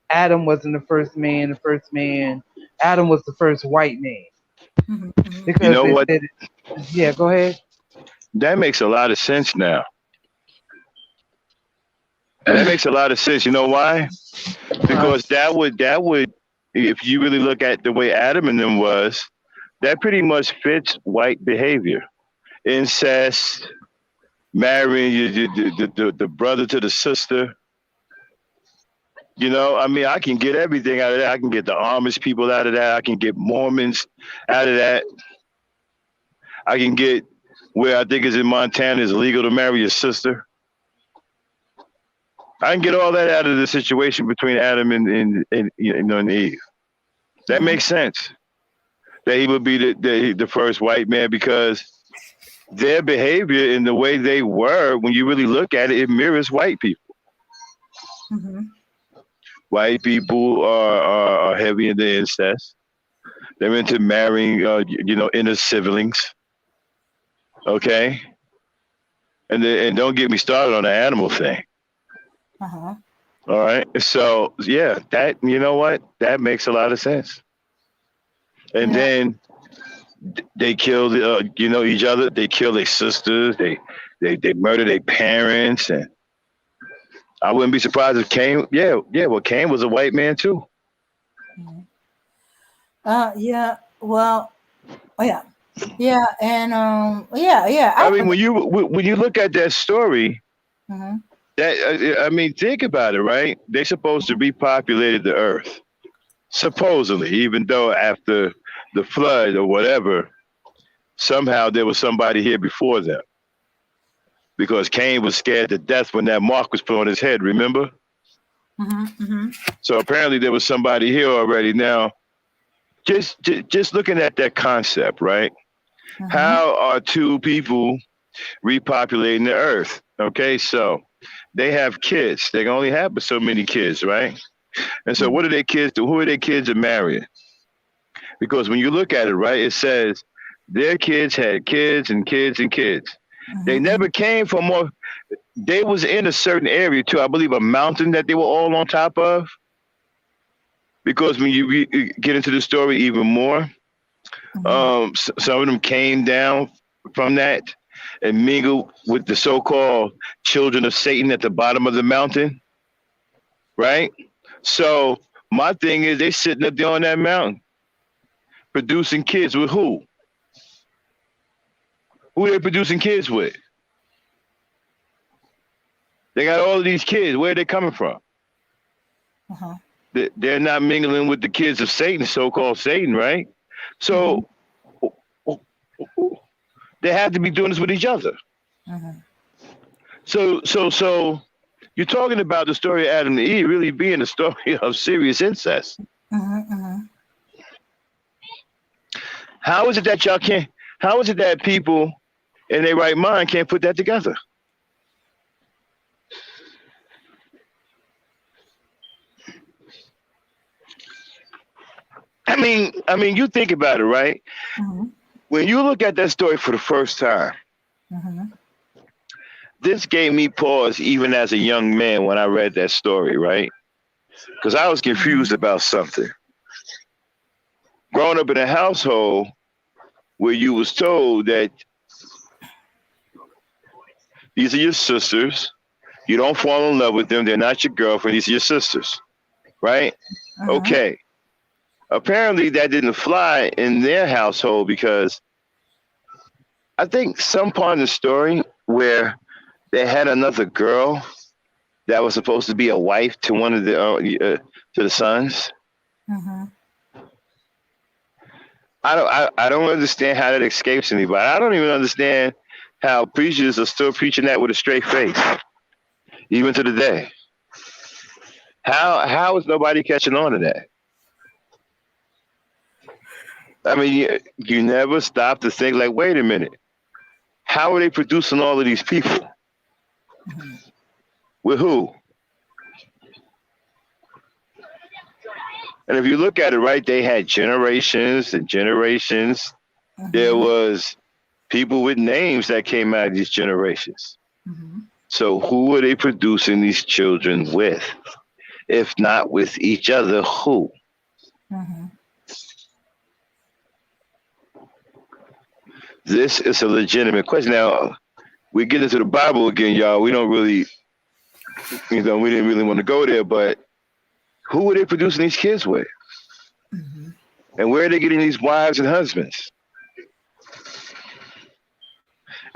Adam wasn't the first man. Adam was the first white man. Because You know what? Yeah, go ahead. That makes a lot of sense now. That makes a lot of sense. You know why? Because that would, if you really look at the way Adam and them was, that pretty much fits white behavior. Incest, marrying the brother to the sister. I mean, I can get everything out of that. I can get the Amish people out of that. I can get Mormons out of that. I can get where I think is in Montana it's legal to marry your sister. I can get all that out of the situation between Adam and Eve. That makes sense. That he would be the first white man, because their behavior and the way they were, when you really look at it, it mirrors white people. White people are heavy in the incest. They're into marrying, inner siblings. Okay, and don't get me started on the animal thing. All right, so yeah, that what, that makes a lot of sense. And then they kill each other. They kill their sisters. They murder their parents, and I wouldn't be surprised if Cain. Well, Cain was a white man too. Yeah. Well. Oh yeah. Yeah, and yeah. I mean, when you look at that story, that I mean, think about it, right? They're supposed to repopulate the earth, supposedly, even though after the flood or whatever, somehow there was somebody here before them, because Cain was scared to death when that mark was put on his head. Remember? So apparently there was somebody here already. Now, just looking at that concept, right? How are two people repopulating the earth? Okay, so they have kids. They can only have so many kids, right? And so what do their kids do? Who are their kids are marrying? Because when you look at it, right, it says their kids had kids and kids and kids. They never came from more. They was in a certain area too. I believe a mountain that they were all on top of. Because when you get into the story even more, some of them came down from that and mingled with the so-called children of Satan at the bottom of the mountain, right? So my thing is, they sitting up there on that mountain, producing kids with who? Who are they producing kids with? They got all of these kids. Where are they coming from? They're not mingling with the kids of Satan, so-called Satan, right? So they have to be doing this with each other. Mhm. So you're talking about the story of Adam and Eve really being a story of serious incest. Mhm. Mhm. How is it that y'all can't? How is it that people in their right mind can't put that together? I mean, you think about it, right? Mhm. When you look at that story for the first time, Mhm. this gave me pause even as a young man when I read that story, right? Because I was confused Mhm. about something. Growing up in a household where you was told that these are your sisters, you don't fall in love with them, they're not your girlfriend, these are your sisters, right? Mhm. Okay. Apparently that didn't fly in their household because I think some part of the story where they had another girl that was supposed to be a wife to one of the to the sons. Mhm. I don't understand how that escapes anybody. I don't even understand how preachers are still preaching that with a straight face, even to the day. How is nobody catching on to that? I mean, you never stop to think like, wait a minute, how are they producing all of these people? Mhm. With who? And if you look at it, right, they had generations and generations. There Mhm. was people with names that came out of these generations. Mhm. So who are they producing these children with? If not with each other, who? Mhm. This is a legitimate question. Now we get into the Bible again, y'all. We don't really, we didn't really want to go there, but who are they producing these kids with? Mhm. And where are they getting these wives and husbands?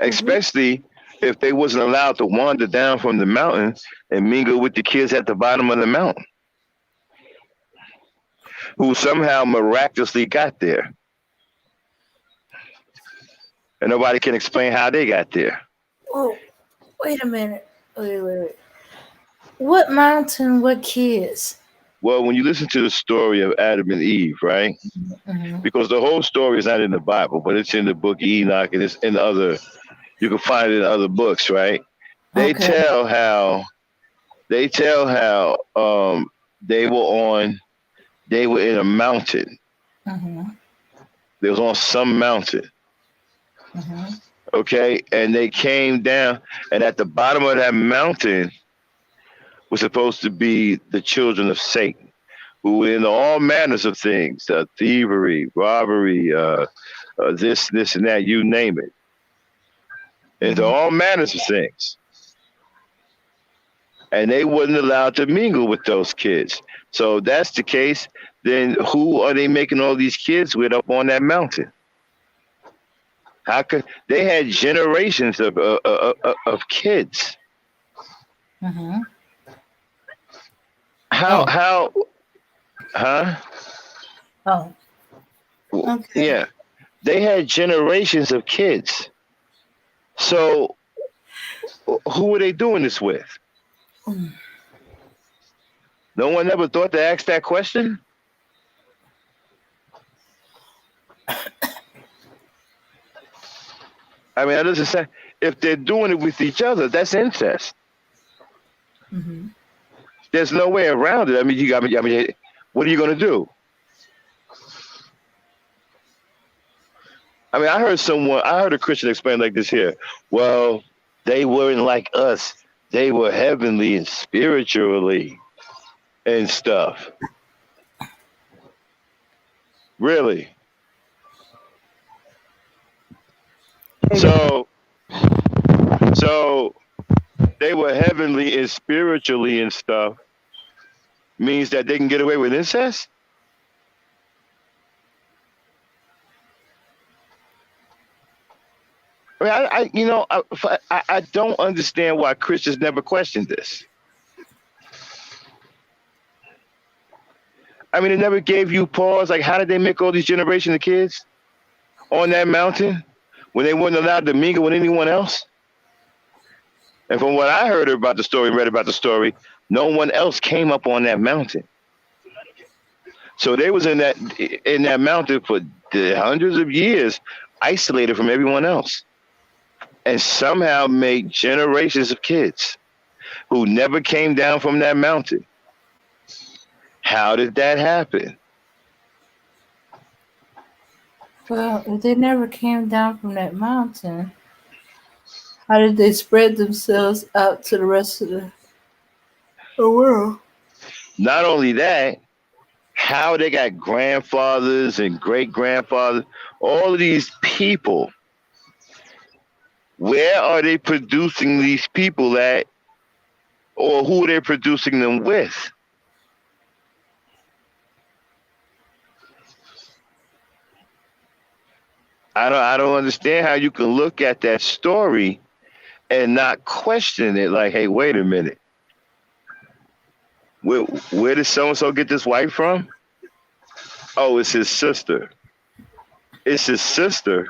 Mhm. Especially if they wasn't allowed to wander down from the mountain and mingle with the kids at the bottom of the mountain, who somehow miraculously got there. And nobody can explain how they got there. Oh, wait a minute. Wait. What mountain? What kids? Well, when you listen to the story of Adam and Eve, right? Mhm. Because the whole story is not in the Bible, but it's in the book of Enoch and it's in other, you can find it in other books, right? They Okay. tell how they tell how they were on they were in a mountain. Mhm. They was on some mountain, Mhm. okay? And they came down and at the bottom of that mountain was supposed to be the children of Satan, who were into all manners of things, thievery, robbery, this and that, you name it. Into Mhm. all manners of things. And they wasn't allowed to mingle with those kids. So if that's the case, then who are they making all these kids with up on that mountain? How could they had generations of kids? Mhm. How Oh. how huh? Oh. Okay. Yeah, they had generations of kids. So who were they doing this with? Mm. No one ever thought to ask that question. I mean, that doesn't say if they're doing it with each other, that's incest. Mhm. There's no way around it. I mean, what are you going to do? I mean, I heard a Christian explain like this here. Well, they weren't like us. They were heavenly and spiritually and stuff. Really? So, so they were heavenly and spiritually and stuff means that they can get away with incest? I mean, I don't understand why Christians never questioned this. I mean, it never gave you pause. Like, how did they make all these generations of kids on that mountain when they weren't allowed to mingle with anyone else. And from what I heard about the story, read about the story, no one else came up on that mountain. So they was in that mountain for the hundreds of years, isolated from everyone else, and somehow made generations of kids who never came down from that mountain. How did that happen? Well, if they never came down from that mountain, how did they spread themselves out to the rest of the world? Not only that, how they got grandfathers and great grandfathers, all of these people, where are they producing these people at, or who are they producing them with? I don't understand how you can look at that story and not question it. Like, hey, wait a minute, where did so and so get this wife from? Oh, it's his sister. It's his sister.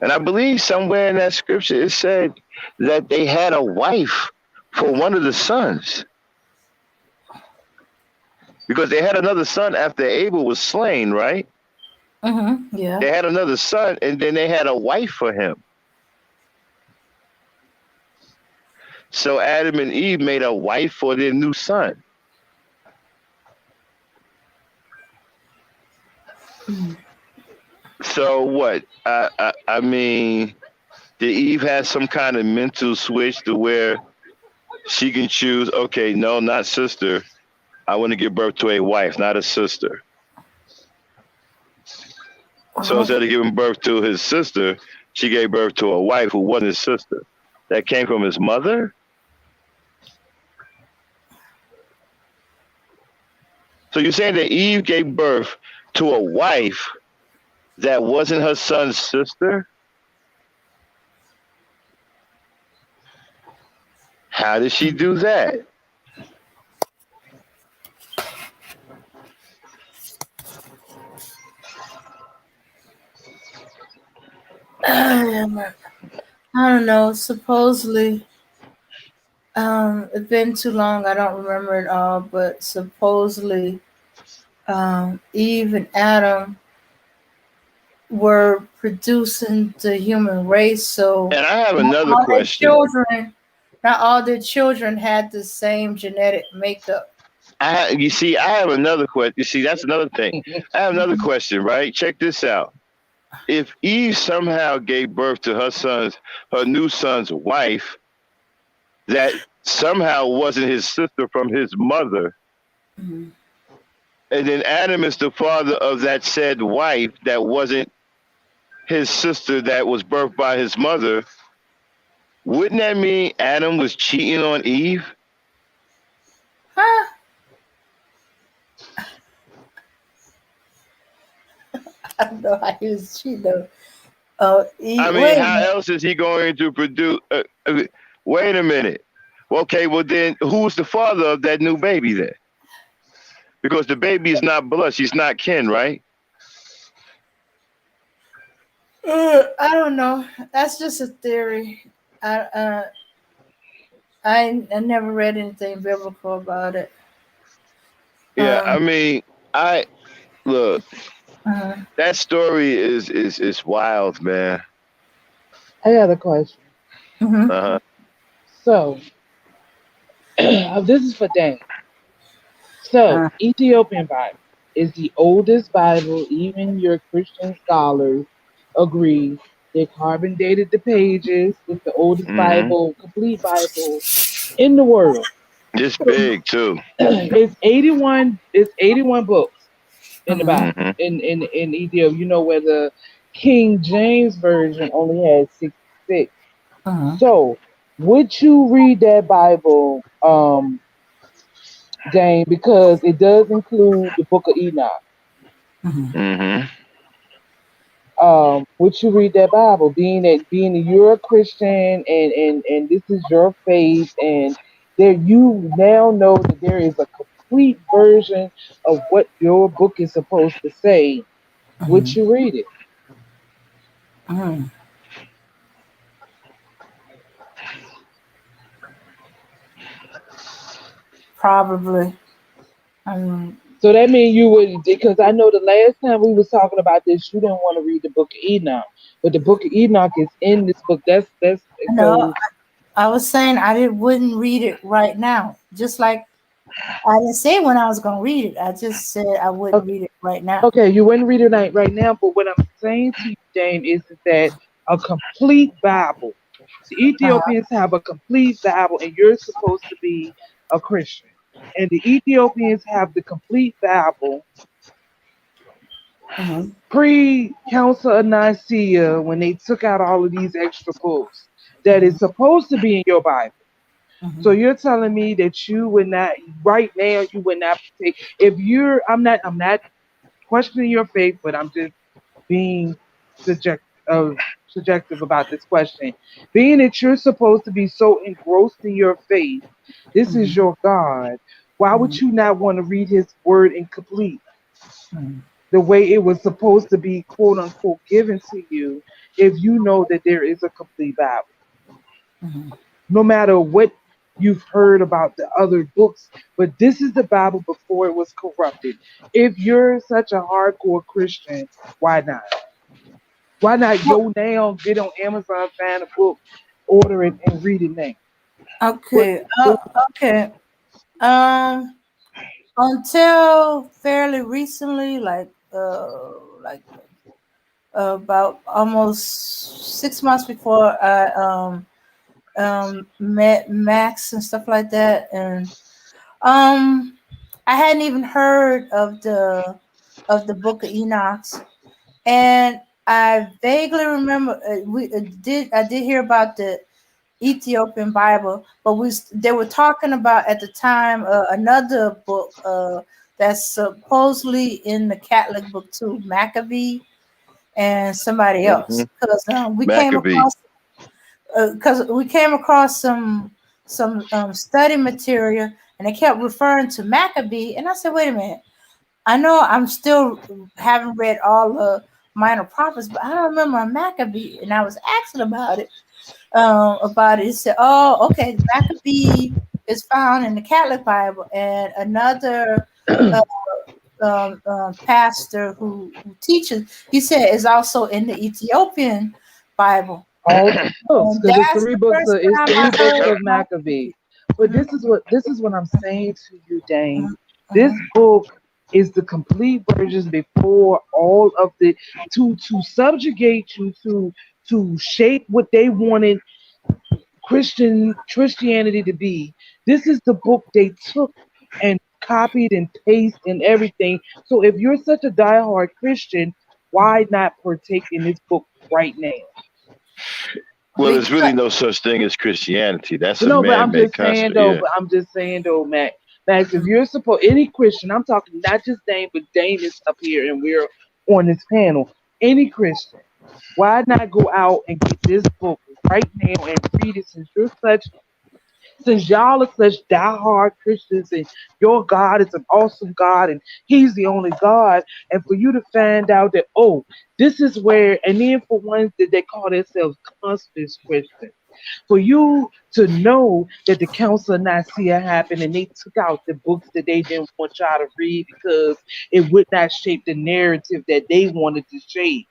And I believe somewhere in that scripture it said that they had a wife for one of the sons, because they had another son after Abel was slain, right? Yeah. They had another son, and then they had a wife for him. So Adam and Eve made a wife for their new son. So what? I mean, did Eve have some kind of mental switch to where she can choose? Okay, no, not sister. I want to give birth to a wife, not a sister. So instead of giving birth to his sister, she gave birth to a wife who wasn't his sister. That came from his mother. So you're saying that Eve gave birth to a wife that wasn't her son's sister? How did she do that? I don't know. Supposedly, it's been too long. I don't remember it all, but supposedly, Eve and Adam were producing the human race. So And I have not another all their question. children, not all their children had the same genetic makeup. You see, I have another question. You see, that's another thing. I have another question, right? Check this out. If Eve somehow gave birth to her new son's wife, that somehow wasn't his sister from his mother, Mhm. and then Adam is the father of that said wife that wasn't his sister that was birthed by his mother, wouldn't that mean Adam was cheating on Eve? Huh? I don't know how he was cheating though. I mean, Wait a how minute. else is he going to produce? Wait a minute. Okay, well then, who's the father of that new baby then? Because the baby is not blood; she's not kin, right? I don't know. That's just a theory. I I never read anything biblical about it. Yeah, I Um. mean, I look. Uh, That story is wild, man. I got a question. mhm. Uh-huh. So, this is for Dan. So, Uh, Ethiopian Bible is the oldest Bible. Even your Christian scholars agree. They carbon dated the pages. It's the oldest Hmm. Bible, complete Bible in the world. It's big too. It's 81. It's 81 books in the mhm. Bible Hmm. in Ethiopia. You know where the King James version only has 66. Mhm. So, would you read that Bible, Dane? Because it does include the Book of Enoch. Mhm. Hmm. Would you read that Bible, being that you're a Christian and this is your faith, and there you now know that there is a complete version of what your book is supposed to say. Would you read it? Mm, probably. Um, So that means you would, because I know the last time we was talking about this, you didn't want to read the Book of Enoch, but the Book of Enoch is in this book. That's no, so. I was saying wouldn't read it right now. Just like I didn't say when I was gonna read it. I just said I wouldn't read it right now. Okay, you wouldn't read it right now, but what I'm saying to you, Dame, is that a complete Bible. The Uh-huh. Ethiopians have a complete Bible, and you're supposed to be a Christian. And the Ethiopians have the complete Bible Hmm. pre-Council of Nicaea when they took out all of these extra books that is supposed to be in your Bible. So Hmm. you're telling me that you would not, right now, you would not take, if you're, I'm not questioning your faith, but I'm just being subjective about this question. Being that you're supposed to be so engrossed in your faith, this is Hmm. your God. Why would you not want to read His Word incomplete, Hmm. the way it was supposed to be, quote unquote, given to you, if you know that there is a complete Bible? Hmm. No matter what you've heard about the other books, but this is the Bible before it was corrupted. If you're such a hardcore Christian, why not? Why not go now, get on Amazon, find a book, order it, and read it now? What? Okay. What? Okay. Um, until fairly recently, like about almost 6 months before I met Max and stuff like that, and um I hadn't even heard of the Book of Enoch, and I vaguely remember we did I did hear about the Ethiopian Bible, but they were talking about at the time another book that's supposedly in the Catholic book too, Maccabee and somebody Hmm. else, because Maccabee. we came across some study material, and they kept referring to Maccabee, and I said, wait a minute, I know I'm still haven't read all the minor prophets, but I don't remember a Maccabee, and I was asking about it. It said, oh, okay, the Maccabee is found in the Catholic Bible, and another uh, pastor who teaches, he said, is also in the Ethiopian Bible. All books, And because it's that's three the books. first It's time three I books heard of Maccabee. Maccabee. But Hmm. this is what I'm saying to you, Dane. Hmm. This Hmm. book is the complete version before all of the, to subjugate you, to shape what they wanted Christianity to be. This is the book they took and copied and pasted and everything. So if you're such a diehard Christian, why not partake in this book right now? Well, there's really Because, no such thing as Christianity. That's a No, but I'm man-made just saying concept. though, Yeah. but I'm just saying though, Max, if you're supposed, any Christian, I'm talking not just Dane, but Dane is up here and we're on this panel. Any Christian, why not go out and get this book right now and read it, since y'all are such diehard Christians and your God is an awesome God and He's the only God, and for you to find out that, oh, this is where, and then for ones that they call themselves constant Christians, for you to know that the Council of Nicaea happened and they took out the books that they didn't want y'all to read because it would not shape the narrative that they wanted to shape.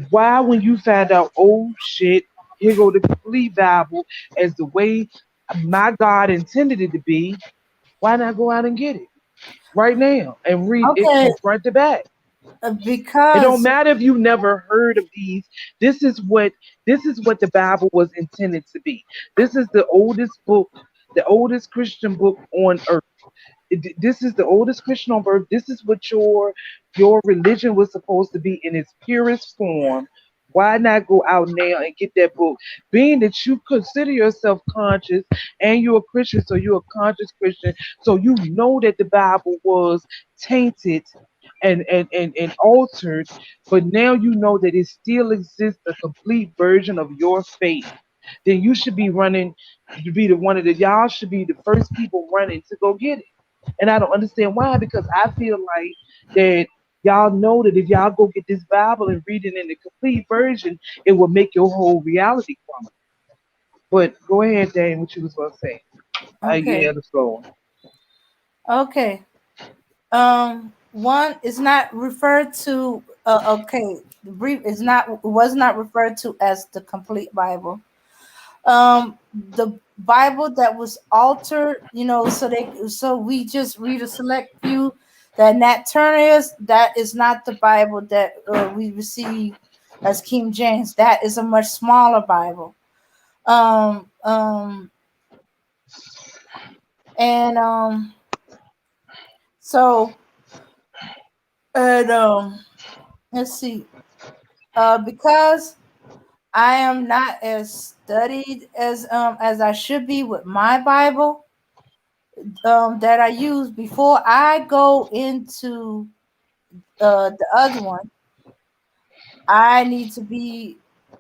Why, when you find out, oh shit, here go the complete Bible as the way my God intended it to be, why not go out and get it right now and read it okay, from front to back? It don't because matter if you never heard of these. This is what this is what the Bible was intended to be. This is the oldest book, the oldest Christian book on earth. This is the oldest Christian on earth. This is what your religion was supposed to be in its purest form. Why not go out now and get that book? Being that you consider yourself conscious and you're a Christian, so you're a conscious Christian, so you know that the Bible was tainted and altered, but now you know that it still exists a complete version of your faith. Then you should be running to be the one of the y'all should be the first people running to go get it. And I don't understand why, because I feel like that Y'all know that if y'all go get this Bible and read it in the complete version, it will make your whole reality crumble. But go ahead, Dane, what you was gonna say. You Okay. had the floor. Okay. One is not referred to. Okay, the brief is not was not referred to as the complete Bible. The Bible that was altered, so we just read a select few. That Nat Turner that is not the Bible that we receive as King James. That is a much smaller Bible. Um, um, and so and let's see. Because I am not as studied as I should be with my Bible that I use before I go into the other one. I need to be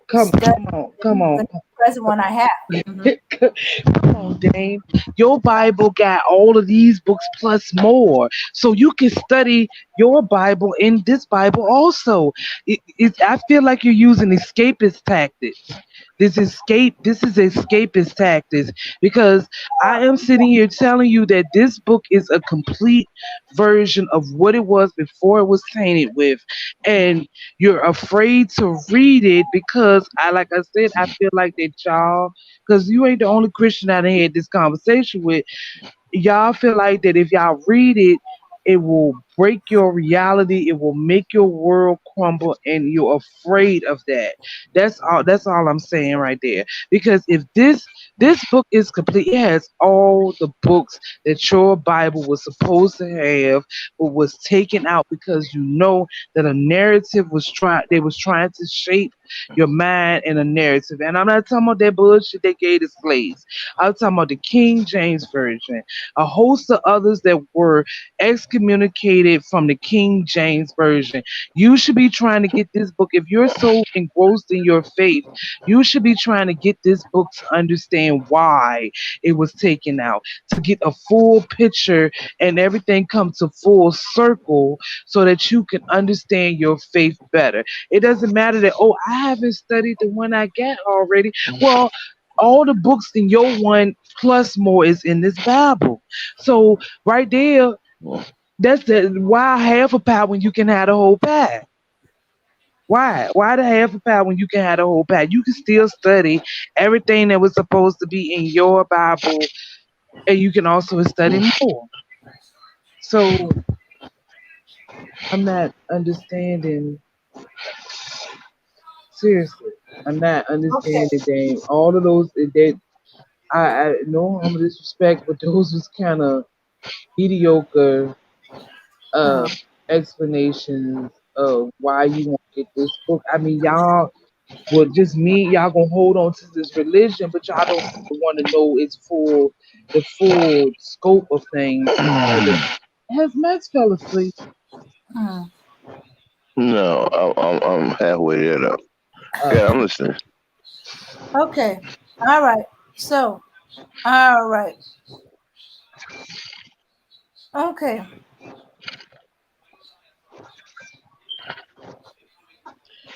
studying Come on. the present one I have. Hmm. Come on, Dame. Your Bible got all of these books plus more. So you can study your Bible in this Bible also. I feel like you're using escapist tactics. This is escapist tactics because I am sitting here telling you that this book is a complete version of what it was before it was tainted with. And you're afraid to read it because like I said, I feel like that y'all, because you ain't the only Christian I done had this conversation with. Y'all feel like that if y'all read it, it will break your reality, it will make your world crumble, and you're afraid of that. That's all I'm saying right there. Because if this book is complete, it has all the books that your Bible was supposed to have, but was taken out because you know that a narrative they was trying to shape your mind in a narrative. And I'm not talking about that bullshit they gave the slaves. I'm talking about the King James Version, a host of others that were excommunicated from the King James Version. You should be trying to get this book. If you're so engrossed in your faith, you should be trying to get this book to understand why it was taken out, to get a full picture and everything come to full circle so that you can understand your faith better. It doesn't matter that, oh, I haven't studied the one I got already. Well, all the books in your one plus more is in this Bible. So right there, that's the why half a pie when you can have the whole pie. Why? Why the half a pie when you can have the whole pie? You can still study everything that was supposed to be in your Bible, and you can also study more. So I'm not understanding. Seriously, I'm not Okay. understanding. Dang, all of those that I no harm or disrespect, but those was kind of mediocre uh Mm. explanations of why you want to get this book. I mean, y'all would just me, y'all gonna hold on to this religion, but y'all don't want to know the full scope of things. Has Max fell asleep? Mm. No, I'm halfway there though. Yeah, I'm listening. Okay. All right. So, all right. Okay.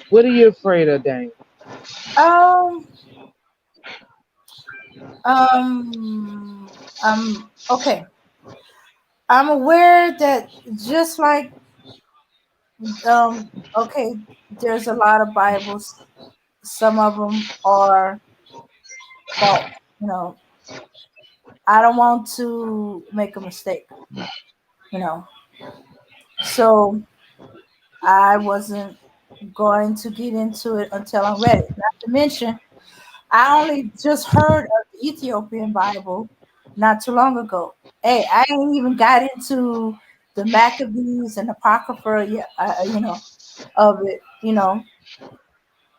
What are you afraid of, Dane? Um. Okay. I'm aware that just like okay, there's a lot of Bibles. Some of them are false. You know, I don't want to make a mistake. You know, so I wasn't going to get into it until I'm ready. Not to mention, I only just heard of the Ethiopian Bible not too long ago. Hey, I ain't even got into the Maccabees and Apocrypha yet. Of it.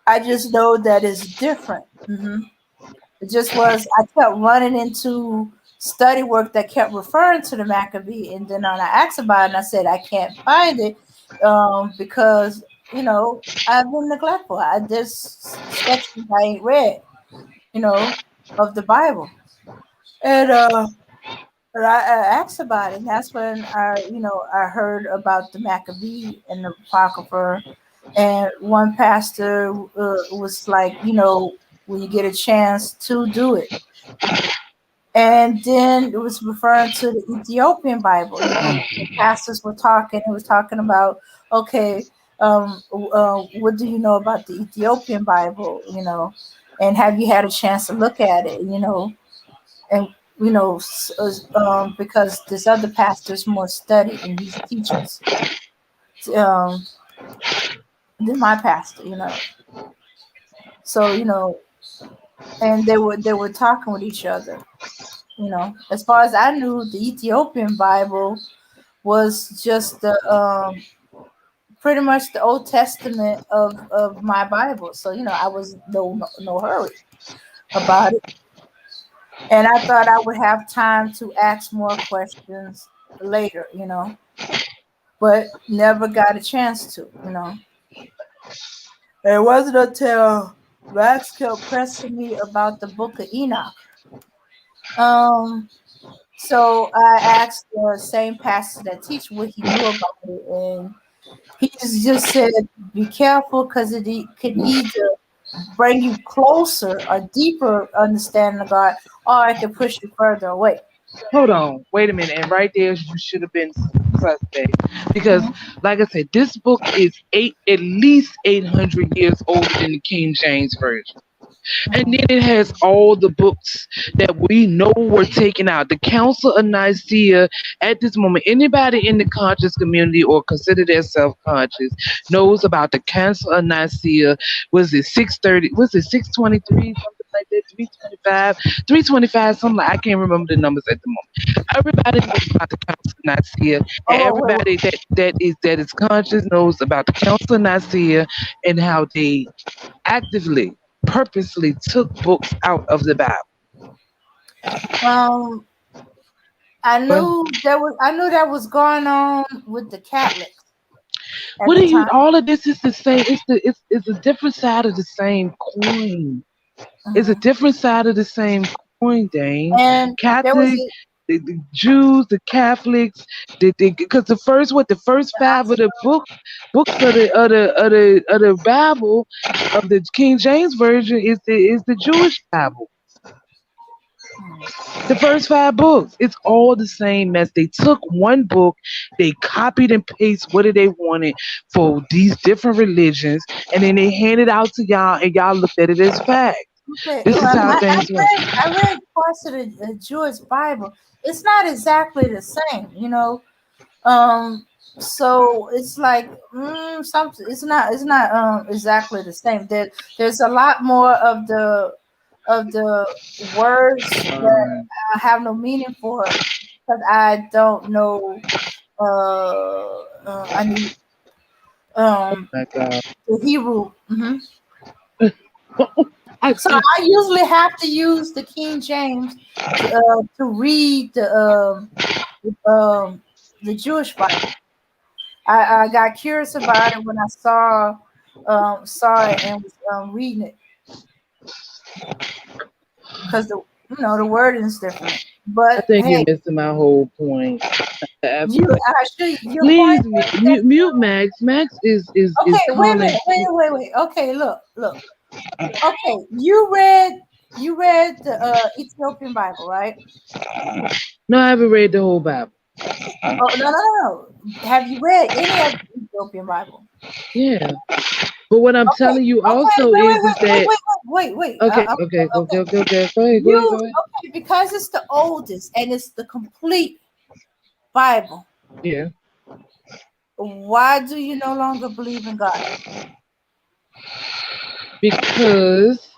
I just know that it's different. It just was. I kept running into study work that kept referring to the Maccabee, and then when I asked about it, and I said I can't find it because I've been neglectful. There's sections I ain't read, you know, of the Bible, and But I asked about it, and that's when I heard about the Maccabee and the Apocrypha, and one pastor was like, when you get a chance to do it, and then it was referring to the Ethiopian Bible. The pastors were talking. It was talking about, okay, what do you know about the Ethiopian Bible? And have you had a chance to look at it? And because this other pastor is more studied and he teaches um, than my pastor. So and they were talking with each other. As far as I knew, the Ethiopian Bible was just the pretty much the Old Testament of my Bible. So I was no hurry about it, and I thought I would have time to ask more questions later. But never got a chance to. It wasn't until Max kept pressing me about the Book of Enoch. Um, so I asked the same pastor that teach what he knew about it, and he just said, "Be careful, because could either bring you closer or deeper understanding of God, or it could push you further away." Hold on, wait a minute. And right there, you should have been suspect because, Mhm. like I said, this book is at least 800 years older than the King James version. And then it has all the books that we know were taken out. The Council of Nicaea, at this moment, anybody in the conscious community or consider themselves conscious knows about the Council of Nicaea. Was it 630? Was it 623? Something like that? 325? 325, something like I can't remember the numbers at the moment. Everybody knows about the Council of Nicaea, and Oh, wait, everybody that is conscious knows about the Council of Nicaea and how they actively, purposely took books out of the Bible. wait. I But knew that was going on with the Catholics at what the do you? time. All of this is the same. It's a different side of the same coin. It's a Mhm. different side of the same coin, Dane. And there was Catholic, the Jews, the Catholics, because the first five of the books of the Bible of the King James version is the Jewish Bible. The first five books, it's all the same mess. They took one book, they copied and pasted what they wanted for these different religions, and then they handed out to y'all, and y'all looked at it as fact. okay. This is how I things work. read parts of the Jewish Bible. It's not exactly the same. Um, so it's like something. It's not exactly the same. There's a lot more of the words that I have no meaning for, because I don't know. I need um My God. the Hebrew. I, So I usually have to use the King James to read the Jewish Bible. I got curious about it when I saw it and was reading it, because the wording is different. I But think you're hey, missing my whole point. your point Please is that, mute Max. Max is okay, wait a calling. minute, wait. Okay, look. Okay, you read the Ethiopian Bible, right? No, I haven't read the whole Bible. Oh, no. Have you read any of the Ethiopian Bible? Yeah, but what I'm Okay, telling you okay, also wait, is wait, is wait, wait, that wait, wait, wait. okay? Okay, okay, Okay. okay, okay. Go ahead, go ahead, go You ahead. okay, because it's the oldest and it's the complete Bible. Yeah, Why do you no longer believe in God? because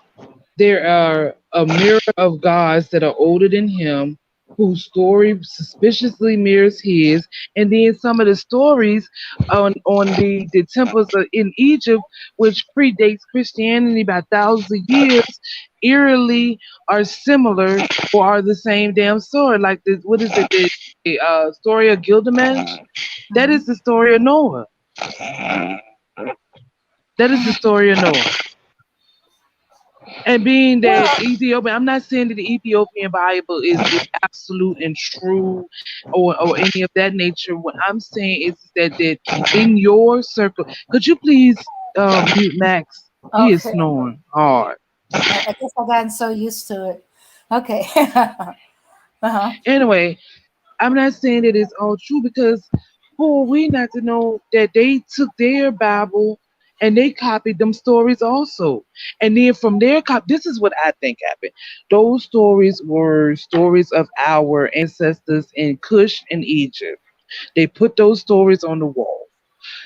there are a mirror of gods that are older than him, whose story suspiciously mirrors his, and then some of the stories on the temples in Egypt, which predates Christianity by thousands of years, eerily are similar or are the same damn story. Like what is it? The story of Gilgamesh. That is Mhm. the story of Noah. That is the story of Noah. And being that Well, Ethiopia, I'm not saying that the Ethiopian Bible is absolute and true or any of that nature. What I'm saying is that in your circle, could you please mute Max? He is okay. snoring hard. I guess I've gotten so used to it. Okay. Uh-huh. Anyway, I'm not saying that it's all true because who are we not to know that they took their Bible and they copied them stories also. And then from their this is what I think happened. Those stories were stories of our ancestors in Cush and Egypt. They put those stories on the wall.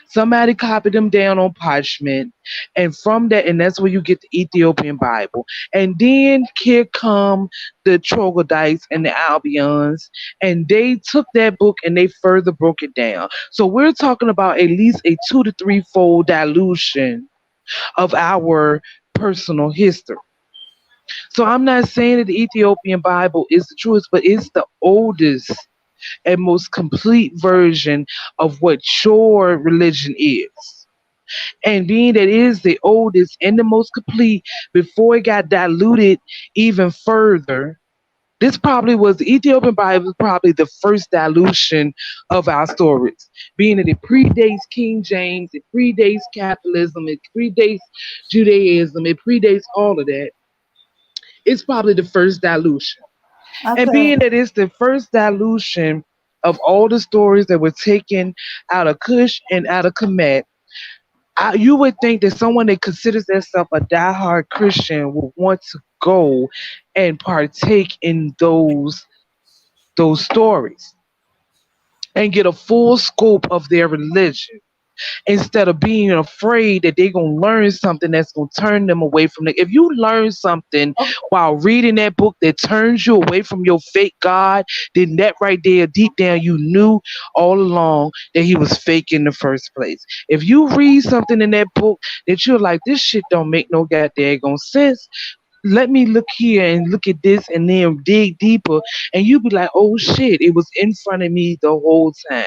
Somebody copied them down on parchment, and from that, and that's where you get the Ethiopian Bible. And then here come the troglodytes and the Albions, and they took that book and they further broke it down. So we're talking about at least a 2 to 3 fold dilution of our personal history. So I'm not saying that the Ethiopian Bible is the truest, but it's the oldest and most complete version of what your religion is. And being that it is the oldest and the most complete before it got diluted even further, this probably was the Ethiopian Bible, was probably the first dilution of our stories. Being that it predates King James, it predates capitalism, it predates Judaism, it predates all of that. It's probably the first dilution. And Okay. being that it's the first dilution of all the stories that were taken out of Cush and out of Kemet, you would think that someone that considers themselves a diehard Christian would want to go and partake in those stories and get a full scope of their religion instead of being afraid that they're going to learn something that's going to turn them away from it. If you learn something while reading that book that turns you away from your fake God, then that right there, deep down, you knew all along that he was fake in the first place. If you read something in that book that you're like, this shit don't make no goddamn sense, let me look here and look at this and then dig deeper, and you be like, oh shit, it was in front of me the whole time.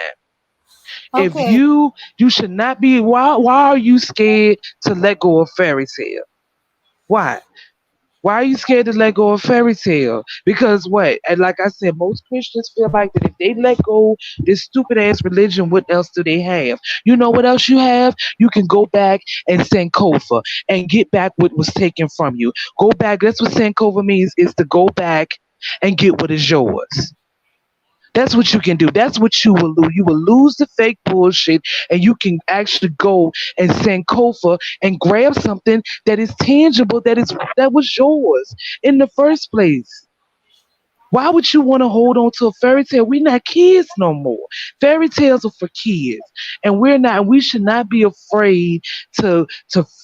If Okay. you should not be, why are you scared to let go of fairy tale? Why? Why are you scared to let go of fairy tale? Because what? And like I said, most Christians feel like that if they let go this stupid ass religion, what else do they have? You know what else you have? You can go back and Sankofa and get back what was taken from you. Go back. That's what Sankofa means, is to go back and get what is yours. That's what you can do. That's what you will lose. You will lose the fake bullshit, and you can actually go and send Kofa and grab something that is tangible, that was yours in the first place. Why would you want to hold on to a fairy tale? We're not kids no more. Fairy tales are for kids. And we're not, we should not be afraid to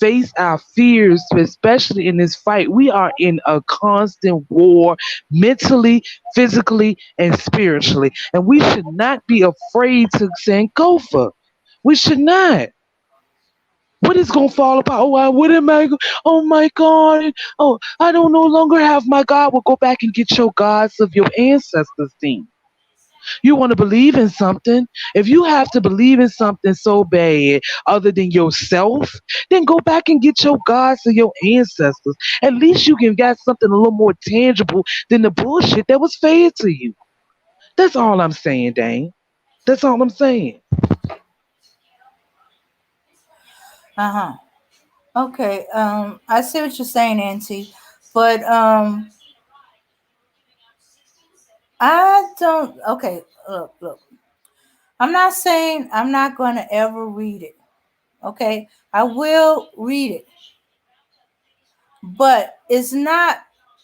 face our fears, especially in this fight. We are in a constant war mentally, physically, and spiritually. And we should not be afraid to Sankofa. We should not. What is gonna fall apart? Oh, what am I? Oh my God! Oh, I don't no longer have my God. Well, go back and get your gods of your ancestors. Then you want to believe in something. If you have to believe in something so bad, other than yourself, then go back and get your gods of your ancestors. At least you can get something a little more tangible than the bullshit that was fed to you. That's all I'm saying, Dane. That's all I'm saying. Uh-huh. Okay. I see what you're saying, Auntie. But I don't okay, look. I'm not saying I'm not gonna ever read it. Okay. I will read it. But it's not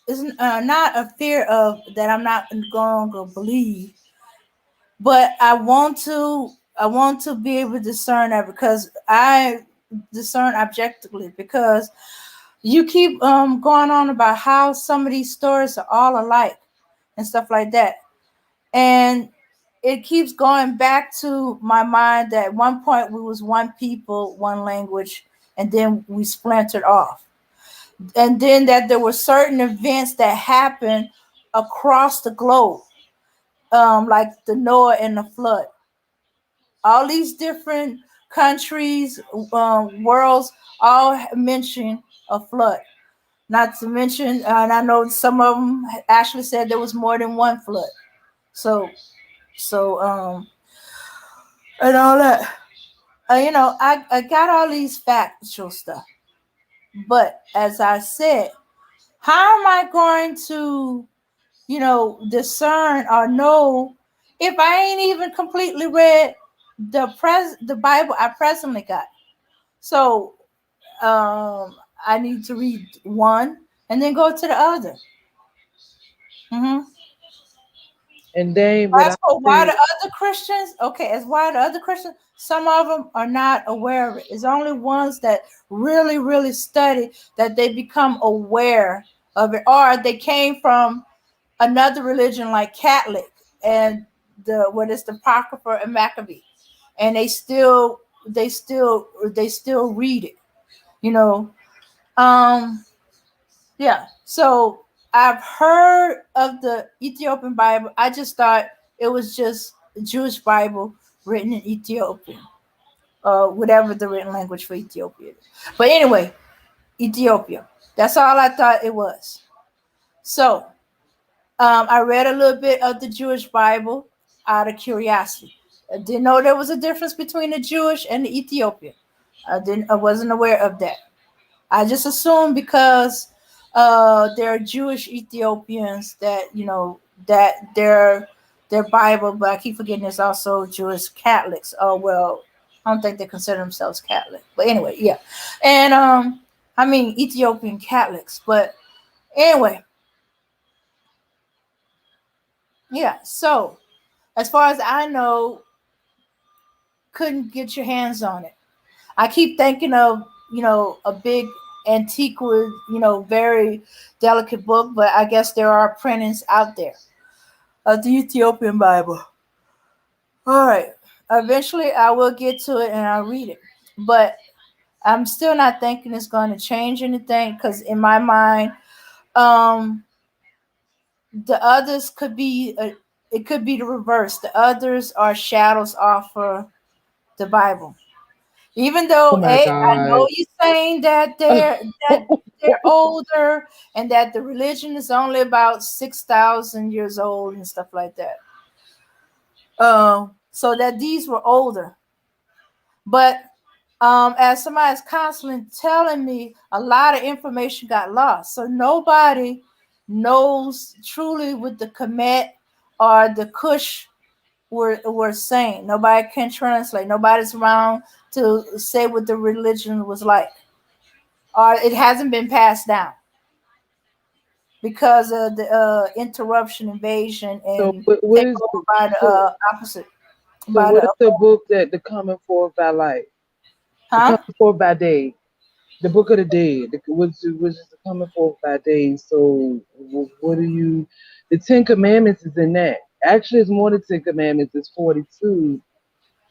a fear of that I'm not going to believe, but I want to be able to discern that because I discern objectively because you keep going on about how some of these stories are all alike and stuff like that, and it keeps going back to my mind that at one point we was one people, one language, and then we splintered off, and then that there were certain events that happened across the globe, like the Noah and the flood. All these different countries, worlds, all mention a flood. Not to mention, and I know some of them actually said there was more than one flood. So, so and all that. I got all these factual stuff, but as I said, how am I going to, discern or know if I ain't even completely read the Bible I presently got? So, I need to read one and then go to the other. Mm-hmm. And then what As I for why the say, other Christians, okay, as why the other Christians, some of them are not aware of it. It's only ones that really, really study that they become aware of it, or they came from another religion like Catholic and the what is the Apocrypha and Maccabee, and they still read it. You know, um, yeah. So I've heard of the Ethiopian Bible. I just thought it was just a Jewish Bible written in Ethiopian, whatever the written language for Ethiopia is. But anyway, Ethiopia. That's all I thought it was. So I read a little bit of the Jewish Bible out of curiosity. I didn't know there was a difference between the Jewish and the Ethiopian. I wasn't aware of that. I just assumed because there are Jewish Ethiopians that that their Bible, but I keep forgetting there's also Jewish Catholics. Oh well, I don't think they consider themselves Catholic, but anyway, yeah, and I mean Ethiopian Catholics, but anyway, yeah. So as far as I know, couldn't get your hands on it. I keep thinking of a big antique, very delicate book, but I guess there are printings out there of the Ethiopian Bible. All right, eventually I will get to it and I'll read it, but I'm still not thinking it's going to change anything because in my mind, um, the others could be it could be the reverse. The others are shadows off of the Bible. Even oh though my I know God. you're saying that they're older and that the religion is only about 6,000 years old and stuff like that. So that these were older, but as somebody's constantly telling me, a lot of information got lost, so nobody knows truly what the Kemet or the Kush were saying. Nobody can translate. Nobody's around to say what the religion was like, or it hasn't been passed down because of the interruption, invasion, So and what is takeover by the so opposite, so by what the is the book that the coming forth by light, the huh? coming forth by day, the book of the day, which is the coming forth by day. So what do you? The Ten Commandments is in that. Actually, it's more than Ten Commandments. It's 42.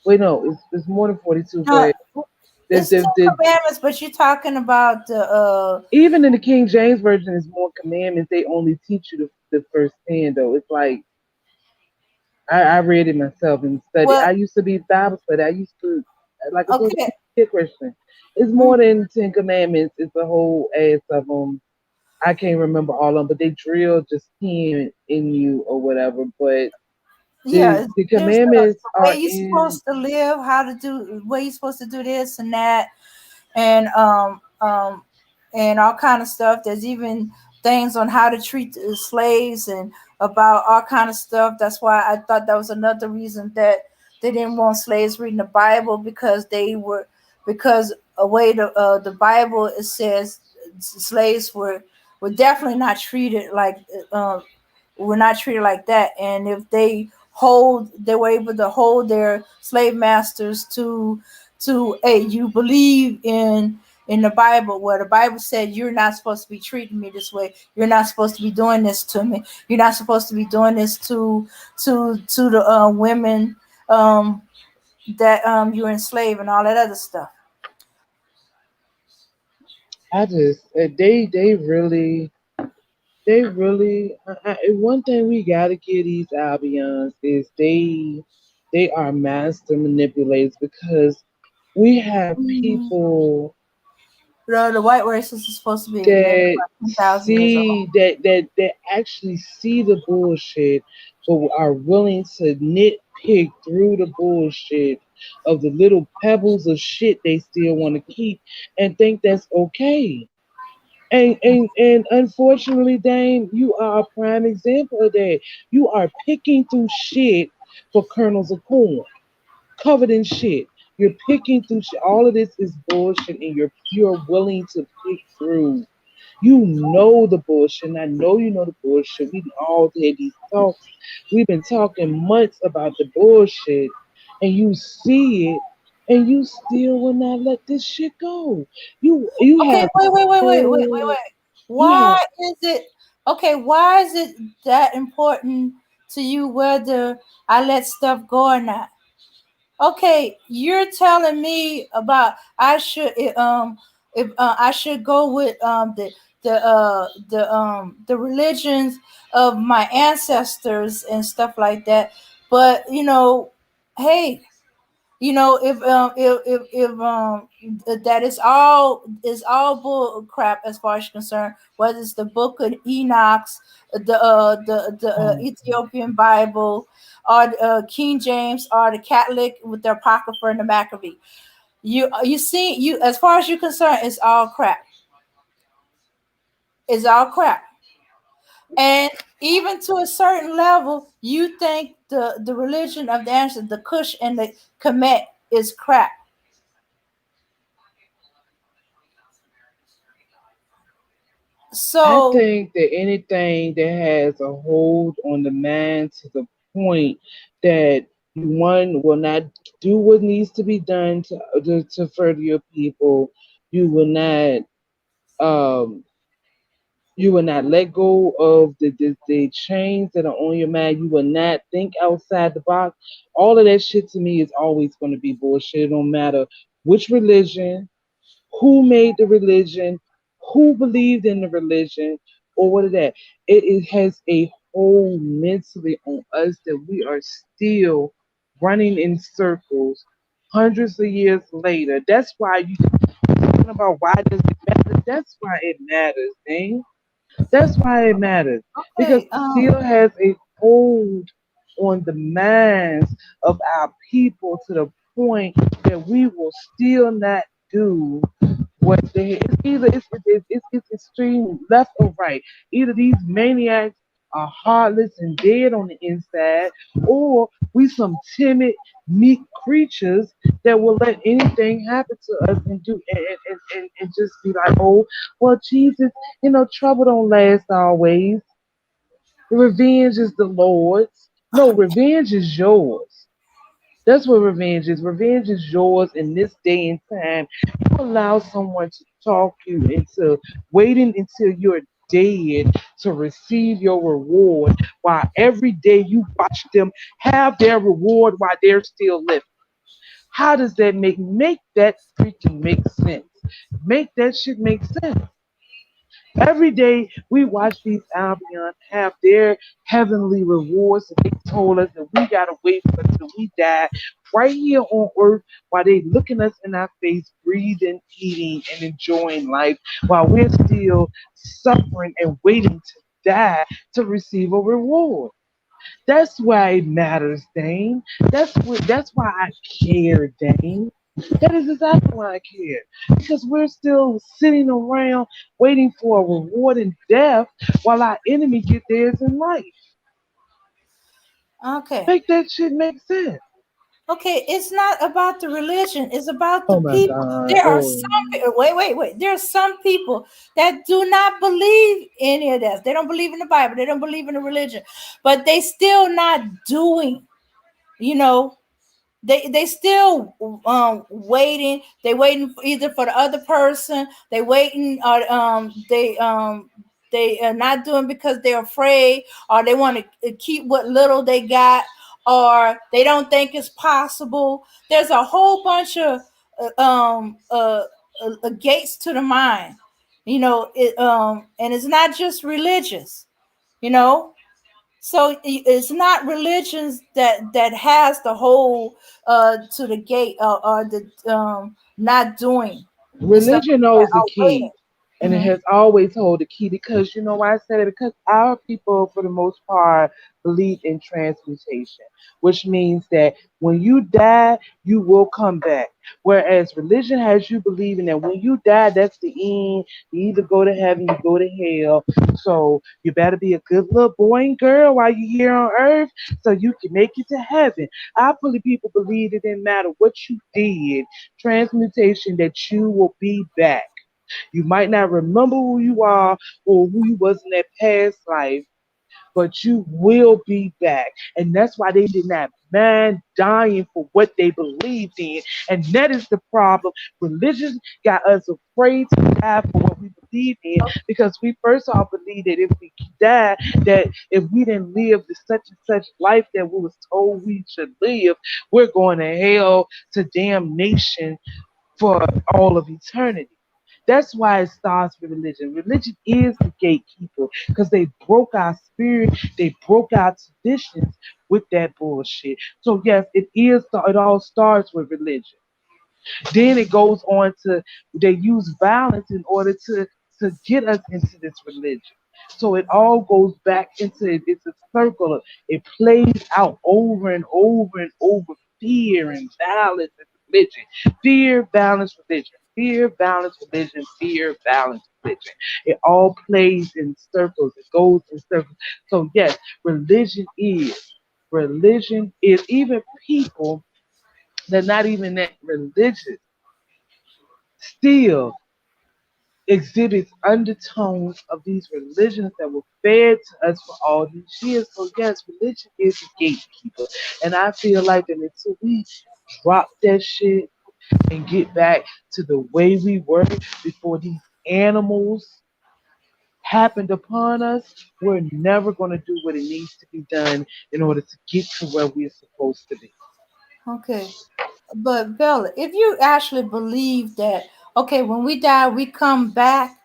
Wait, no, it's more than 42. Huh? But It's Ten Commandments, but you're talking about the even in the King James version, is more commandments. They only teach you the first 10, though. It's like I read it myself and studied. well, I used to be Bible study. I used to, like I told you, okay. be a Christian. It's more than 10 commandments. It's a whole ass of them. I can't remember all of them, but they drill just 10 in you or whatever. But Yeah, the there's commandments the way are you're in. supposed to live, how to do, way you're supposed to do this and that, and and all kind of stuff. There's even things on how to treat the slaves and about all kind of stuff. That's why I thought that was another reason that they didn't want slaves reading the Bible, because a way the Bible it says slaves were definitely not treated like were not treated like that. And if they were able to hold their slave masters to hey, you believe in the Bible, where the Bible said you're not supposed to be treating me this way, you're not supposed to be doing this to me, you're not supposed to be doing this to the women um that you enslave and all that other stuff. I just they really. One thing we gotta give these Albions is they are master manipulators because we have Mhm. people The white race is supposed to be maybe that about 10,000 years old. that actually see the bullshit, but are willing to nitpick through the bullshit of the little pebbles of shit they still want to keep and think that's okay. And unfortunately, Dane, you are a prime example of that. You are picking through shit for kernels of corn, covered in shit. You're picking through shit. All of this is bullshit, and you're willing to pick through. You know the bullshit, and I know you know the bullshit. We all had these talks. We've been talking months about the bullshit, and you see it, and you still will not let this shit go. You Okay, have wait. you Why have is it okay? Why is it that important to you whether I let stuff go or not? Okay, you're telling me about I should if I should go with the religions of my ancestors and stuff like that. But hey, if that is all bull crap as far as you're concerned, whether it's the book of Enoch's, the um, Ethiopian Bible, or King James, or the Catholic with the Apocrypha and the Maccabee. You see, you as far as you're concerned, it's all crap. It's all crap. And even to a certain level, you think the religion of the ancestors, the Kush and the Kemet, is crap. I So think that anything that has a hold on the mind to the point that one will not do what needs to be done to further your people, you will not um you will not let go of the chains that are on your mind. You will not think outside the box. All of that shit to me is always going to be bullshit. It don't matter which religion, who made the religion, who believed in the religion, or what is that. It has a hold mentally on us that we are still running in circles hundreds of years later. That's why you talking about why does it matter? That's why it matters, man. That's why it matters because okay, it still has a hold on the minds of our people to the point that we will still not do what they. It's either it's extreme left or right. Either these maniacs are heartless and dead on the inside, or we some timid, meek creatures that will let anything happen to us and do and just be like, oh, well, Jesus, trouble don't last always. Revenge is the Lord's. No, revenge is yours. That's what revenge is. Revenge is yours in this day and time. You allow someone to talk you into waiting until you're dead to receive your reward, while every day you watch them have their reward while they're still living. How does that make that freaking make sense? Make that shit make sense. Every day we watch these Albion have their heavenly rewards that they told us that we gotta wait for until we die right here on earth while they looking us in our face, breathing, eating, and enjoying life while we're still suffering and waiting to die to receive a reward. That's why it matters, Dane. That's why I care, Dane. That is exactly why I care. Because we're still sitting around waiting for a reward in death while our enemy get theirs in life. okay, Make that shit make sense. okay. It's not about the religion. It's about the Oh my people. god. There are Oh. some. Wait. There are some people that do not believe any of this. They don't believe in the Bible. They don't believe in the religion, but they still not doing. You know, they still waiting. They waiting for either for the other person. They waiting or they are not doing because they're afraid, or they want to keep what little they got, or they don't think it's possible. There's a whole bunch of gates to the mind. And it's not just religious. You know, so it's not religions that has the whole to the gate, or the not doing. and stuff Religion like that knows the outweigh key, and it it. has always held the key because you know why I said it? Because our people, for the most part, believe in transmutation, which means that when you die, you will come back. Whereas religion has you believing that when you die, that's the end. You either go to heaven, you go to hell. So you better be a good little boy and girl while you're here on earth so you can make it to heaven. Our people believe it didn't matter what you did, transmutation, that you will be back. You might not remember who you are or who you was in that past life, but you will be back. And that's why they did not mind dying for what they believed in. And that is the problem. Religion got us afraid to die for what we believe in because we first all believed that if we die, that if we didn't live the such and such life that we was told we should live, we're going to hell to damnation for all of eternity. That's why it starts with religion. Religion is the gatekeeper because they broke our spirit, they broke our traditions with that bullshit. So yes, it is. It all starts with religion. Then it goes on to they use violence in order to get us into this religion. So it all goes back into it's a circle. It plays out over and over and over. Fear and violence and religion. Fear, violence, religion. Fear, violence, religion. Fear, violence, religion. It all plays in circles. It goes in circles. So yes, religion is. Religion is even people that are not even that religious still exhibits undertones of these religions that were fed to us for all these years. So yes, religion is a gatekeeper. And I feel like that until we drop that shit and get back to the way we were before these animals happened upon us, we're never going to do what it needs to be done in order to get to where we're supposed to be. Okay. But Bella, if you actually believe that, okay, when we die, we come back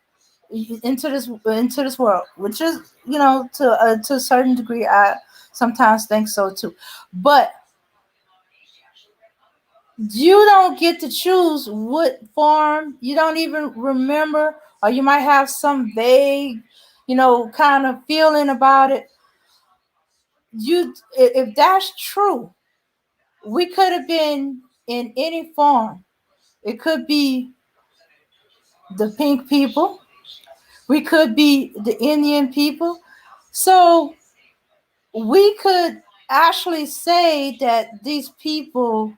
into this world, which is, to a certain degree, I sometimes think so too. But you don't get to choose what form. You don't even remember, or you might have some vague, kind of feeling about it. If that's true, we could have been in any form. It could be the pink people. We could be the Indian people. So we could actually say that these people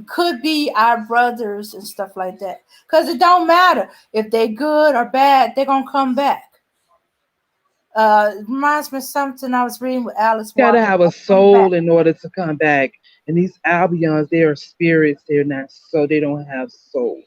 could be our brothers and stuff like that. Because it don't matter if they good or bad, they're gonna come back. It reminds me of something I was reading with Alice Gotta Walker. have a They'll come back. soul in order to come back. And these Albions, they are spirits. They're not so they don't have souls.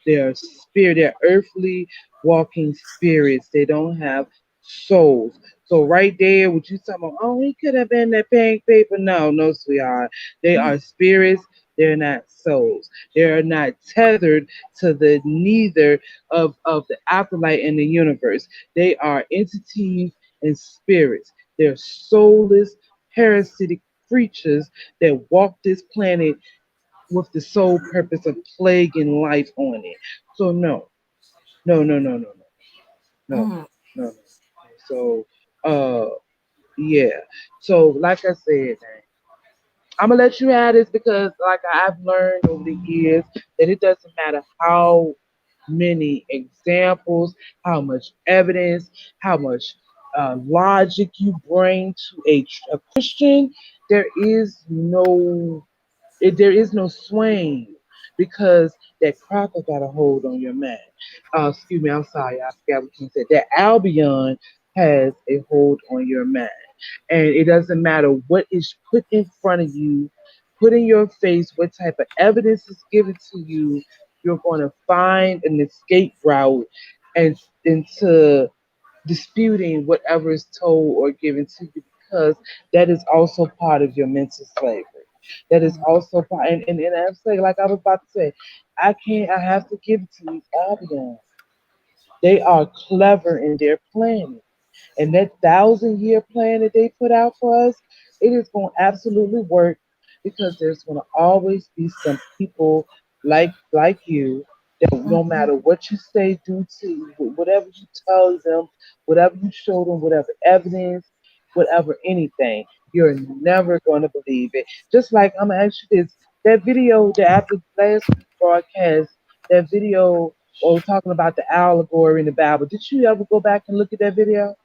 They are spirit. They're earthly walking spirits. They don't have souls. So right there, what you talking about? Oh, he could have been that pink paper. No, no, sweetheart. They are spirits. They're not souls. They are not tethered to the neither of the afterlife in the universe. They are entities and spirits. They're soulless, parasitic creatures that walk this planet with the sole purpose of plaguing life on it. So no, no, no, no, no, no, Mhm. no, no. So yeah. So like I said, man, I'm gonna let you have this because like I've learned over the years that it doesn't matter how many examples, how much evidence, how much logic you bring to a Christian, there is no there is no swaying because that cracker got a hold on your man. Excuse me, I'm sorry, I forgot what you said. That Albion has a hold on your mind. And it doesn't matter what is put in front of you, put in your face, what type of evidence is given to you, you're going to find an escape route and into disputing whatever is told or given to you because that is also part of your mental slavery. That is also part, and I'm saying, like I was about to say, I have to give it to these Albions. They are clever in their planning. And that 1,000 year plan that they put out for us, it is going to absolutely work because there's going to always be some people like you that no matter what you say, do to whatever you tell them, whatever you show them, whatever evidence, whatever anything, you're never going to believe it. Just like I'm gonna ask you this: that video that after last week's broadcast, that video talking about the allegory in the Bible. Did you ever go back and look at that video?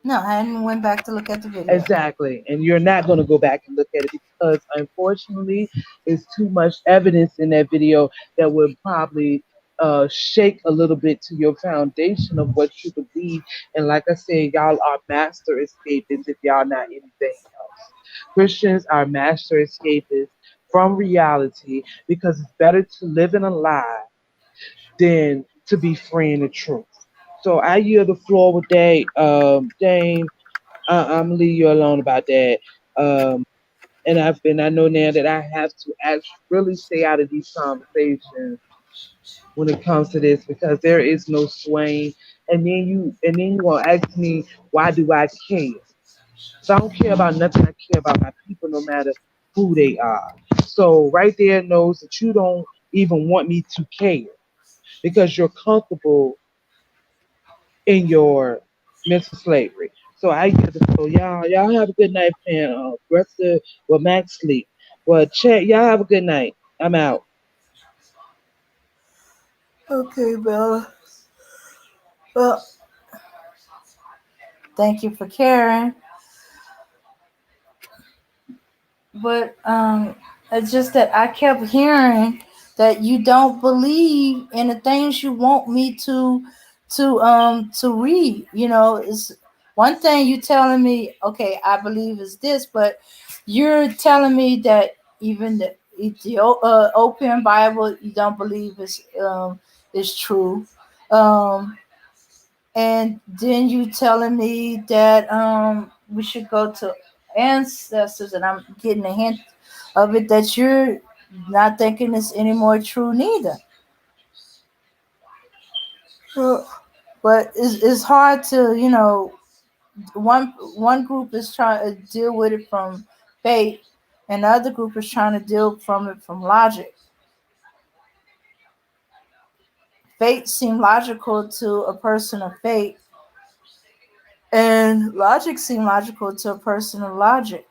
No, I hadn't went back to look at the video. Exactly. And you're not going to go back and look at it because unfortunately, there's too much evidence in that video that would probably shake a little bit to your foundation of what you believe. And like I said, y'all are master escapists if y'all not anything else. Christians are master escapists from reality because it's better to live in a lie than to be free in the truth. So I yield the floor with that. Dame, I'm gonna leave you alone about that. Um, and I know now that I have to actually really stay out of these conversations when it comes to this because there is no swaying. And then you gonna ask me why do I care? So I don't care about nothing. I care about my people, no matter who they are. So right there knows that you don't even want me to care because you're comfortable in your mental slavery. So I get the so y'all have a good night, man. Rest of well Max sleep. Well chat, y'all have a good night. I'm out. Okay, Bella. Well, thank you for caring. But it's just that I kept hearing that you don't believe in the things you want me to read. You know, it's one thing you telling me, okay, I believe is this, but you're telling me that even the open Bible you don't believe is true. Um, and then you telling me that we should go to ancestors, and I'm getting a hint of it that you're not thinking it's any more true neither. Uh, but it's hard to one group is trying to deal with it from faith, and the other group is trying to deal from it from logic. Faith seems logical to a person of faith, and logic seems logical to a person of logic.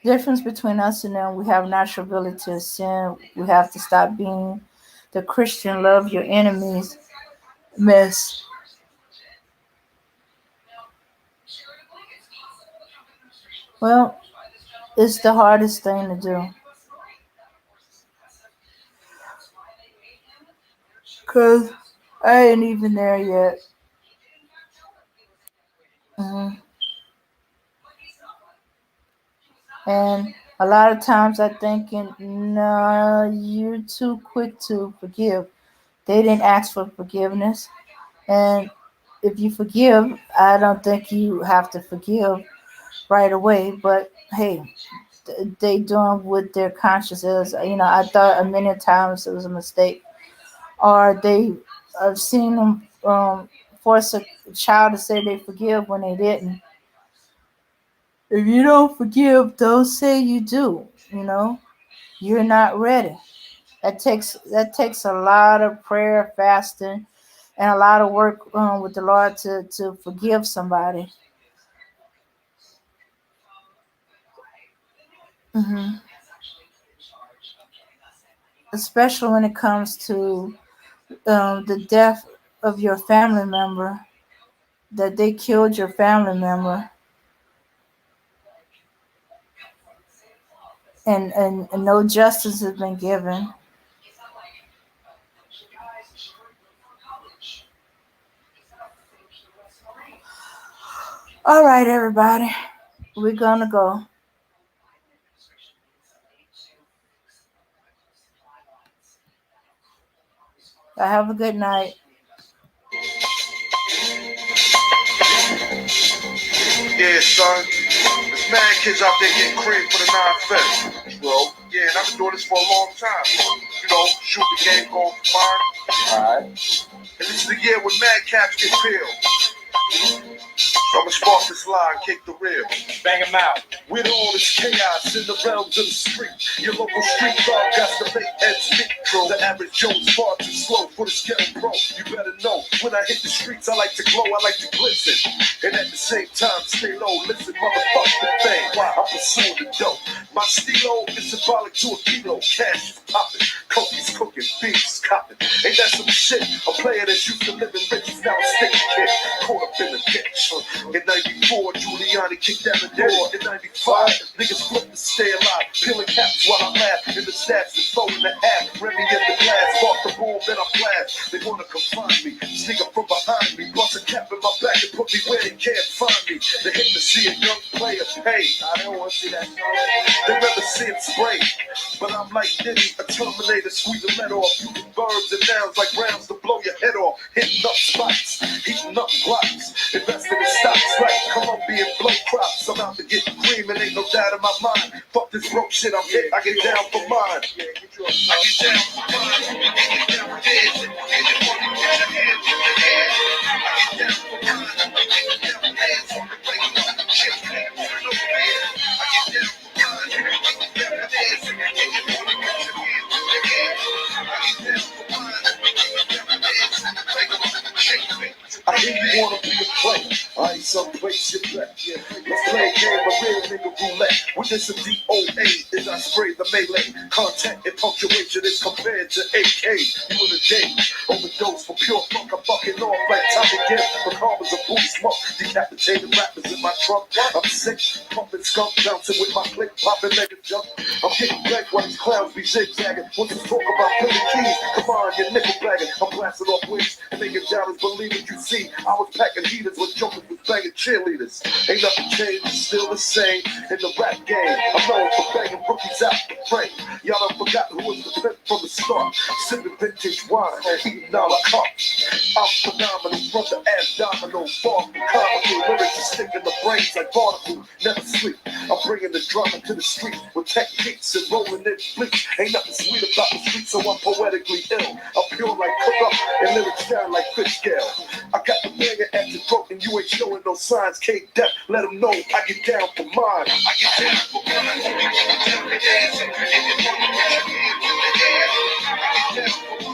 Difference between us and them, we have natural ability to sin. We have to stop being the Christian love your enemies mess. Well, it's the hardest thing to do because I ain't even there yet. Mhm. And a lot of times I thinking, no, you're too quick to forgive. They didn't ask for forgiveness, and if you forgive, I don't think you have to forgive right away. But hey, they doing what their conscience is. I thought a million times it was a mistake, or I've seen them force a child to say they forgive when they didn't. If you don't forgive, don't say you do. You're not ready. That takes a lot of prayer, fasting, and a lot of work with the Lord to forgive somebody. hmm Especially when it comes to the death of your family member, that they killed your family member, and no justice has been given. All right, everybody, we're gonna go. I have a good night. Yeah, son. There's mad kids out there getting cream for the 9-5. Bro. Yeah, and I've been doing this for a long time. Shoot the game, going for mine. Alright. And this is the year when mad cats get peeled. I'ma spark this line, kick the rear. Bang him out. With all this chaos in the realms of the street, your local street dog got to make ends meet. The average Joe's far too slow for the ghetto pro. You better know, when I hit the streets, I like to glow, I like to glisten. And at the same time, stay low, listen, motherfuck the thing. I'm pursuing the dope. My stilo is symbolic to a kilo. Cash is popping, cookies cooking, beats copping. Ain't that some shit? A player that used to live in riches, now a stick kid. Caught up in a ditch. In 94, Giuliani kicked down the door. In 95, niggas flipped to stay alive. Peeling caps while I laugh. In the stats, and throw in the half. Remy in the glass, spark the boom, then I blast. They wanna confine me, sneak up from behind me. Bust a cap in my back and put me where they can't find me. They hate to see a young player pay. I don't wanna see that. They rather see him spray. But I'm like Diddy, a Terminator, squeeze the lead off. Using verbs and nouns like rounds to blow your head off. Hitting up spots, heating up blocks. Investing in stocks like Colombian blow crops. I'm out to get cream and ain't no doubt in my mind. Fuck this broke shit, I'm hit, I get down for mine. I get down for mine, I get down for this. And you want to put your hands in the air. I get down for mine, I get down for this. I'm breaking up the shit, ain't moving over there. I get down for mine, I get down for this. And you want to put your hands in the air. I get down for mine, I get down for this. I'm breaking up the shit, I hear you wanna be a player. I ain't some place you bet. Let's play a game of real nigga roulette. With this a DOA as I spray the melee. Content and punctuation is compared to AK. You in a day. Overdose for pure funk. I'm fucking off like Tommy Gibb. The karma's a boot smoke. Decapitated rappers in my trunk. I'm sick. Pumping skunk. Bouncing with my click. Popping nigga jump. I'm getting back while these clowns be zigzagging. Once you talk about plenty keys, come on, you're nickel bagging. I'm blasting off wings. Making doubters believe what you see. I was packing heaters when jokers was banging cheerleaders. Ain't nothing changed, it's still the same in the rap game. I'm known for banging rookies out the frame. Y'all done forgot who was the pimp from the start. Sipping vintage wine, eating a la carte. I'm phenomenal from the abdominal. Far from comical lyrics that stick in the brains like barnacle. Never sleep. I'm bringing the drama to the street with techniques and rolling in fleets. Ain't nothing sweet about the street, so I'm poetically ill. I'm pure like cook up and lyrics sound like fish scale. I got the banger at your throat and you ain't showing no signs. Can't deaf, let them know I get down for mine. I get down for mine. I get down for this. And you want to put your hands in the air. I get down for mine.